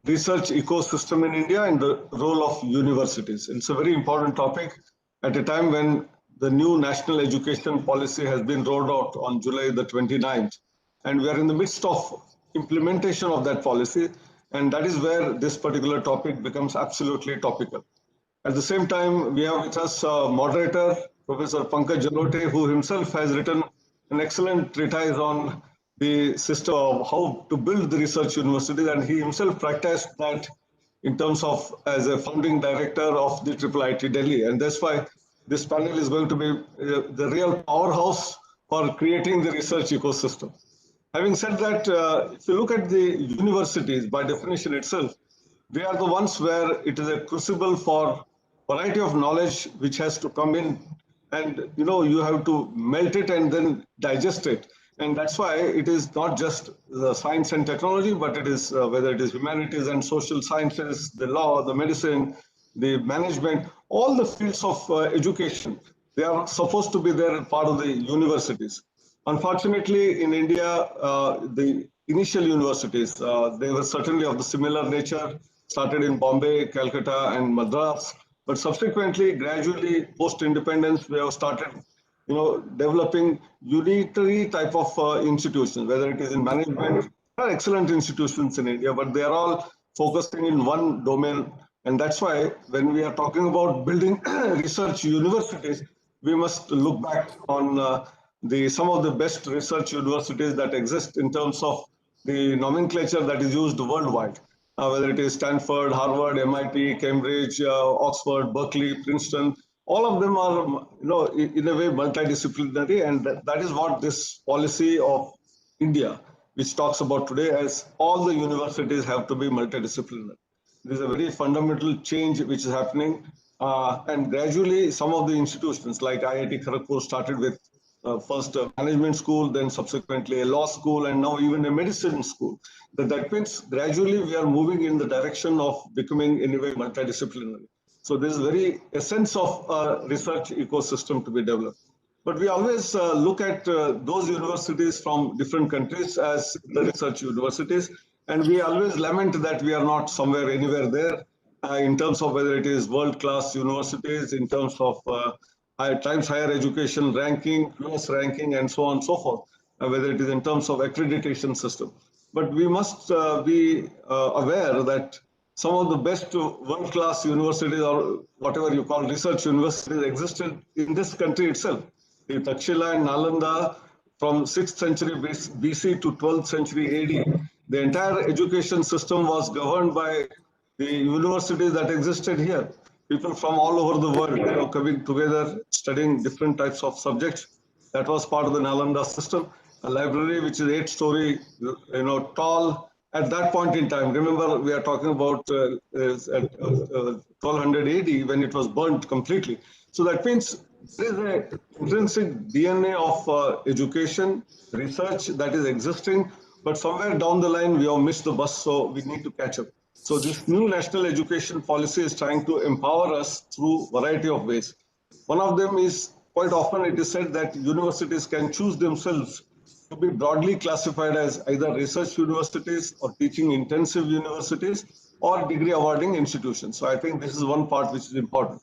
research ecosystem in India and the role of universities. It's a very important topic at a time when the new national education policy has been rolled out on July the 29th. And we are in the midst of implementation of that policy. And that is where this particular topic becomes absolutely topical. At the same time, we have with us a moderator, Professor Pankaj Jalote, who himself has written an excellent treatise on the system of how to build the research universities, and he himself practiced that in terms of as a founding director of the IIIT Delhi. And that's why this panel is going to be the real powerhouse for creating the research ecosystem. Having said that, if you look at the universities, by definition itself, they are the ones where it is a crucible for variety of knowledge which has to come in, and you have to melt it and then digest it. And that's why it is not just the science and technology, but it is whether it is humanities and social sciences, the law, the medicine, the management, all the fields of education, they are supposed to be there as part of the universities. Unfortunately, in India, the initial universities, they were certainly of the similar nature, started in Bombay, Calcutta, and Madras. But subsequently, gradually, post-independence, we have started, developing unitary type of institutions, whether it is in management. There are excellent institutions in India, but they are all focusing in one domain. And that's why when we are talking about building research universities, we must look back on some of the best research universities that exist in terms of the nomenclature that is used worldwide. Whether it is Stanford, Harvard, MIT, Cambridge, Oxford, Berkeley, Princeton, all of them are, in a way multidisciplinary, and that is what this policy of India, which talks about today as all the universities have to be multidisciplinary. There is a very fundamental change which is happening, and gradually some of the institutions like IIT Kharagpur started with first a management school, then subsequently a law school, and now even a medicine school. That means gradually we are moving in the direction of becoming anyway multidisciplinary. So there is very essence of a research ecosystem to be developed. But we always look at those universities from different countries as the research universities, and we always lament that we are not somewhere anywhere there in terms of whether it is world-class universities, in terms of Times Higher Education ranking, US ranking, and so on and so forth, whether it is in terms of accreditation system. But we must be aware that some of the best world-class universities, or whatever you call research universities, existed in this country itself. The Takshila and Nalanda, from 6th century BC to 12th century AD, the entire education system was governed by the universities that existed here. People from all over the world, coming together, studying different types of subjects. That was part of the Nalanda system. A library which is 8-story, tall. At that point in time, remember we are talking about 1200 AD when it was burnt completely. So that means there is an intrinsic DNA of education, research that is existing, but somewhere down the line we have missed the bus, so we need to catch up. So this new national education policy is trying to empower us through a variety of ways. One of them is, quite often it is said that universities can choose themselves to be broadly classified as either research universities or teaching intensive universities or degree awarding institutions. So I think this is one part which is important.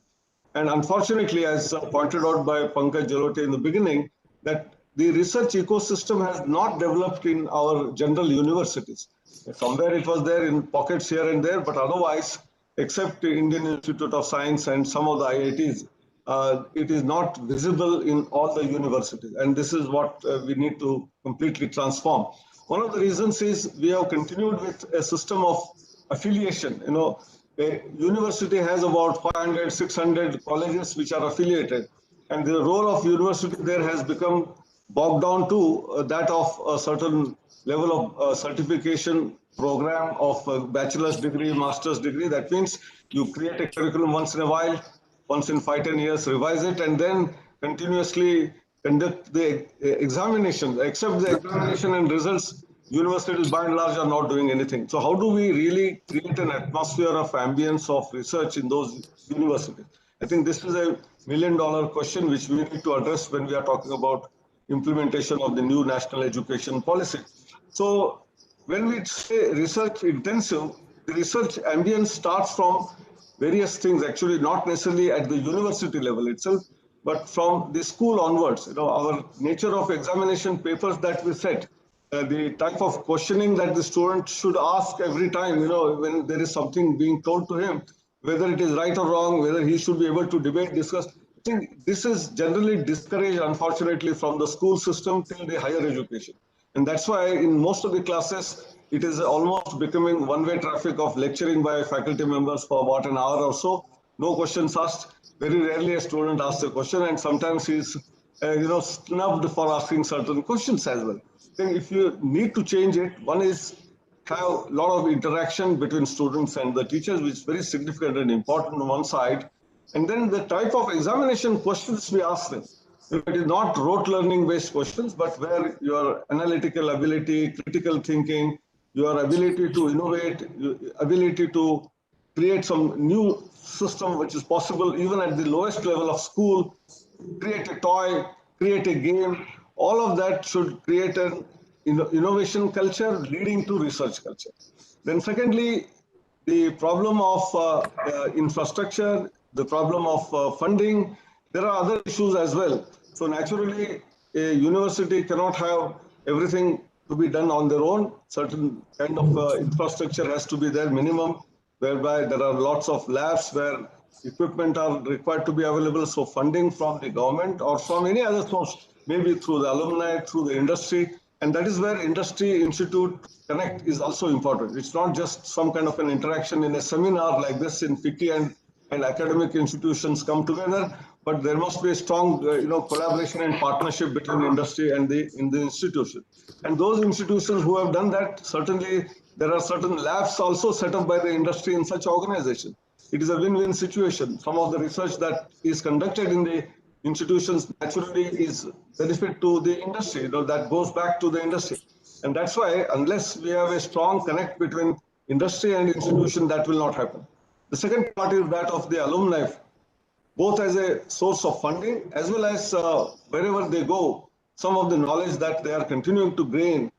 And unfortunately, as pointed out by Pankaj Jalote in the beginning, that the research ecosystem has not developed in our general universities. Somewhere it was there in pockets here and there, but otherwise, except the Indian Institute of Science and some of the IITs, it is not visible in all the universities. And this is what we need to completely transform. One of the reasons is we have continued with a system of affiliation. You know, a university has about 500, 600 colleges which are affiliated. And the role of university there has become bogged down to that of a certain level of certification program of a bachelor's degree, master's degree. That means you create a curriculum once in a while, once in 5-10 years, revise it, and then continuously conduct the examination. Except the examination and results, universities by and large are not doing anything. So how do we really create an atmosphere of ambience of research in those universities? I think this is a million-dollar question which we need to address when we are talking about implementation of the new national education policy. So when we say research intensive, the research ambience starts from various things, actually not necessarily at the university level itself, but from the school onwards. You know, our nature of examination papers that we set, the type of questioning that the student should ask every time, you know, when there is something being told to him, whether it is right or wrong, whether he should be able to debate, discuss. I think this is generally discouraged, unfortunately, from the school system till the higher education. And that's why in most of the classes, it is almost becoming one-way traffic of lecturing by faculty members for about an hour or so. No questions asked. Very rarely a student asks a question, and sometimes he's snubbed for asking certain questions as well. I think if you need to change it, one is have a lot of interaction between students and the teachers, which is very significant and important on one side. And then the type of examination questions we ask them. It is not rote learning based questions, but where your analytical ability, critical thinking, your ability to innovate, your ability to create some new system which is possible even at the lowest level of school, create a toy, create a game, all of that should create an innovation culture leading to research culture. Then secondly, the problem of infrastructure, the problem of funding, there are other issues as well. So naturally, a university cannot have everything to be done on their own. Certain kind of infrastructure has to be there minimum, whereby there are lots of labs where equipment are required to be available. So funding from the government or from any other source, maybe through the alumni, through the industry. And that is where industry institute connect is also important. It's not just some kind of an interaction in a seminar like this in FICCI and academic institutions come together, but there must be a strong collaboration and partnership between industry and the institution. And those institutions who have done that, certainly there are certain labs also set up by the industry in such organizations. It is a win-win situation. Some of the research that is conducted in the institutions naturally is benefit to the industry, that goes back to the industry. And that's why unless we have a strong connect between industry and institution, that will not happen. The second part is that of the alumni, both as a source of funding as well as wherever they go, some of the knowledge that they are continuing to gain,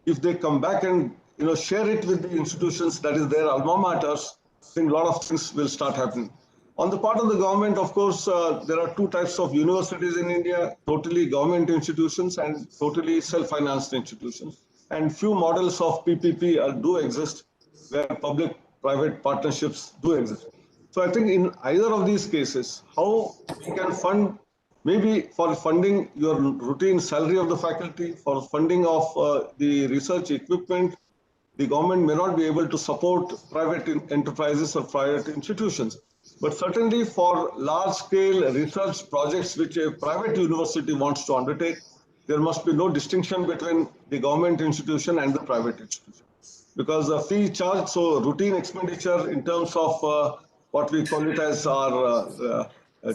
if they come back and share it with the institutions, that is their alma maters, I think a lot of things will start happening. On the part of the government, of course, there are two types of universities in India, totally government institutions and totally self-financed institutions. And few models of PPP do exist, where public-private partnerships do exist. So I think in either of these cases, how we can fund, maybe for funding your routine salary of the faculty, for funding of the research equipment, the government may not be able to support private enterprises or private institutions. But certainly for large-scale research projects which a private university wants to undertake, there must be no distinction between the government institution and the private institution. Because the fee charge, so routine expenditure in terms of what we call it as our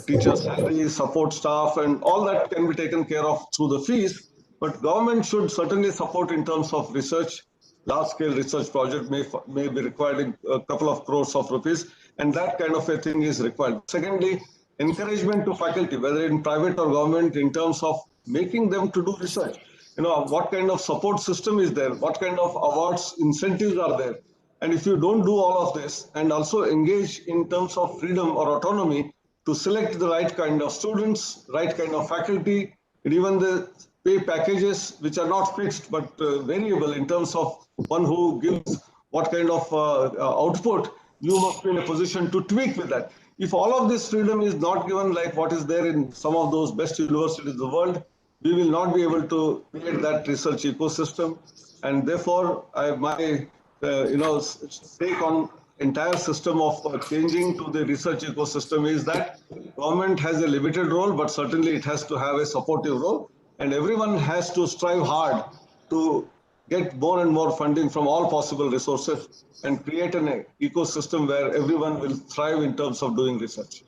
teacher salaries, support staff, and all that can be taken care of through the fees. But government should certainly support in terms of research large-scale research project may be requiring a couple of crores of rupees, and that kind of a thing is required. Secondly, encouragement to faculty, whether in private or government, in terms of making them to do research. What kind of support system is there? What kind of awards, incentives are there? And if you don't do all of this and also engage in terms of freedom or autonomy to select the right kind of students, right kind of faculty, and even the pay packages, which are not fixed but variable in terms of one who gives what kind of output, you must be in a position to tweak with that. If all of this freedom is not given like what is there in some of those best universities in the world, we will not be able to create that research ecosystem. And therefore, my take on entire system of changing to the research ecosystem is that government has a limited role, but certainly it has to have a supportive role. And everyone has to strive hard to get more and more funding from all possible resources and create an ecosystem where everyone will thrive in terms of doing research.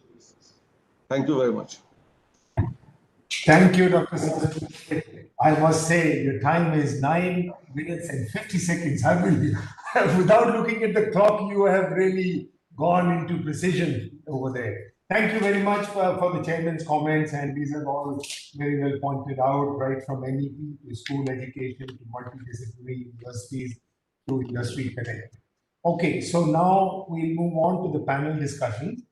Thank you very much. Thank you, Dr. Sundar. I must say, your time is 9 minutes and 50 seconds. I mean, without looking at the clock, you have really gone into precision over there. Thank you very much for the chairman's comments, and these are all very well pointed out, right from MEP to school education to multidisciplinary universities to industry connect. Okay, so now we'll move on to the panel discussion.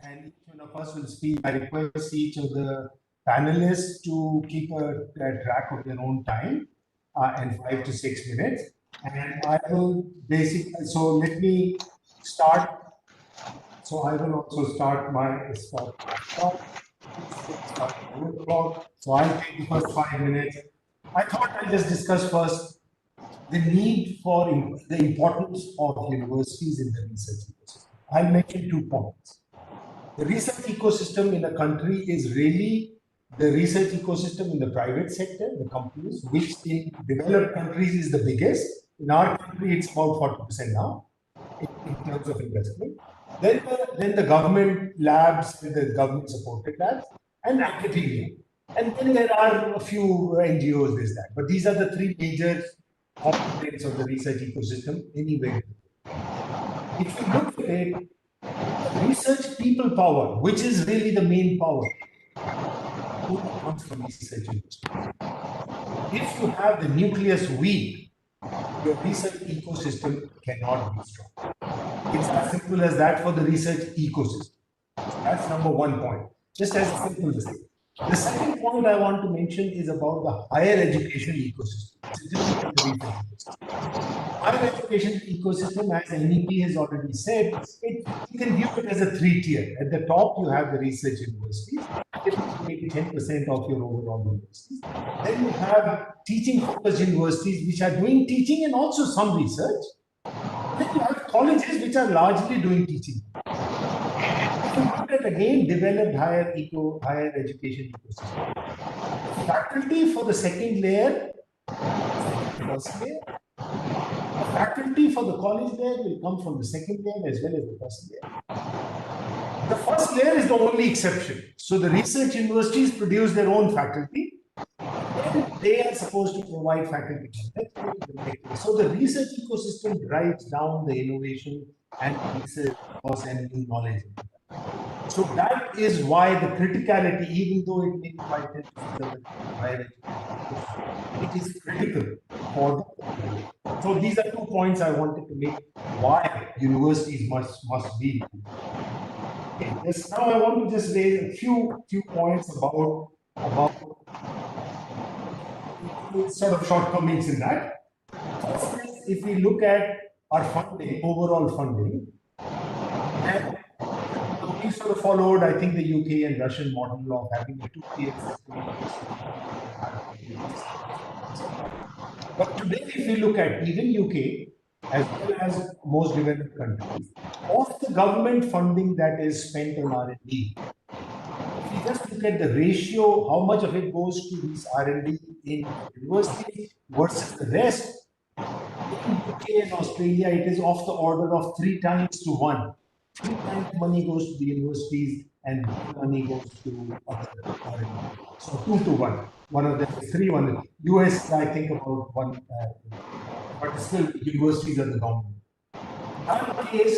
And each one of us will speak. I request each of the panelists to keep a track of their own time and 5 to 6 minutes. And I will so let me start. So I will also start my start. So I'll take the first 5 minutes. I thought I'll just discuss first the need for the importance of universities in the research ecosystem. I'll mention 2 points. The research ecosystem in a country is really the research ecosystem in the private sector, the companies, which in developed countries is the biggest. In our country, it's about 40% now in terms of investment. Then the government labs, the government supported labs, and academia. And then there are a few NGOs, this, that. But these are the 3 major components of the research ecosystem anyway. If you look at it, research people power, which is really the main power, comes from research industry. If you have the nucleus weak, your research ecosystem cannot be strong. It's as simple as that for the research ecosystem. That's number 1 point. Just as simple as that. The second point I want to mention is about the higher education ecosystem. Higher education ecosystem, as NEP has already said, you can view it as a 3-tier. At the top, you have the research universities, maybe 10% of your overall universities. Then you have teaching-focused universities, which are doing teaching and also some research. Then you have colleges, which are largely doing teaching. If you look at again developed higher education ecosystem, faculty for the second layer, first layer. Faculty for the college layer will come from the second layer as well as the first layer. The first layer is the only exception. So the research universities produce their own faculty. They are supposed to provide faculty. So the research ecosystem drives down the innovation and research costs and new knowledge. So that is why the criticality, even though it may be quite higher education, it is critical for the. So these are 2 points I wanted to make why universities must be. Okay, yes, now I want to just raise a few points about sort of shortcomings in that. First, if we look at our funding, overall funding, and we sort of followed, I think, the UK and Russian model of having a 2-tier system. But today, if we look at even UK, as well as most developed countries, of the government funding that is spent on R&D, if you just look at the ratio, how much of it goes to this R&D in universities versus the rest, in UK and Australia, it is of the order of 3 times to 1. 3 times money goes to the universities and money goes to other R&D. So 2 to 1. One of them is 3, one. US, I think about 1. but still universities are the dominant. In our case,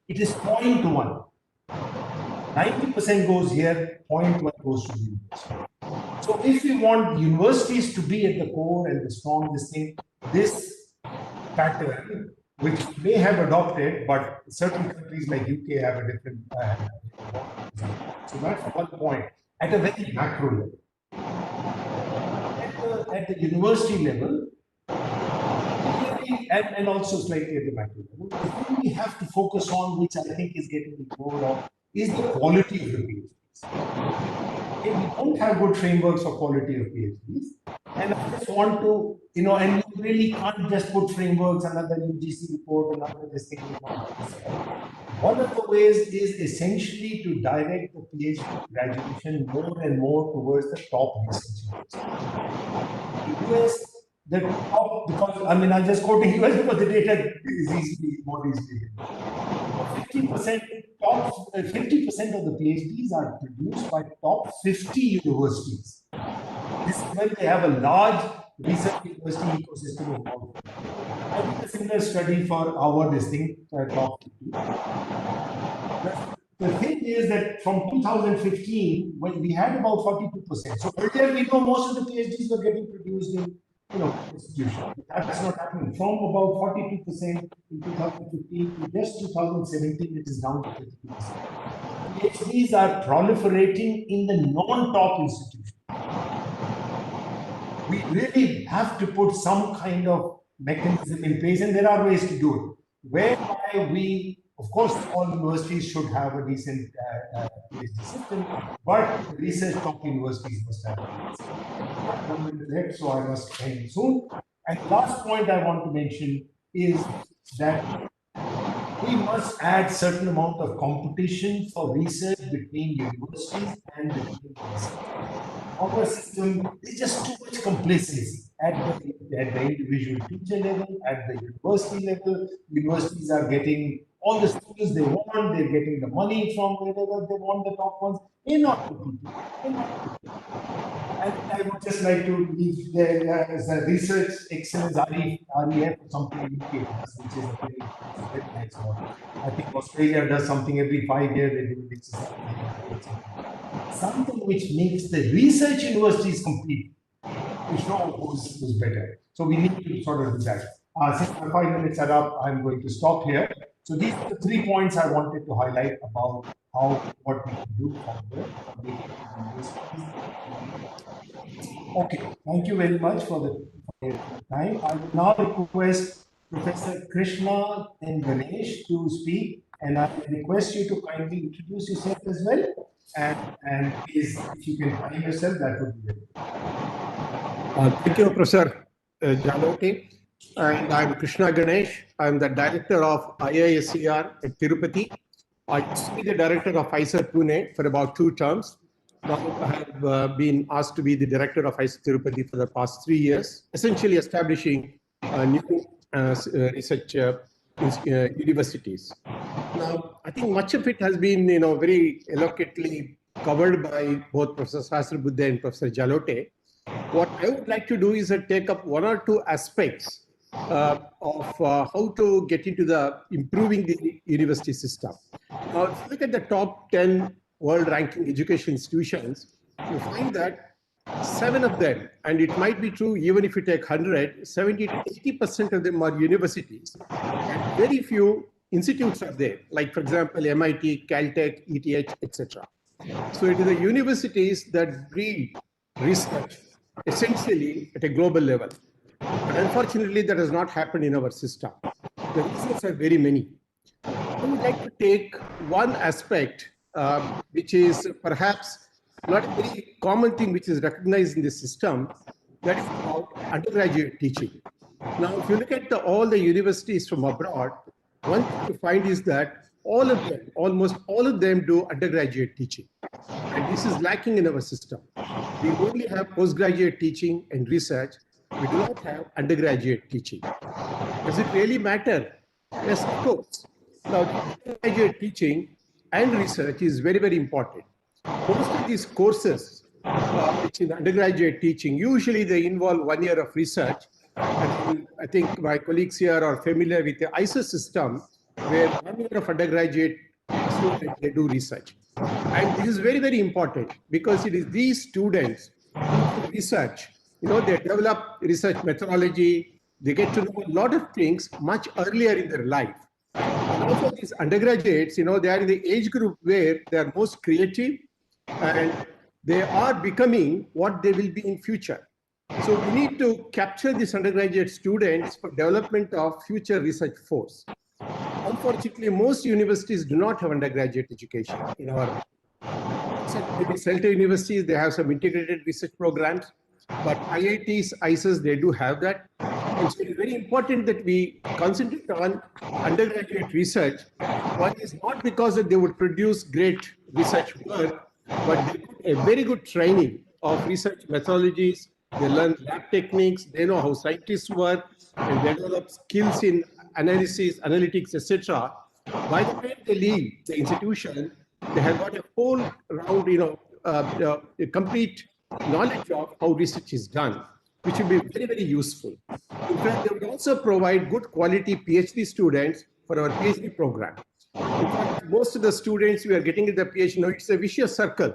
it is 0.1. 90% goes here, 0.1 goes to the university. So if we want universities to be at the core and the strong this pattern, which may have adopted, but certain countries like UK have a different. So that's one point at a very macro level. At the university level, and also slightly at the macro level, the thing we have to focus on, which I think is getting ignored of, is the quality of the PhDs. Okay, we don't have good frameworks for quality of PhDs. And I just want to, and you really can't just put frameworks, another UGC report, another this thing. One of the ways is essentially to direct the PhD graduation more and more towards the top research. The US, the top, because I'm just quoting US because the data is easily more easily. 50% of the PhDs are produced by top 50 universities. This is when they have a large research university ecosystem involved. I did a similar study for our top 50. The thing is that from 2015, when we had about 42%. So earlier we know most of the PhDs were getting produced in institutions. That's not happening. From about 42% in 2015 to just 2017, it is down to 32%. PhDs are proliferating in the non-top institutions. We really have to put some kind of mechanism in place, and there are ways to do it. Whereby we, of course, all universities should have a decent PhD system, but research top universities must have it. So I must end soon. And the last point I want to mention is that we must add certain amount of competition for research between universities and between research. Our system is just too much complacency at the individual teacher level, at the university level. Universities are getting all the students they want, they're getting the money from wherever they want, the top ones. They're not competing. And I would just like to leave there as a research excellence REF or something in UK, which is a very nice model. I think Australia does something every 5 years, they do it. Something which makes the research universities compete, which know who's better. So we need to sort of do that. Since my 5 minutes are up, I'm going to stop here. So these are the 3 points I wanted to highlight about what we can do from the universities. Okay, thank you very much for the time. I will now request Professor Krishna and Ganesh to speak, and I request you to kindly introduce yourself as well. And please, if you can find yourself, that would be great. Thank you, Professor Jalote. And I'm Krishna Ganesh. I'm the director of IISER at Tirupati. I used to be the director of IISER Pune for about 2 terms. Now I have been asked to be the director of IISER Tirupati for the past 3 years, essentially establishing new research universities. Now, I think much of it has been, very eloquently covered by both Professor Sahasrabudhe and Professor Jalote. What I would like to do is take up 1 or 2 aspects of how to get into the improving the university system. Now, if you look at the top 10 world ranking education institutions, you find that 7 of them, and it might be true even if you take 100, 70 to 80% of them are universities, and very few institutes are there, like for example, MIT, Caltech, ETH, etc. So it is the universities that breed research essentially at a global level. But unfortunately, that has not happened in our system. The reasons are very many. I would like to take one aspect, which is perhaps not a very common thing which is recognized in the system, that is about undergraduate teaching. Now, if you look at all the universities from abroad, one thing to find is that all of them, almost all of them do undergraduate teaching. And this is lacking in our system. We only have postgraduate teaching and research. We do not have undergraduate teaching. Does it really matter? Yes, of course. Now, undergraduate teaching and research is very, very important. Most of these courses, which in undergraduate teaching, usually they involve 1 year of research And I think my colleagues here are familiar with the ISA system, where 1 year of undergraduate students, they do research. And this is very, very important because it is these students who do research, they develop research methodology, they get to know a lot of things much earlier in their life. And also these undergraduates, they are in the age group where they are most creative and they are becoming what they will be in future. So we need to capture these undergraduate students for development of future research force. Unfortunately, most universities do not have undergraduate education in our maybe center universities, they have some integrated research programs, but IITs, IISers, they do have that. And so it's very important that we concentrate on undergraduate research. One is not because that they would produce great research work, but they get a very good training of research methodologies. They learn lab techniques, they know how scientists work, and they develop skills in analysis, analytics, etc. By the time they leave the institution, they have got a whole round, a complete knowledge of how research is done, which will be very, very useful. In fact, they would also provide good quality PhD students for our PhD program. In fact, most of the students we are getting into the PhD, it's a vicious circle.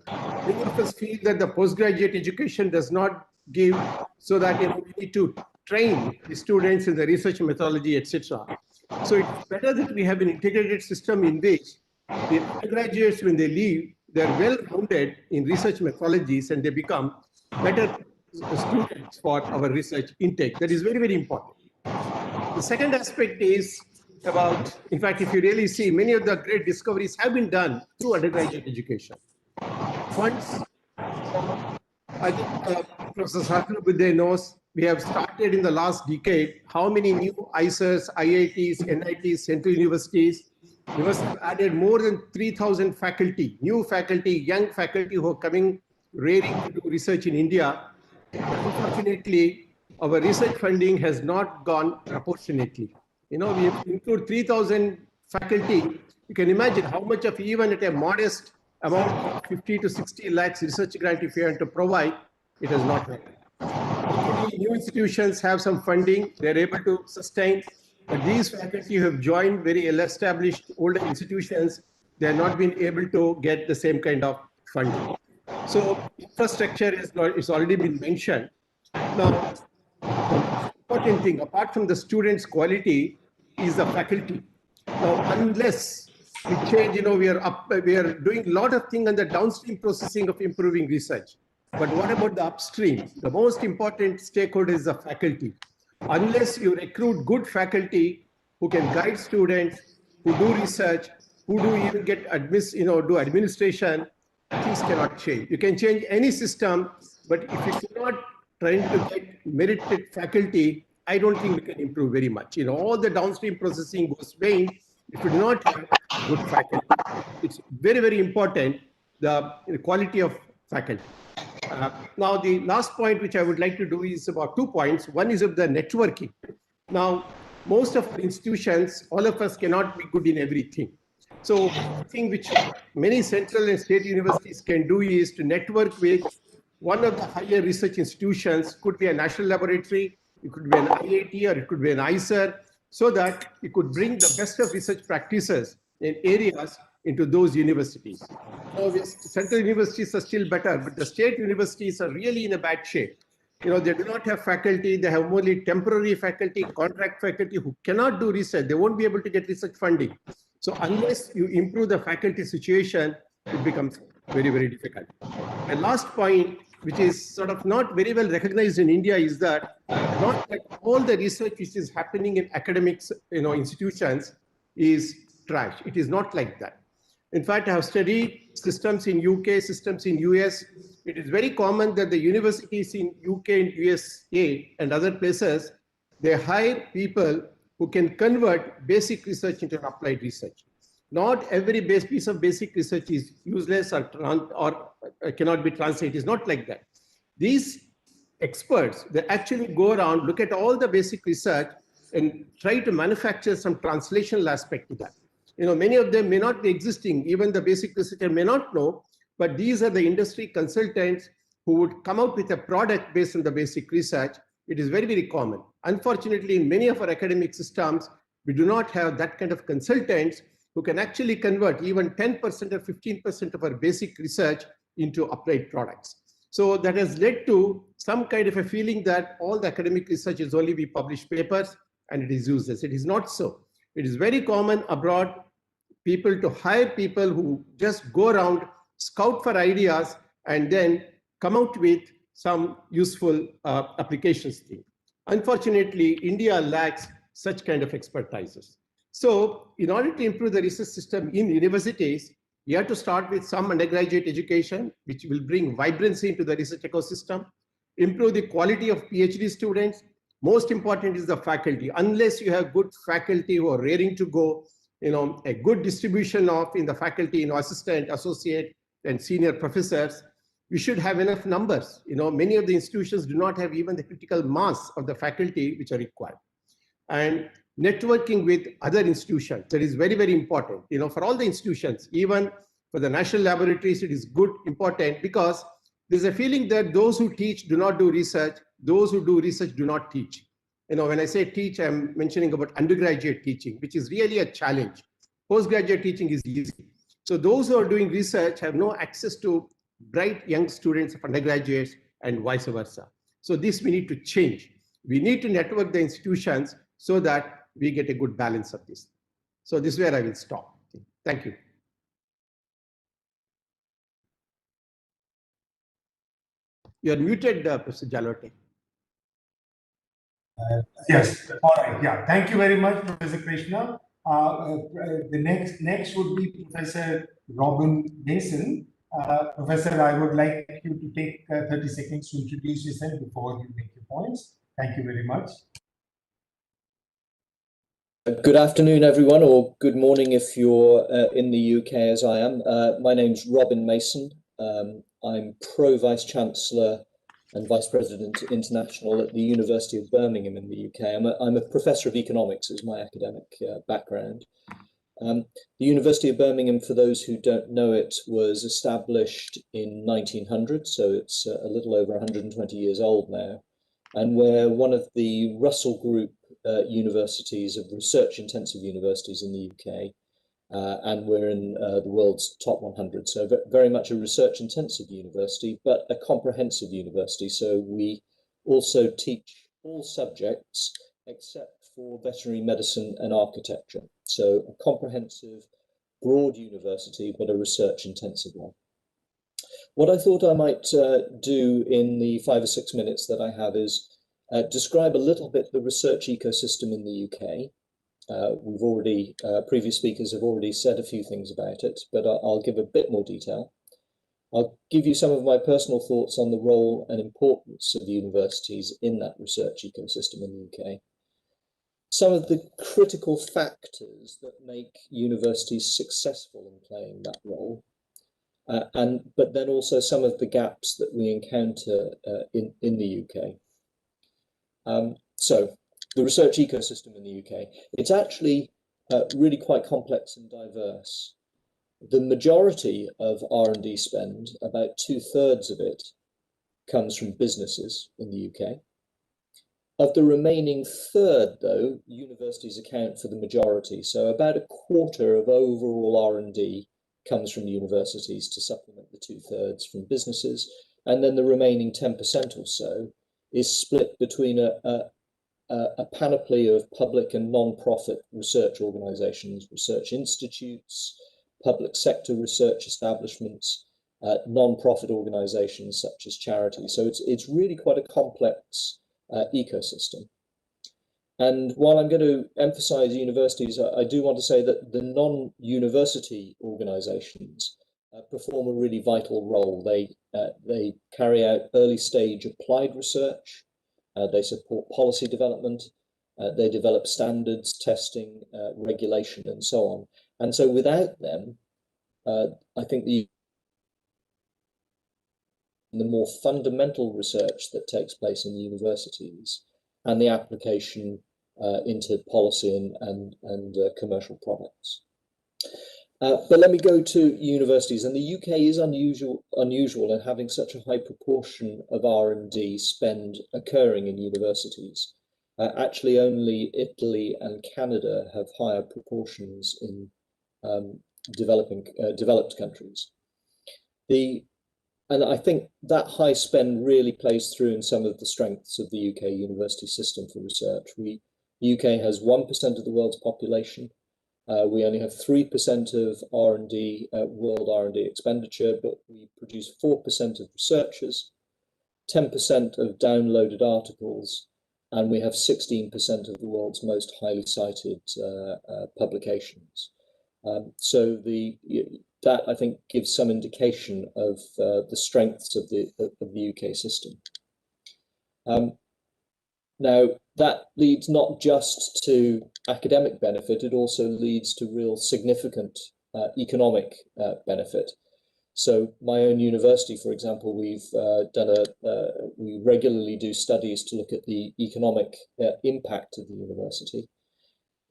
Many of us feel that the postgraduate education does not give, so that we need to train the students in the research methodology, etc. So it's better that we have an integrated system in which the undergraduates, when they leave, they're well-rounded in research methodologies and they become better students for our research intake. That is very, very important. The second aspect is about, in fact, if you really see, many of the great discoveries have been done through undergraduate education. Once, I think Professor Sahasrabudhe knows, we have started in the last decade how many new IISers, IITs, NITs, central universities. We must have added more than 3,000 faculty, new faculty, young faculty who are coming, raring to do research in India. Unfortunately, our research funding has not gone proportionately. We include 3,000 faculty. You can imagine how much of, even at a modest amount of 50 to 60 lakhs research grant, if you want to provide, it has not happened. New institutions have some funding, they're able to sustain, but these faculty who have joined very well-established older institutions, they have not been able to get the same kind of funding. So infrastructure is already been mentioned. Now, the important thing, apart from the students' quality, is the faculty. Now, unless we change, we are doing a lot of things on the downstream processing of improving research. But what about the upstream? The most important stakeholder is the faculty. Unless you recruit good faculty who can guide students, who do research, who do even get do administration, things cannot change. You can change any system, but if you cannot try to get merited faculty, I don't think we can improve very much. All the downstream processing goes vain if you do not have good faculty. It's very, very important, the quality of faculty. Now, the last point which I would like to do is about 2 points. One is of the networking. Now, most of the institutions, all of us cannot be good in everything. So the thing which many central and state universities can do is to network with one of the higher research institutions, could be a national laboratory, it could be an IIT, or it could be an IISer, so that it could bring the best of research practices in areas into those universities. So central universities are still better, but the state universities are really in a bad shape. They do not have faculty, they have only temporary faculty, contract faculty who cannot do research. They won't be able to get research funding. So unless you improve the faculty situation, it becomes very, very difficult. And last point, which is sort of not very well recognized in India, is that not that all the research which is happening in academics, institutions is trash. It is not like that. In fact, I have studied systems in UK, systems in US. It is very common that the universities in UK and USA and other places, they hire people who can convert basic research into an applied research. Not every piece of basic research is useless or cannot be translated. It's not like that. These experts, they actually go around, look at all the basic research and try to manufacture some translational aspect to that. Many of them may not be existing, even the basic researcher may not know, but these are the industry consultants who would come out with a product based on the basic research, It is very, very common. Unfortunately, in many of our academic systems, we do not have that kind of consultants who can actually convert even 10% or 15% of our basic research into applied products. So that has led to some kind of a feeling that all the academic research is only we publish papers and it is useless. It is not so. It is very common abroad people to hire people who just go around, scout for ideas, and then come out with some useful applications thing. Unfortunately, India lacks such kind of expertises. So in order to improve the research system in universities, you have to start with some undergraduate education, which will bring vibrancy into the research ecosystem, improve the quality of PhD students. Most important is the faculty. Unless you have good faculty who are raring to go, a good distribution of in the faculty, assistant, associate, and senior professors, we should have enough numbers. Many of the institutions do not have even the critical mass of the faculty which are required. And networking with other institutions, that is very, very important. For all the institutions, even for the national laboratories, it is good, important, because there's a feeling that those who teach do not do research, those who do research do not teach. When I say teach, I'm mentioning about undergraduate teaching, which is really a challenge. Postgraduate teaching is easy. So those who are doing research have no access to bright young students of undergraduates and vice versa. So this we need to change. We need to network the institutions so that we get a good balance of this. So this is where I will stop. Thank you. You're muted, Professor Jalote. Yes, all right, yeah. Thank you very much, Professor Krishna. The next would be Professor Robin Mason. Professor, I would like you to take 30 seconds to introduce yourself before you make your points. Thank you very much. Good afternoon, everyone, or good morning if you're in the UK as I am. My name's Robin Mason. I'm Pro-Vice Chancellor and Vice President International at the University of Birmingham in the UK. I'm a Professor of Economics as my academic background. The University of Birmingham, for those who don't know it, was established in 1900, so it's a little over 120 years old now. And we're one of the Russell Group universities, of research-intensive universities in the UK, and we're in the world's top 100. So very much a research-intensive university, but a comprehensive university. So we also teach all subjects except for veterinary medicine and architecture. So a comprehensive, broad university, but a research-intensive one. What I thought I might do in the 5 or 6 minutes that I have is describe a little bit the research ecosystem in the UK. Previous speakers have already said a few things about it, but I'll give a bit more detail. I'll give you some of my personal thoughts on the role and importance of universities in that research ecosystem in the UK. Some of the critical factors that make universities successful in playing that role, but then also some of the gaps that we encounter in the UK. So the research ecosystem in the UK, it's actually really quite complex and diverse. The majority of R&D spend, about 2/3 of it, comes from businesses in the UK. Of the remaining third, though, universities account for the majority. So about 1/4 of overall R&D comes from universities to supplement the 2/3 from businesses. And then the remaining 10% or so is split between a panoply of public and non-profit research organizations, research institutes, public sector research establishments, non-profit organizations such as charities. So it's really quite a complex ecosystem. And while I'm going to emphasize universities, I do want to say that the non-university organizations perform a really vital role. They carry out early stage applied research, they support policy development, they develop standards, testing, regulation, and so on. And so without them, I think the more fundamental research that takes place in the universities and the application into policy and commercial products. But let me go to universities, and the UK is unusual in having such a high proportion of R&D spend occurring in universities. Actually, only Italy and Canada have higher proportions in developed countries. And I think that high spend really plays through in some of the strengths of the UK university system for research. The UK has 1% of the world's population. We only have 3% of R&D, world R&D expenditure, but we produce 4% of researchers, 10% of downloaded articles, and we have 16% of the world's most highly cited publications. So that I think gives some indication of the strengths of the UK system. Now, that leads not just to academic benefit, it also leads to real significant economic benefit. So my own university, for example, we regularly do studies to look at the economic impact of the university.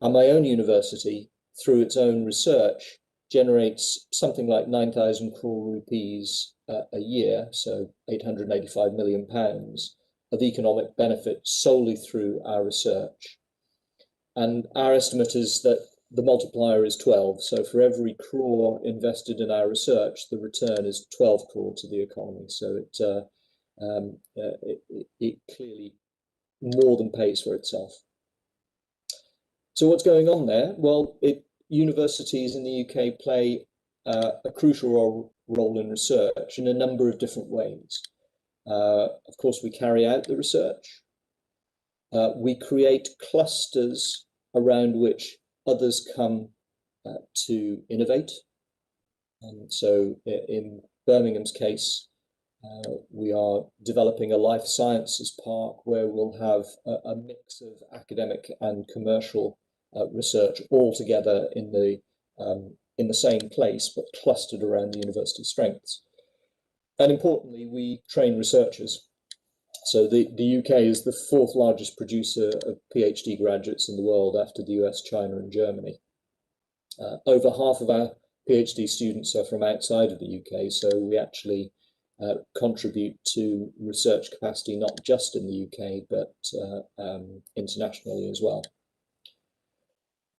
And my own university, through its own research, generates something like 9,000 crore rupees a year, so 885 million pounds, of economic benefit solely through our research. And our estimate is that the multiplier is 12. So for every crore invested in our research, the return is 12 crore to the economy. So it clearly more than pays for itself. So what's going on there? Well, universities in the UK play a crucial role in research in a number of different ways. Of course, we carry out the research. We create clusters around which others come to innovate. And so in Birmingham's case, we are developing a life sciences park where we'll have a mix of academic and commercial research all together in the same place, but clustered around the university strengths. And importantly, we train researchers. So the UK is the 4th largest producer of PhD graduates in the world after the US, China, and Germany. Over half of our PhD students are from outside of the UK, so we actually contribute to research capacity not just in the UK, but internationally as well.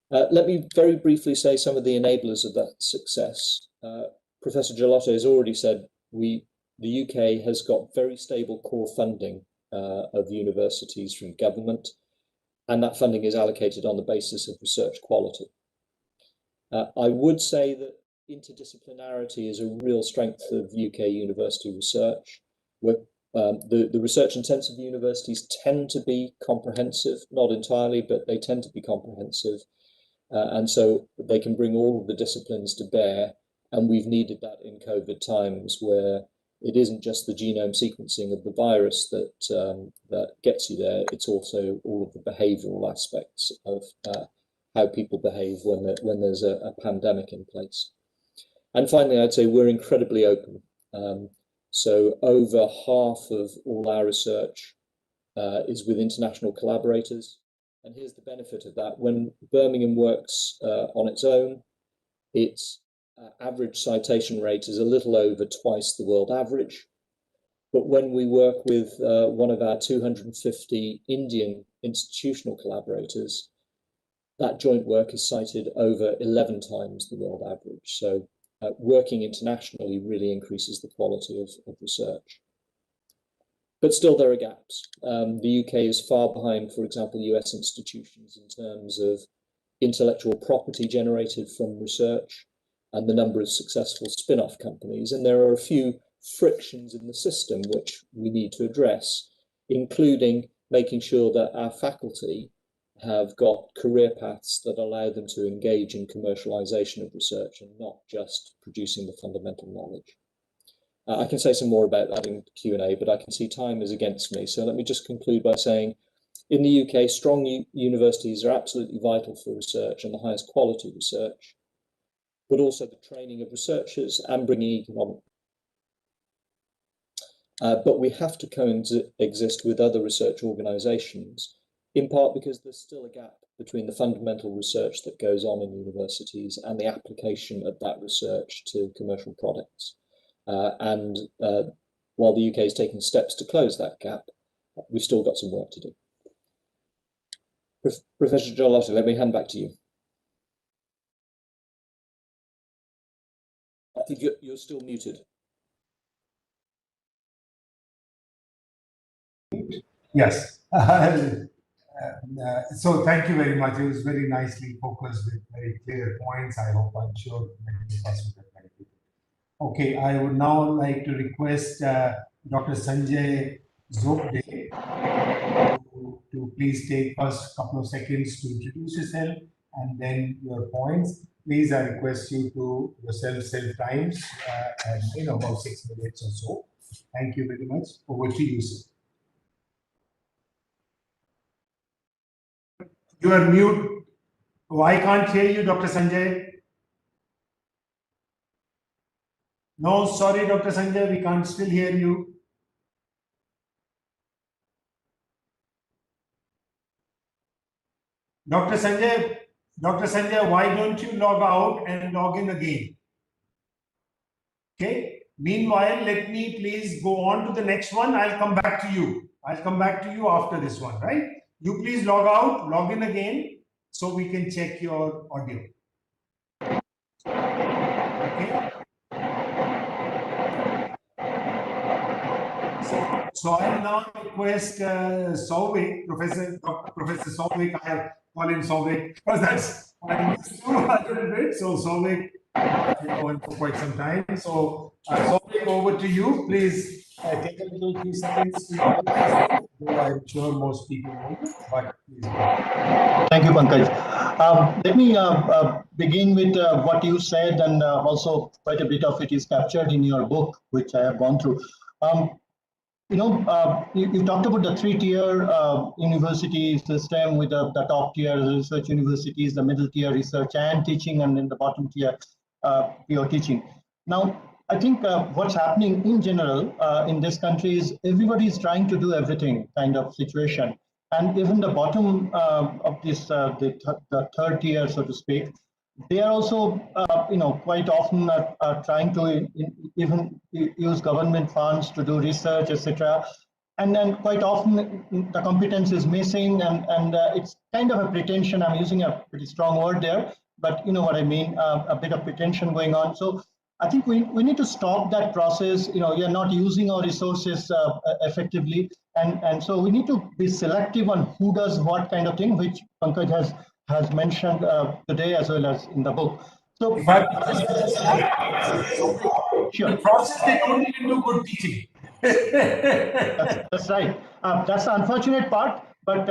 Let me very briefly say some of the enablers of that success. Professor Ghilotte has already said the UK has got very stable core funding of universities from government, and that funding is allocated on the basis of research quality. I would say that interdisciplinarity is a real strength of UK university research, where the research-intensive universities tend to be comprehensive, not entirely, but they tend to be comprehensive. And so they can bring all of the disciplines to bear, and we've needed that in COVID times, where it isn't just the genome sequencing of the virus that gets you there, it's also all of the behavioural aspects of how people behave when there's a pandemic in place. And finally, I'd say we're incredibly open. So over half of all our research is with international collaborators. And here's the benefit of that. When Birmingham works on its own, its average citation rate is a little over twice the world average. But when we work with one of our 250 Indian institutional collaborators, that joint work is cited over 11 times the world average. So working internationally really increases the quality of research. But still there are gaps. The UK is far behind, for example, US institutions in terms of intellectual property generated from research and the number of successful spin-off companies. And there are a few frictions in the system which we need to address, including making sure that our faculty have got career paths that allow them to engage in commercialization of research and not just producing the fundamental knowledge. I can say some more about that in Q&A, but I can see time is against me. So let me just conclude by saying, in the UK, strong universities are absolutely vital for research and the highest quality research, but also the training of researchers and bringing economic. But we have to coexist with other research organisations in part because there's still a gap between the fundamental research that goes on in universities and the application of that research to commercial products. While the UK is taking steps to close that gap, we've still got some work to do. Professor Giolotti, let me hand back to you. I think you're still muted. Yes. So thank you very much. It was very nicely focused with very clear points. I'm sure many of us would have benefited. Okay, I would now like to request Dr. Sanjay Zobde to please take first a couple of seconds to introduce yourself and then your points. Please, I request you to yourself times and about 6 minutes or so. Thank you very much. Over to you, sir. You are mute. Oh, I can't hear you, Dr. Sanjay. No, sorry, Dr. Sanjay, we can't still hear you. Dr. Sanjay, why don't you log out and log in again? Okay. Meanwhile, let me please go on to the next one. I'll come back to you. I'll come back to you after this one, right? You please log out, log in again, so we can check your audio. Okay. So I now request Souvik, Professor Souvik. I have called him Souvik because that's I used to a little bit. So Souvik, for quite some time. So Souvik, over to you. Please take a little few seconds to utilize it, though I'm sure most people know it, but please. Thank you, Pankaj. Let me begin with what you said, and also quite a bit of it is captured in your book, which I have gone through. You talked about the three-tier university system with the top tier research universities, the middle tier research and teaching, and then the bottom tier pure teaching. Now, I think what's happening in general in this country is everybody is trying to do everything kind of situation. And even the bottom of this, the third tier, so to speak, they are also, quite often trying to even use government funds to do research, etc. And then quite often the competence is missing, and it's kind of a pretension. I'm using a pretty strong word there, but you know what I mean, a bit of pretension going on. So I think we need to stop that process. You're not using our resources effectively. And so we need to be selective on who does what kind of thing, which Pankaj has mentioned today as well as in the book. So, sure. The process, they don't even do good teaching. That's right. That's the unfortunate part. But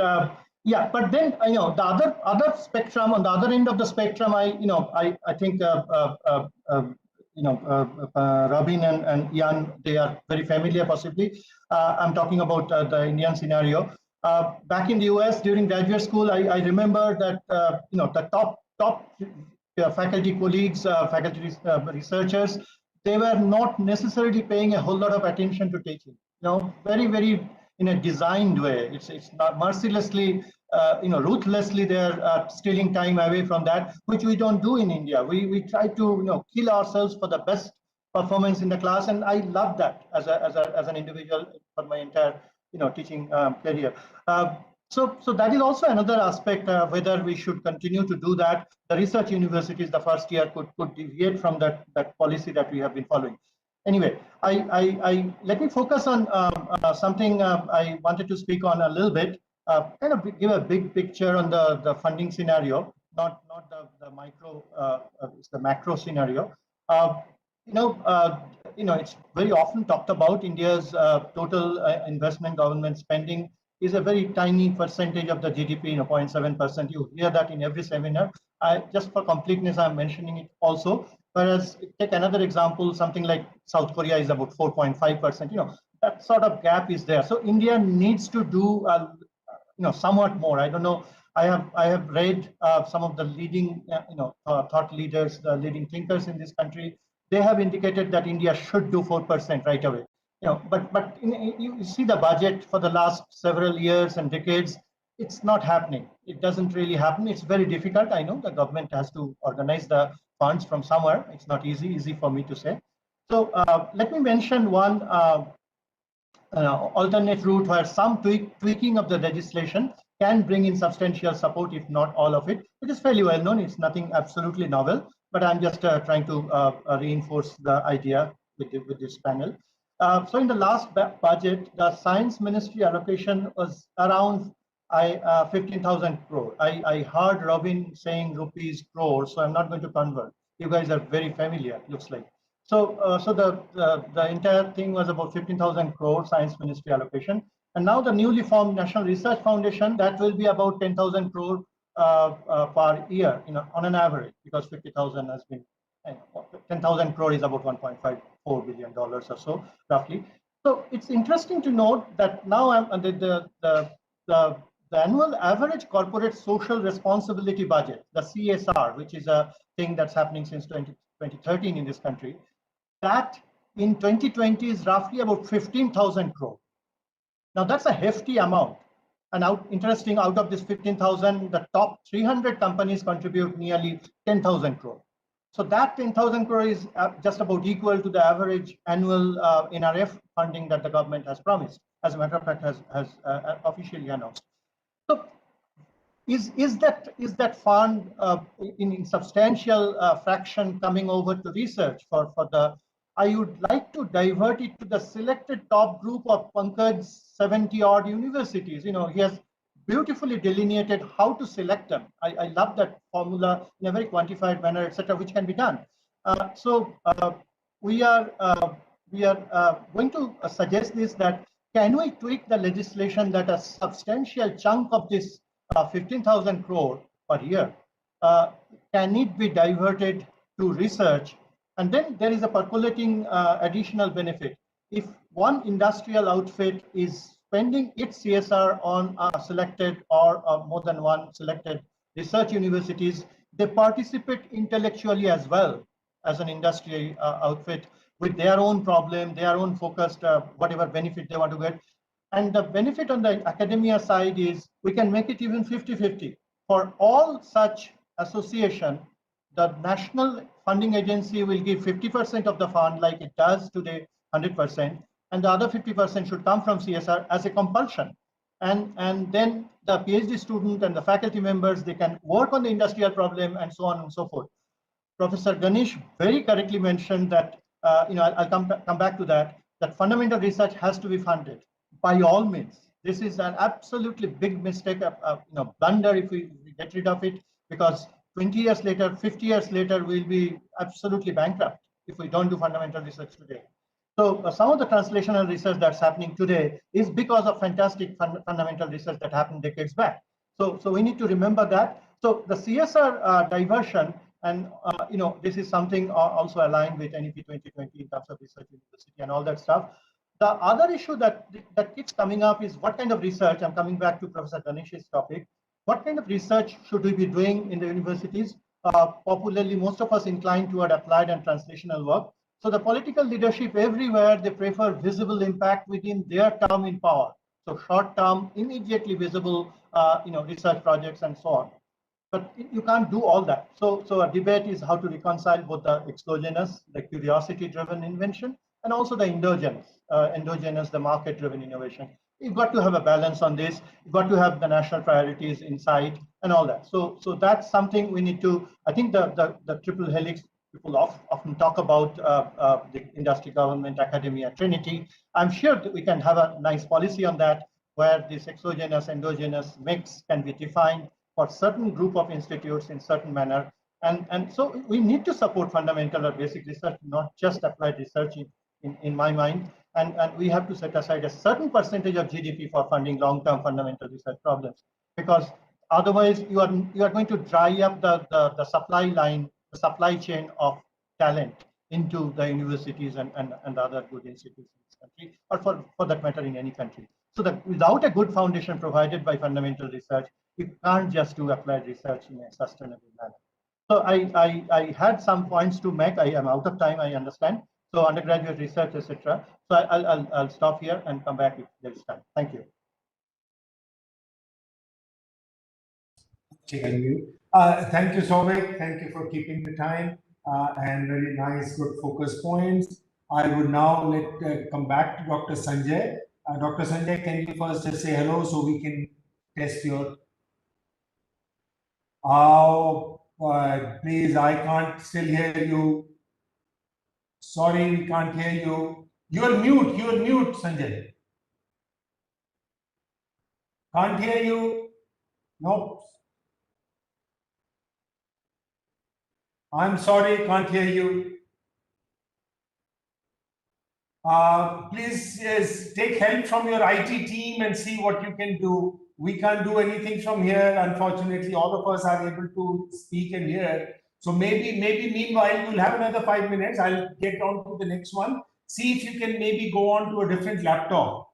yeah, but then the other spectrum, on the other end of the spectrum, I think Robin and Ian, they are very familiar possibly. I'm talking about the Indian scenario. Back in the US during graduate school, I remember that the top faculty colleagues, faculty researchers, they were not necessarily paying a whole lot of attention to teaching. Very, very in a designed way. It's not mercilessly, ruthlessly they're stealing time away from that, which we don't do in India. We try to kill ourselves for the best performance in the class, and I love that as an individual for my entire teaching career. So that is also another aspect, whether we should continue to do that. The research universities, the first year could deviate from that policy that we have been following. Anyway, let me focus on something I wanted to speak on a little bit, kind of give a big picture on the funding scenario, not the micro, it's the macro scenario. It's very often talked about India's total investment government spending is a very tiny percentage of the GDP, 0.7%. You hear that in every seminar. Just for completeness, I'm mentioning it also. Whereas take another example, something like South Korea is about 4.5%. That sort of gap is there. So India needs to do somewhat more. I don't know. I have read some of the leading thought leaders, the leading thinkers in this country. They have indicated that India should do 4% right away. But you see the budget for the last several years and decades. it's not happening. It doesn't really happen. It's very difficult. I know the government has to organize the funds from somewhere. It's not easy for me to say. So let me mention one alternate route where some tweaking of the legislation can bring in substantial support, if not all of it. It is fairly well known. It's nothing absolutely novel, but I'm just trying to reinforce the idea with this panel. So in the last budget, the Science Ministry allocation was around 15,000 crore. I heard Robin saying rupees crore, so I'm not going to convert. You guys are very familiar, looks like. So, the entire thing was about 15,000 crore Science Ministry allocation. And now the newly formed National Research Foundation, that will be about 10,000 crore per year, on an average, because 50,000 has been, 10,000 crore is about $1.54 billion or so, roughly. So it's interesting to note that now the annual average corporate social responsibility budget, the CSR, which is a thing that's happening since 2013 in this country, that in 2020 is roughly about 15,000 crore. Now that's a hefty amount. And interesting, out of this 15,000, the top 300 companies contribute nearly 10,000 crore. So that 10,000 crore is just about equal to the average annual NRF funding that the government has promised. As a matter of fact, has officially announced. So is that fund in substantial fraction coming over to research for the? I would like to divert it to the selected top group of Pankaj's 70-odd universities. He has beautifully delineated how to select them. I love that formula in a very quantified manner, etc., which can be done. We are going to suggest this, that can we tweak the legislation that a substantial chunk of this 15,000 crore per year can it be diverted to research? And then there is a percolating additional benefit. If one industrial outfit is spending its CSR on selected or more than one selected research universities, they participate intellectually as well as an industry outfit with their own problem, their own focused, whatever benefit they want to get. And the benefit on the academia side is we can make it even 50-50. For all such association, the national funding agency will give 50% of the fund like it does today, 100%, and the other 50% should come from CSR as a compulsion. And then the PhD student and the faculty members, they can work on the industrial problem and so on and so forth. Professor Ganesh very correctly mentioned that, I'll come back to that fundamental research has to be funded by all means. This is an absolutely big mistake, blunder if we get rid of it, because 20 years later, 50 years later, we'll be absolutely bankrupt if we don't do fundamental research today. So some of the translational research that's happening today is because of fantastic fundamental research that happened decades back. So we need to remember that. So the CSR diversion, and this is something also aligned with NEP 2020 in terms of research university and all that stuff. The other issue that keeps coming up is what kind of research. I'm coming back to Professor Ganesh's topic. What kind of research should we be doing in the universities? Popularly, most of us incline toward applied and translational work. So the political leadership everywhere, they prefer visible impact within their term in power. So short-term, immediately visible, research projects and so on. But you can't do all that. So a debate is how to reconcile both the exogenous, the curiosity-driven invention, and also the endogenous, the market-driven innovation. You've got to have a balance on this. You've got to have the national priorities in sight and all that. So that's something we need to. I think the triple helix people often talk about the industry, government, academia, Trinity. I'm sure that we can have a nice policy on that, where this exogenous, endogenous mix can be defined for certain group of institutes in certain manner. And so we need to support fundamental or basic research, not just applied research in my mind. And we have to set aside a certain percentage of GDP for funding long-term fundamental research problems, because otherwise you are going to dry up the supply line, the supply chain of talent into the universities and other good institutions in this country, or for that matter in any country. So that without a good foundation provided by fundamental research, you can't just do applied research in a sustainable manner. So I had some points to make. I am out of time, I understand. So undergraduate research, etc. So I'll stop here and come back if there is time. Thank you. Thank you, Souvik. Thank you for keeping the time and very nice, good focus points. I would now come back to Dr. Sanjay. Dr. Sanjay, can you first just say hello so we can test your... Oh, please, I can't still hear you. Sorry, we can't hear you. You're mute, Sanjay. Can't hear you. Nope. I'm sorry, can't hear you. Please take help from your IT team and see what you can do. We can't do anything from here. Unfortunately, all of us are able to speak and hear. So maybe meanwhile, you'll have another 5 minutes. I'll get on to the next one. See if you can maybe go on to a different laptop.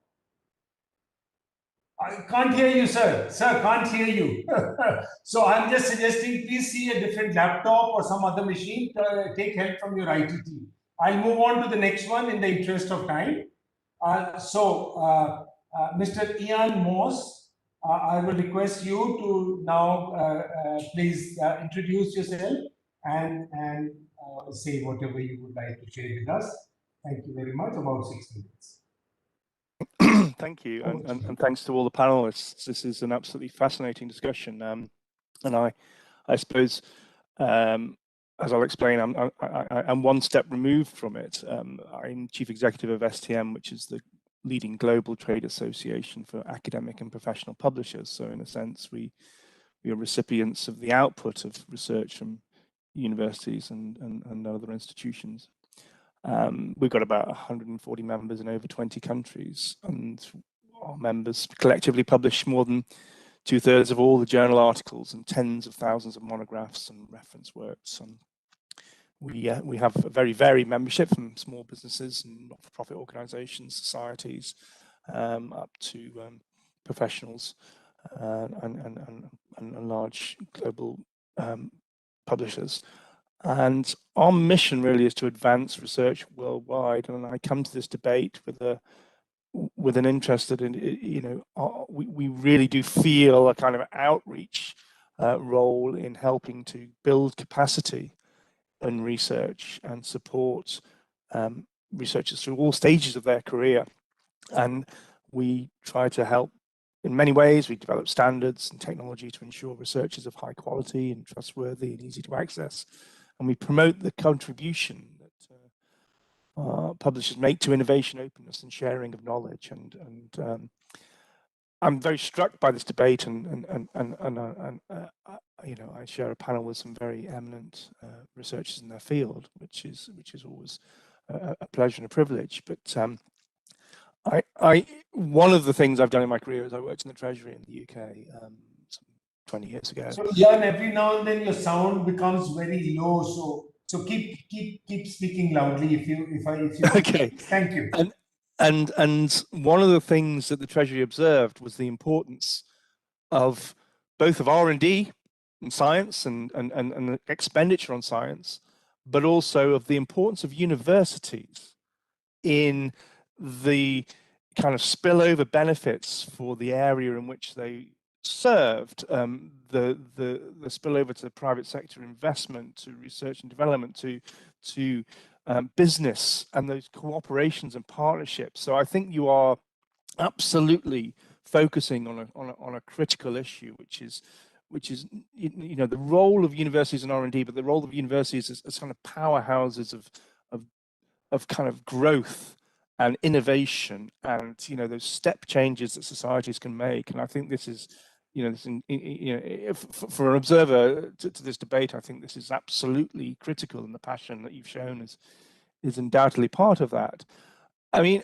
I can't hear you, sir. Sir, can't hear you. So I'm just suggesting, please see a different laptop or some other machine. Take help from your IT team. I'll move on to the next one in the interest of time. Mr. Ian Moss, I will request you to now please introduce yourself and say whatever you would like to share with us. Thank you very much. About 6 minutes. Thank you, and thanks to all the panelists. This is an absolutely fascinating discussion, and I suppose, as I'll explain, I'm one step removed from it. I'm chief executive of STM, which is the leading global trade association for academic and professional publishers. So in a sense, we are recipients of the output of research from universities and other institutions. We've got about 140 members in over 20 countries, and our members collectively publish more than 2/3 of all the journal articles and tens of thousands of monographs and reference works. And we have a very varied membership from small businesses and not-for-profit organizations, societies, up to professionals and large global publishers. And our mission really is to advance research worldwide. And I come to this debate with an interest that, we really do feel a kind of outreach role in helping to build capacity in research and support researchers through all stages of their career. And we try to help in many ways. We develop standards and technology to ensure research is of high quality and trustworthy and easy to access. And we promote the contribution that publishers make to innovation, openness, and sharing of knowledge. And I'm very struck by this debate, and I share a panel with some very eminent researchers in their field, which is always a pleasure and a privilege. But one of the things I've done in my career is I worked in the Treasury in the UK 20 years ago. So Jan, every now and then your sound becomes very low. So keep speaking loudly if you okay. Thank you. And one of the things that the Treasury observed was the importance of both of R&D and science and expenditure on science, but also of the importance of universities in the kind of spillover benefits for the area in which they served, the spillover to the private sector investment, to research and development, to business and those cooperations and partnerships. So I think you are absolutely focusing on a critical issue, which is the role of universities in R&D, but the role of universities as kind of powerhouses of kind of growth and innovation, and those step changes that societies can make. And I think this is, for an observer to this debate, I think this is absolutely critical, and the passion that you've shown is undoubtedly part of that. I mean,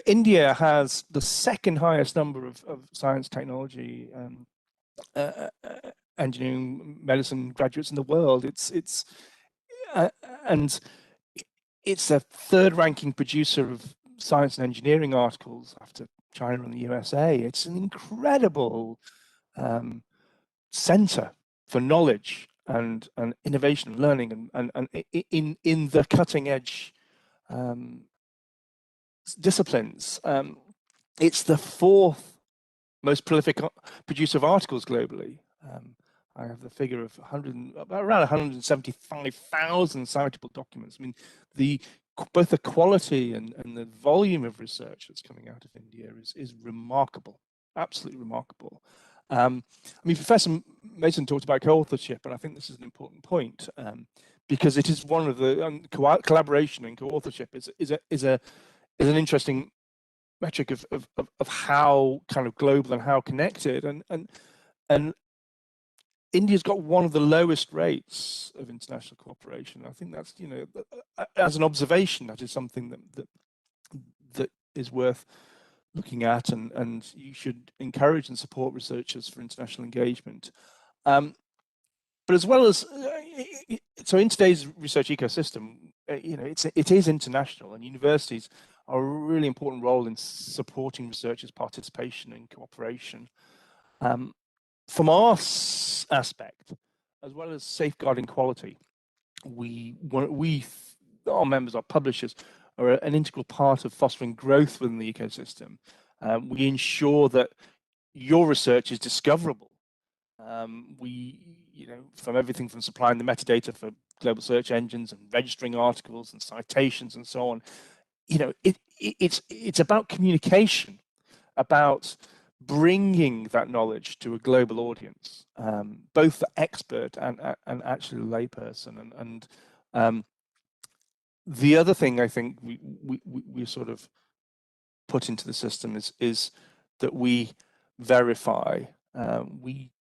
India has the second highest number of science, technology, engineering, medicine graduates in the world. And it's a third-ranking producer of science and engineering articles after China and the USA. It's an incredible center for knowledge and innovation and learning and in the cutting edge disciplines. It's the fourth most prolific producer of articles globally. I have the figure of around 175,000 citable documents. I mean, both the quality and the volume of research that's coming out of India is remarkable, absolutely remarkable. I mean, Professor Mason talked about co-authorship, and I think this is an important point because it is one of the collaboration and co-authorship is an interesting metric of how kind of global and how connected, and India's got one of the lowest rates of international cooperation. I think that's, you know, as an observation, that is something that is worth looking at, and you should encourage and support researchers for international engagement. But as well as, so in today's research ecosystem, you know, it is international, and universities are a really important role in supporting researchers' participation and cooperation. From our aspect, as well as safeguarding quality, our members, our publishers, are an integral part of fostering growth within the ecosystem. We ensure that your research is discoverable. You know, from everything from supplying the metadata for global search engines and registering articles and citations and so on. You know, it's about communication, about bringing that knowledge to a global audience, both the expert and actually the layperson. And the other thing I think we sort of put into the system is that we verify, we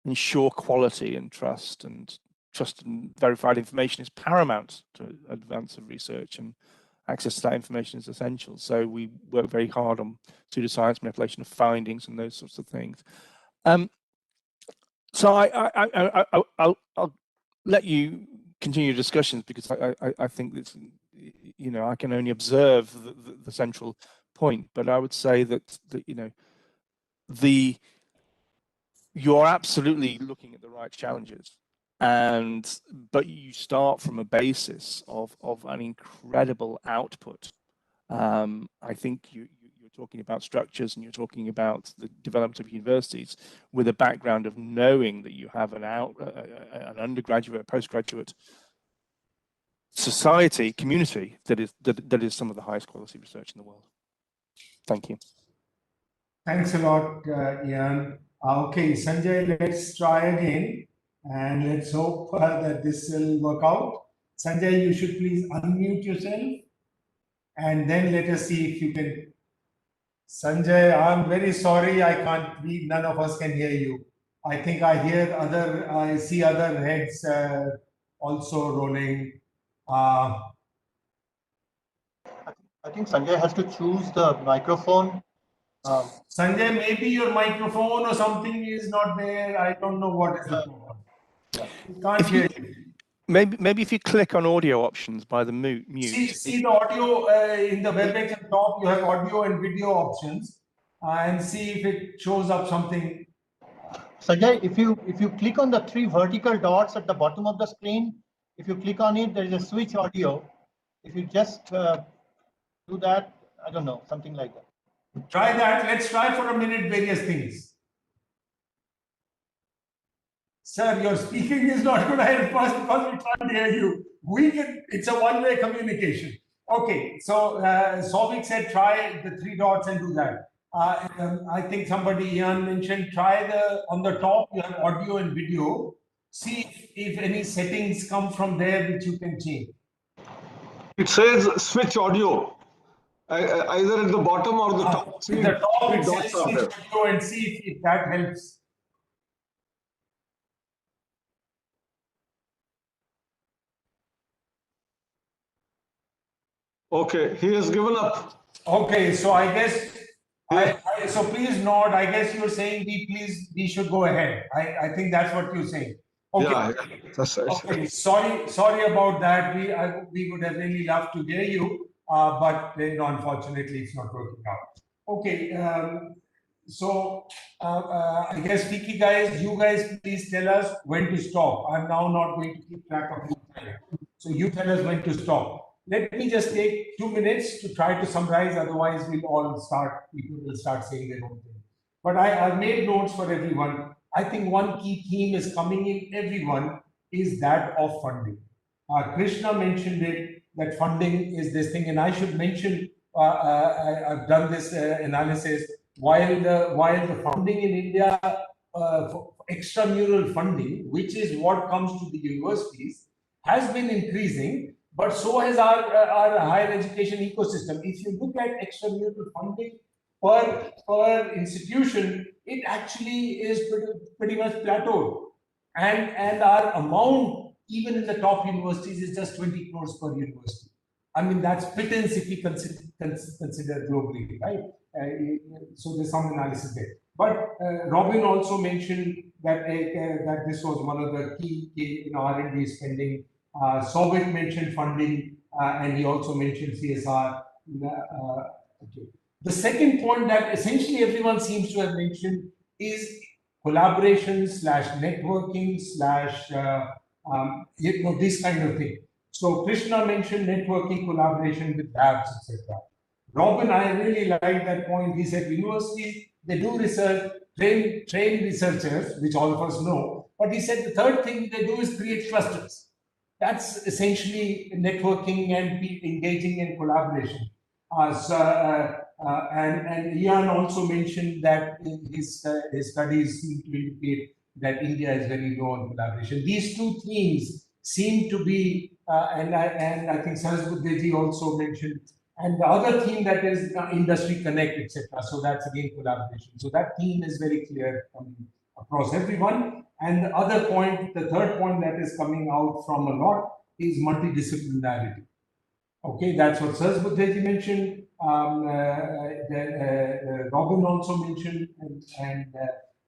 ensure quality and trust and verified information is paramount to advance of research, and access to that information is essential. So we work very hard on pseudoscience, manipulation of findings, and those sorts of things. So I'll let you continue discussions, because I think that, you know, I can only observe the central point. But I would say that you know, you're absolutely looking at the right challenges. But you start from a basis of an incredible output. I think you're talking about structures, and you're talking about the development of universities with a background of knowing that you have an undergraduate, a postgraduate society, community that is some of the highest quality research in the world. Thank you. Thanks a lot, Ian. Okay, Sanjay, let's try again. And let's hope that this will work out. Sanjay, you should please unmute yourself, and then let us see if you can. Sanjay, I'm very sorry, none of us can hear you. I think I see other heads also rolling. I think Sanjay has to choose the microphone. Sanjay, maybe your microphone or something is not there. I don't know what is the problem. Can't hear you. Maybe if you click on audio options by the mute. See the audio in the WebEx at top, you have audio and video options, and see if it shows up something. Sanjay, if you click on the 3 vertical dots at the bottom of the screen, if you click on it, there is a switch audio. If you just do that, I don't know, something like that. Try that. Let's try for a minute various things. Sir, your speaking is not going to help us because we can't hear you. It's a one-way communication. Okay, so Souvik said try the 3 dots and do that. I think somebody, Ian, mentioned try on the top, you have audio and video. See if any settings come from there which you can change. It says switch audio, either at the bottom or the top. At the top, it says switch audio, and see if that helps. Okay, he has given up. Okay, so I guess, so please nod. I guess you're saying we should go ahead. I think that's what you're saying. Okay. Yeah, that's right. Okay, sorry about that. We would have really loved to hear you, but unfortunately it's not working out. Okay, so I guess Fiki guys, you guys please tell us when to stop. I'm now not going to keep track of your time. So you tell us when to stop. Let me just take 2 minutes to try to summarize, otherwise people will start saying their own thing. But I've made notes for everyone. I think one key theme is coming in everyone is that of funding. Krishna mentioned it, that funding is this thing, and I should mention, I've done this analysis, while the funding in India, for extramural funding, which is what comes to the universities, has been increasing, but so has our higher education ecosystem. If you look at extramural funding per institution, it actually is pretty much plateaued. And our amount, even in the top universities, is just 20 crores per university. I mean, that's pittance if you consider globally, right? So there's some analysis there. But Robin also mentioned that that this was one of the key R&D spending. Souvik mentioned funding, and he also mentioned CSR. Okay. The second point that essentially everyone seems to have mentioned is collaboration / networking / this kind of thing. So Krishna mentioned networking, collaboration with labs, etc. Robin, I really like that point. He said universities, they do research, train researchers, which all of us know. But he said the third thing they do is create clusters. That's essentially networking and engaging in collaboration. And Ian also mentioned that his studies seem to indicate that India is very low on collaboration. These two themes seem to be, and I think Saraswati also mentioned, and the other theme that is industry connect, etc. So that's again collaboration. So that theme is very clear across everyone. And the other point, the third point that is coming out from a lot is multidisciplinarity. Okay, that's what Saraswati mentioned. Robin also mentioned, and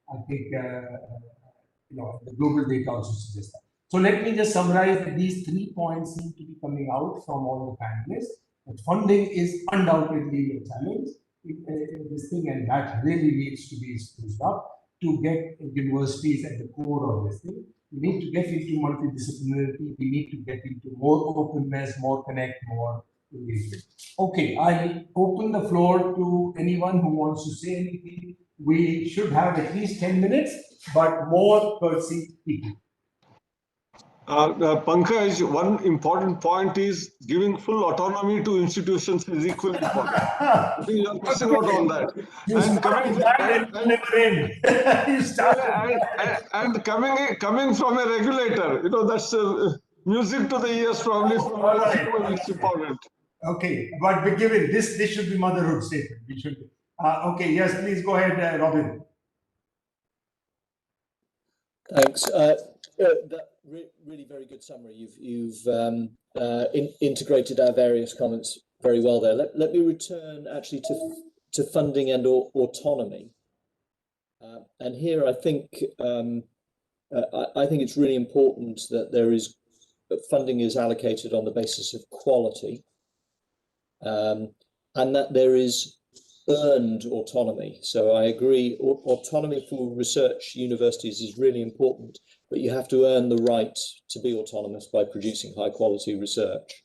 I think the global data also suggests that. So let me just summarize that these 3 points seem to be coming out from all the panelists. That funding is undoubtedly a challenge in this thing, and that really needs to be spruced up to get universities at the core of this thing. We need to get into multidisciplinarity. We need to get into more openness, more connect, more engagement. Okay, I'll open the floor to anyone who wants to say anything. We should have at least 10 minutes, but more courtesy people. Pankaj, one important point is giving full autonomy to institutions is equally important. I think you are missing out on that. And coming from a regulator, that's music to the ears probably from all of you, it's important. Okay, but given this should be motherhood statement. We should. Okay, yes, please go ahead, Robin. Thanks. Really very good summary. You've integrated our various comments very well there. Let me return actually to funding and autonomy. And here I think it's really important that funding is allocated on the basis of quality, and that there is earned autonomy. So I agree, autonomy for research universities is really important, but you have to earn the right to be autonomous by producing high quality research.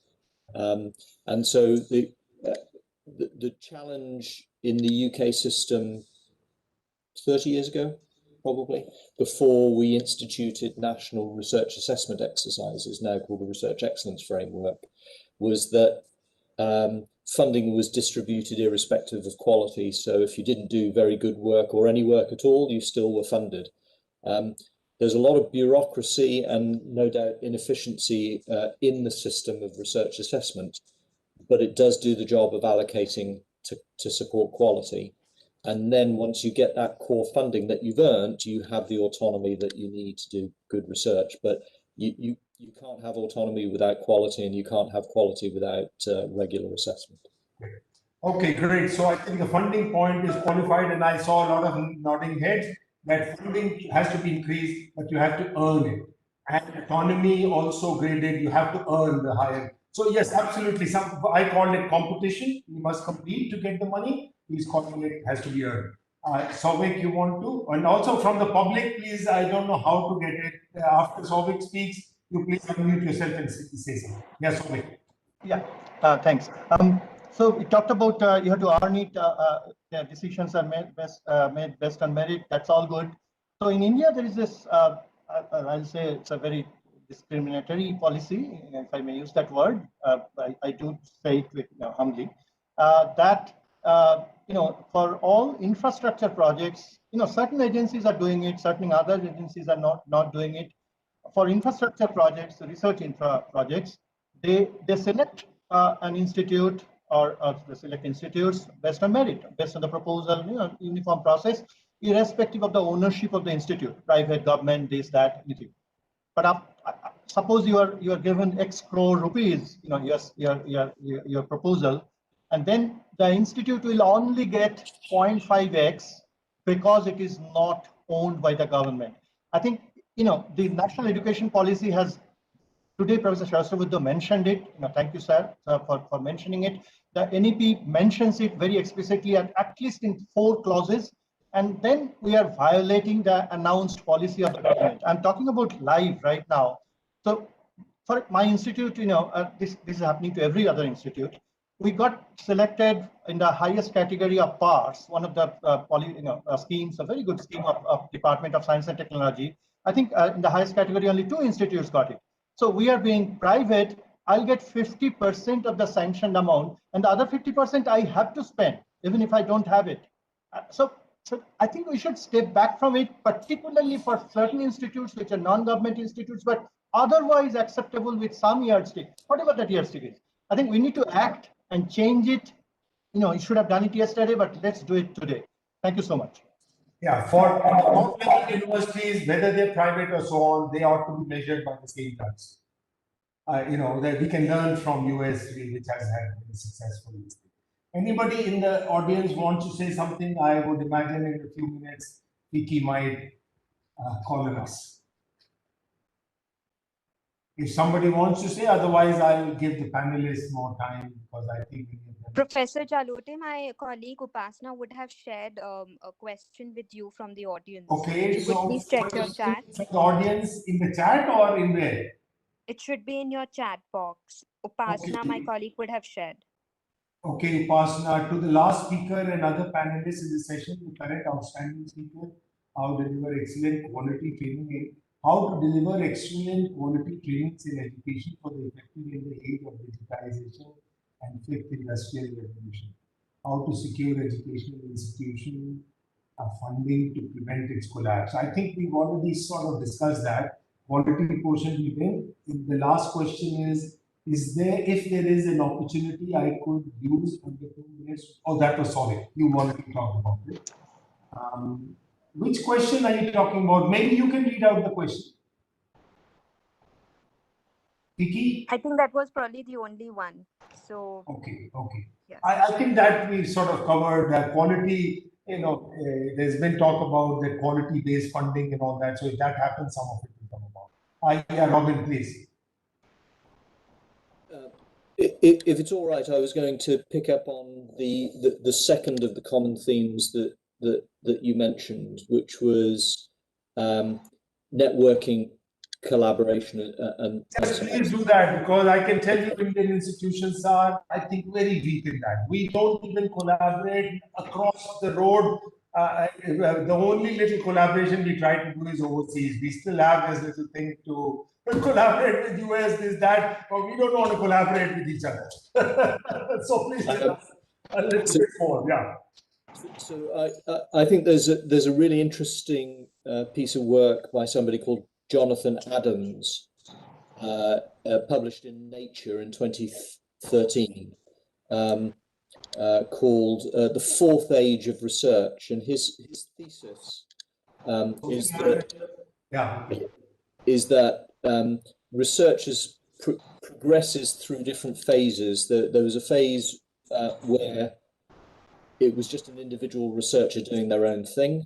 And so the challenge in the UK system 30 years ago, probably, before we instituted national research assessment exercises, now called the Research Excellence Framework, was that funding was distributed irrespective of quality. So if you didn't do very good work or any work at all, you still were funded. There's a lot of bureaucracy and no doubt inefficiency in the system of research assessment, but it does do the job of allocating to support quality. And then once you get that core funding that you've earned, you have the autonomy that you need to do good research. But you can't have autonomy without quality, and you can't have quality without regular assessment. Okay, great. So I think the funding point is qualified, and I saw a lot of nodding heads that funding has to be increased, but you have to earn it. And autonomy also graded, you have to earn the higher. So yes, absolutely. I call it competition. You must compete to get the money. He's calling it has to be earned. Souvik, you want to? And also from the public, please, I don't know how to get it. After Souvik speaks, you please unmute yourself and say something. Yes, Souvik. Yeah, thanks. So we talked about you have to earn it. Decisions are made based on merit. That's all good. So in India, there is this, I'll say it's a very discriminatory policy, if I may use that word. I do say it with, humbly, that for all infrastructure projects, certain agencies are doing it, certain other agencies are not doing it. For infrastructure projects, research infra projects, they select an institute or they select institutes based on merit, based on the proposal, uniform process, irrespective of the ownership of the institute, private, government, this, that, anything. But suppose you are given X crore rupees, your proposal, and then the institute will only get 0.5x because it is not owned by the government. I think the national education policy has, today Professor Sahasrabudhe mentioned it. Thank you, sir, for mentioning it. The NEP mentions it very explicitly, at least in 4 clauses. And then we are violating the announced policy of the government. I'm talking about live right now. So for my institute, this is happening to every other institute. We got selected in the highest category of PARS, one of the schemes, a very good scheme of Department of Science and Technology. I think in the highest category, only 2 institutes got it. So we are being private. I'll get 50% of the sanctioned amount, and the other 50% I have to spend, even if I don't have it. So I think we should step back from it, particularly for certain institutes which are non-government institutes, but otherwise acceptable with some yardstick, whatever that yardstick is. I think we need to act and change it. You should have done it yesterday, but let's do it today. Thank you so much. Yeah, for top-level universities, whether they're private or so on, they ought to be measured by the same terms. That we can learn from US, which has had very successful. Anybody in the audience wants to say something? I would imagine in a few minutes, Vicky might call on us. If somebody wants to say, otherwise I'll give the panelists more time because I think Professor Jalote, my colleague Upasna would have shared a question with you from the audience. Okay, so please check your chat. From the audience in the chat or in where? It should be in your chat box. Upasna, Okay. my colleague, would have shared. Okay, Upasna, to the last speaker and other panelists in the session, the current outstanding speaker, how to deliver excellent quality training, how to deliver excellent quality trainings in education for the effective in the age of digitization and 5th industrial revolution, how to secure educational institution funding to prevent its collapse. I think we've already sort of discussed that. Quality portion we did. The last question is there, if there is an opportunity I could use under 2 minutes? Oh, that was solid. You already talked about it. Which question are you talking about? Maybe you can read out the question. Vicky? I think that was probably the only one. So okay. Yes. I think that we sort of covered that quality. There's been talk about the quality-based funding and all that. So if that happens, some of it will come about. Yeah, Robin, please. If it's all right, I was going to pick up on the second of the common themes that you mentioned, which was networking, collaboration, and Yes, please do that, because I can tell you Indian institutions are, I think, very weak in that. We don't even collaborate across the road. The only little collaboration we try to do is overseas. We still have this little thing to collaborate with US, this, that, but we don't want to collaborate with each other. So please, a little bit more, yeah. So I think there's a really interesting piece of work by somebody called Jonathan Adams, published in Nature in 2013, called The Fourth Age of Research. And his thesis is that research progresses through different phases. There was a phase where it was just an individual researcher doing their own thing.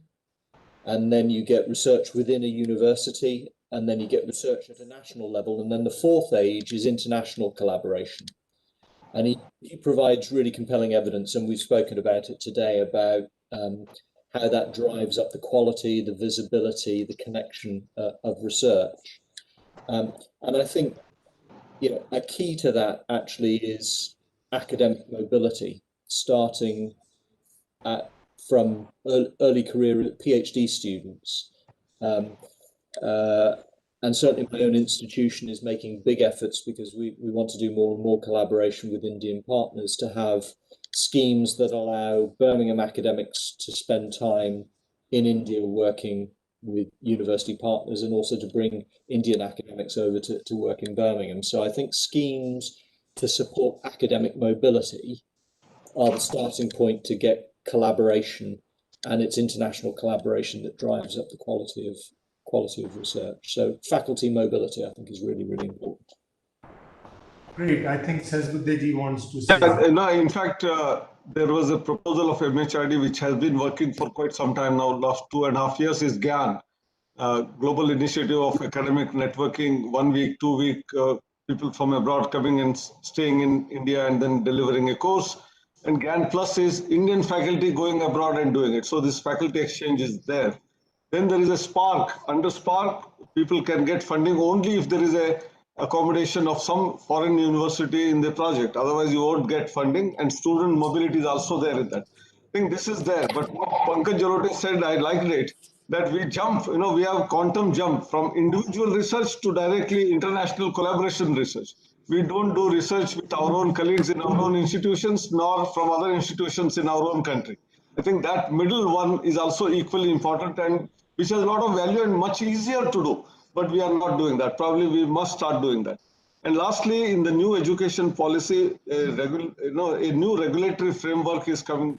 And then you get research within a university, and then you get research at a national level. And then the fourth age is international collaboration. And he provides really compelling evidence, and we've spoken about it today, about how that drives up the quality, the visibility, the connection of research. And I think a key to that actually is academic mobility, starting from early career PhD students. And certainly my own institution is making big efforts because we want to do more and more collaboration with Indian partners to have schemes that allow Birmingham academics to spend time in India working with university partners and also to bring Indian academics over to work in Birmingham. So I think schemes to support academic mobility are the starting point to get collaboration, and it's international collaboration that drives up the quality of research. So faculty mobility, I think, is really, really important. Great. I think Sesbuddinji wants to say. Yeah, no, in fact, there was a proposal of MHRD which has been working for quite some time now. Last 2.5 years is GAN, Global Initiative of Academic Networking. 1 week, 2 week, people from abroad coming and staying in India and then delivering a course. And GAN Plus is Indian faculty going abroad and doing it. So this faculty exchange is there. Then there is a Spark. Under Spark, people can get funding only if there is a accommodation of some foreign university in the project. Otherwise, you won't get funding, and student mobility is also there in that. I think this is there. But what Pankaj Jalote said, I liked it, that we jump, we have quantum jump from individual research to directly international collaboration research. We don't do research with our own colleagues in our own institutions, nor from other institutions in our own country. I think that middle one is also equally important, and which has a lot of value and much easier to do. But we are not doing that. Probably we must start doing that. And lastly, in the new education policy, a new regulatory framework is come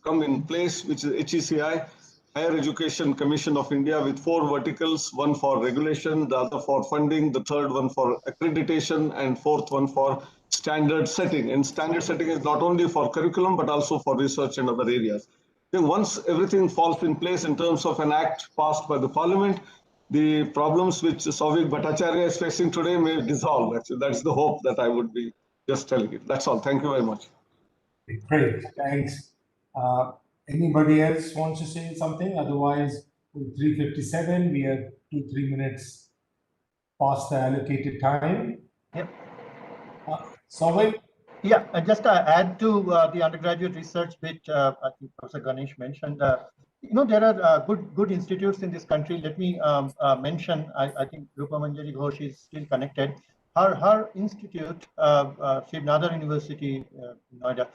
in place, which is HECI, Higher Education Commission of India, with 4 verticals: one for regulation, the other for funding, the third one for accreditation, and fourth one for standard setting. And standard setting is not only for curriculum, but also for research and other areas. Then once everything falls in place in terms of an act passed by the parliament, the problems which Souvik Bhattacharya is facing today may dissolve. That's the hope that I would be just telling you. That's all. Thank you very much. Great. Thanks. Anybody else wants to say something? Otherwise, with 3:57, we are 2-3 minutes past the allocated time. Yep. Souvik? Yeah, just to add to the undergraduate research bit, I think Professor Ganesh mentioned, there are good institutes in this country. Let me mention, I think Rupa Manjari Ghosh is still connected. Her institute, Shiv Nadar University, Noida,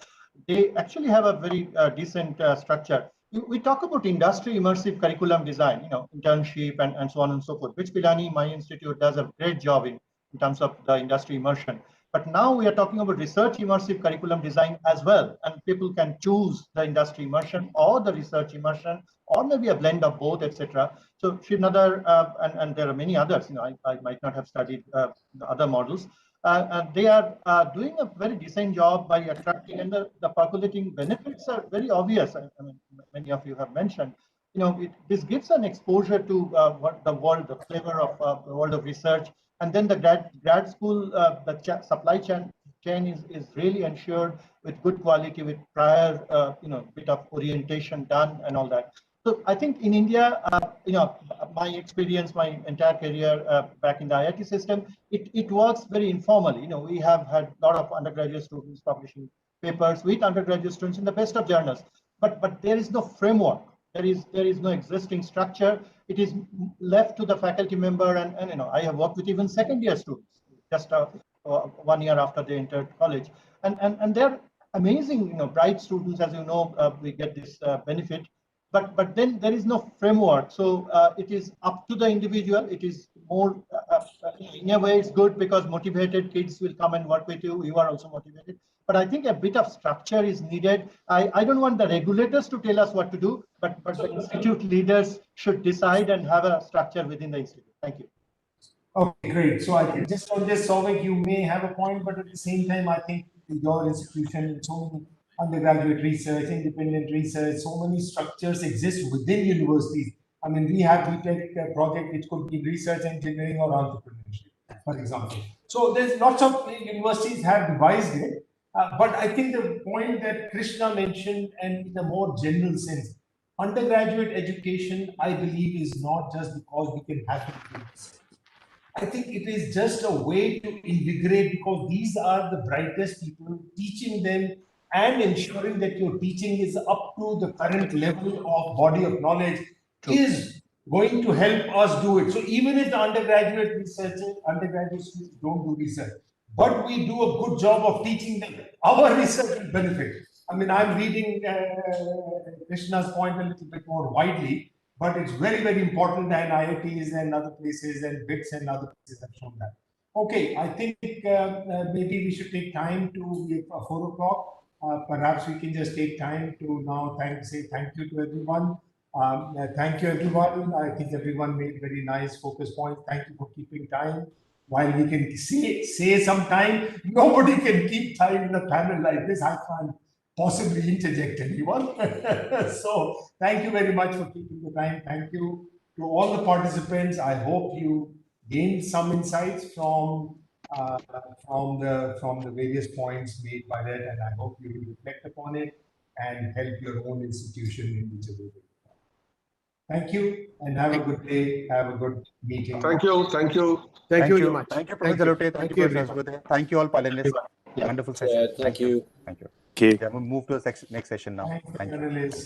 they actually have a very decent structure. We talk about industry immersive curriculum design, internship and so on and so forth, which Pilani, my institute, does a great job in terms of the industry immersion. But now we are talking about research immersive curriculum design as well, and people can choose the industry immersion or the research immersion, or maybe a blend of both, etc. So Shiv Nadar, and there are many others, I might not have studied the other models, and they are doing a very decent job by attracting, and the percolating benefits are very obvious. I mean, many of you have mentioned, this gives an exposure to what the world, the flavor of the world of research. And then the grad school, the supply chain is really ensured with good quality, with prior, bit of orientation done and all that. So I think in India, my experience, my entire career back in the IIT system, it works very informally. We have had a lot of undergraduate students publishing papers with undergraduate students in the best of journals, but there is no framework. There is no existing structure. It is left to the faculty member, and I have worked with even second-year students just 1 year after they entered college, and they're amazing, bright students, as we get this benefit, but then there is no framework. So it is up to the individual. It is more in a way it's good because motivated kids will come and work with you. You are also motivated. But I think a bit of structure is needed. I don't want the regulators to tell us what to do, but the institute leaders should decide and have a structure within the institute. Thank you. Okay, great. So I think just on this, Souvik, you may have a point, but at the same time, I think your institution, so many undergraduate research, independent research, so many structures exist within universities. I mean, we have BTech project, which could be research, engineering, or entrepreneurship, for example. So there's lots of universities have devised it. But I think the point that Krishna mentioned, and in a more general sense, undergraduate education, I believe, is not just because we can have it. I think it is just a way to invigorate, because these are the brightest people. Teaching them and ensuring that your teaching is up to the current level of body of knowledge is going to help us do it. So even if the undergraduate students don't do research, but we do a good job of teaching them, our research will benefit. I mean, I'm reading Krishna's point a little bit more widely, but it's very, very important, and IITs and other places and BITS and other places have shown that. Okay, I think maybe we should take time to 4 o'clock. Perhaps we can just take time to now say thank you to everyone. Thank you, everyone. I think everyone made very nice focus points. Thank you for keeping time. While we can say some time, nobody can keep time in a panel like this. I can't possibly interject anyone. So thank you very much for keeping the time. Thank you to all the participants. I hope you gained some insights from the various points made by that, and I hope you will reflect upon it and help your own institution in whichever way. Thank you, and have a good day. Have a good meeting. Thank you. Thank you. Thank you very much. Thank you, Professor Lote. Thank you, Professor Aswade. Thank you all panelists. Wonderful session. Thank you. Thank you. Okay. Yeah, we'll move to the next session now. Thank you. Thank you.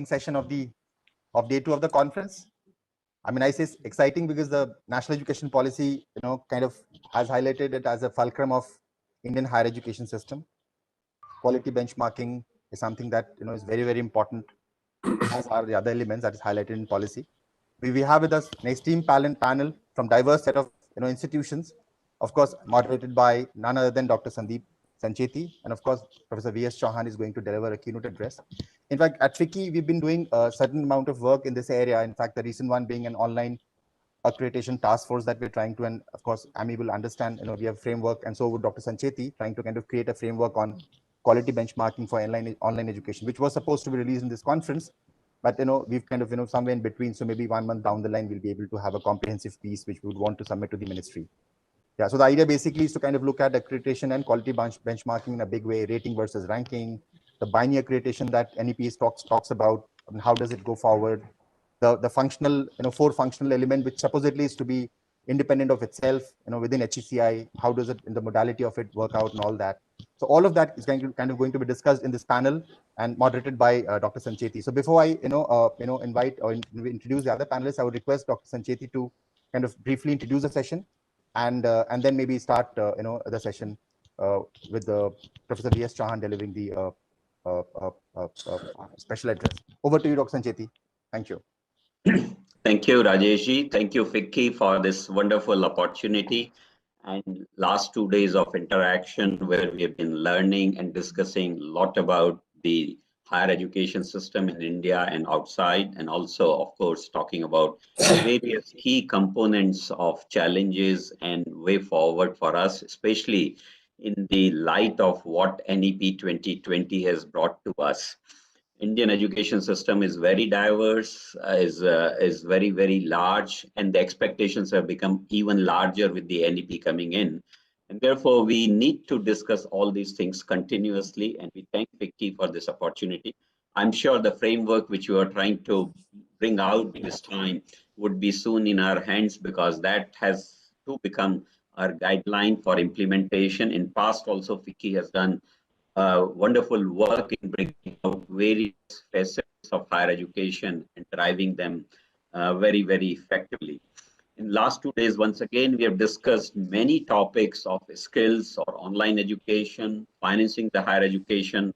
Session of day 2 of the conference. I mean, I say it's exciting because the national education policy, kind of has highlighted it as a fulcrum of Indian higher education system. Quality benchmarking is something that is very, very important, as are the other elements that is highlighted in policy. We have with us an esteemed panel from diverse set of institutions, of course moderated by none other than Dr. Sandeep Sancheti, and of course Professor V.S. Chauhan is going to deliver a keynote address. In fact, at FICCI, we've been doing a certain amount of work in this area. In fact, the recent one being an online accreditation task force that we're trying to, and of course, Ami will understand, we have a framework, and so would Dr. Sancheti, trying to kind of create a framework on quality benchmarking for online education, which was supposed to be released in this conference. But, we've kind of, somewhere in between, so maybe 1 month down the line, we'll be able to have a comprehensive piece, which we would want to submit to the ministry. Yeah, so the idea basically is to kind of look at accreditation and quality benchmarking in a big way, rating versus ranking, the binary accreditation that NEPS talks about, and how does it go forward, the functional, 4 functional element, which supposedly is to be independent of itself, within HECI, how does it, in the modality of it work out and all that. So all of that is going to be discussed in this panel and moderated by Dr. Sancheti. So before I, invite or introduce the other panelists, I would request Dr. Sancheti to kind of briefly introduce the session, and then maybe start, the session with Professor V.S. Chauhan delivering the special address. Over to you, Dr. Sancheti. Thank you. Thank you, Rajeshji. Thank you, FICCI, for this wonderful opportunity and last 2 days of interaction where we have been learning and discussing a lot about the higher education system in India and outside, and also, of course, talking about various key components of challenges and way forward for us, especially in the light of what NEP 2020 has brought to us. Indian education system is very diverse, is very, very large, and the expectations have become even larger with the NEP coming in. And therefore, we need to discuss all these things continuously, and we thank FICCI for this opportunity. I'm sure the framework which you are trying to bring out this time would be soon in our hands, because that has to become our guideline for implementation. In past also, FICCI has done wonderful work in bringing out various facets of higher education and driving them very, very effectively. In last 2 days, once again, we have discussed many topics of skills or online education, financing the higher education.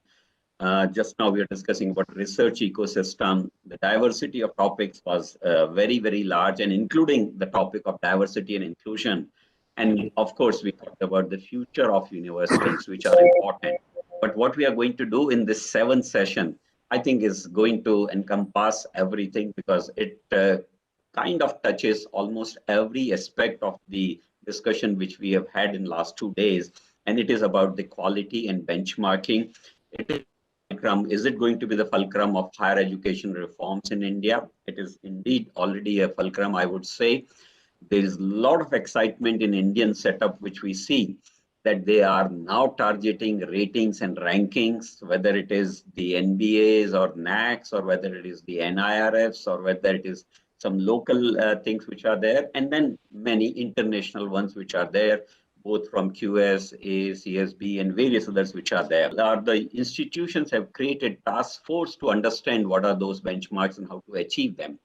Just now we are discussing about research ecosystem. The diversity of topics was very, very large, and including the topic of diversity and inclusion. And of course, we talked about the future of universities, which are important. But what we are going to do in this 7th session, I think is going to encompass everything, because it kind of touches almost every aspect of the discussion which we have had in last 2 days. And it is about the quality and benchmarking. Is it going to be the fulcrum of higher education reforms in India? It is indeed already a fulcrum, I would say. There is a lot of excitement in Indian setup, which we see that they are now targeting ratings and rankings, whether it is the NBAs or NACs, or whether it is the NIRFs, or whether it is some local things which are there, and then many international ones which are there, both from QS, CSB, and various others which are there. The institutions have created task force to understand what are those benchmarks and how to achieve them.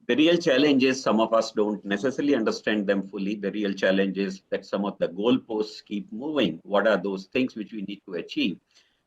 The real challenge is some of us don't necessarily understand them fully. The real challenge is that some of the goalposts keep moving. What are those things which we need to achieve?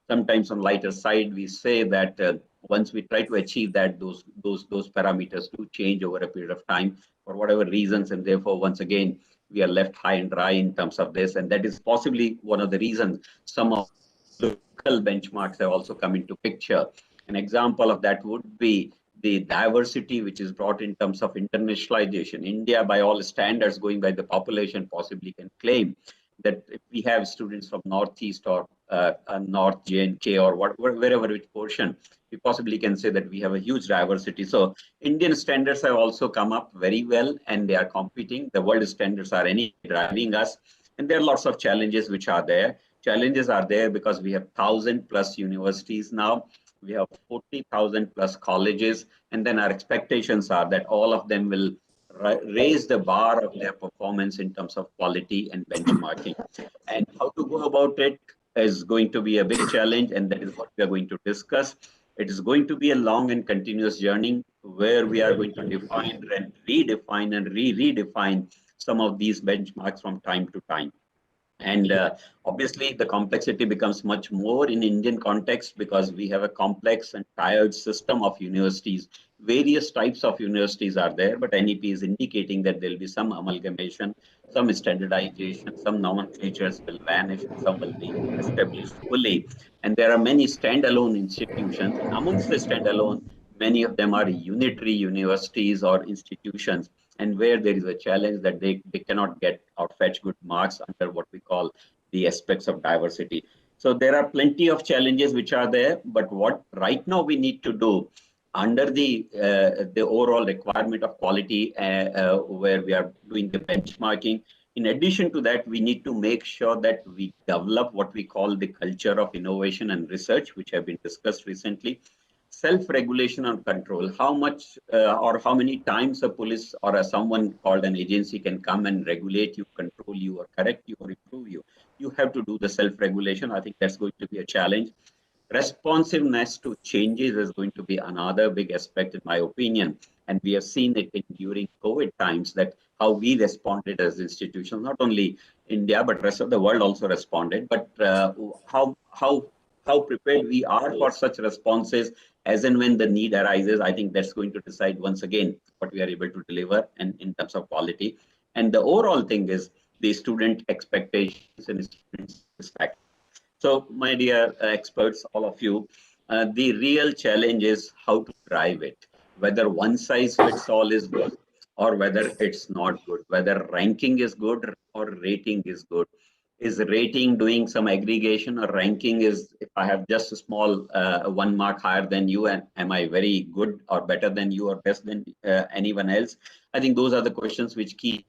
Sometimes on lighter side, we say that once we try to achieve that, those parameters do change over a period of time for whatever reasons, and therefore once again we are left high and dry in terms of this, and that is possibly one of the reasons some of the local benchmarks have also come into picture. An example of that would be the diversity which is brought in terms of internationalization. India, by all standards, going by the population, possibly can claim that if we have students from Northeast or North J&K or wherever which portion, we possibly can say that we have a huge diversity. So Indian standards have also come up very well, and they are competing. The world standards are driving us, and there are lots of challenges which are there. Challenges are there because we have 1,000+ universities now. We have 40,000+ colleges, and then our expectations are that all of them will raise the bar of their performance in terms of quality and benchmarking. And how to go about it is going to be a big challenge, and that is what we are going to discuss. It is going to be a long and continuous journey where we are going to define and redefine and redefine some of these benchmarks from time to time. And obviously, the complexity becomes much more in Indian context because we have a complex and tired system of universities. Various types of universities are there, but NEP is indicating that there will be some amalgamation, some standardization, some nomenclatures will vanish, and some will be established fully. And there are many standalone institutions. And amongst the standalone, many of them are unitary universities or institutions, and where there is a challenge that they cannot get or fetch good marks under what we call the aspects of diversity. So there are plenty of challenges which are there, but what right now we need to do under the overall requirement of quality where we are doing the benchmarking, in addition to that, we need to make sure that we develop what we call the culture of innovation and research, which have been discussed recently. Self-regulation and control, how much or how many times a police or someone called an agency can come and regulate you, control you, or correct you, or improve you. You have to do the self-regulation. I think that's going to be a challenge. Responsiveness to changes is going to be another big aspect, in my opinion. And we have seen it during COVID times, that how we responded as institutions, not only India, but rest of the world also responded. But how prepared we are for such responses as and when the need arises, I think that's going to decide once again what we are able to deliver and in terms of quality. And the overall thing is the student expectations and student satisfaction. So my dear experts, all of you, the real challenge is how to drive it, whether one size fits all is good or whether it's not good, whether ranking is good or rating is good. Is rating doing some aggregation, or ranking is if I have just a small 1 mark higher than you, and am I very good or better than you or best than anyone else? I think those are the questions which keep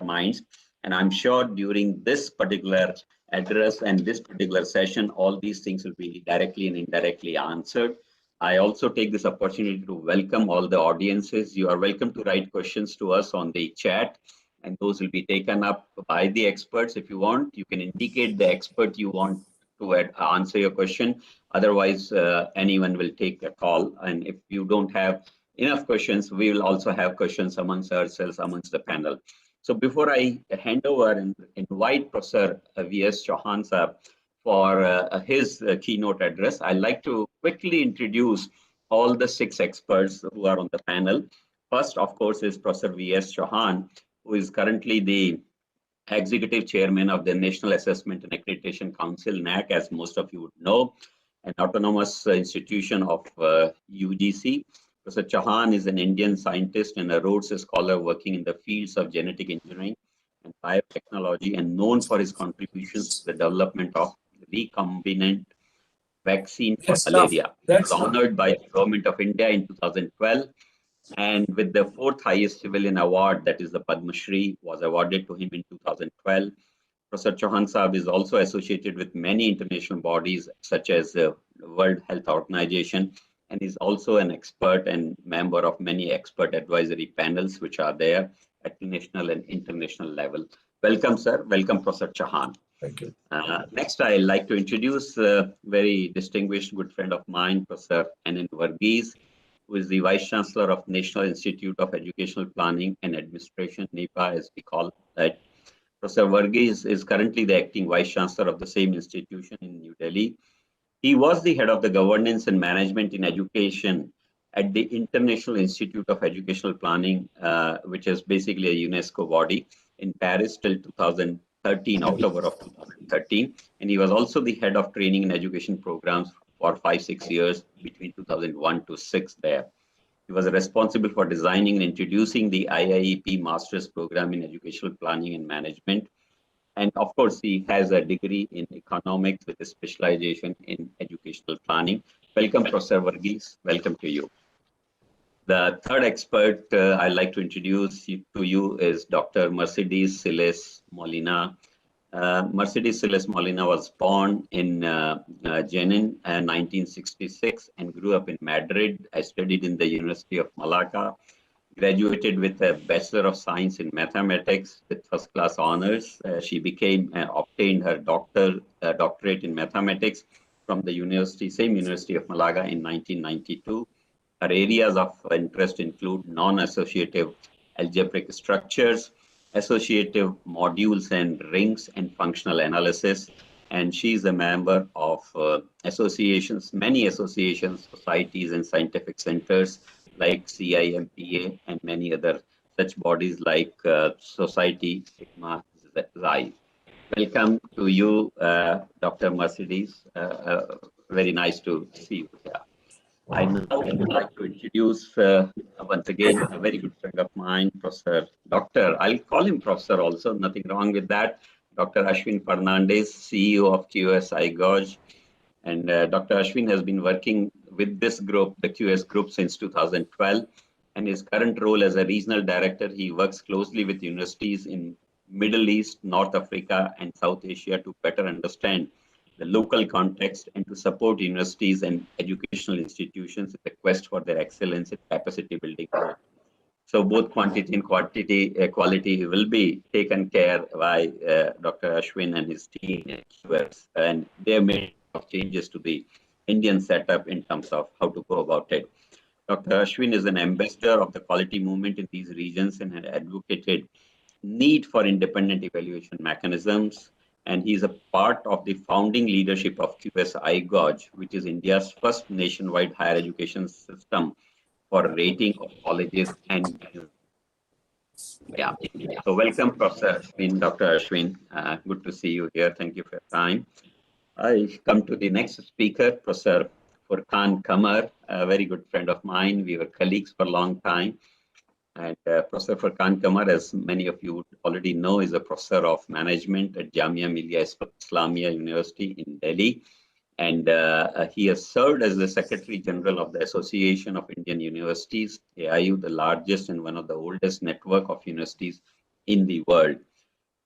our minds. And I'm sure during this particular address and this particular session, all these things will be directly and indirectly answered. I also take this opportunity to welcome all the audiences. You are welcome to write questions to us on the chat, and those will be taken up by the experts. If you want, you can indicate the expert you want to answer your question. Otherwise, anyone will take a call. And if you don't have enough questions, we will also have questions amongst ourselves, amongst the panel. So before I hand over and invite Professor V.S. Chauhan sir for his keynote address, I'd like to quickly introduce all the 6 experts who are on the panel. First, of course, is Professor V.S. Chauhan, who is currently the Executive Chairman of the National Assessment and Accreditation Council, NAAC, as most of you would know, an autonomous institution of UGC. Professor Chauhan is an Indian scientist and a Rhodes Scholar working in the fields of genetic engineering and biotechnology, and known for his contributions to the development of recombinant vaccine for malaria. He was honored by the Government of India in 2012, and with the 4th highest civilian award, that is the Padma Shri, was awarded to him in 2012. Professor Chauhan Saab is also associated with many international bodies such as the World Health Organization, and is also an expert and member of many expert advisory panels which are there at the national and international level. Welcome, sir. Welcome, Professor Chauhan. Thank you. Next, I'd like to introduce a very distinguished good friend of mine, Professor Anand Varghese, who is the Vice Chancellor of National Institute of Educational Planning and Administration, NEPA, as we call that. Professor Varghese is currently the acting Vice Chancellor of the same institution in New Delhi. He was the head of the governance and management in education at the International Institute of Educational Planning, which is basically a UNESCO body in Paris till 2013, October of 2013. And he was also the head of training and education programs for 5-6 years between 2001 to 6 there. He was responsible for designing and introducing the IIEP Master's Program in Educational Planning and Management. And of course, he has a degree in economics with a specialization in educational planning. Welcome, Professor Varghese. Welcome to you. The third expert I'd like to introduce to you is Dr. Mercedes Siles Molina. Mercedes Siles Molina was born in Jenin in 1966 and grew up in Madrid. I studied in the University of Malaga, graduated with a Bachelor of Science in Mathematics with first-class honors. She obtained her doctorate in mathematics from the same University of Malaga in 1992. Her areas of interest include non-associative algebraic structures, associative modules and rings, and functional analysis. And she is a member of many associations, societies, and scientific centers like CIMPA and many other such bodies like Society Sigma Xi. Welcome to you, Dr. Mercedes. Very nice to see you here. I now would like to introduce once again a very good friend of mine, Dr. I'll call him Professor also, nothing wrong with that, Dr. Ashwin Fernandez, CEO of QS iGauge. And Dr. Ashwin has been working with this group, the QS group, since 2012. And his current role as a regional director, he works closely with universities in Middle East, North Africa, and South Asia to better understand the local context and to support universities and educational institutions in the quest for their excellence in capacity building. So both quantity and quality will be taken care by Dr. Ashwin and his team at QS, and they have made changes to the Indian setup in terms of how to go about it. Dr. Ashwin is an ambassador of the quality movement in these regions and had advocated need for independent evaluation mechanisms. And he is a part of the founding leadership of QS iGauge, which is India's first nationwide higher education system for rating of colleges and So welcome, Professor Ashwin, Dr. Ashwin. Good to see you here. Thank you for your time. I come to the next speaker, Professor Furqan Qamar, a very good friend of mine. We were colleagues for a long time. And Professor Furqan Qamar, as many of you already know, is a professor of management at Jamia Millia Islamia University in Delhi. And he has served as the Secretary General of the Association of Indian Universities, AIU, the largest and one of the oldest network of universities in the world.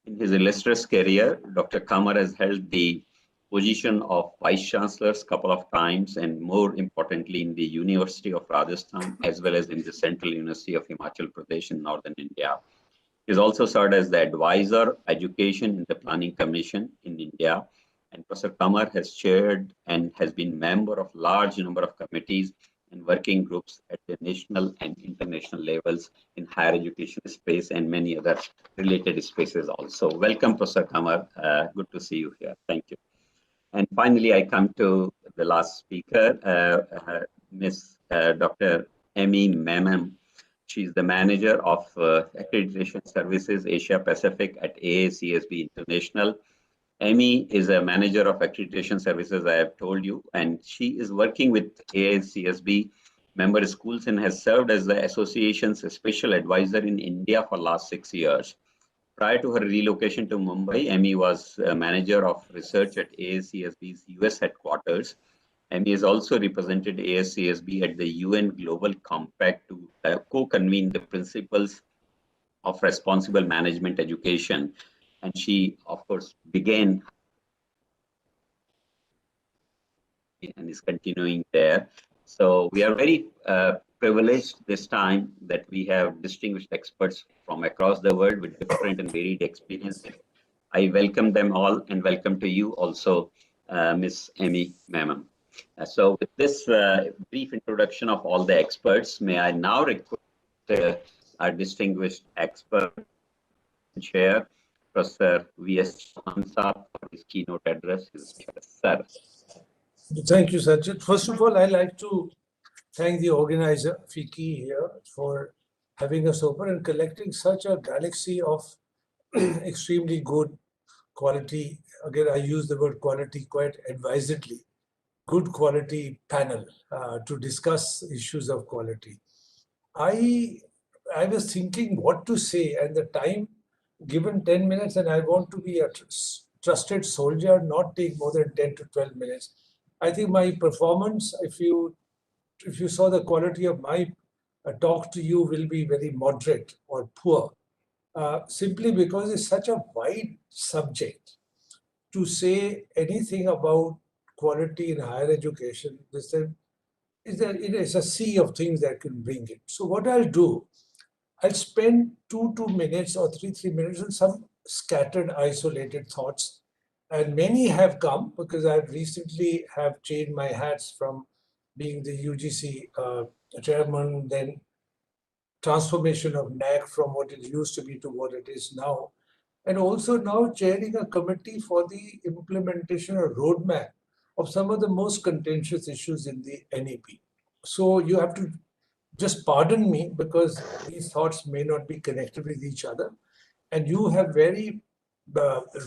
In his illustrious career, Dr. Qamar has held the position of Vice Chancellors a couple of times, and more importantly in the University of Rajasthan, as well as in the Central University of Himachal Pradesh in Northern India. He has also served as the Advisor Education in the Planning Commission in India, And Professor Kamar has chaired and has been member of large number of committees and working groups at the national and international levels in higher education space and many other related spaces also. Welcome, Professor Kamar. Good to see you here. Thank you. And finally, I come to the last speaker, Ms. Dr. Amy Memon. She's the manager of Accreditation Services Asia Pacific at AACSB International. Amy is a manager of accreditation services, I have told you, and she is working with AACSB member schools and has served as the association's special advisor in India for last 6 years. Prior to her relocation to Mumbai, Amy was a manager of research at AACSB's US headquarters. Amy has also represented AACSB at the UN Global Compact to co-convene the principles of responsible management education. And she, of course, began and is continuing there. So we are very privileged this time that we have distinguished experts from across the world with different and varied experiences. I welcome them all and welcome to you also, Ms. Amy Memon. So with this brief introduction of all the experts, may I now request our distinguished expert chair, Professor V.S. Chauhan for his keynote address. Sir. Thank you, Sajid. First of all, I'd like to thank the organizer, FICCI, here for having us over and collecting such a galaxy of extremely good quality. Again, I use the word quality quite advisedly. Good quality panel to discuss issues of quality. I was thinking what to say, and the time given 10 minutes, and I want to be a trusted soldier, not take more than 10 to 12 minutes. I think my performance, if you saw the quality of my talk to you, will be very moderate or poor, simply because it's such a wide subject. To say anything about quality in higher education, it is a sea of things that can bring it. So what I'll do, I'll spend 2 minutes or 3 minutes on some scattered, isolated thoughts. And many have come because I've recently have changed my hats from being the UGC chairman, then transformation of NAAC from what it used to be to what it is now. And also now chairing a committee for the implementation or roadmap of some of the most contentious issues in the NEP. So you have to just pardon me because these thoughts may not be connected with each other. And you have very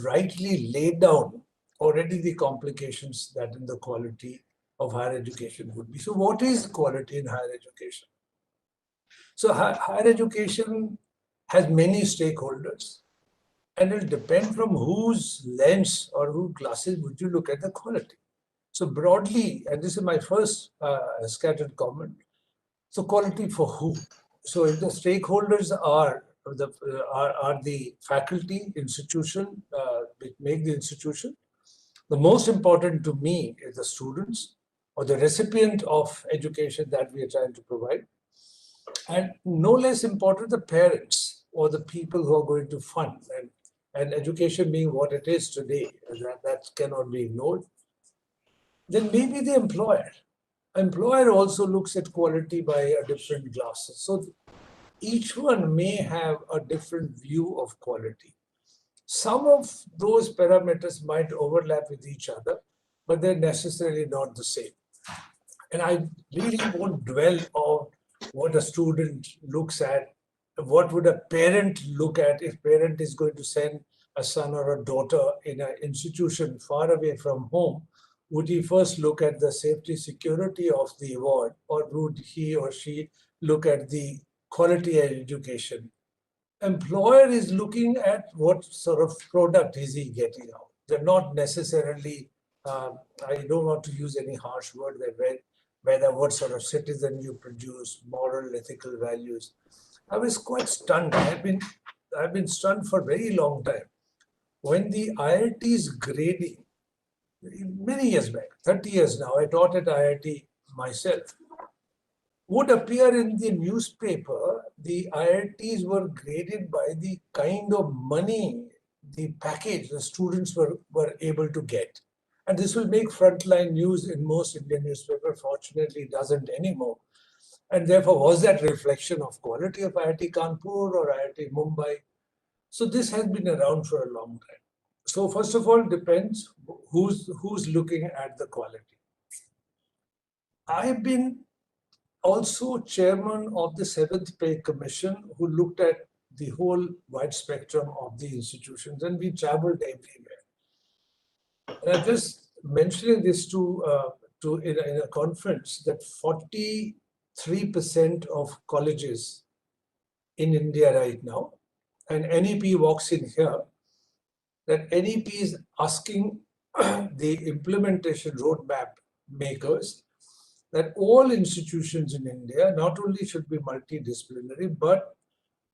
rightly laid down already the complications that in the quality of higher education would be. So what is quality in higher education? So higher education has many stakeholders, and it'll depend from whose lens or whose glasses would you look at the quality. So broadly, and this is my first scattered comment, so quality for who? So if the stakeholders are the faculty, institution, which make the institution, the most important to me is the students or the recipient of education that we are trying to provide. And no less important, the parents or the people who are going to fund. And education being what it is today, that cannot be ignored. Then maybe the employer. Employer also looks at quality by a different glasses. So each one may have a different view of quality. Some of those parameters might overlap with each other, but they're necessarily not the same. And I really won't dwell on what a student looks at. What would a parent look at if parent is going to send a son or a daughter in an institution far away from home? Would he first look at the safety security of the award, or would he or she look at the quality of education? Employer is looking at what sort of product is he getting out. They're not necessarily, I don't want to use any harsh word there, whether what sort of citizen you produce, moral, ethical values. I was quite stunned. I've been stunned for a very long time. When the IIT's grading, many years back, 30 years now, I taught at IIT myself, would appear in the newspaper, the IITs were graded by the kind of money, the package the students were able to get. And this will make frontline news in most Indian newspapers. Fortunately, it doesn't anymore. And therefore, was that reflection of quality of IIT Kanpur or IIT Mumbai? So this has been around for a long time. So first of all, depends who's looking at the quality. I've been also chairman of the 7th Pay Commission, who looked at the whole wide spectrum of the institutions, and we traveled everywhere. And I'm just mentioning this in a conference that 43% of colleges in India right now, and NEP walks in here, that NEP is asking the implementation roadmap makers that all institutions in India not only should be multidisciplinary, but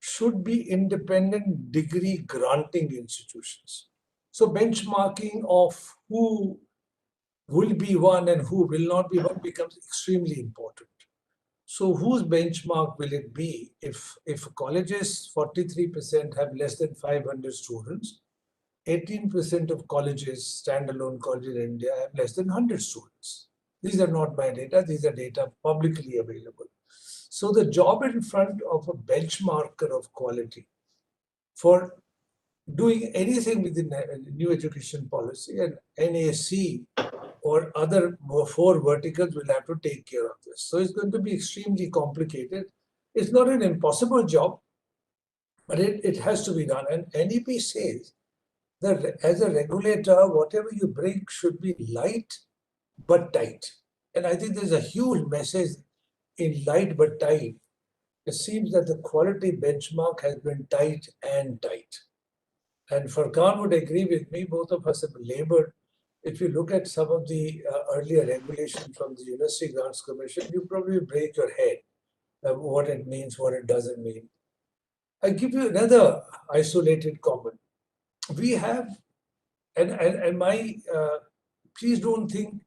should be independent degree granting institutions. So benchmarking of who will be one and who will not be one becomes extremely important. So whose benchmark will it be if colleges, 43% have less than 500 students, 18% of colleges, standalone colleges in India, have less than 100 students. These are not my data, these are data publicly available. So the job in front of a benchmarker of quality for doing anything within new education policy, and NAC or other 4 verticals will have to take care of this. So it's going to be extremely complicated. It's not an impossible job, but it has to be done. And NEP says that as a regulator, whatever you bring should be light but tight. And I think there's a huge message in light but tight. It seems that the quality benchmark has been tight and tight. And Farkan would agree with me, both of us have labored. If you look at some of the earlier regulations from the University Grants Commission, you probably break your head of what it means, what it doesn't mean. I give you another isolated comment. We have, please don't think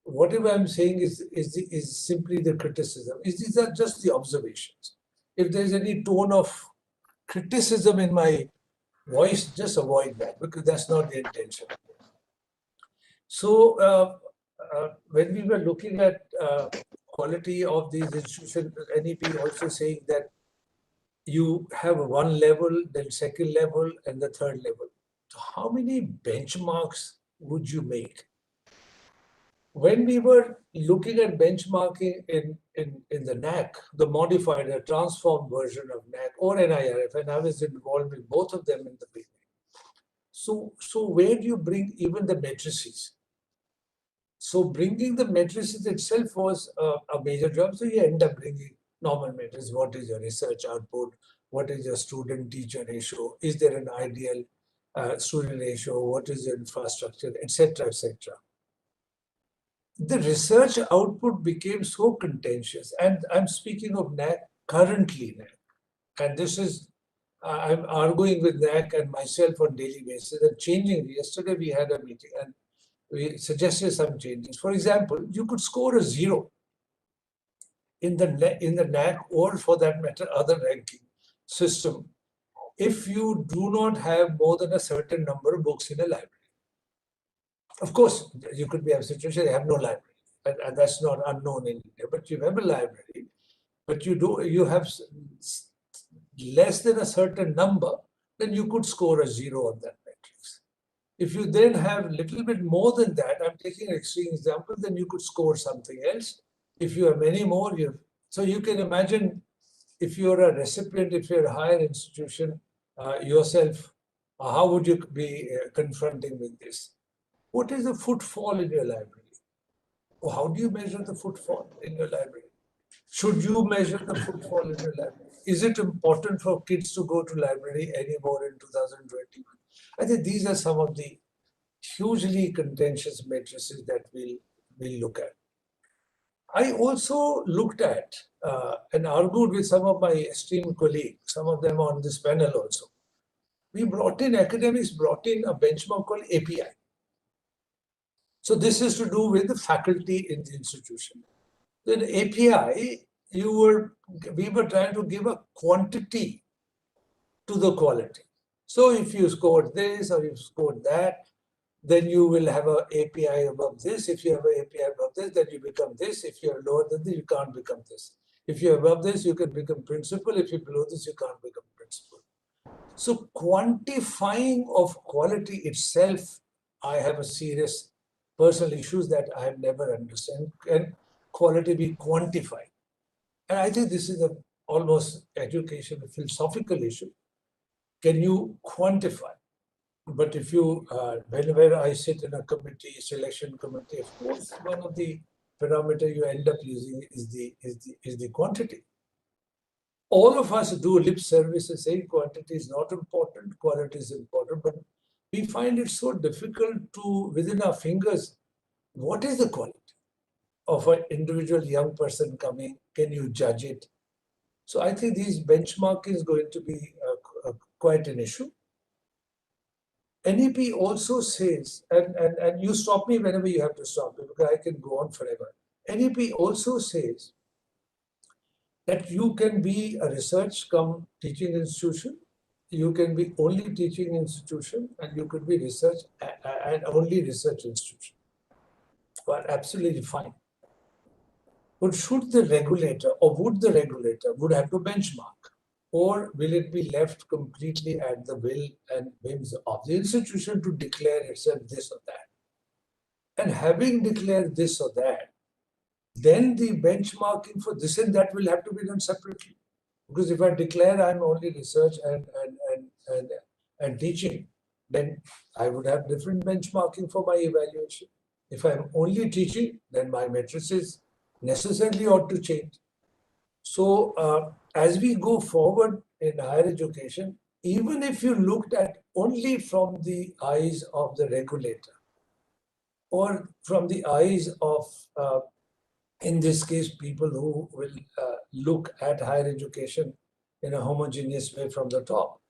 whatever I'm saying is simply the criticism. These are just the observations. If there's any tone of criticism in my voice, just avoid that, because that's not the intention. So when we were looking at quality of these institutions, NEP also saying that you have one level, then second level, and the third level. So how many benchmarks would you make? When we were looking at benchmarking in the NAC, the modified, the transformed version of NAC or NIRF, and I was involved with both of them in the beginning. So where do you bring even the matrices? So bringing the matrices itself was a major job. So you end up bringing normal matrix. What is your research output? What is your student-teacher ratio? Is there an ideal student ratio? What is your infrastructure, etc., etc. The research output became so contentious, and I'm speaking of NAC, currently NAC, and this is, I'm arguing with NAC and myself on daily basis and changing. Yesterday we had a meeting and we suggested some changes. For example, you could score a 0 in the NAC or for that matter other ranking system if you do not have more than a certain number of books in a library. Of course, you could be a situation, you have no library, and that's not unknown in India, but you have a library, but you have less than a certain number, then you could score a 0 on that matrix. If you then have a little bit more than that, I'm taking an extreme example, then you could score something else. If you have many more, so you can imagine if you're a recipient, if you're a higher institution yourself, how would you be confronting with this? What is the footfall in your library? Or how do you measure the footfall in your library? Should you measure the footfall in your library? Is it important for kids to go to library anymore in 2021? I think these are some of the hugely contentious matrices that we'll look at. I also looked at and argued with some of my esteemed colleagues, some of them on this panel also. Academics brought in a benchmark called API. So this is to do with the faculty in the institution. Then API, we were trying to give a quantity to the quality. So if you scored this or you scored that, then you will have an API above this. If you have an API above this, then you become this. If you're lower than this, you can't become this. If you're above this, you can become principal. If you're below this, you can't become principal. So quantifying of quality itself, I have a serious personal issues that I have never understood. Can quality be quantified? And I think this is a almost education, a philosophical issue. Can you quantify? But if you, whenever I sit in a committee, selection committee, of course, one of the parameter you end up using is the quantity. All of us do lip services saying quantity is not important, quality is important, but we find it so difficult to, within our fingers, what is the quality of an individual young person coming? Can you judge it? So I think these benchmarking is going to be quite an issue. NEP also says, and you stop me whenever you have to stop me because I can go on forever. NEP also says that you can be a research cum teaching institution, you can be only teaching institution, and you could be research and only research institution. Well, absolutely fine. But should the regulator, or would the regulator, would have to benchmark? Or will it be left completely at the will and whims of the institution to declare itself this or that? And having declared this or that, then the benchmarking for this and that will have to be done separately. Because if I declare I'm only research and teaching, then I would have different benchmarking for my evaluation. If I'm only teaching, then my matrices necessarily ought to change. So as we go forward in higher education, even if you looked at only from the eyes of the regulator or from the eyes of, in this case, people who will look at higher education in a homogeneous way from the top,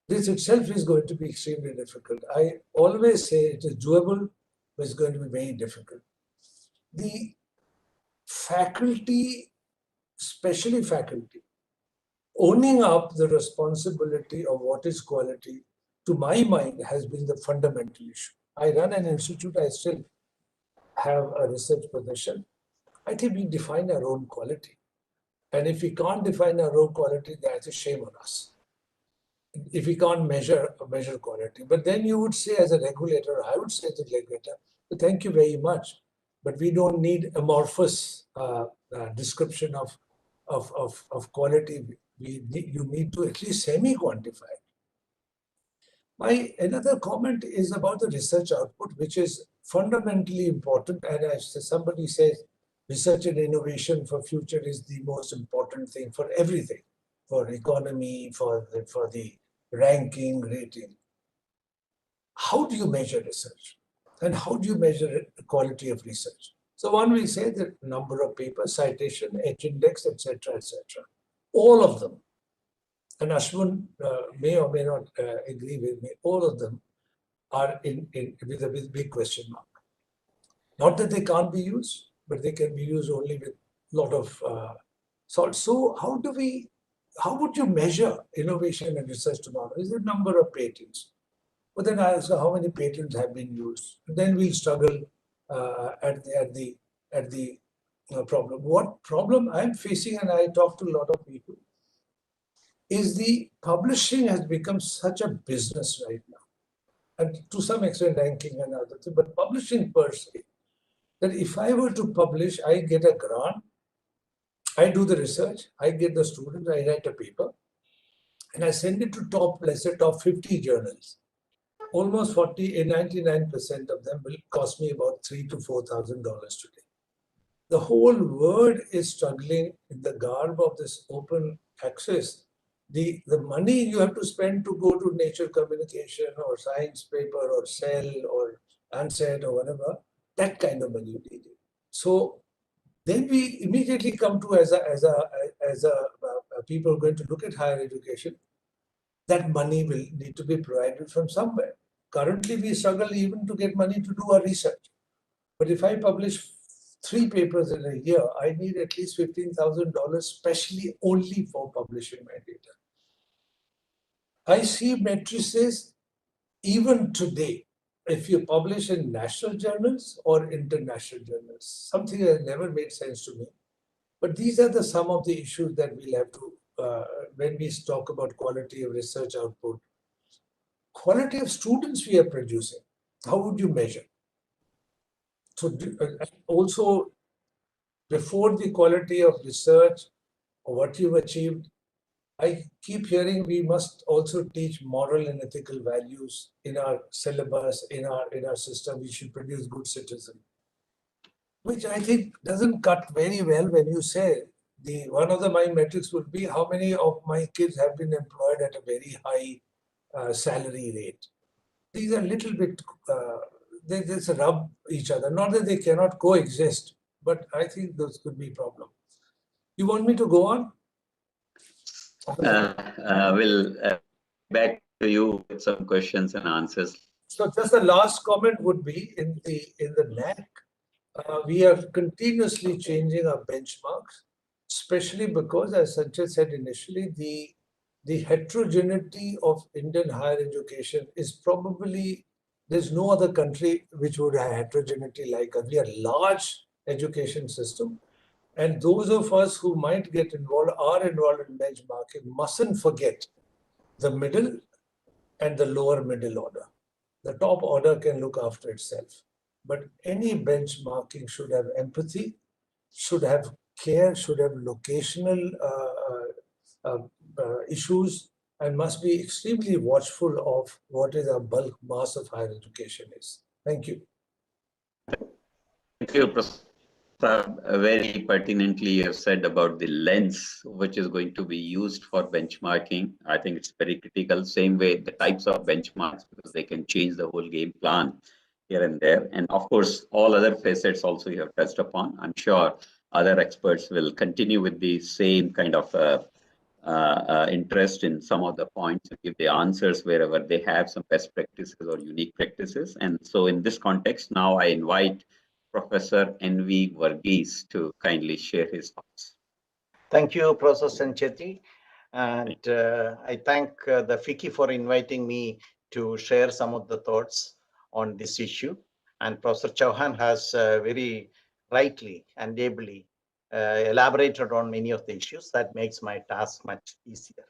this itself is going to be extremely difficult. I always say it is doable, but it's going to be very difficult. The faculty, especially faculty, owning up the responsibility of what is quality, to my mind, has been the fundamental issue. I run an institute, I still have a research position. I think we define our own quality. And if we can't define our own quality, that's a shame on us. If we can't measure quality. But then you would say as a regulator, I would say as a regulator, thank you very much, but we don't need amorphous description of quality. You need to at least semi-quantify. My another comment is about the research output, which is fundamentally important. And as somebody says, research and innovation for future is the most important thing for everything, for economy, for the ranking, rating. How do you measure research? And how do you measure the quality of research? So one will say the number of papers, citation, H-index, etc., etc. All of them, and Ashwin may or may not agree with me, all of them are with a big question mark. Not that they can't be used, but they can be used only with a lot of salt. So how would you measure innovation and research tomorrow? Is the number of patents? But then I ask how many patents have been used. And then we'll struggle at the problem. What problem I'm facing, and I talk to a lot of people, is the publishing has become such a business right now. And to some extent ranking and other things, but publishing per se, that if I were to publish, I get a grant, I do the research, I get the student, I write a paper, and I send it to let's say top 50 journals. Almost 99% of them will cost me about $3,000 to $4,000 today. The whole world is struggling in the garb of this open access. The money you have to spend to go to Nature Communication or Science paper or Cell or Lancet or whatever, that kind of money you need. So then we immediately come to as people going to look at higher education, that money will need to be provided from somewhere. Currently, we struggle even to get money to do our research. But if I publish 3 papers in a year, I need at least $15,000, especially only for publishing my data. I see matrices even today, if you publish in national journals or international journals, something that never made sense to me. But these are some of the issues that we'll have to, when we talk about quality of research output. Quality of students we are producing, how would you measure? So also, before the quality of research or what you've achieved, I keep hearing we must also teach moral and ethical values in our syllabus, in our system. We should produce good citizens, which I think doesn't cut very well when you say one of my metrics would be how many of my kids have been employed at a very high salary rate. These are a little bit, they just rub each other. Not that they cannot coexist, but I think those could be problems. You want me to go on? We'll back to you with some questions and answers. So just the last comment would be in the NAC, we are continuously changing our benchmarks, especially because, as Sanjay said initially, the heterogeneity of Indian higher education is probably, there's no other country which would have heterogeneity like us. We are a large education system. And those of us who might get involved, are involved in benchmarking, mustn't forget the middle and the lower middle order. The top order can look after itself. But any benchmarking should have empathy, should have care, should have locational issues, and must be extremely watchful of what is our bulk mass of higher education is. Thank you. Thank you, Professor. Very pertinently you have said about the lens which is going to be used for benchmarking. I think it's very critical. Same way the types of benchmarks, because they can change the whole game plan here and there. And of course, all other facets also you have touched upon. I'm sure other experts will continue with the same kind of interest in some of the points and give the answers wherever they have some best practices or unique practices. And so in this context, now I invite Professor N.V. Varghese to kindly share his thoughts. Thank you, Professor Sancheti. And I thank the FICCI for inviting me to share some of the thoughts on this issue. And Professor Chauhan has very rightly and ably elaborated on many of the issues. That makes my task much easier.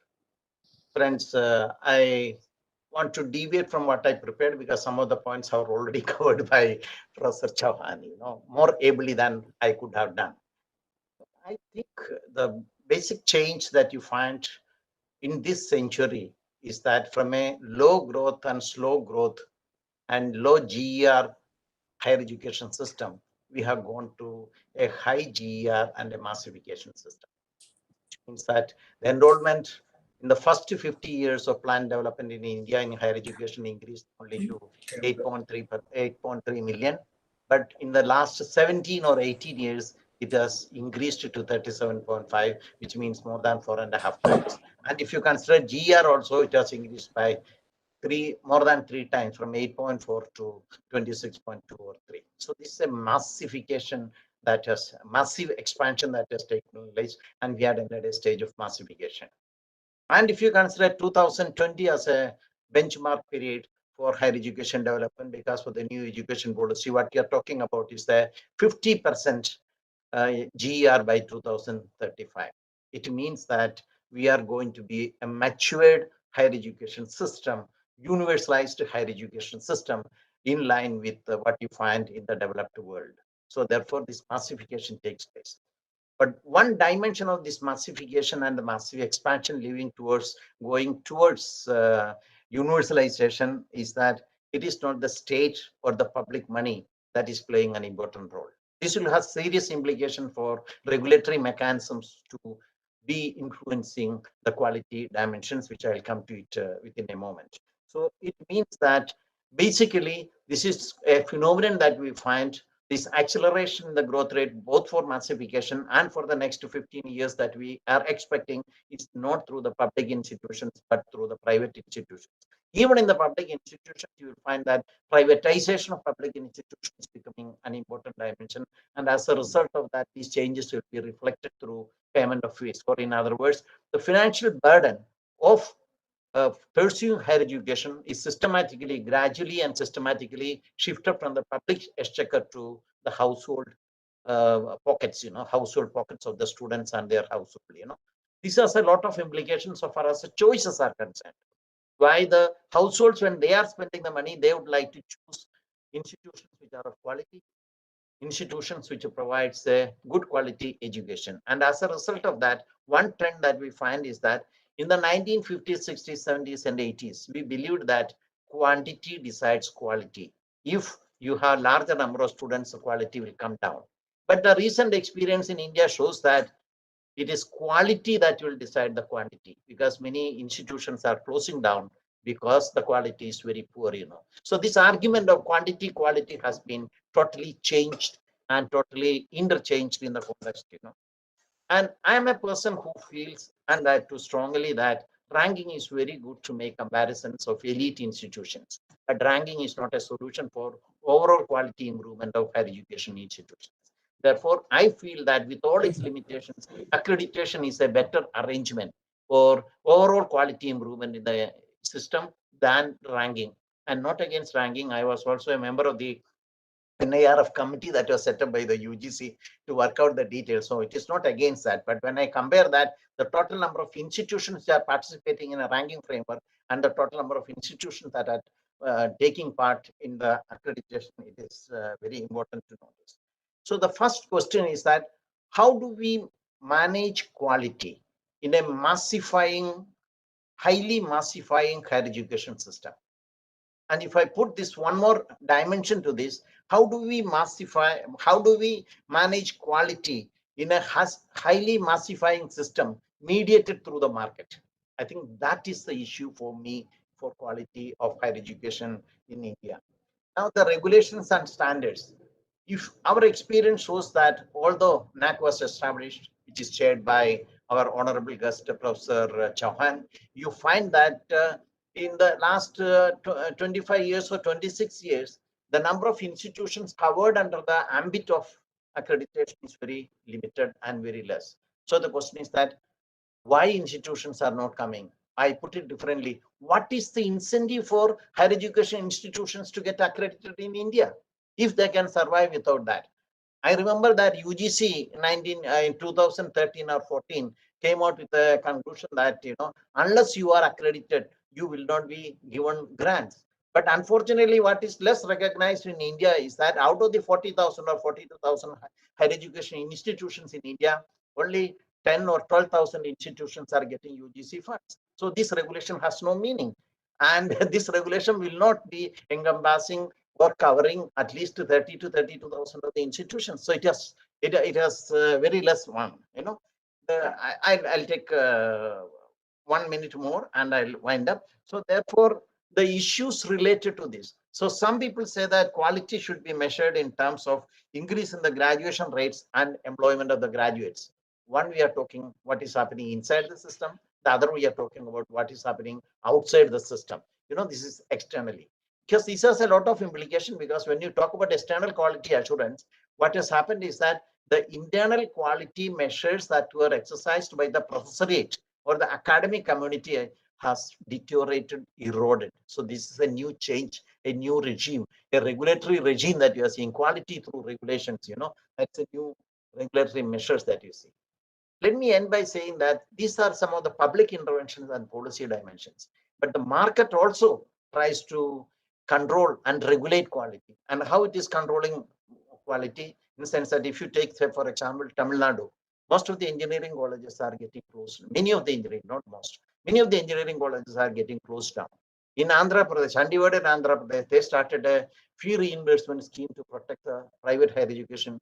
Friends, I want to deviate from what I prepared because some of the points are already covered by Professor Chauhan, more ably than I could have done. I think the basic change that you find in this century is that from a low growth and slow growth and low GER higher education system, we have gone to a high GER and a massification system. Which means that the enrollment in the first 50 years of planned development in India in higher education increased only to 8.3 million. But in the last 17 or 18 years, it has increased to 37.5, which means more than 4.5 times. And if you consider GR also, it has increased by more than 3 times, from 8.4 to 26.2 or 3. So this is a massification that has massive expansion that has taken place, and we are in a stage of massification. And if you consider 2020 as a benchmark period for higher education development, because for the new education policy, what we are talking about is the 50% GER by 2035. It means that we are going to be a matured higher education system, universalized higher education system in line with what you find in the developed world. So therefore, this massification takes place. But one dimension of this massification and the massive expansion going towards universalization is that it is not the state or the public money that is playing an important role. This will have serious implication for regulatory mechanisms to be influencing the quality dimensions, which I'll come to it within a moment. So it means that basically this is a phenomenon that we find. This acceleration in the growth rate, both for massification and for the next 15 years that we are expecting, is not through the public institutions, but through the private institutions. Even in the public institutions, you will find that privatization of public institutions is becoming an important dimension. And as a result of that, these changes will be reflected through payment of fees. Or in other words, the financial burden of pursuing higher education is systematically, gradually and systematically shifted from the public exchequer to the household pockets, household pockets of the students and their household, This has a lot of implications so far as the choices are concerned. Why the households, when they are spending the money, they would like to choose institutions which are of quality, institutions which provides a good quality education. And as a result of that, one trend that we find is that in the 1950s, 60s, 70s, and 80s, we believed that quantity decides quality. If you have larger number of students, the quality will come down. But the recent experience in India shows that it is quality that will decide the quantity, because many institutions are closing down because the quality is very poor, So this argument of quantity, quality has been totally changed and totally interchanged in the context, And I am a person who feels, and I too strongly, that ranking is very good to make comparisons of elite institutions. But ranking is not a solution for overall quality improvement of higher education institutions. Therefore, I feel that with all its limitations, accreditation is a better arrangement for overall quality improvement in the system than ranking. And not against ranking, I was also a member of the NIRF committee that was set up by the UGC to work out the details. So it is not against that. But when I compare that, the total number of institutions that are participating in a ranking framework and the total number of institutions that are taking part in the accreditation, it is very important to notice. So the first question is that how do we manage quality in a massifying, highly massifying higher education system? And if I put this one more dimension to this, how do we manage quality in a highly massifying system mediated through the market? I think that is the issue for me for quality of higher education in India. Now, the regulations and standards. If our experience shows that although NAAC was established, which is chaired by our honorable guest, Professor Chauhan, you find that in the last 25 years or 26 years, the number of institutions covered under the ambit of accreditation is very limited and very less. So the question is that why institutions are not coming? I put it differently. What is the incentive for higher education institutions to get accredited in India if they can survive without that? I remember that UGC in 2013 or 14 came out with a conclusion that, unless you are accredited, you will not be given grants. But unfortunately, what is less recognized in India is that out of the 40,000 or 42,000 higher education institutions in India, only 10 or 12,000 institutions are getting UGC funds. So this regulation has no meaning. And this regulation will not be encompassing or covering at least 30 to 32,000 of the institutions. So it has very less one. I'll take 1 minute more and I'll wind up. So therefore, the issues related to this. So some people say that quality should be measured in terms of increase in the graduation rates and employment of the graduates. One, we are talking what is happening inside the system. The other, we are talking about what is happening outside the system. This is externally. Because this has a lot of implication, because when you talk about external quality assurance, what has happened is that the internal quality measures that were exercised by the professoriate or the academic community has deteriorated, eroded. So this is a new change, a new regime, a regulatory regime that you are seeing, quality through regulations, that's a new regulatory measures that you see. Let me end by saying that these are some of the public interventions and policy dimensions, but the market also tries to control and regulate quality. And how it is controlling quality, in the sense that if you take, say, for example, Tamil Nadu, most of the engineering colleges are getting closed. Many of the engineering, not most, many of the engineering colleges are getting closed down. In Andhra Pradesh, undivided Andhra Pradesh, they started a fee reimbursement scheme to protect the private higher education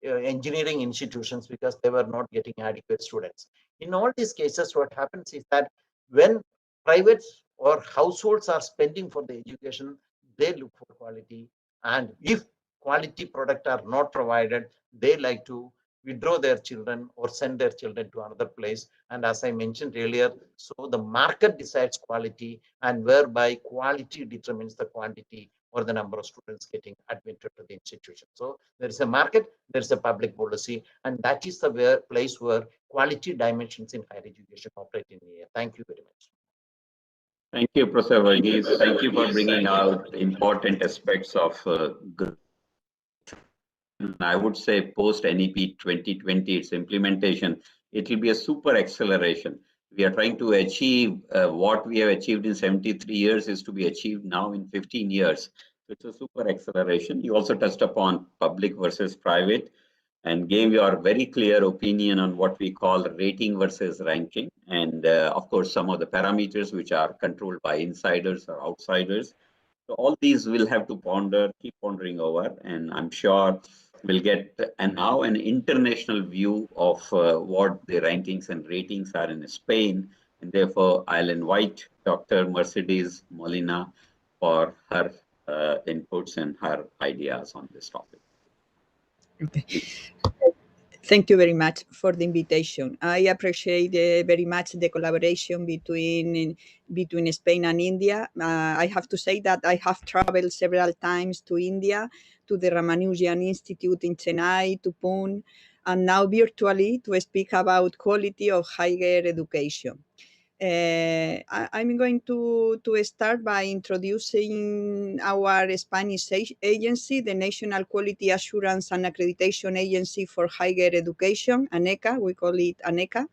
engineering institutions because they were not getting adequate students. In all these cases, what happens is that when private or households are spending for the education, they look for quality. And if quality product are not provided, they like to withdraw their children or send their children to another place. And as I mentioned earlier, so the market decides quality, and whereby quality determines the quantity or the number of students getting admitted to the institution. So there is a market, there is a public policy, and that is the place where quality dimensions in higher education operate in here. Thank you very much. Thank you, Professor Varghese. Thank you for bringing out important aspects of I would say post NEP 2020, its implementation, it will be a super acceleration. We are trying to achieve what we have achieved in 73 years is to be achieved now in 15 years. So it's a super acceleration. You also touched upon public versus private and gave your very clear opinion on what we call rating versus ranking. And of course, some of the parameters which are controlled by insiders or outsiders. So all these will have to keep pondering over, and I'm sure we'll get now an international view of what the rankings and ratings are in Spain. And therefore, I'll invite Dr. Mercedes Molina for her inputs and her ideas on this topic. Okay. Thank you very much for the invitation. I appreciate very much the collaboration between Spain and India. I have to say that I have traveled several times to India, to the Ramanujan Institute in Chennai, to Pune, and now virtually to speak about quality of higher education. I'm going to start by introducing our Spanish agency, the National Quality Assurance and Accreditation Agency for Higher Education, ANECA, we call it ANECA.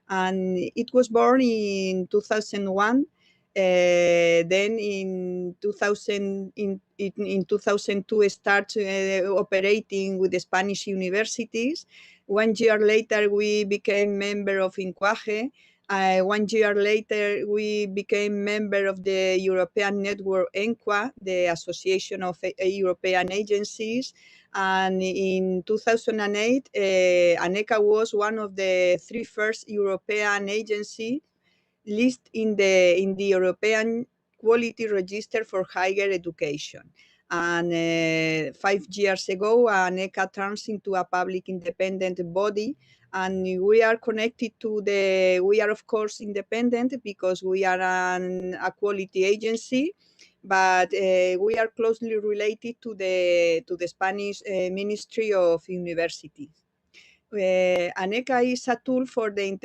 And it was born in 2001. Then in 2002, it started operating with the Spanish universities. 1 year later, we became member of INCUAGE. 1 year later, we became member of the European Network ENQA, the Association of European Agencies. And in 2008, ANECA was one of the 3 first European agencies listed in the European Quality Register for Higher Education. And 5 years ago, ANECA turns into a public independent body. And we are connected to we are of course independent because we are a quality agency, but we are closely related to the Spanish Ministry of Universities. ANECA is a tool for the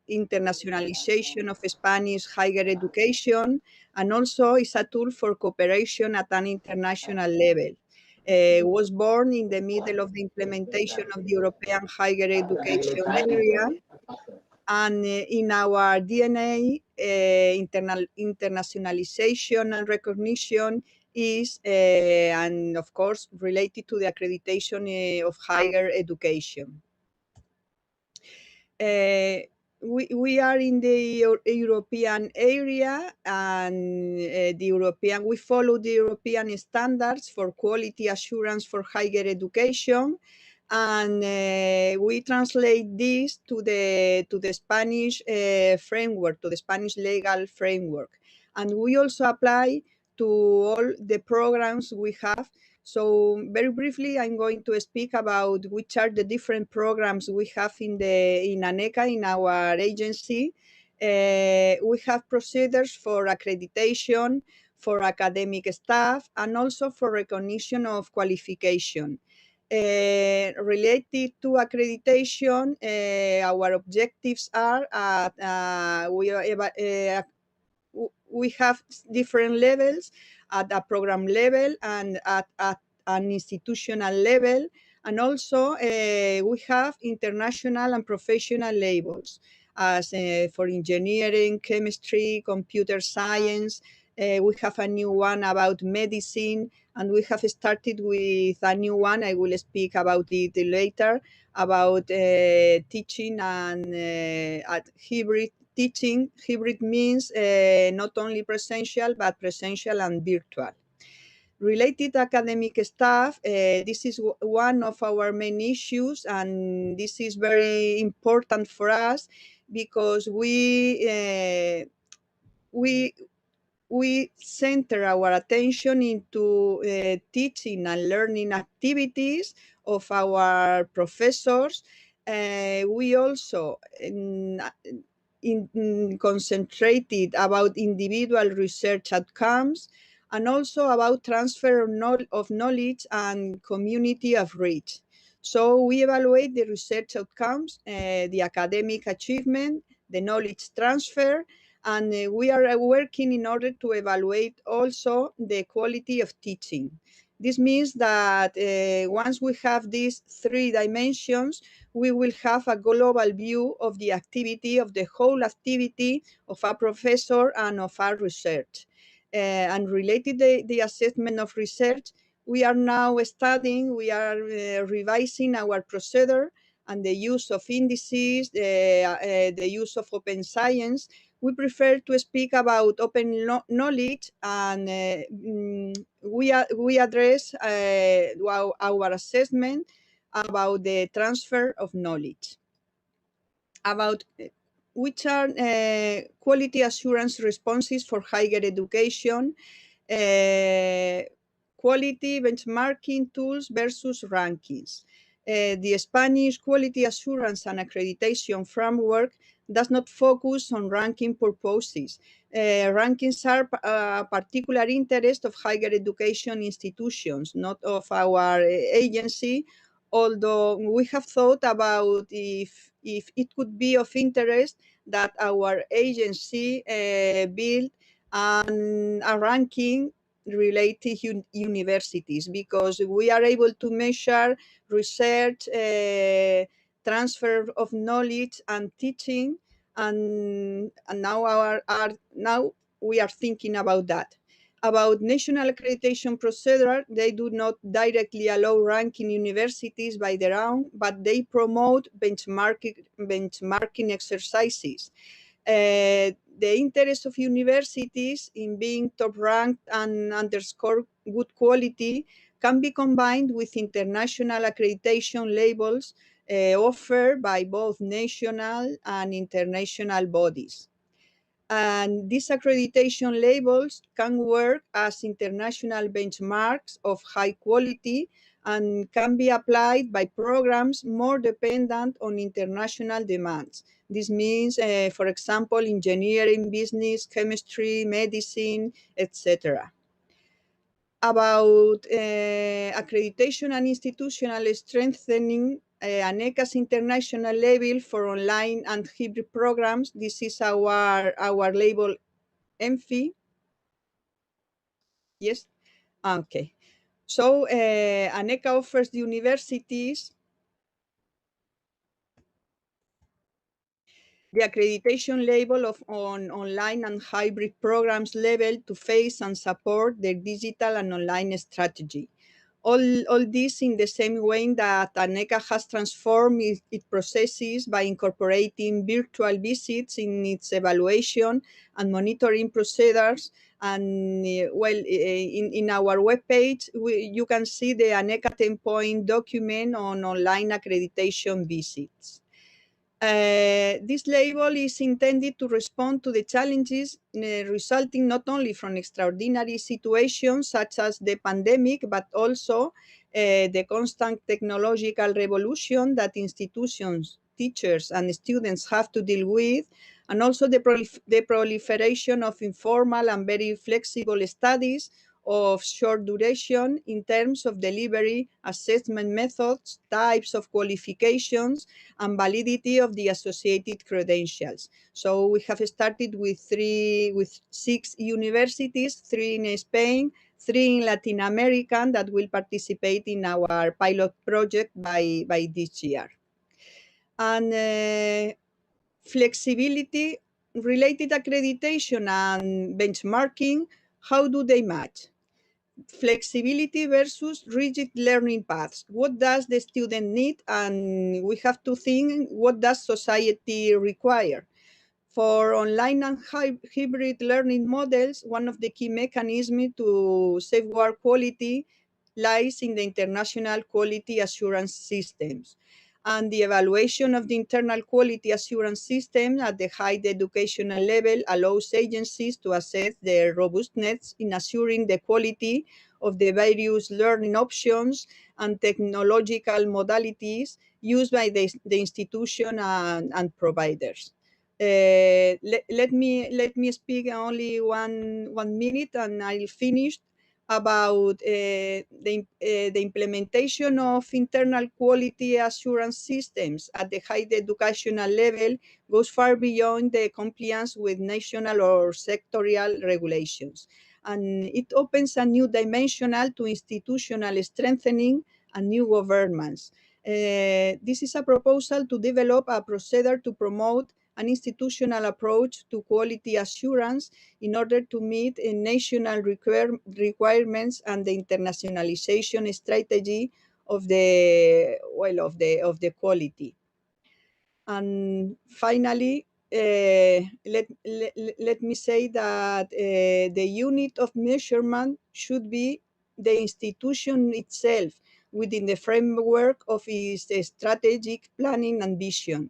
internationalization of Spanish higher education, and also is a tool for cooperation at an international level. Was born in the middle of the implementation of the European higher education area, and in our DNA, internationalization and recognition is, and of course, related to the accreditation of higher education. We are in the European area, and we follow the European standards for quality assurance for higher education, and we translate this to the Spanish framework, to the Spanish legal framework, and we also apply to all the programs we have. So very briefly, I'm going to speak about which are the different programs we have in ANECA, in our agency. We have procedures for accreditation, for academic staff, and also for recognition of qualification. Related to accreditation, our objectives are we have different levels at a program level and at an institutional level. And also we have international and professional labels as for engineering, chemistry, computer science. We have a new one about medicine, and we have started with a new one, I will speak about it later, about teaching and at hybrid teaching. Hybrid means not only presential, but presential and virtual. Related academic staff, this is one of our main issues, and this is very important for us because we center our attention into teaching and learning activities of our professors. We also concentrated about individual research outcomes, and also about transfer of knowledge and community of reach. So we evaluate the research outcomes, the academic achievement, the knowledge transfer, And we are working in order to evaluate also the quality of teaching. This means that once we have these 3 dimensions, we will have a global view of the activity, of the whole activity of a professor and of our research. And related to the assessment of research, we are now studying, we are revising our procedure and the use of indices, the use of open science. We prefer to speak about open knowledge, and we address our assessment about the transfer of knowledge. About which are quality assurance responses for higher education, quality benchmarking tools versus rankings. The Spanish quality assurance and accreditation framework does not focus on ranking purposes. Rankings are a particular interest of higher education institutions, not of our agency, although we have thought about if it could be of interest that our agency build a ranking related universities, because we are able to measure research, transfer of knowledge and teaching, and now now we are thinking about that. About national accreditation procedure, they do not directly allow ranking universities by their own, but they promote benchmarking exercises. The interest of universities in being top ranked and underscore good quality can be combined with international accreditation labels offered by both national and international bodies. And these accreditation labels can work as international benchmarks of high quality and can be applied by programs more dependent on international demands. This means, for example, engineering, business, chemistry, medicine, etc. About accreditation and institutional strengthening, ANECA's international label for online and hybrid programs. This is our label ENFI. Yes, okay. So ANECA offers the universities the accreditation label on online and hybrid programs level to face and support their digital and online strategy. All this in the same way that ANECA has transformed its processes by incorporating virtual visits in its evaluation and monitoring procedures. And in our webpage, you can see the ANECA 10-point document on online accreditation visits. This label is intended to respond to the challenges resulting not only from extraordinary situations such as the pandemic, but also the constant technological revolution that institutions, teachers, and students have to deal with, and also the proliferation of informal and very flexible studies of short duration in terms of delivery, assessment methods, types of qualifications, and validity of the associated credentials. So we have started with 6 universities, 3 in Spain, 3 in Latin America that will participate in our pilot project by this year. And flexibility, related accreditation and benchmarking, how do they match? Flexibility versus rigid learning paths. What does the student need? And we have to think, what does society require? For online and hybrid learning models, one of the key mechanisms to safeguard quality lies in the international quality assurance systems. And the evaluation of the internal quality assurance system at the higher educational level allows agencies to assess their robustness in assuring the quality of the various learning options and technological modalities used by the institution and providers. Let me speak only one minute and I'll finish. about the implementation of internal quality assurance systems at the higher educational level goes far beyond the compliance with national or sectorial regulations. And it opens a new dimensional to institutional strengthening and new governance. This is a proposal to develop a procedure to promote an institutional approach to quality assurance in order to meet national requirements and the internationalization strategy of the quality. And finally, let me say that the unit of measurement should be the institution itself within the framework of its strategic planning and vision.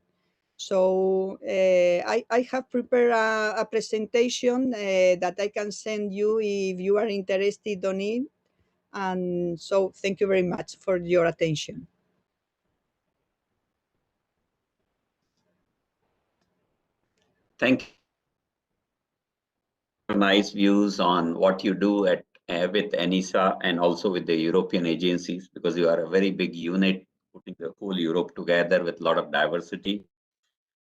So I have prepared a presentation that I can send you if you are interested on it. And so thank you very much for your attention. Thank you. Nice views on what you do at with ENISA and also with the European agencies, because you are a very big unit putting the whole Europe together with a lot of diversity.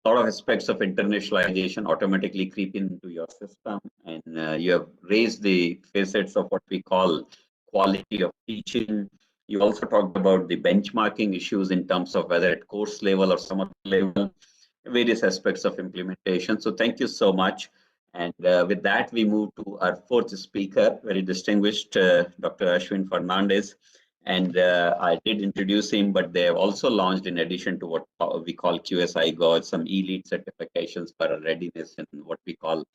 A lot of aspects of internationalization automatically creep into your system, and you have raised the facets of what we call quality of teaching. You also talked about the benchmarking issues in terms of whether at course level or some other level, various aspects of implementation. So thank you so much. And with that, we move to our fourth speaker, very distinguished Dr. Ashwin Fernandez. And I did introduce him, but they have also launched, in addition to what we call QSI Gauge, some elite certifications for readiness and what we call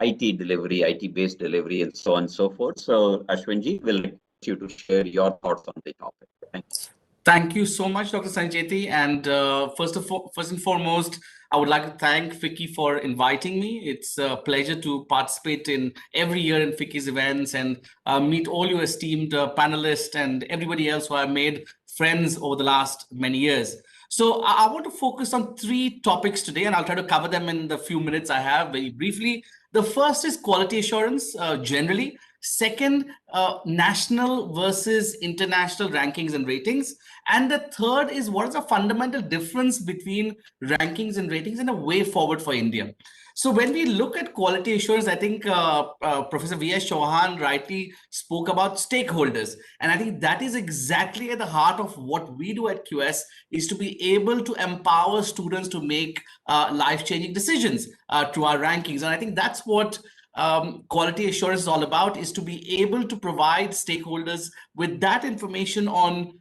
IT delivery, IT-based delivery, and so on and so forth. So Ashwinji, we'll request you to share your thoughts on the topic. Thanks. Thank you so much, Dr. Sanjeti. And first and foremost, I would like to thank FICCI for inviting me. It's a pleasure to participate in every year in FICCI's events and meet all your esteemed panelists and everybody else who I've made friends over the last many years. So I want to focus on 3 topics today, and I'll try to cover them in the few minutes I have very briefly. The first is quality assurance generally. Second, national versus international rankings and ratings. And the third is, what is the fundamental difference between rankings and ratings and a way forward for India? So when we look at quality assurance, I think Professor V.S. Chauhan rightly spoke about stakeholders. And I think that is exactly at the heart of what we do at QS, is to be able to empower students to make life-changing decisions through our rankings. And I think that's what quality assurance is all about, is to be able to provide stakeholders with that information on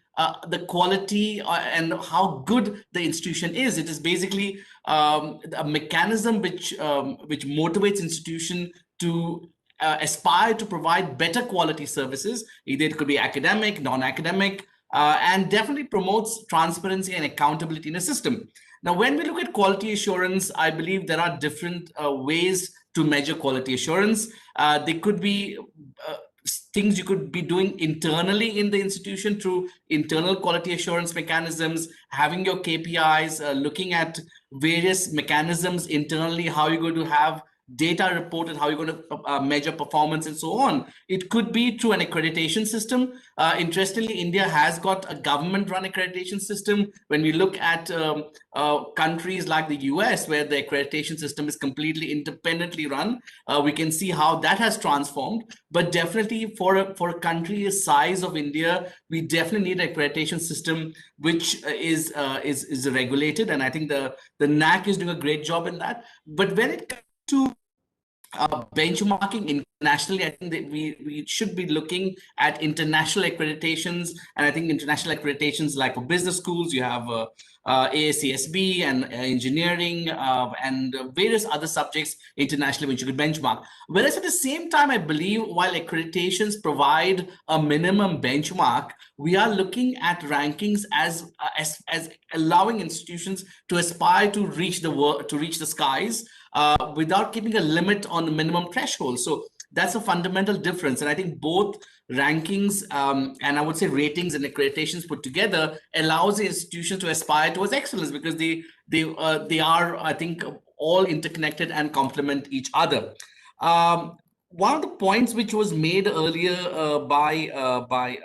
the quality and how good the institution is. It is basically a mechanism which motivates institution to aspire to provide better quality services. Either it could be academic, non-academic, and definitely promotes transparency and accountability in a system. Now, when we look at quality assurance, I believe there are different ways to measure quality assurance. They could be things you could be doing internally in the institution through internal quality assurance mechanisms, having your KPIs, looking at various mechanisms internally, how you're going to have data reported, how you're going to measure performance and so on. It could be through an accreditation system. Interestingly, India has got a government-run accreditation system. When we look at countries like the US, where the accreditation system is completely independently run, we can see how that has transformed. But definitely for a country the size of India, we definitely need an accreditation system which is regulated. And I think the NAC is doing a great job in that. But when it comes to benchmarking internationally, I think that we should be looking at international accreditations. And I think international accreditations, like for business schools, you have ASCSB and engineering and various other subjects internationally which you could benchmark. Whereas at the same time, I believe while accreditations provide a minimum benchmark, we are looking at rankings as allowing institutions to aspire to reach the skies without keeping a limit on the minimum threshold. So that's a fundamental difference. And I think both rankings and I would say ratings and accreditations put together allows the institution to aspire towards excellence, because they are, I think, all interconnected and complement each other. one of the points which was made earlier by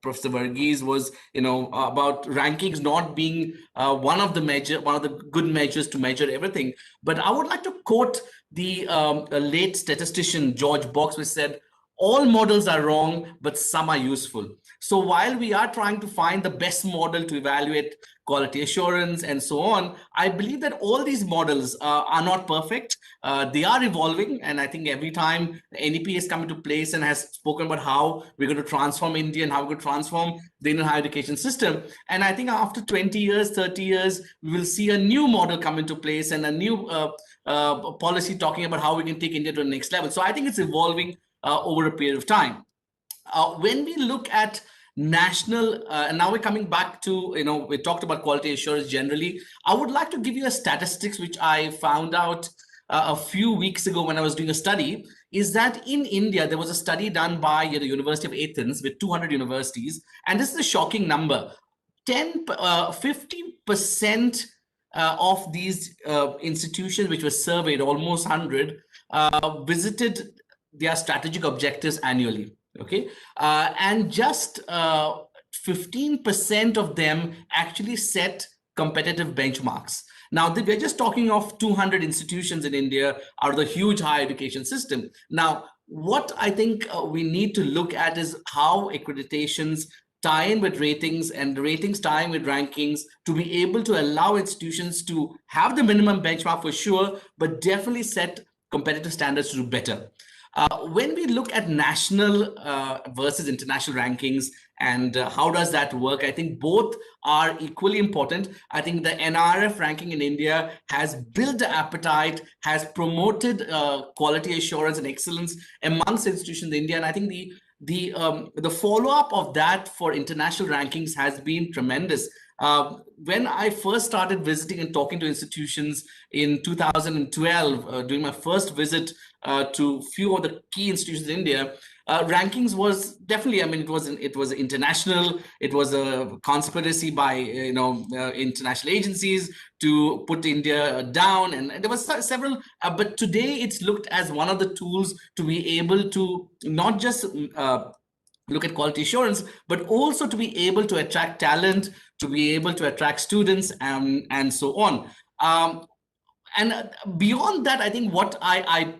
Professor Varghese was, about rankings not being one of the good measures to measure everything. But I would like to quote the late statistician George Box, which said, "All models are wrong, but some are useful." So while we are trying to find the best model to evaluate quality assurance and so on, I believe that all these models are not perfect. They are evolving. And I think every time NEP has come into place and has spoken about how we're going to transform India and how we're going to transform the Indian higher education system. And I think after 20 years, 30 years, we will see a new model come into place and a new policy talking about how we can take India to the next level. So I think it's evolving over a period of time. When we look at national, and now we're coming back to, we talked about quality assurance generally. I would like to give you a statistics which I found out a few weeks ago when I was doing a study, is that in India, there was a study done by the University of Athens with 200 universities. And this is a shocking number. 50% of these institutions which were surveyed, almost 100, visited their strategic objectives annually. Okay, and just 15% of them actually set competitive benchmarks. Now, we're just talking of 200 institutions in India out of the huge higher education system. Now, what I think we need to look at is how accreditations tie in with ratings and ratings tie in with rankings to be able to allow institutions to have the minimum benchmark for sure, but definitely set competitive standards to do better. When we look at national versus international rankings and how does that work, I think both are equally important. I think the NRF ranking in India has built the appetite, has promoted quality assurance and excellence amongst institutions in India. And I think the follow-up of that for international rankings has been tremendous. When I first started visiting and talking to institutions in 2012, during my first visit to few of the key institutions in India, rankings was definitely, it was international. It was a conspiracy by international agencies to put India down, and there was several. But today, it's looked as one of the tools to be able to not just look at quality assurance, but also to be able to attract talent, to be able to attract students, and so on. And beyond that, I think what I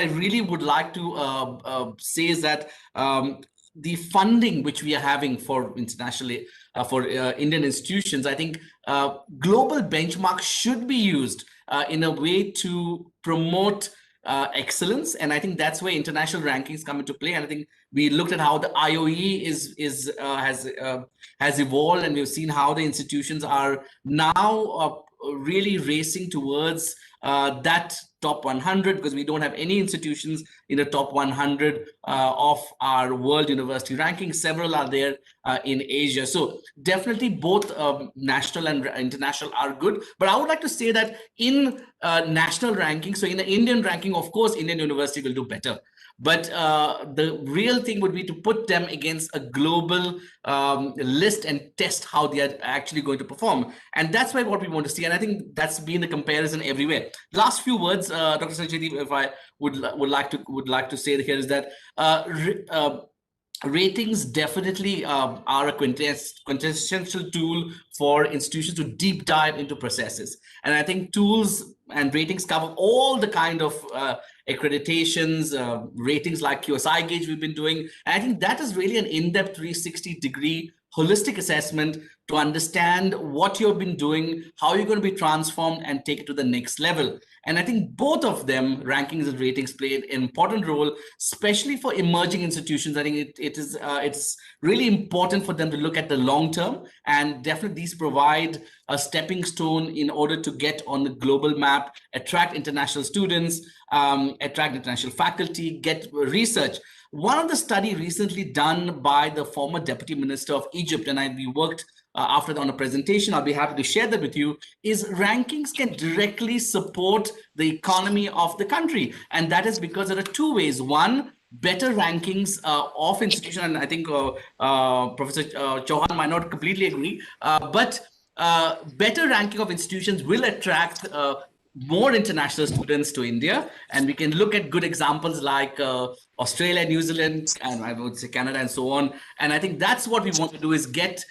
really would like to say is that the funding which we are having for internationally for Indian institutions, I think global benchmarks should be used in a way to promote excellence, and I think that's where international rankings come into play. And I think we looked at how the IOE has evolved, and we've seen how the institutions are now really racing towards that top 100, because we don't have any institutions in the top 100 of our world university rankings. Several are there in Asia. So definitely both national and international are good. But I would like to say that in national ranking, so in the Indian ranking, of course, Indian university will do better. But the real thing would be to put them against a global list and test how they are actually going to perform. And that's why what we want to see. And I think that's been the comparison everywhere. Last few words, Dr. Sancheti, if I would like to say here is that ratings definitely are a quintessential tool for institutions to deep dive into processes. And I think tools and ratings cover all the kind of accreditations, ratings like QSI Gauge we've been doing. And I think that is really an in-depth 360-degree holistic assessment to understand what you've been doing, how you're going to be transformed and take it to the next level. And I think both of them, rankings and ratings, play an important role, especially for emerging institutions. I think it's really important for them to look at the long term, and definitely these provide a stepping stone in order to get on the global map, attract international students, attract international faculty, get research. One of the study recently done by the former Deputy Minister of Egypt, and we worked after that on a presentation, I'll be happy to share that with you, is rankings can directly support the economy of the country. And that is because there are two ways. One, better rankings of institutions, and I think Professor Chauhan might not completely agree, but better ranking of institutions will attract more international students to India, and we can look at good examples like Australia, New Zealand, and I would say Canada, and so on. And I think that's what we want to do, is get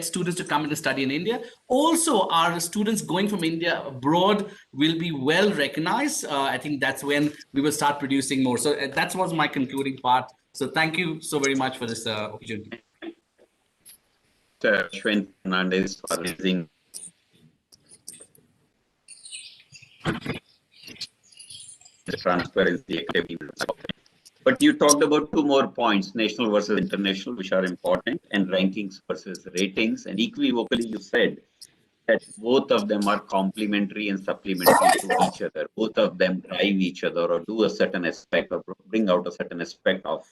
students to come and study in India. Also, our students going from India abroad will be well recognized. I think that's when we will start producing more. So that was my concluding part. So thank you so very much for this opportunity. Ashwin Fernandez for raising the transparency. But you talked about two more points, national versus international, which are important, and rankings versus ratings. And equivocally, you said that both of them are complementary and supplementary to each other. Both of them drive each other or do a certain aspect or bring out a certain aspect of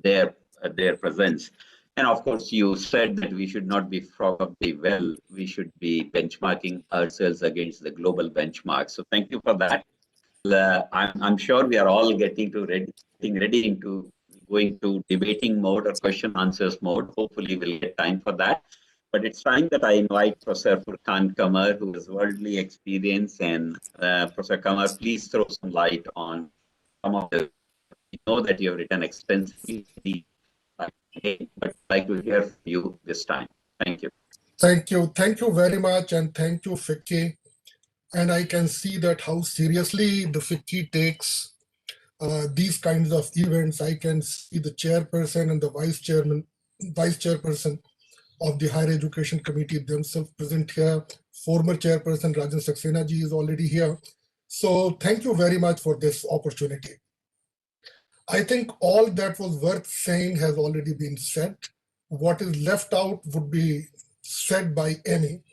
their presence. And of course, you said that we should not be probably we should be benchmarking ourselves against the global benchmark. So thank you for that. I'm sure we are all getting ready into going to debating mode or question answers mode. Hopefully we'll get time for that. But it's time that I invite Professor Furkan Qamar, who has worldly experience. And Professor Qamar, please throw some light on some of the, we know that you have written extensively, but I'd like to hear from you this time. Thank you. Thank you. Thank you very much. And thank you, FICCI. And I can see that how seriously the FICCI takes these kinds of events. I can see the chairperson and the vice chairperson of the Higher Education Committee themselves present here. Former chairperson Rajan Saxena ji is already here. So thank you very much for this opportunity. I think all that was worth saying has already been said. What is left out would be said by Amy.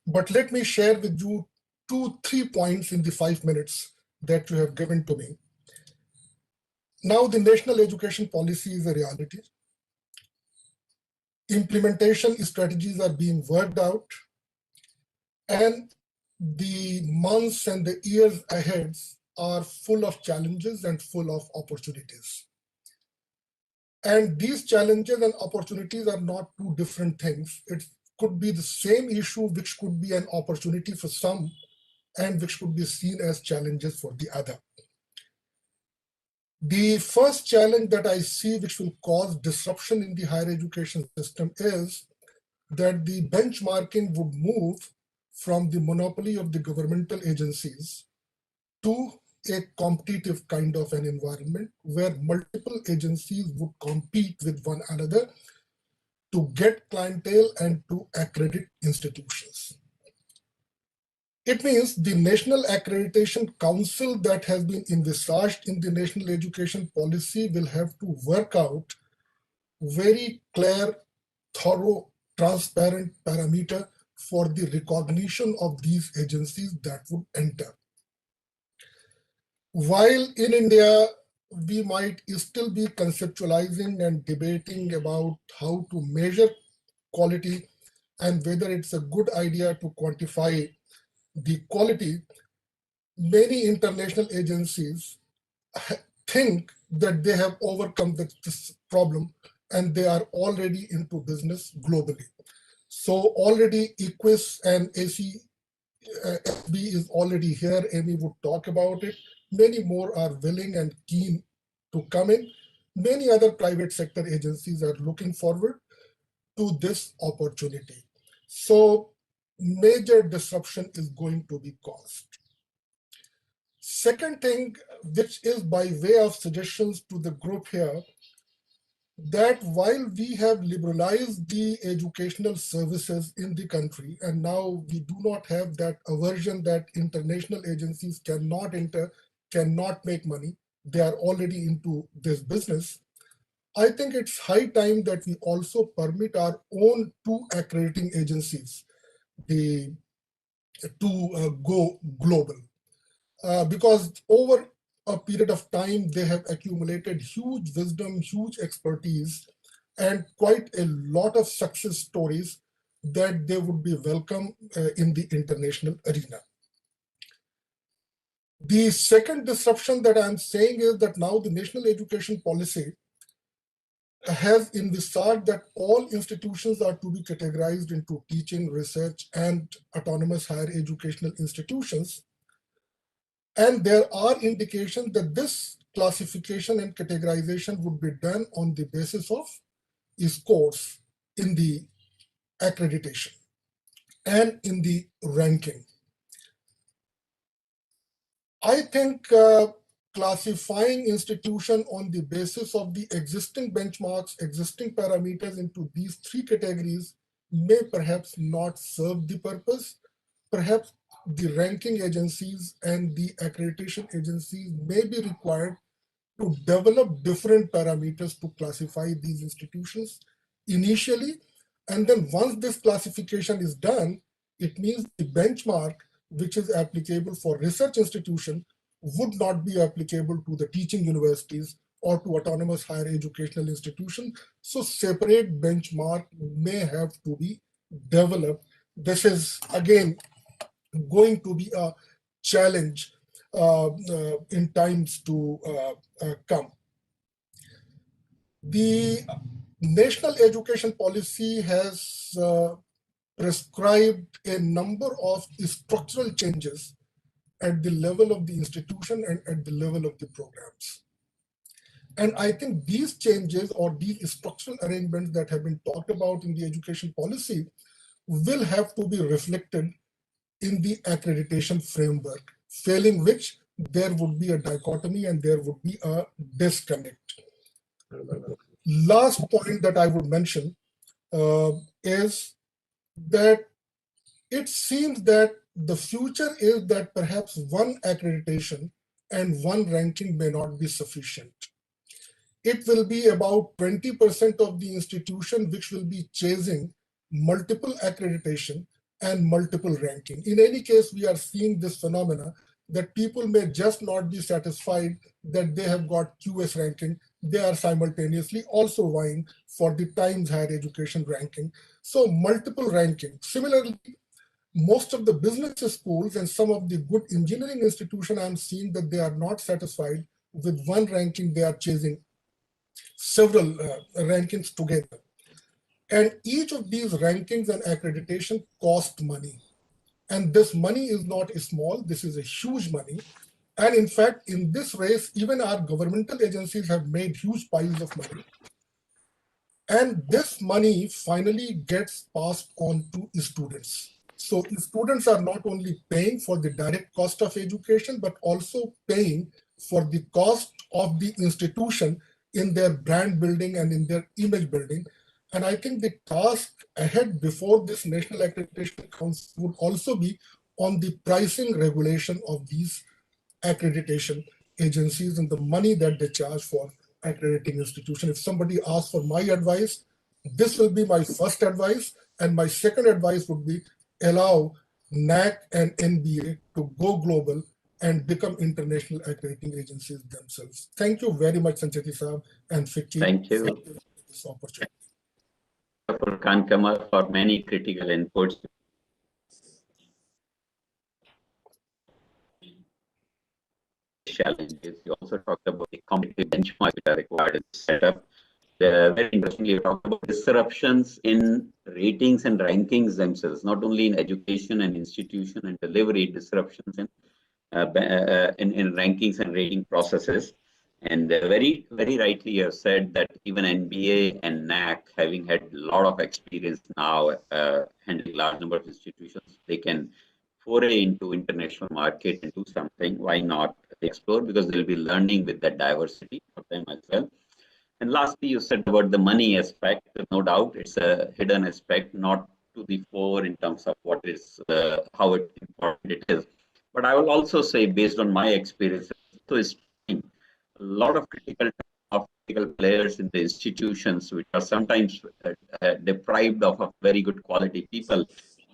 But let me share with you 2-3 points in the 5 minutes that you have given to me. Now the national education policy is a reality. Implementation strategies are being worked out, and the months and the years ahead are full of challenges and full of opportunities. And these challenges and opportunities are not two different things. It could be the same issue, which could be an opportunity for some, and which could be seen as challenges for the other. The first challenge that I see which will cause disruption in the higher education system is that the benchmarking would move from the monopoly of the governmental agencies to a competitive kind of an environment where multiple agencies would compete with one another to get clientele and to accredit institutions. It means the National Accreditation Council that has been envisaged in the national education policy will have to work out very clear, thorough, transparent parameter for the recognition of these agencies that would enter. While in India, we might still be conceptualizing and debating about how to measure quality and whether it's a good idea to quantify the quality, many international agencies think that they have overcome this problem and they are already into business globally. So already EQUIS and ACSB is already here. Amy would talk about it. Many more are willing and keen to come in. Many other private sector agencies are looking forward to this opportunity. So major disruption is going to be caused. Second thing, which is by way of suggestions to the group here, that while we have liberalized the educational services in the country, and now we do not have that aversion that international agencies cannot enter, cannot make money, they are already into this business. I think it's high time that we also permit our own two accrediting agencies to go global. Because over a period of time, they have accumulated huge wisdom, huge expertise, and quite a lot of success stories that they would be welcome in the international arena. The second disruption that I'm saying is that now the national education policy has envisaged that all institutions are to be categorized into teaching, research, and autonomous higher educational institutions. And there are indications that this classification and categorization would be done on the basis of scores in the accreditation and in the ranking. I think classifying institution on the basis of the existing benchmarks, existing parameters into these three categories may perhaps not serve the purpose. Perhaps the ranking agencies and the accreditation agencies may be required to develop different parameters to classify these institutions initially. And then once this classification is done, it means the benchmark which is applicable for research institution would not be applicable to the teaching universities or to autonomous higher educational institutions. So separate benchmark may have to be developed. This is again going to be a challenge in times to come. The national education policy has prescribed a number of structural changes at the level of the institution and at the level of the programs. And I think these changes or these structural arrangements that have been talked about in the education policy will have to be reflected in the accreditation framework, failing which there would be a dichotomy and there would be a disconnect. Last point that I would mention is that it seems that the future is that perhaps one accreditation and one ranking may not be sufficient. It will be about 20% of the institution which will be chasing multiple accreditation and multiple ranking. In any case, we are seeing this phenomena that people may just not be satisfied that they have got QS ranking. They are simultaneously also vying for the Times Higher Education ranking. So multiple ranking. Similarly, most of the business schools and some of the good engineering institutions, I'm seeing that they are not satisfied with one ranking. They are chasing several rankings together. And each of these rankings and accreditation cost money. And this money is not small. This is a huge money. And in fact, in this race, even our governmental agencies have made huge piles of money. And this money finally gets passed on to students. So students are not only paying for the direct cost of education, but also paying for the cost of the institution in their brand building and in their image building. And I think the task ahead before this National Accreditation Council would also be on the pricing regulation of these accreditation agencies and the money that they charge for accrediting institution. If somebody asks for my advice, this will be my first advice. And my second advice would be allow NAAC and NBA to go global and become international accrediting agencies themselves. Thank you very much, Sancheti Saab and FICCI. Thank you. For this opportunity. Furqan Qamar for many critical inputs. Challenges. You also talked about the competitive benchmarks that are required in the setup. Very interestingly, you talked about disruptions in ratings and rankings themselves, not only in education and institution and delivery, disruptions in rankings and rating processes. And very rightly you have said that even NBA and NAAC, having had a lot of experience now handling large number of institutions, they can foray into international market and do something. Why not explore? Because they'll be learning with that diversity for them as well. And lastly, you said about the money aspect. No doubt, it's a hidden aspect, not to the fore in terms of what is how important it is. But I will also say, based on my experience, so is a lot of critical players in the institutions, which are sometimes deprived of a very good quality people,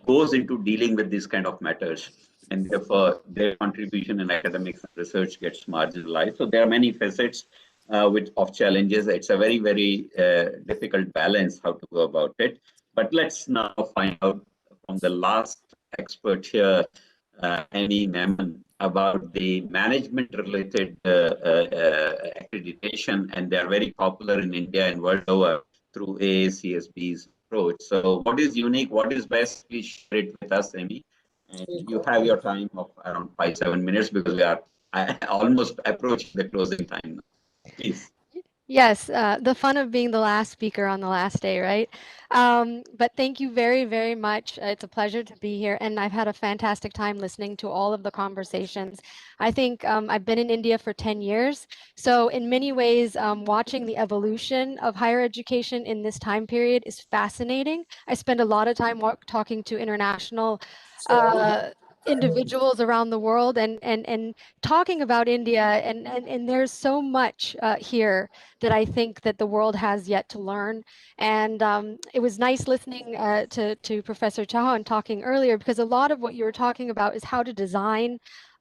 goes into dealing with these kind of matters, and therefore their contribution in academics and research gets marginalized. So there are many facets of challenges. It's a very difficult balance how to go about it. But let's now find out from the last expert here, Annie Memon, about the management-related accreditation, and they are very popular in India and world over through AACSB's approach. So what is unique? What is best? Please share it with us, Amy. And you have your time of around 5-7 minutes because we are almost approaching the closing time. Please. Yes, the fun of being the last speaker on the last day, right? But thank you very, very much. It's a pleasure to be here, and I've had a fantastic time listening to all of the conversations. I think I've been in India for 10 years, so in many ways, watching the evolution of higher education in this time period is fascinating. I spend a lot of time talking to international individuals around the world and talking about India, and there's so much here that I think that the world has yet to learn. And it was nice listening to Professor Chauhan talking earlier, because a lot of what you were talking about is how to design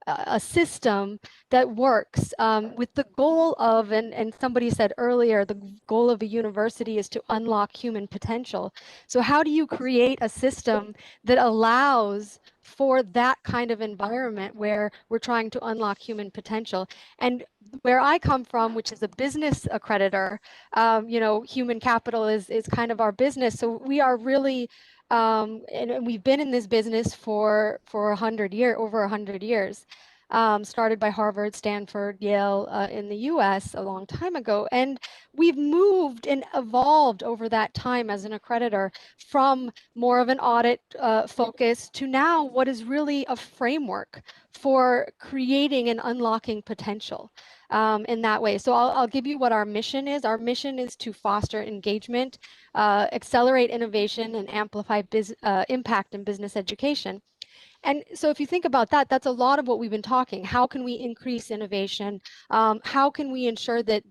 a system that works with the goal of, and somebody said earlier, the goal of a university is to unlock human potential. So how do you create a system that allows for that kind of environment where we're trying to unlock human potential? And where I come from, which is a business accreditor, you know, human capital is kind of our business. So we are really, and we've been in this business for over 100 years. Started by Harvard, Stanford, Yale in the US a long time ago. And we've moved and evolved over that time as an accreditor from more of an audit focus to now what is really a framework for creating and unlocking potential in that way. So I'll give you what our mission is. Our mission is to foster engagement, accelerate innovation, and amplify impact in business education. And so if you think about that, that's a lot of what we've been talking. How can we increase innovation? How can we ensure that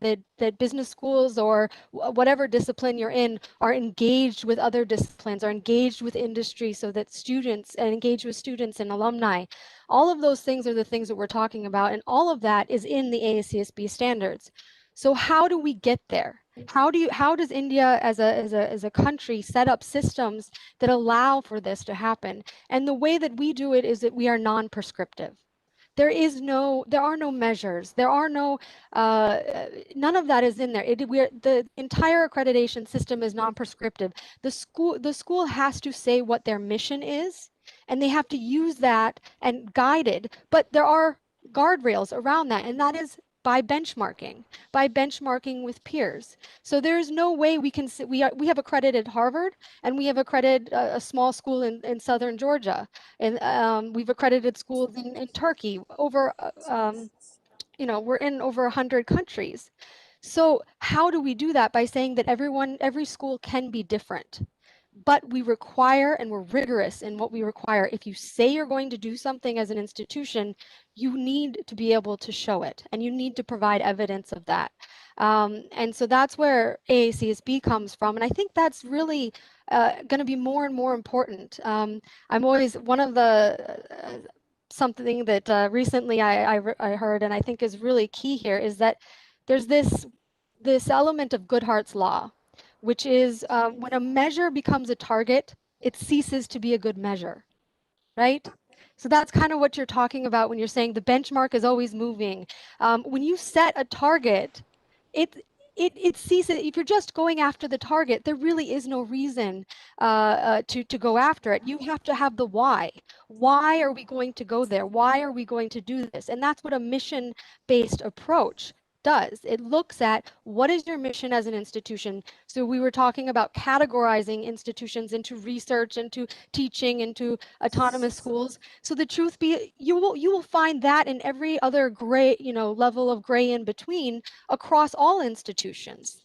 business schools or whatever discipline you're in are engaged with other disciplines, are engaged with industry, so that students and engage with students and alumni? All of those things are the things that we're talking about, and all of that is in the AACSB standards. So how do we get there? How does India as a country set up systems that allow for this to happen? And the way that we do it is that we are non-prescriptive. There are no measures. There are no, none of that is in there. The entire accreditation system is non-prescriptive. The school has to say what their mission is, and they have to use that and guide it. But there are guardrails around that, and that is by benchmarking with peers. So there's no way we can, we have accredited Harvard, and we have accredited a small school in southern Georgia, and we've accredited schools in Turkey. Over, you know, we're in over 100 countries. So how do we do that? By saying that every school can be different, but we require, and we're rigorous in what we require. If you say you're going to do something as an institution, you need to be able to show it, and you need to provide evidence of that. And so that's where AACSB comes from. And I think that's really going to be more and more important. I'm always, one of the, something that recently I heard, and I think is really key here, is that there's this element of Goodhart's law, which is when a measure becomes a target, it ceases to be a good measure, right? So that's kind of what you're talking about when you're saying the benchmark is always moving. When you set a target, it ceases. If you're just going after the target, there really is no reason to go after it. You have to have the why. Why are we going to go there? Why are we going to do this? And that's what a mission-based approach does. It looks at what is your mission as an institution. So we were talking about categorizing institutions into research, into teaching, into autonomous schools. So the truth be, you will find that in every other gray, you know, level of gray in between across all institutions.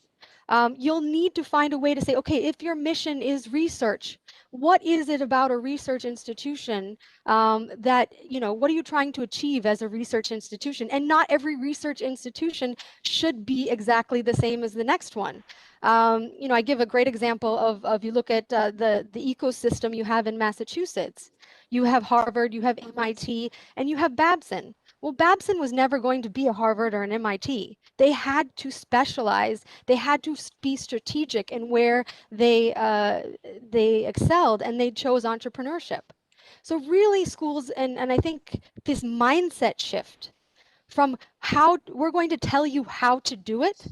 You'll need to find a way to say, okay, if your mission is research, what is it about a research institution that, you know, what are you trying to achieve as a research institution? And not every research institution should be exactly the same as the next one. You know, I give a great example of you look at the ecosystem you have in Massachusetts. You have Harvard, you have MIT, and you have Babson. Well, Babson was never going to be a Harvard or an MIT. They had to specialize. They had to be strategic in where they excelled, and they chose entrepreneurship. So really schools, and I think this mindset shift from how we're going to tell you how to do it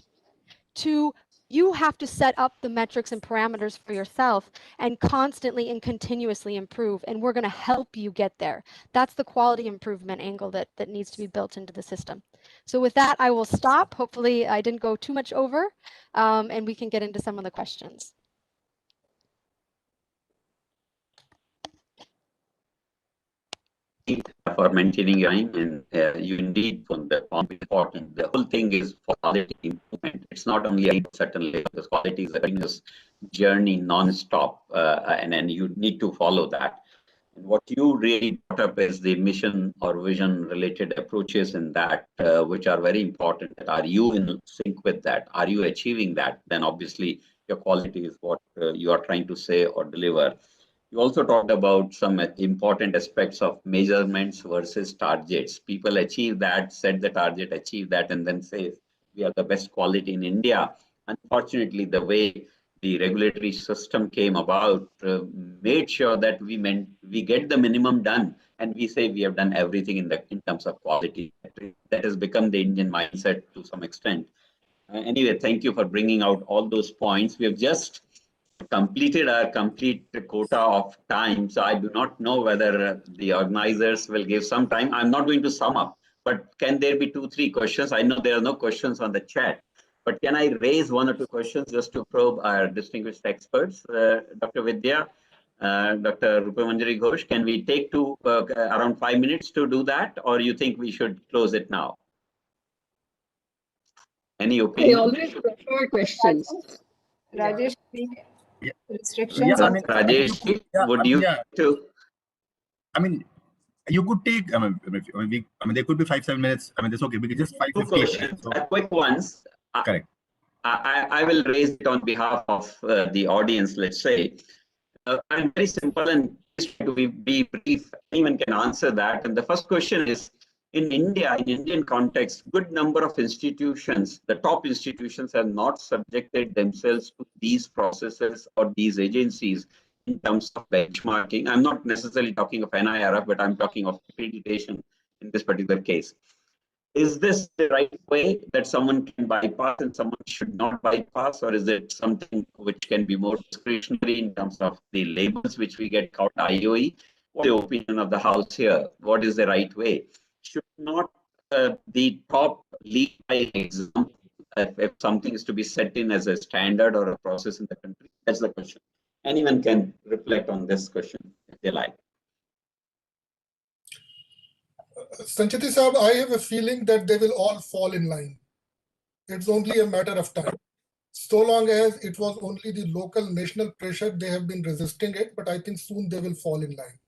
to You have to set up the metrics and parameters for yourself and constantly and continuously improve. And we're going to help you get there. That's the quality improvement angle that needs to be built into the system. So with that, I will stop. Hopefully I didn't go too much over, and we can get into some of the questions. For maintaining your time, and you indeed found the important. The whole thing is for quality improvement. It's not only a certain level, because quality is a continuous journey non-stop, and then you need to follow that. And what you really brought up is the mission or vision related approaches in that, which are very important. Are you in sync with that? Are you achieving that? Then obviously your quality is what you are trying to say or deliver. You also talked about some important aspects of measurements versus targets. People achieve that, set the target, achieve that, and then say we are the best quality in India. Unfortunately, the way the regulatory system came about made sure that we get the minimum done, and we say we have done everything in terms of quality. That has become the Indian mindset to some extent. Anyway, thank you for bringing out all those points. We have just completed our complete quota of time, so I do not know whether the organizers will give some time. I'm not going to sum up, but can there be 2-3 questions? I know there are no questions on the chat, but can I raise 1 or 2 questions just to probe our distinguished experts? Dr. Vidya, Dr. Rupamanjari Ghosh, can we take around 5 minutes to do that, or you think we should close it now? Any opinion? I always prefer questions. Rajesh, Yeah, restrictions. I mean, Rajesh, would you to? I mean, you could take. I mean, there could be 5-7 minutes. I mean, that's okay. We could just 5-15 questions. So, quick ones. Correct. I will raise it on behalf of the audience. Let's say, I'm very simple and to be brief. Anyone can answer that. And the first question is: in India, in Indian context, good number of institutions, the top institutions, have not subjected themselves to these processes or these agencies in terms of benchmarking. I'm not necessarily talking of NIRF, but I'm talking of accreditation in this particular case. Is this the right way that someone can bypass and someone should not bypass, or is it something which can be more discretionary in terms of the labels which we get called IOE? What's the opinion of the House here? What is the right way? Should not the top lead by example if something is to be set in as a standard or a process in the country? That's the question. Anyone can reflect on this question if they like. Sancheti Saab, I have a feeling that they will all fall in line. It's only a matter of time. So long as it was only the local national pressure, they have been resisting it, but I think soon they will fall in line.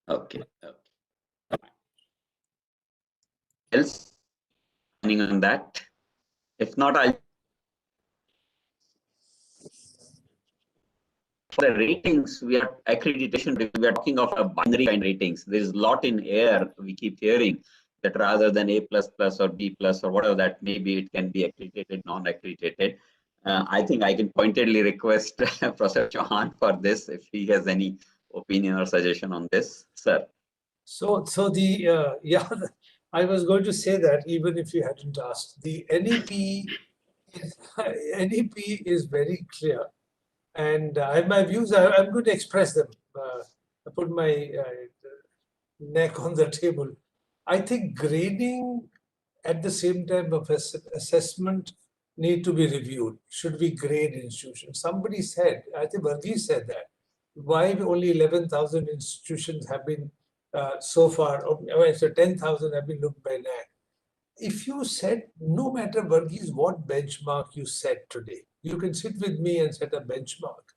Okay. Else on that? If not, I'll for the ratings, we are accreditation, we are talking of a binary kind ratings. There's a lot in air. We keep hearing that rather than A++ or B+ or whatever that may be, it can be accredited, non-accredited. I think I can pointedly request Professor Chauhan for this if he has any opinion or suggestion on this, sir. So the yeah, I was going to say that even if you hadn't asked, the NEP is very clear, and I have my views. I'm going to express them. I put my neck on the table. I think grading at the same time of assessment need to be reviewed. Should we grade institutions? Somebody said, I think Varghese said that. Why only 11,000 institutions have been so far, so 10,000 have been looked by NAAC. If you set, no matter Varghese, what benchmark you set today, you can sit with me and set a benchmark.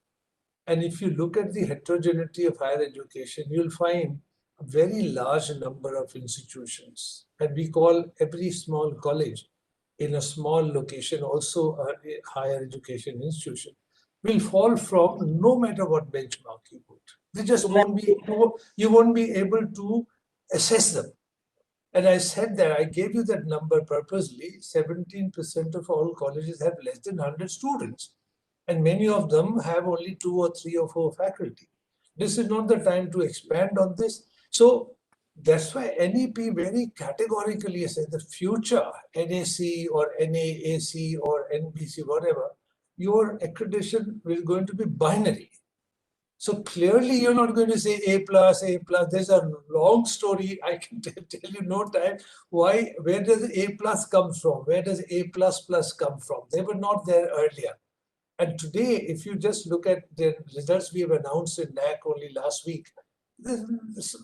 And if you look at the heterogeneity of higher education, you'll find a very large number of institutions. And we call every small college in a small location also a higher education institution. Will fall from no matter what benchmark you put. They just won't be, you won't be able to assess them. And I said that, I gave you that number purposely, 17% of all colleges have less than 100 students. And many of them have only 2 or 3 or 4 faculty. This is not the time to expand on this. So that's why NEP very categorically said the future NAC or NAAC or NBC, whatever, your accreditation is going to be binary. So clearly you're not going to say A plus, A plus. There's a long story. I can tell you no time. Why? Where does A plus come from? Where does A plus plus come from? They were not there earlier. And today, if you just look at the results we have announced in NAC only last week, the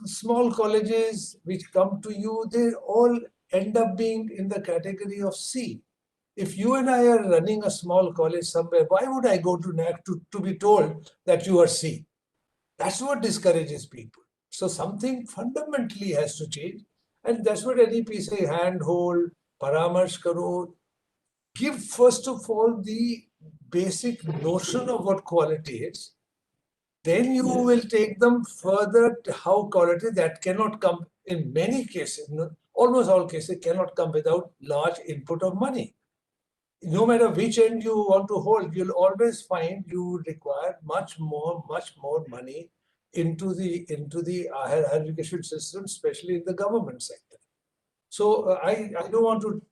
small colleges which come to you, they all end up being in the category of C. If you and I are running a small college somewhere, why would I go to NAC to be told that you are C? That's what discourages people. So something fundamentally has to change. And that's what NEP say, handhold, paramarsh karo. Give first of all the basic notion of what quality is. Then you will take them further to how quality that cannot come in many cases, almost all cases cannot come without large input of money. No matter which end you want to hold, you'll always find you require much more money into the higher education system, especially in the government sector. So I don't want to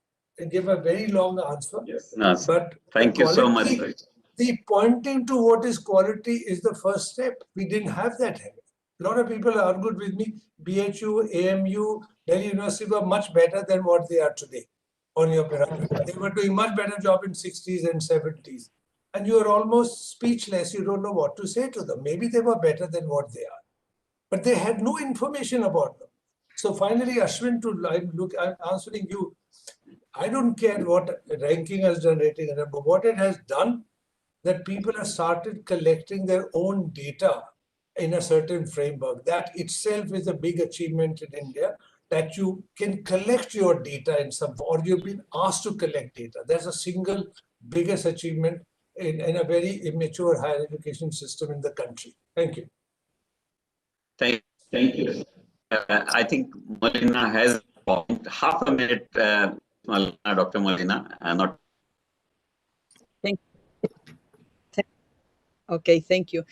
give a very long answer, but thank you so much. The pointing to what is quality is the first step. We didn't have that. A lot of people argued with me, BHU, AMU, Delhi University were much better than what they are today on your pyramid. They were doing much better job in 60s and 70s. And you are almost speechless. You don't know what to say to them. Maybe they were better than what they are. But they had no information about them. So finally, Ashwin, I'm answering you. I don't care what ranking has done, rating, but what it has done, that people have started collecting their own data in a certain framework. That itself is a big achievement in India, that you can collect your data in some, or you've been asked to collect data. That's a single biggest achievement in a very immature higher education system in the country. Thank you. Thank you. I think Molina has half a minute, Dr. Molina. Not. Thank you. Okay, thank you.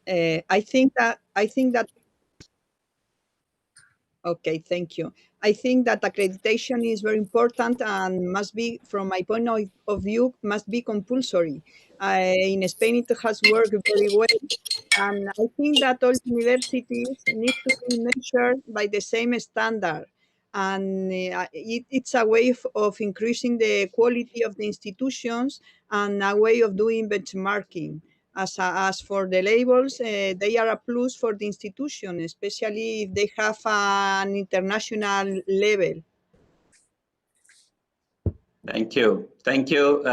I think that. Okay, thank you. I think that accreditation is very important and must be, from my point of view, must be compulsory. In Spain, it has worked very well. And I think that all universities need to be measured by the same standard. And it's a way of increasing the quality of the institutions and a way of doing benchmarking. As for the labels, they are a plus for the institution, especially if they have an international level. Thank you. Thank you.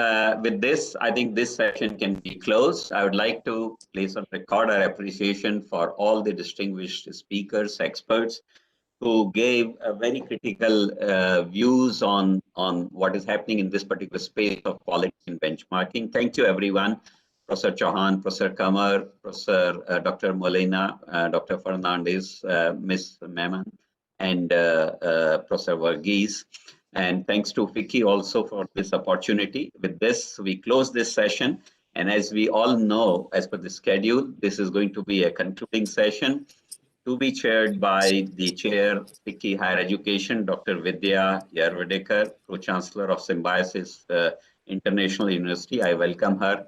With this, I think this session can be closed. I would like to place on record our appreciation for all the distinguished speakers, experts, who gave very critical views on what is happening in this particular space of quality and benchmarking. Thank you, everyone. Professor Chauhan, Professor Kamar, Professor Dr. Molina, Dr. Fernandez, Ms. Memon, and Professor Varghese. And thanks to FICCI also for this opportunity. With this, we close this session. And as we all know, as per the schedule, this is going to be a concluding session to be chaired by the chair, FICCI Higher Education, Dr. Vidya Yarvadekar, Pro-Chancellor of Symbiosis International University. I welcome her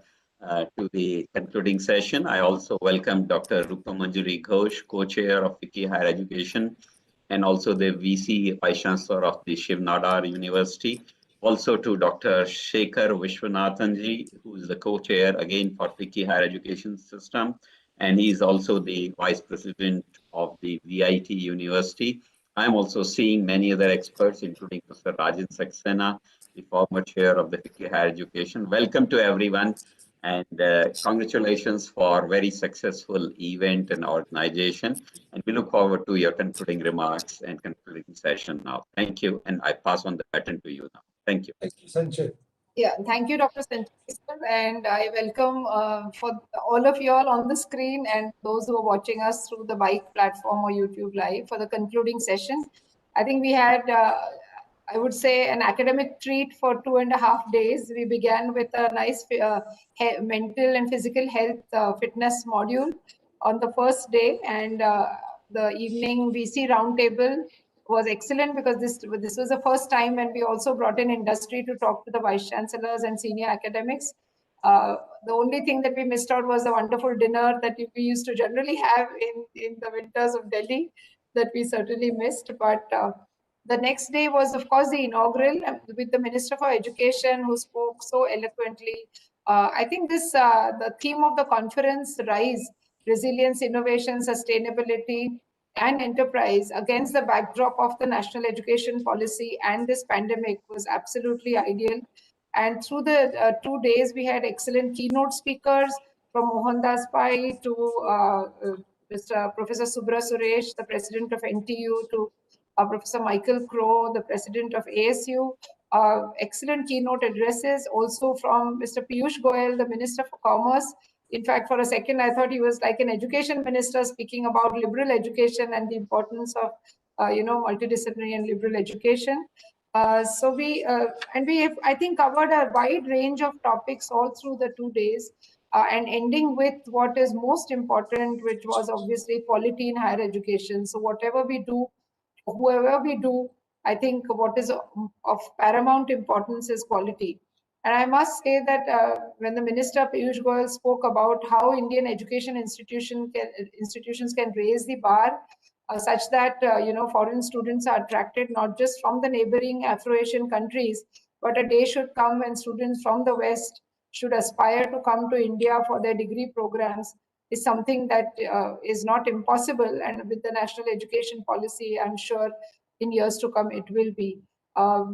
to the concluding session. I also welcome Dr. Rupa Manjari Ghosh, co-chair of FICCI Higher Education, and also the VC Vice Chancellor of the Shiv Nadar University. Also to Dr. Shekhar Vishwanathanji, who is the co-chair again for FICCI Higher Education System. And he is also the Vice President of the VIT University. I'm also seeing many other experts, including Professor Rajan Saxena, the former chair of the FICCI Higher Education. Welcome to everyone. And congratulations for very successful event and organization. And we look forward to your concluding remarks and concluding session now. Thank you. And I pass on the baton to you now. Thank you. Thank you, Sanjay. Yeah, thank you, Dr. Sanjay, and I welcome for all of you all on the screen and those who are watching us through the Bike platform or YouTube Live for the concluding session. I think we had I would say an academic treat for 2.5 days. We began with a nice mental and physical health fitness module on the first day, and the evening VC roundtable was excellent because this was the first time when we also brought in industry to talk to the vice chancellors and senior academics. The only thing that we missed out was the wonderful dinner that we used to generally have in the winters of Delhi that we certainly missed. But the next day was, of course, the inaugural with the Minister for Education, who spoke so eloquently. I think the theme of the conference, RISE, Resilience, Innovation, Sustainability, and Enterprise, against the backdrop of the national education policy and this pandemic, was absolutely ideal. And through the 2 days, we had excellent keynote speakers from Mohandas Pai to Mr. Professor Subra Suresh, the president of NTU, to Professor Michael Crow, the president of ASU. Excellent keynote addresses also from Mr. Piyush Goyal, the Minister for Commerce. In fact, for a second, I thought he was like an education minister speaking about liberal education and the importance of, multidisciplinary and liberal education. So we have, I think, covered a wide range of topics all through the 2 days, and ending with what is most important, which was obviously quality in higher education. So whatever we do, whoever we do, I think what is of paramount importance is quality. And I must say that when the Minister Piyush Goyal spoke about how Indian education institutions can raise the bar such that foreign students are attracted not just from the neighboring Afro-Asian countries, but a day should come when students from the West should aspire to come to India for their degree programs, is something that is not impossible. And with the national education policy, I'm sure in years to come it will be.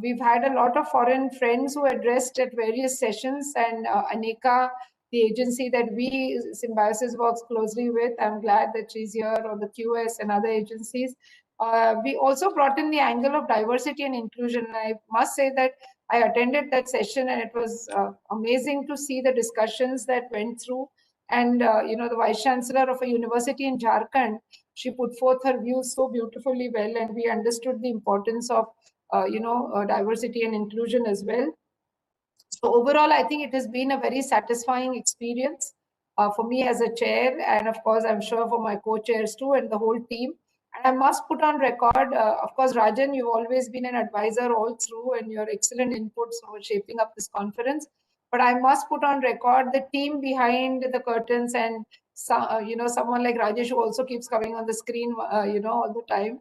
We've had a lot of foreign friends who addressed at various sessions, and Aneka, the agency that we, Symbiosis, works closely with, I'm glad that she's here, or the QS and other agencies. We also brought in the angle of diversity and inclusion. I must say that I attended that session, and it was amazing to see the discussions that went through. And the Vice Chancellor of a university in Jharkhand, she put forth her views so beautifully well, and we understood the importance of diversity and inclusion as well. So overall, I think it has been a very satisfying experience for me as a chair, and of course, I'm sure for my co-chairs too, and the whole team. And I must put on record, of course, Rajan, you've always been an advisor all through, and your excellent inputs for shaping up this conference. But I must put on record the team behind the curtains, and someone like Rajesh, who also keeps coming on the screen, all the time.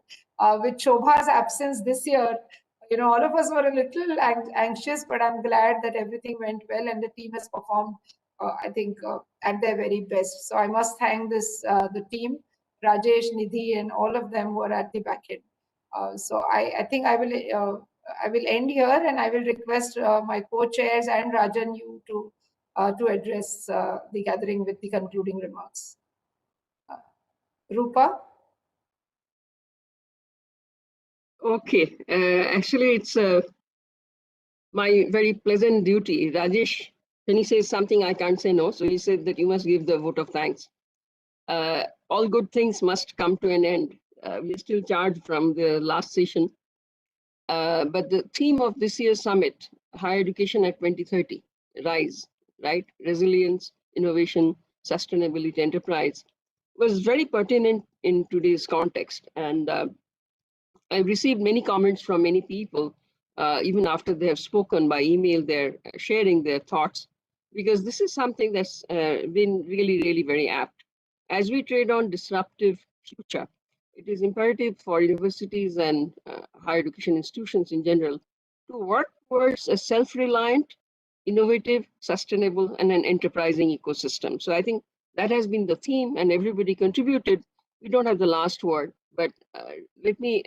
With Shobha's absence this year, all of us were a little anxious, but I'm glad that everything went well and the team has performed, I think, at their very best. So I must thank the team, Rajesh, Nidhi, and all of them who are at the back end. So I think I will end here, and I will request my co-chairs and Rajan, you to address the gathering with the concluding remarks. Rupa? Okay, actually, it's my very pleasant duty. Rajesh, when he says something, I can't say no. So he said that you must give the vote of thanks. All good things must come to an end. We're still charged from the last session. But the theme of this year's summit, Higher Education at 2030, RISE, right? Resilience, Innovation, Sustainability, Enterprise, was very pertinent in today's context. And I've received many comments from many people, even after they have spoken by email, they're sharing their thoughts, because this is something that's been really, really very apt. As we trade on disruptive future, it is imperative for universities and higher education institutions in general to work towards a self-reliant, innovative, sustainable, and an enterprising ecosystem. So I think that has been the theme, and everybody contributed. We don't have the last word, but let me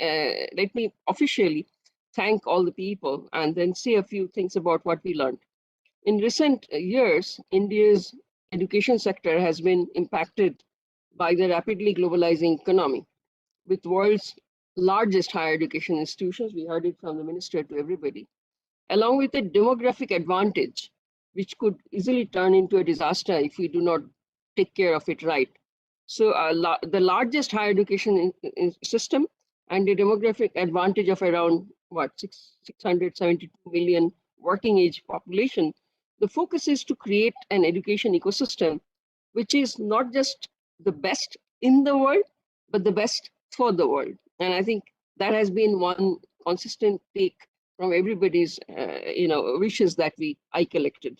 officially thank all the people and then say a few things about what we learned. In recent years, India's education sector has been impacted by the rapidly globalizing economy, with world's largest higher education institutions, we heard it from the minister to everybody, along with a demographic advantage, which could easily turn into a disaster if we do not take care of it right. So the largest higher education system and a demographic advantage of around, 672 million working age population, the focus is to create an education ecosystem which is not just the best in the world, but the best for the world. And I think that has been one consistent take from everybody's wishes that I collected.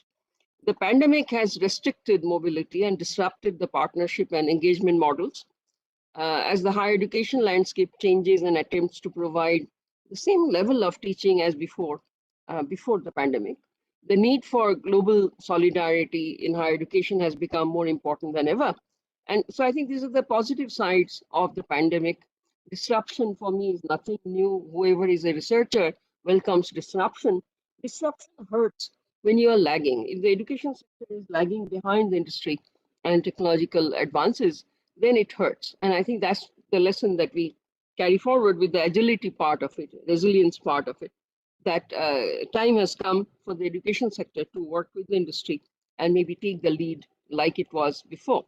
The pandemic has restricted mobility and disrupted the partnership and engagement models. As the higher education landscape changes and attempts to provide the same level of teaching as before the pandemic, the need for global solidarity in higher education has become more important than ever. And so I think these are the positive sides of the pandemic. Disruption for me is nothing new. Whoever is a researcher welcomes disruption. Disruption hurts when you are lagging. If the education sector is lagging behind the industry and technological advances, then it hurts. And I think that's the lesson that we carry forward with the agility part of it, resilience part of it, that time has come for the education sector to work with the industry and maybe take the lead like it was before.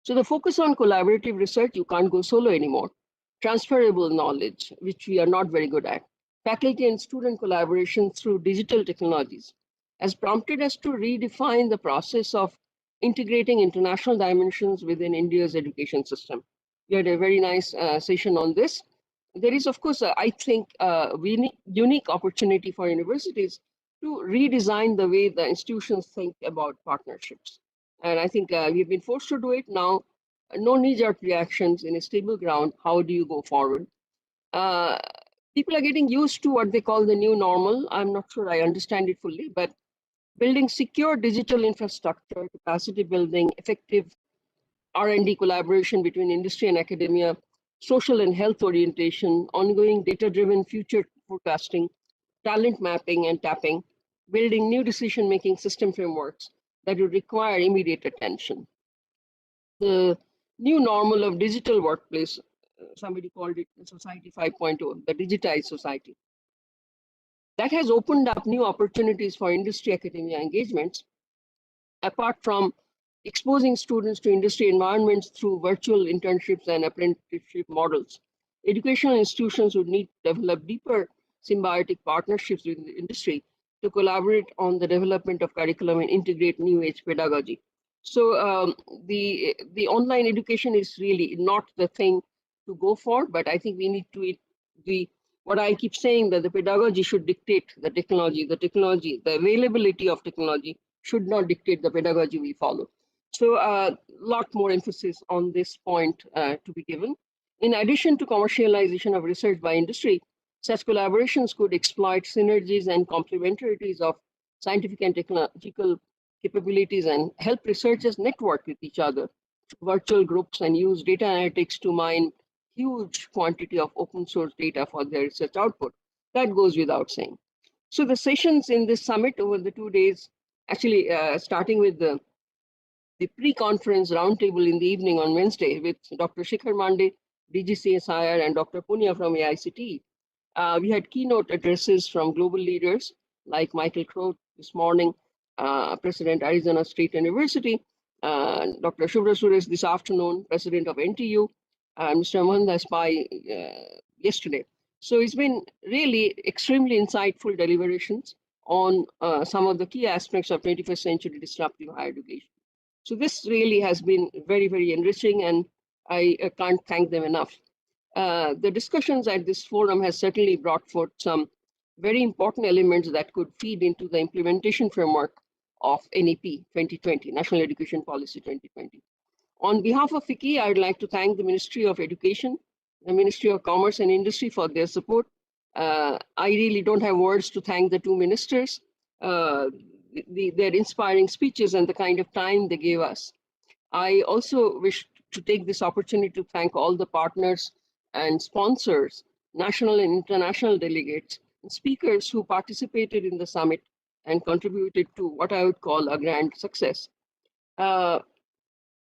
So the focus on collaborative research, you can't go solo anymore. Transferable knowledge, which we are not very good at. Faculty and student collaboration through digital technologies has prompted us to redefine the process of integrating international dimensions within India's education system. We had a very nice session on this. There is, of course, I think, a unique opportunity for universities to redesign the way the institutions think about partnerships. And I think we've been forced to do it now. No knee-jerk reactions in a stable ground. How do you go forward? People are getting used to what they call the new normal. I'm not sure I understand it fully, but building secure digital infrastructure, capacity building, effective R&D collaboration between industry and academia, social and health orientation, ongoing data-driven future forecasting, talent mapping and tapping, building new decision-making system frameworks that would require immediate attention. The new normal of digital workplace, somebody called it Society 5.0, the digitized society. That has opened up new opportunities for industry academia engagements, apart from exposing students to industry environments through virtual internships and apprenticeship models. Educational institutions would need to develop deeper symbiotic partnerships with the industry to collaborate on the development of curriculum and integrate new age pedagogy. So the online education is really not the thing to go for, but I think we need to what I keep saying, that the pedagogy should dictate the technology, the availability of technology should not dictate the pedagogy we follow. So a lot more emphasis on this point to be given. In addition to commercialization of research by industry, such collaborations could exploit synergies and complementarities of scientific and technological capabilities and help researchers network with each other, virtual groups, and use data analytics to mine huge quantity of open source data for their research output. That goes without saying. So the sessions in this summit over the 2 days, actually starting with the pre-conference roundtable in the evening on Wednesday with Dr. Shikhar Mande, DGCSIR, and Dr. Punia from AICTE. We had keynote addresses from global leaders like Michael Crow this morning, President Arizona State University, Dr. Shubhra Suresh this afternoon, President of NTU, Mr. Mohandas Pai yesterday. So it's been really extremely insightful deliberations on some of the key aspects of 21st century disruptive higher education. So this really has been very, very enriching, and I can't thank them enough. The discussions at this forum has certainly brought forth some very important elements that could feed into the implementation framework of NEP 2020, National Education Policy 2020. On behalf of FICCI, I would like to thank the Ministry of Education, the Ministry of Commerce and Industry for their support. I really don't have words to thank the two ministers, their inspiring speeches and the kind of time they gave us. I also wish to take this opportunity to thank all the partners and sponsors, national and international delegates, and speakers who participated in the summit and contributed to what I would call a grand success.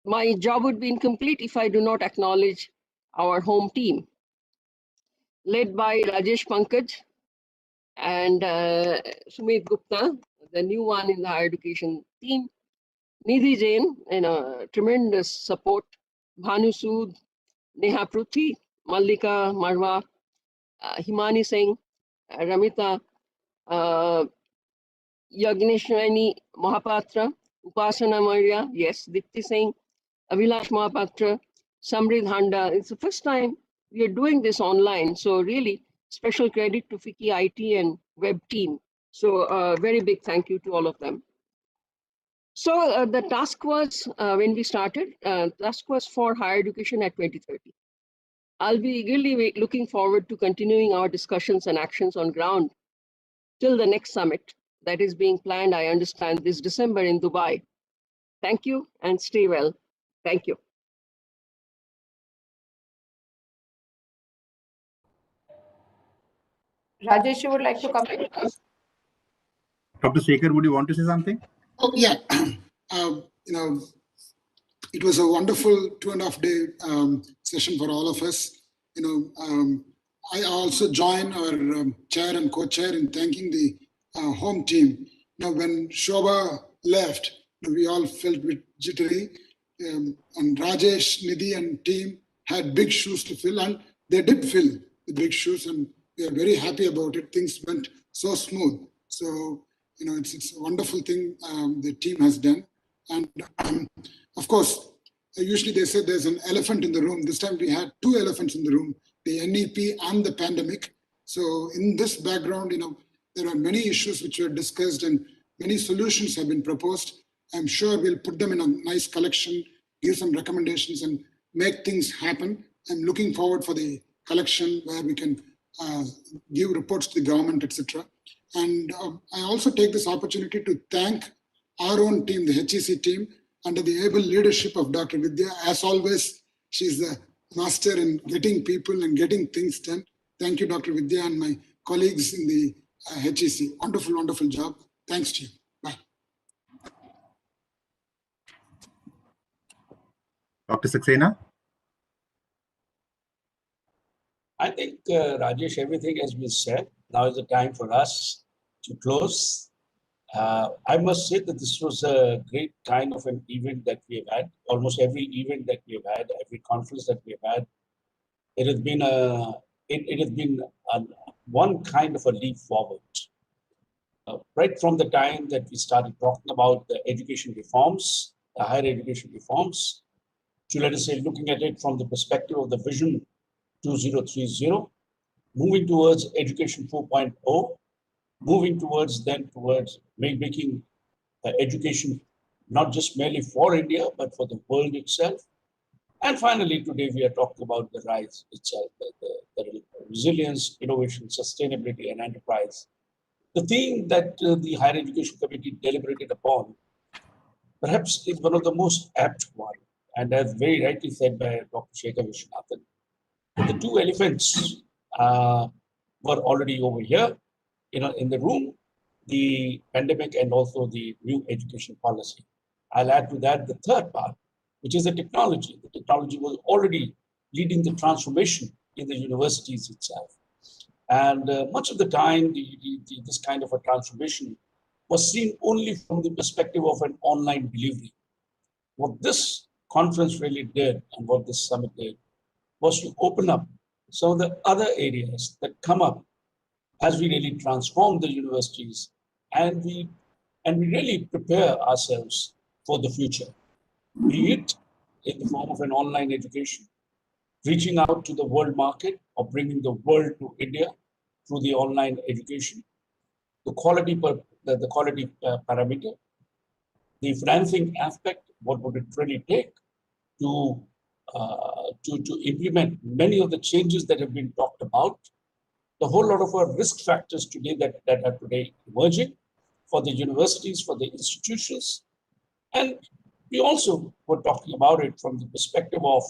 My job would be incomplete if I do not acknowledge our home team, led by Rajesh Pankaj and Sumit Gupta, the new one in the higher education team, Nidhi Jain, tremendous support, Bhanu Sood, Neha Pruthi, Mallika Marwa, Himani Singh, Ramita, Yagneshwani Mahapatra, Upasana Maria, yes, Dipti Singh, Abhilash Mahapatra, Samrid Handa. It's the first time we are doing this online. So really special credit to FICCI IT and web team. So very big thank you to all of them. So the task was, when we started, task was for higher education at 2030. I'll be eagerly looking forward to continuing our discussions and actions on ground till the next summit that is being planned, I understand, this December in Dubai. Thank you and stay well. Thank you. Rajesh, you would like to come in? Dr. Shekhar, would you want to say something? Oh, yeah. It was a wonderful 2.5 day session for all of us. I also join our chair and co-chair in thanking the home team. When Shobha left, we all felt a bit jittery. And Rajesh, Nidhi, and team had big shoes to fill, and they did fill the big shoes, and we are very happy about it. Things went so smooth. So, it's a wonderful thing the team has done. And of course, usually they say there's an elephant in the room. This time we had 2 elephants in the room, the NEP and the pandemic. So in this background, there are many issues which were discussed and many solutions have been proposed. I'm sure we'll put them in a nice collection, give some recommendations and make things happen. I'm looking forward for the collection where we can give reports to the government, etc. And I also take this opportunity to thank our own team, the HEC team, under the able leadership of Dr. Vidya. As always, she's the master in getting people and getting things done. Thank you, Dr. Vidya, and my colleagues in the HEC. Wonderful, wonderful job. Thanks to you. Bye. Dr. Saxena? I think, Rajesh, everything has been said. Now is the time for us to close. I must say that this was a great kind of an event that we have had. Almost every event that we have had, every conference that we have had, it has been one kind of a leap forward. Right from the time that we started talking about the education reforms, the higher education reforms, to, let us say, looking at it from the perspective of the Vision 2030, moving towards Education 4.0, moving towards making education not just merely for India, but for the world itself. And finally, today we are talking about the rise itself, the resilience, innovation, sustainability, and enterprise. The theme that the Higher Education Committee deliberated upon perhaps is one of the most apt one. And as very rightly said by Dr. Shekhar Viswanathan, the 2 elephants were already over here, in the room, the pandemic and also the new education policy. I'll add to that the third part, which is the technology. The technology was already leading the transformation in the universities itself. And much of the time, this kind of a transformation was seen only from the perspective of an online delivery. What this conference really did and what this summit did was to open up some of the other areas that come up as we really transform the universities and we really prepare ourselves for the future, be it in the form of an online education, reaching out to the world market or bringing the world to India through the online education, the quality parameter, the financing aspect, what would it really take to implement many of the changes that have been talked about, the whole lot of our risk factors today that are today emerging for the universities, for the institutions. And we also were talking about it from the perspective of,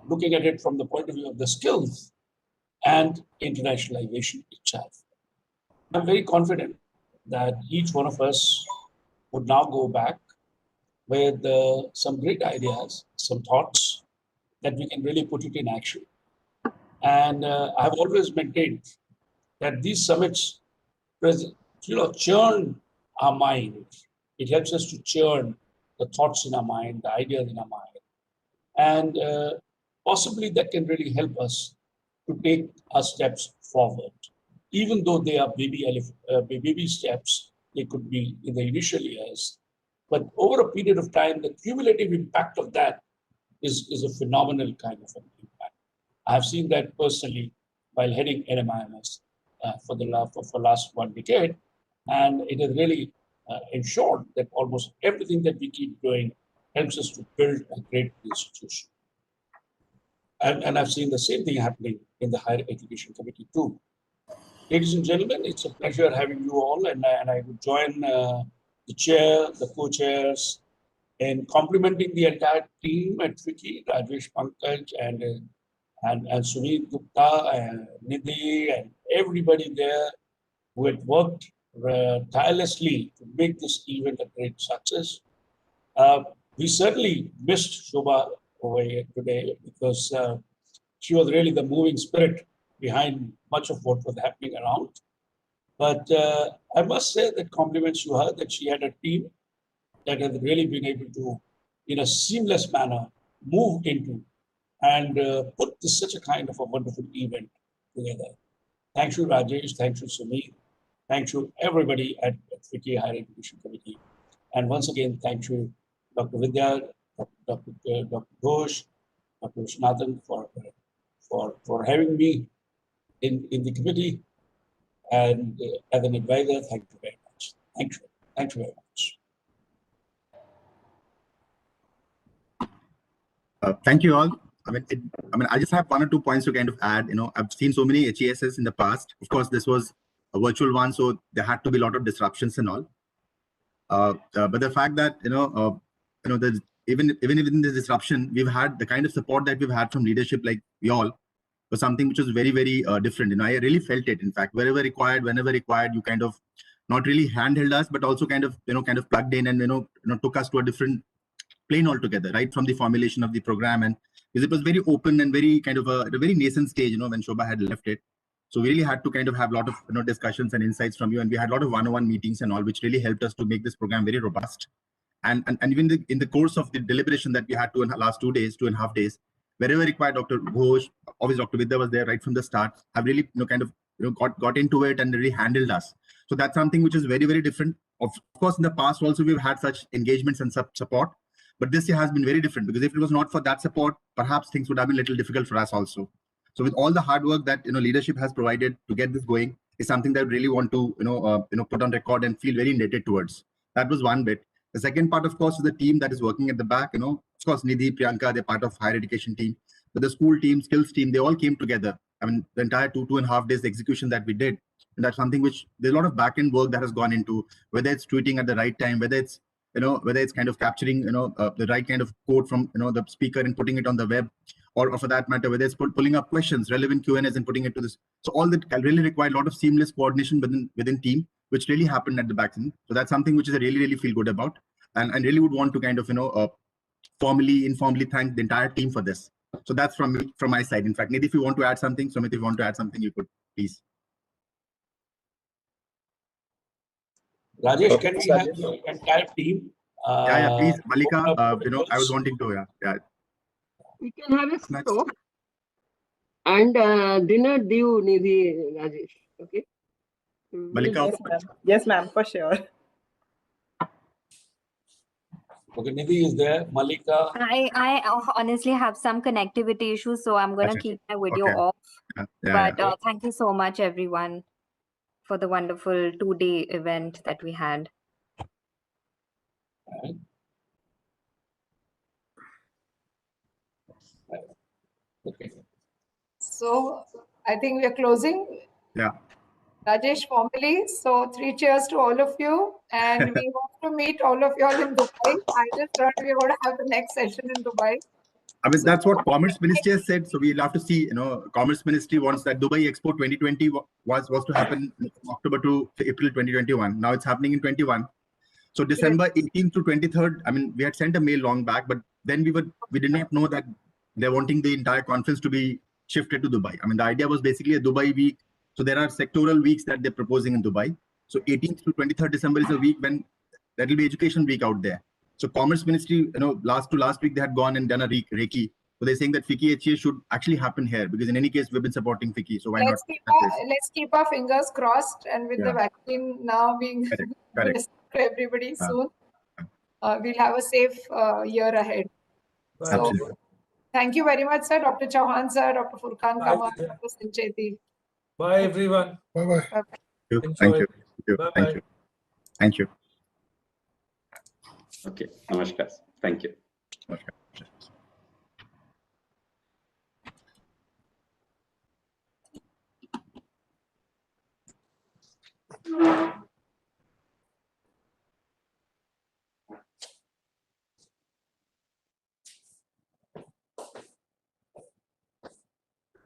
looking at it from the point of view of the skills and internationalization itself. I'm very confident that each one of us would now go back with some great ideas, some thoughts that we can really put it in action. And I've always maintained that these summits, churn our mind. It helps us to churn the thoughts in our mind, the ideas in our mind. And possibly that can really help us to take our steps forward. Even though they are baby steps, they could be in the initial years. But over a period of time, the cumulative impact of that is a phenomenal kind of an impact. I have seen that personally while heading NMIMS for the last 1 decade, and it has really ensured that almost everything that we keep doing helps us to build a great institution. And I've seen the same thing happening in the Higher Education Committee too. Ladies and gentlemen, it's a pleasure having you all, and I would join the chair, the co-chairs, in complimenting the entire team at FICCI, Rajesh, Pankaj, and Sunit Gupta, and Nidhi, and everybody there who had worked tirelessly to make this event a great success. We certainly missed Shobha over here today because she was really the moving spirit behind much of what was happening around. But I must say that compliments to her that she had a team that has really been able to, in a seamless manner, move into and put such a kind of a wonderful event together. Thank you, Rajesh. Thank you, Sumit. Thank you, everybody at FICCI Higher Education Committee. And once again, thank you, Dr. Vidya, Dr. Ghosh, Dr. Viswanathan for having me in the committee, and as an advisor, thank you very much. Thank you. Thank you very much. Thank you all. I just have 1 or 2 points to kind of add. I've seen so many HESs in the past. Of course, this was a virtual one, so there had to be a lot of disruptions and all. But the fact that even within this disruption, we've had the kind of support that we've had from leadership like we all was something which was very, very different. I really felt it. In fact, wherever required, whenever required, you kind of not really handheld us, but also kind of plugged in and took us to a different plane altogether, right from the formulation of the program. And because it was very open and very kind of a very nascent stage, when Shobha had left it. So we really had to kind of have a lot of discussions and insights from you, and we had a lot of one-on-one meetings and all, which really helped us to make this program very robust. And even in the course of the deliberation that we had last 2 days, 2.5 days, wherever required, Dr. Ghosh, obviously Dr. Vidya was there right from the start, have really got into it and really handled us. So that's something which is very, very different. Of course, in the past also we've had such engagements and support, but this year has been very different, because if it was not for that support, perhaps things would have been a little difficult for us also. So with all the hard work that leadership has provided to get this going is something that I really want to put on record and feel very indebted towards. That was one bit. The second part, of course, is the team that is working at the back. Of course, Nidhi, Priyanka, they're part of higher education team, but the school team, skills team, they all came together. The entire 2.5 days execution that we did, and that's something which there's a lot of back-end work that has gone into, whether it's tweeting at the right time, whether it's kind of capturing the right kind of quote from the speaker and putting it on the web, or for that matter, whether it's pulling up questions, relevant Q&As and putting it to this. So all that really required a lot of seamless coordination within team, which really happened at the back end. So that's something which is I really, really feel good about, and really would want to kind of formally, informally thank the entire team for this. So that's from my side. In fact, Nidhi, if you want to add something, Sumit, if you want to add something, you could please. Rajesh, can we have the entire team? Yeah, please, Malika. I was wanting to. Yeah. We can have a stop and dinner due, Nidhi, Rajesh. Okay. Malika. Yes, ma'am, for sure. Okay, Nidhi is there. Malika. I honestly have some connectivity issues, so I'm going to keep my video off. But thank you so much, everyone, for the wonderful 2-day event that we had. Okay. So I think we are closing. Yeah. Rajesh, formally. So 3 cheers to all of you. And we hope to meet all of you all in Dubai. I just heard we're going to have the next session in Dubai. That's what Commerce Ministry has said. So we'll have to see, Commerce Ministry wants that Dubai Expo 2020 was to happen October to April 2021. Now it's happening in 21. So December 18th to 23rd, we had sent a mail long back, but then we did not know that they're wanting the entire conference to be shifted to Dubai. The idea was basically a Dubai week. So there are sectoral weeks that they're proposing in Dubai. So 18th to 23rd December is a week when there will be education week out there. So Commerce Ministry, last week they had gone and done a Reiki. So they're saying that FICCI HA should actually happen here, because in any case we've been supporting FICCI. So why let's keep our fingers crossed, and with the vaccine now being correct. for everybody soon, we'll have a safe year ahead. So thank you very much, sir. Dr. Chauhan, sir, Dr. Furqan Kamal, Dr. Sancheti. Bye, everyone. Bye-bye. Thank you. Thank you. Okay, namaskar. Thank you.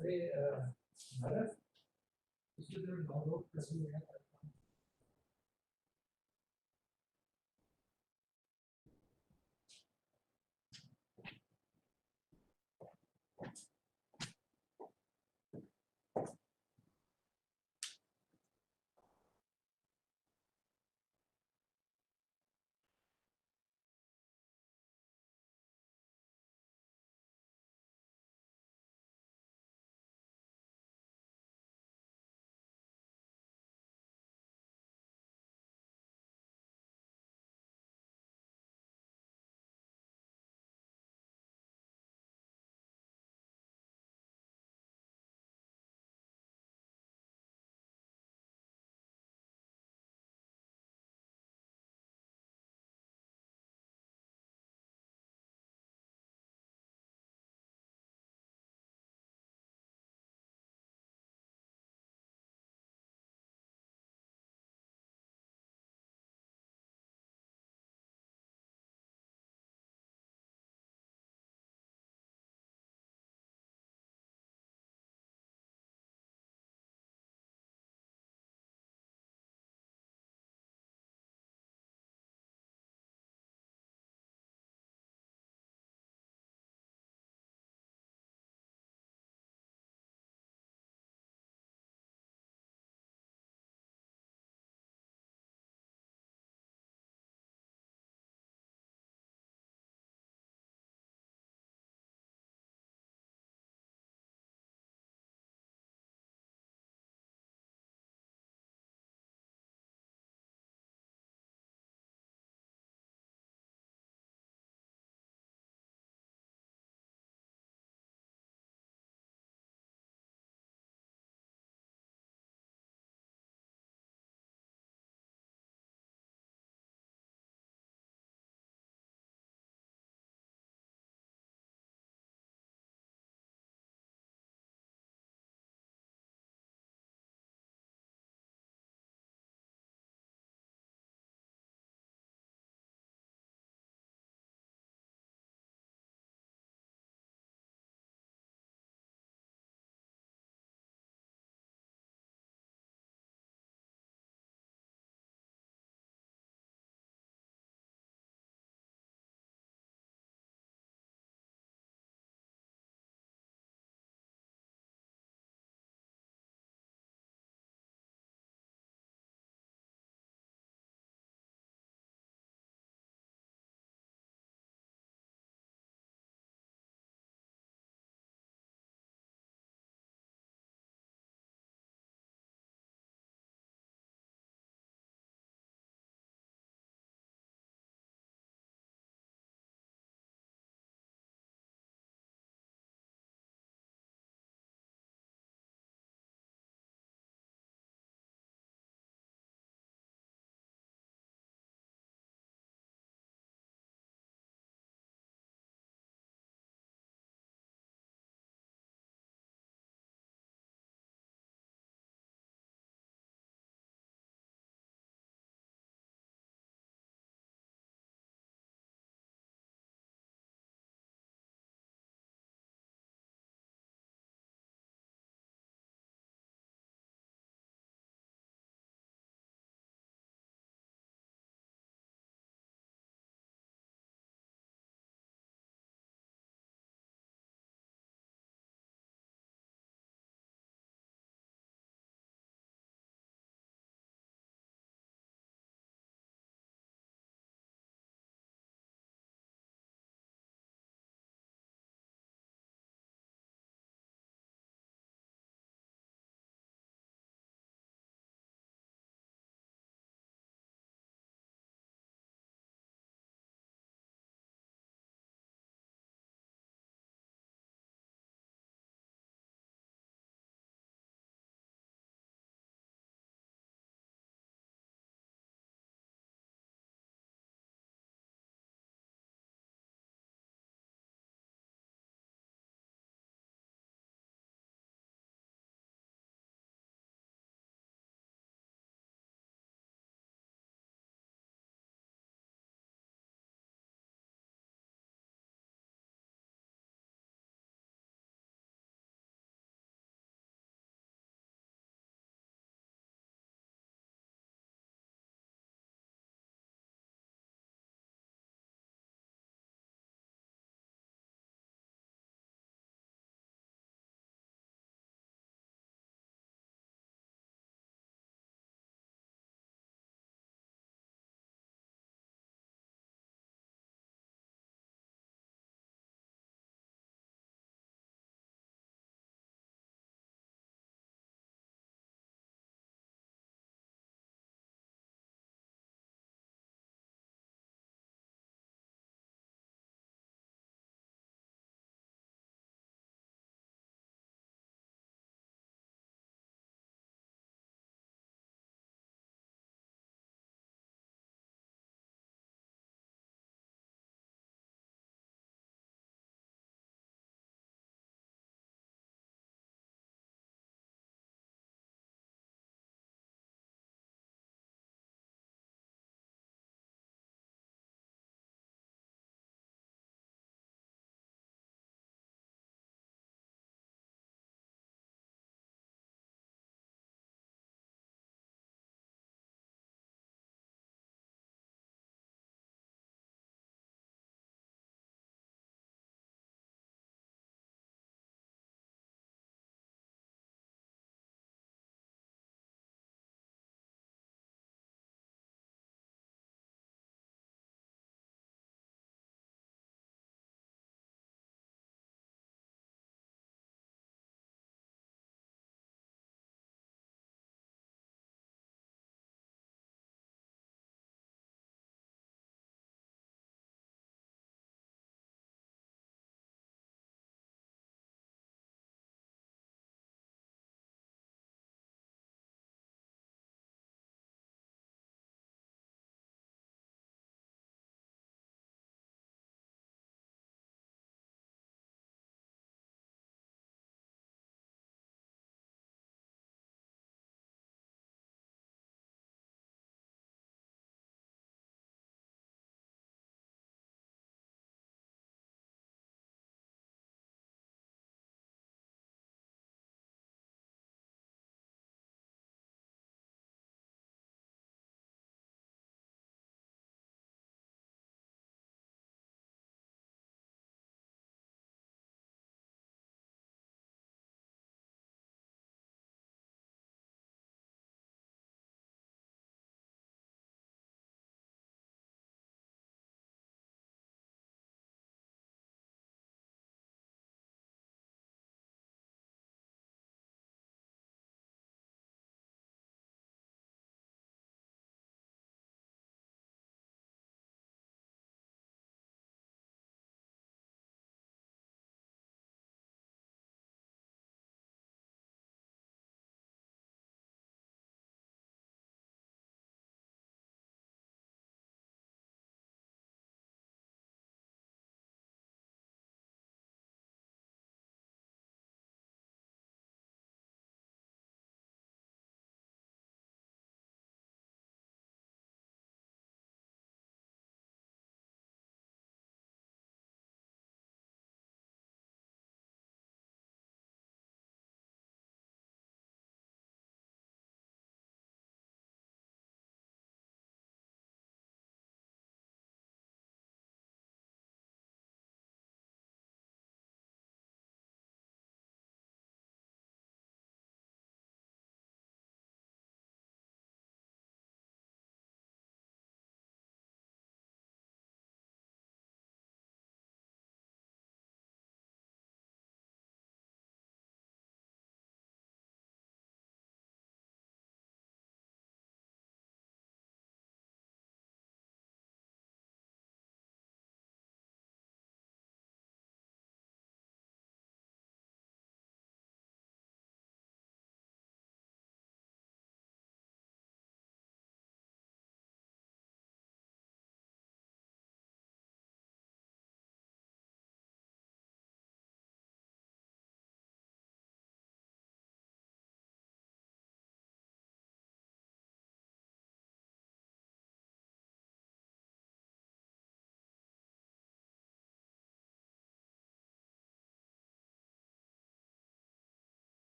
Hey, Bharat, is there a lot of